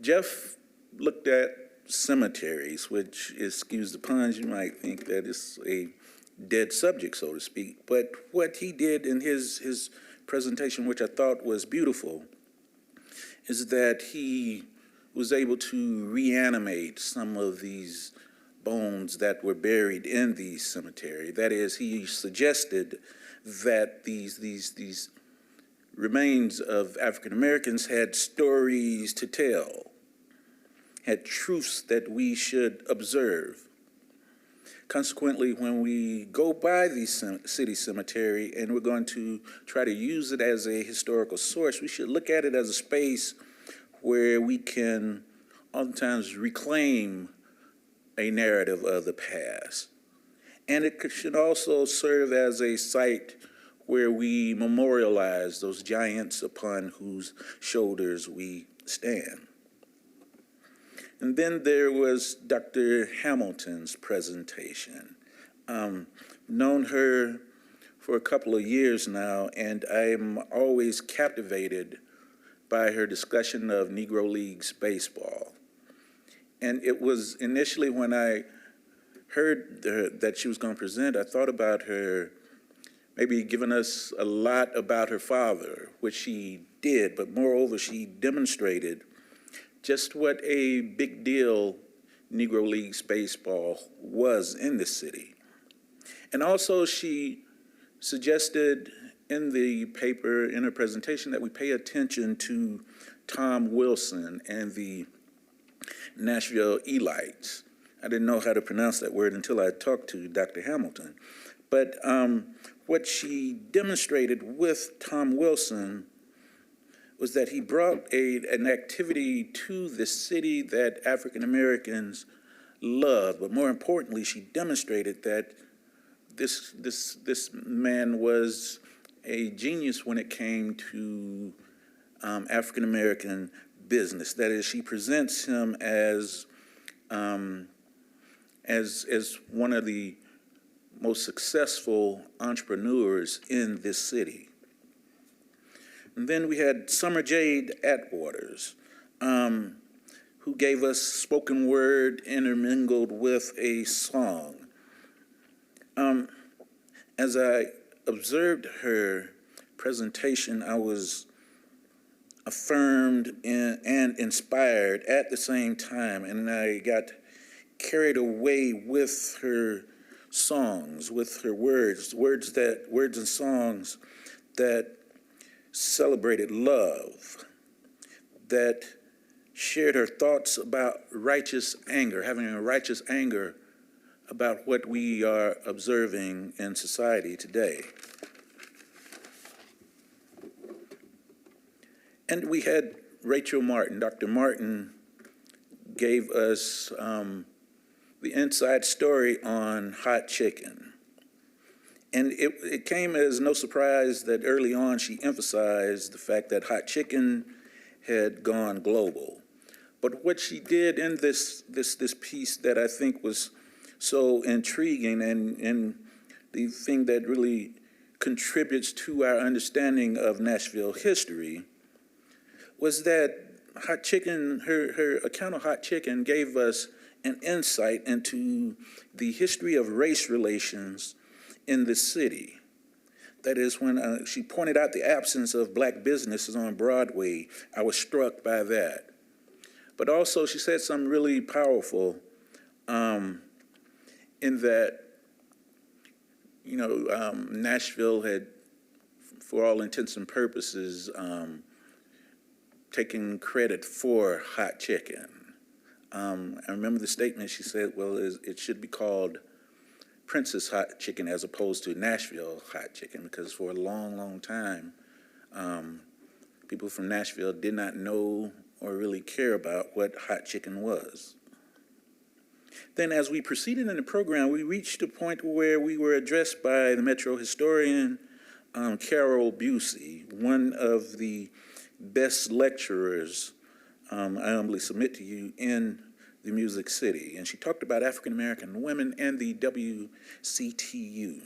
Jeff looked at cemeteries, which, excuse the puns, you might think that it's a dead subject, so to speak. But what he did in his presentation, which I thought was beautiful, is that he was able to reanimate some of these bones that were buried in the cemetery. That is, he suggested that these remains of African Americans had stories to tell, had truths that we should observe. Consequently, when we go by the city cemetery and we're going to try to use it as a historical source, we should look at it as a space where we can oftentimes reclaim a narrative of the past. And it should also serve as a site where we memorialize those giants upon whose shoulders we stand. And then there was Dr. Hamilton's presentation. Known her for a couple of years now, and I'm always captivated by her discussion of Negro Leagues baseball. And it was initially when I heard that she was going to present, I thought about her maybe giving us a lot about her father, which she did, but moreover, she demonstrated just what a big deal Negro Leagues baseball was in the city. And also she suggested in the paper, in her presentation, that we pay attention to Tom Wilson and the Nashville Elites. I didn't know how to pronounce that word until I talked to Dr. Hamilton. But what she demonstrated with Tom Wilson was that he brought an activity to the city that African Americans loved. But more importantly, she demonstrated that this man was a genius when it came to African American business. That is, she presents him as one of the most successful entrepreneurs in this city. And then we had Summer Jade Atwaters, who gave us spoken word intermingled with a song. As I observed her presentation, I was affirmed and inspired at the same time, and I got carried away with her songs, with her words and songs that celebrated love, that shared her thoughts about righteous anger, having a righteous anger about what we are observing in society today. And we had Rachel Martin. Dr. Martin gave us the inside story on hot chicken. And it came as no surprise that early on she emphasized the fact that hot chicken had gone global. But what she did in this piece that I think was so intriguing, and the thing that really contributes to our understanding of Nashville history was that Hot Chicken, her account of Hot Chicken gave us an insight into the history of race relations in the city. That is, when she pointed out the absence of black businesses on Broadway, I was struck by that. But also she said something really powerful in that, you know, Nashville had, for all intents and purposes, taken credit for Hot Chicken. I remember the statement she said, well, it should be called Princess Hot Chicken as opposed to Nashville Hot Chicken, because for a long, long time, people from Nashville did not know or really care about what hot chicken was. Then as we proceeded in the program, we reached a point where we were addressed by the Metro historian, Carol Busey, one of the best lecturers, I humbly submit to you, in the Music City. And she talked about African-American women and the WCTU.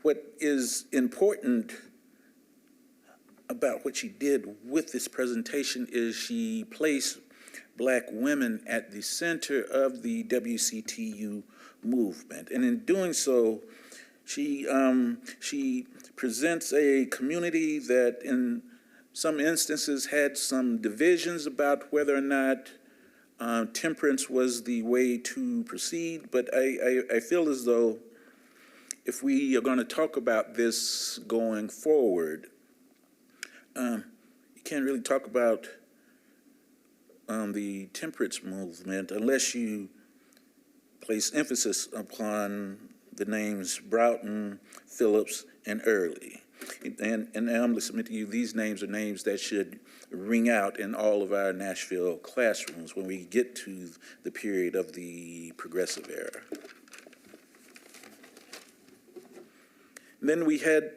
What is important about what she did with this presentation is she placed black women at the center of the WCTU movement. And in doing so, she presents a community that in some instances had some divisions about whether or not temperance was the way to proceed. But I feel as though if we are going to talk about this going forward, you can't really talk about the temperance movement unless you place emphasis upon the names Broughton, Phillips, and Early. And I'm going to submit to you, these names are names that should ring out in all of our Nashville classrooms when we get to the period of the Progressive era. Then we had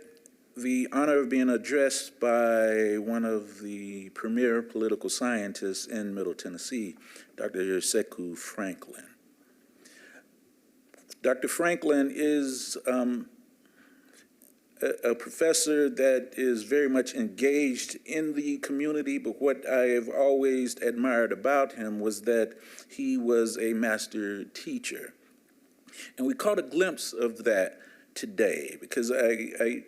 the honor of being addressed by one of the premier political scientists in Middle Tennessee, Dr. Sekou Franklin. Dr. Franklin is a professor that is very much engaged in the community, but what I have always admired about him was that he was a master teacher. And we caught a glimpse of that today, because I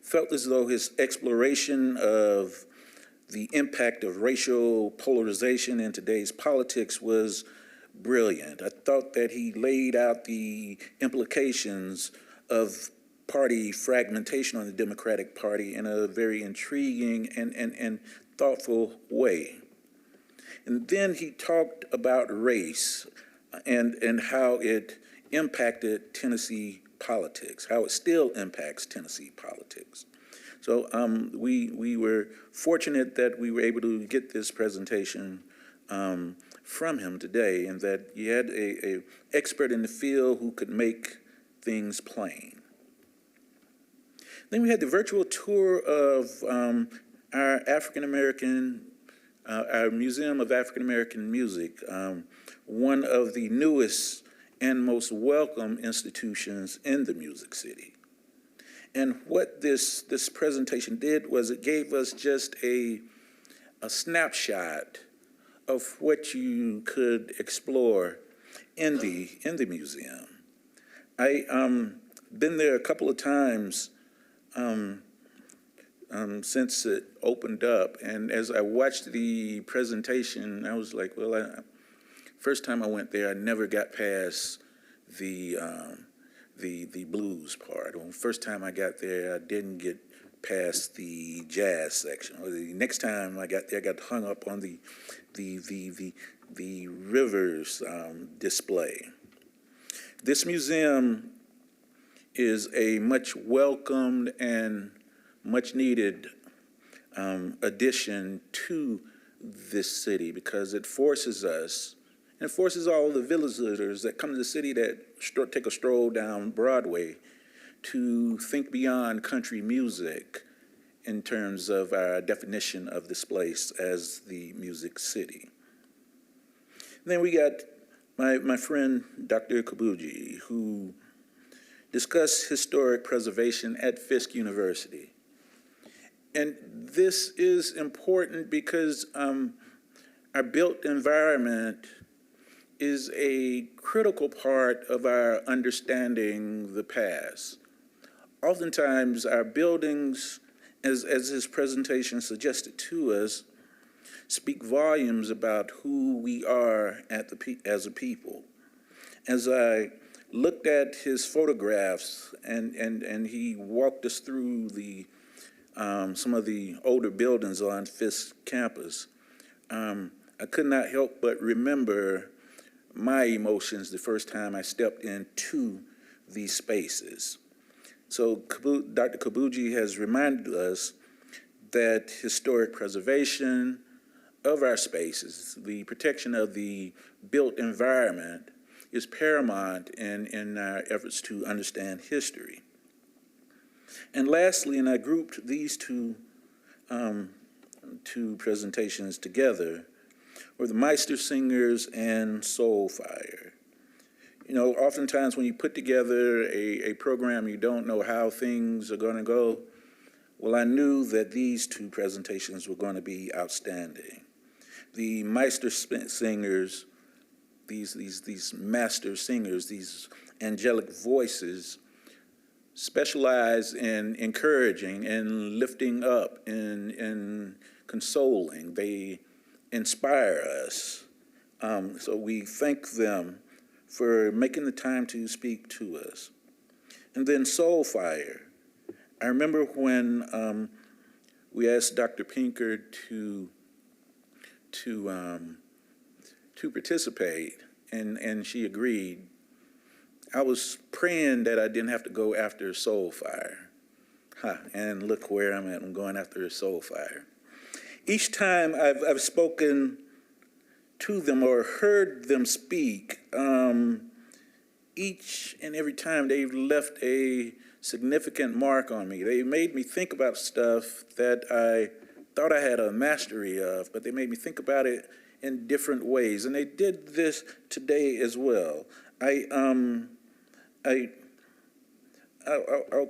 felt as though his exploration of the impact of racial polarization in today's politics was brilliant. I thought that he laid out the implications of party fragmentation on the Democratic Party in a very intriguing and thoughtful way. And then he talked about race and how it impacted Tennessee politics, how it still impacts Tennessee politics. So we were fortunate that we were able to get this presentation from him today, and that you had a expert in the field who could make things plain. Then we had the virtual tour of our our Museum of African American Music, one of the newest and most welcome institutions in the Music City. And what this presentation did was it gave us just a snapshot of what you could explore in the museum. I been there a couple of times since it opened up, and as I watched the presentation, I was like, well, first time I went there, I never got past the blues part. Well, first time I got there, I didn't get past the jazz section. Well, the next time I got there, I got hung up on the rivers display. This museum is a much welcomed and much needed addition to this city, because it forces us, and it forces all the visitors that come to the city that take a stroll down Broadway to think beyond country music in terms of our definition of this place as the Music City. And then we got my friend, Dr. Kabuji, who discuss historic preservation at Fisk University. And this is important because our built environment is a critical part of our understanding the past. Oftentimes, our buildings, as his presentation suggested to us, speak volumes about who we are as a people. As I looked at his photographs and he walked us through some of the older buildings on Fisk campus, I could not help but remember my emotions the first time I stepped into these spaces. So Dr. Kabuji has reminded us that historic preservation of our spaces, the protection of the built environment, is paramount in our efforts to understand history. And lastly, and I grouped these two presentations together, were the Meister Singers and Soul Fire. You know, oftentimes when you put together a program, you don't know how things are going to go. Well, I knew that these two presentations were going to be outstanding. The Meister Singers, these master singers, these angelic voices, specialize in encouraging and lifting up and consoling. They inspire us. So we thank them for making the time to speak to us. And then Soul Fire. I remember when we asked Dr. Pinker to participate, and she agreed. I was praying that I didn't have to go after Soul Fire. And look where I'm at. I'm going after Soul Fire. Each time I've spoken to them or heard them speak, each and every time they've left a significant mark on me. They made me think about stuff that I thought I had a mastery of, but they made me think about it in different ways. And they did this today as well. I'll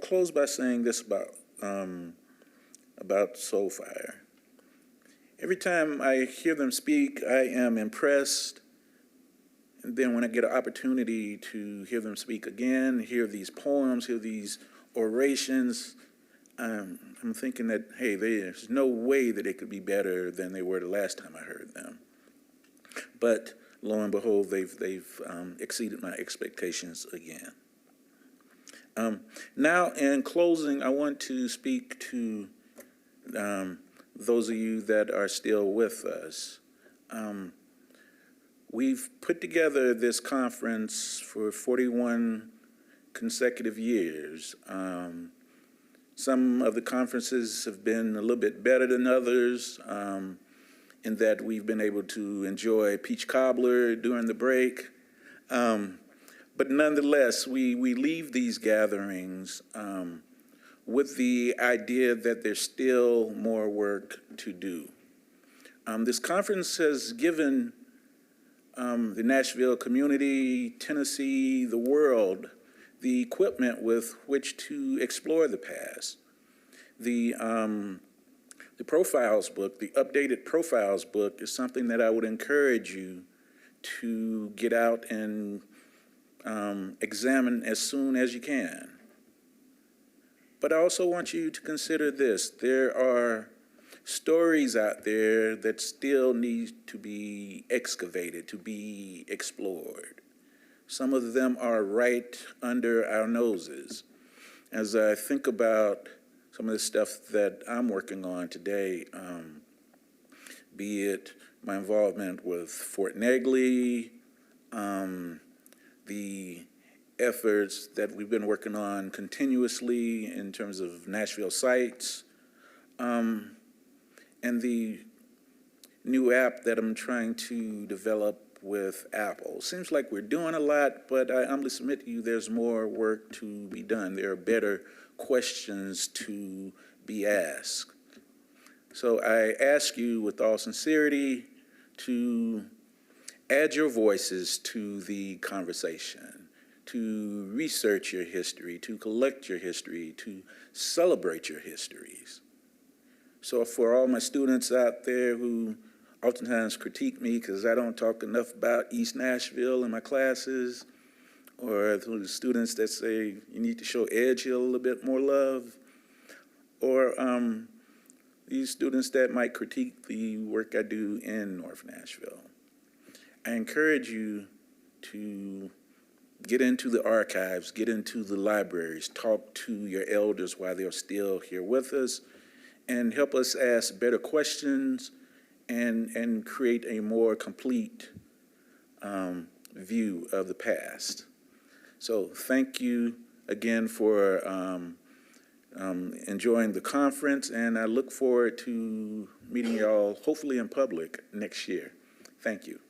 close by saying this about Soul Fire. Every time I hear them speak, I am impressed. And then when I get an opportunity to hear them speak again, hear these poems, hear these orations, I'm thinking that, hey, there's no way that they could be better than they were the last time I heard them. But lo and behold, they've exceeded my expectations again. Now, in closing, I want to speak to those of you that are still with us. We've put together this conference for 41 consecutive years. Some of the conferences have been a little bit better than others, in that we've been able to enjoy peach cobbler during the break. But nonetheless, we leave these gatherings with the idea that there's still more work to do. This conference has given the Nashville community, Tennessee, the world, the equipment with which to explore the past. The Profiles book, the updated Profiles book, is something that I would encourage you to get out and examine as soon as you can. But I also want you to consider this. There are stories out there that still need to be excavated, to be explored. Some of them are right under our noses. As I think about some of the stuff that I'm working on today, be it my involvement with Fort Negley, the efforts that we've been working on continuously in terms of Nashville sites, and the new app that I'm trying to develop with Apple. Seems like we're doing a lot, but I humbly submit to you there's more work to be done. There are better questions to be asked. So I ask you with all sincerity to add your voices to the conversation, to research your history, to collect your history, to celebrate your histories. So for all my students out there who oftentimes critique me because I don't talk enough about East Nashville in my classes, or the students that say you need to show Edge Hill a little bit more love, or these students that might critique the work I do in North Nashville. I encourage you to get into the archives, get into the libraries, talk to your elders while they're still here with us, and help us ask better questions and create a more complete view of the past. So thank you again for enjoying the conference, and I look forward to meeting y'all hopefully in public next year. Thank you.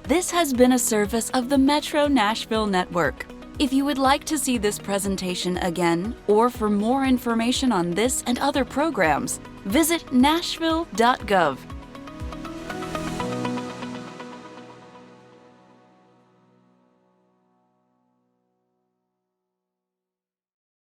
This has been a service of the Metro Nashville Network. If you would like to see this presentation again, or for more information on this and other programs, visit nashville.gov.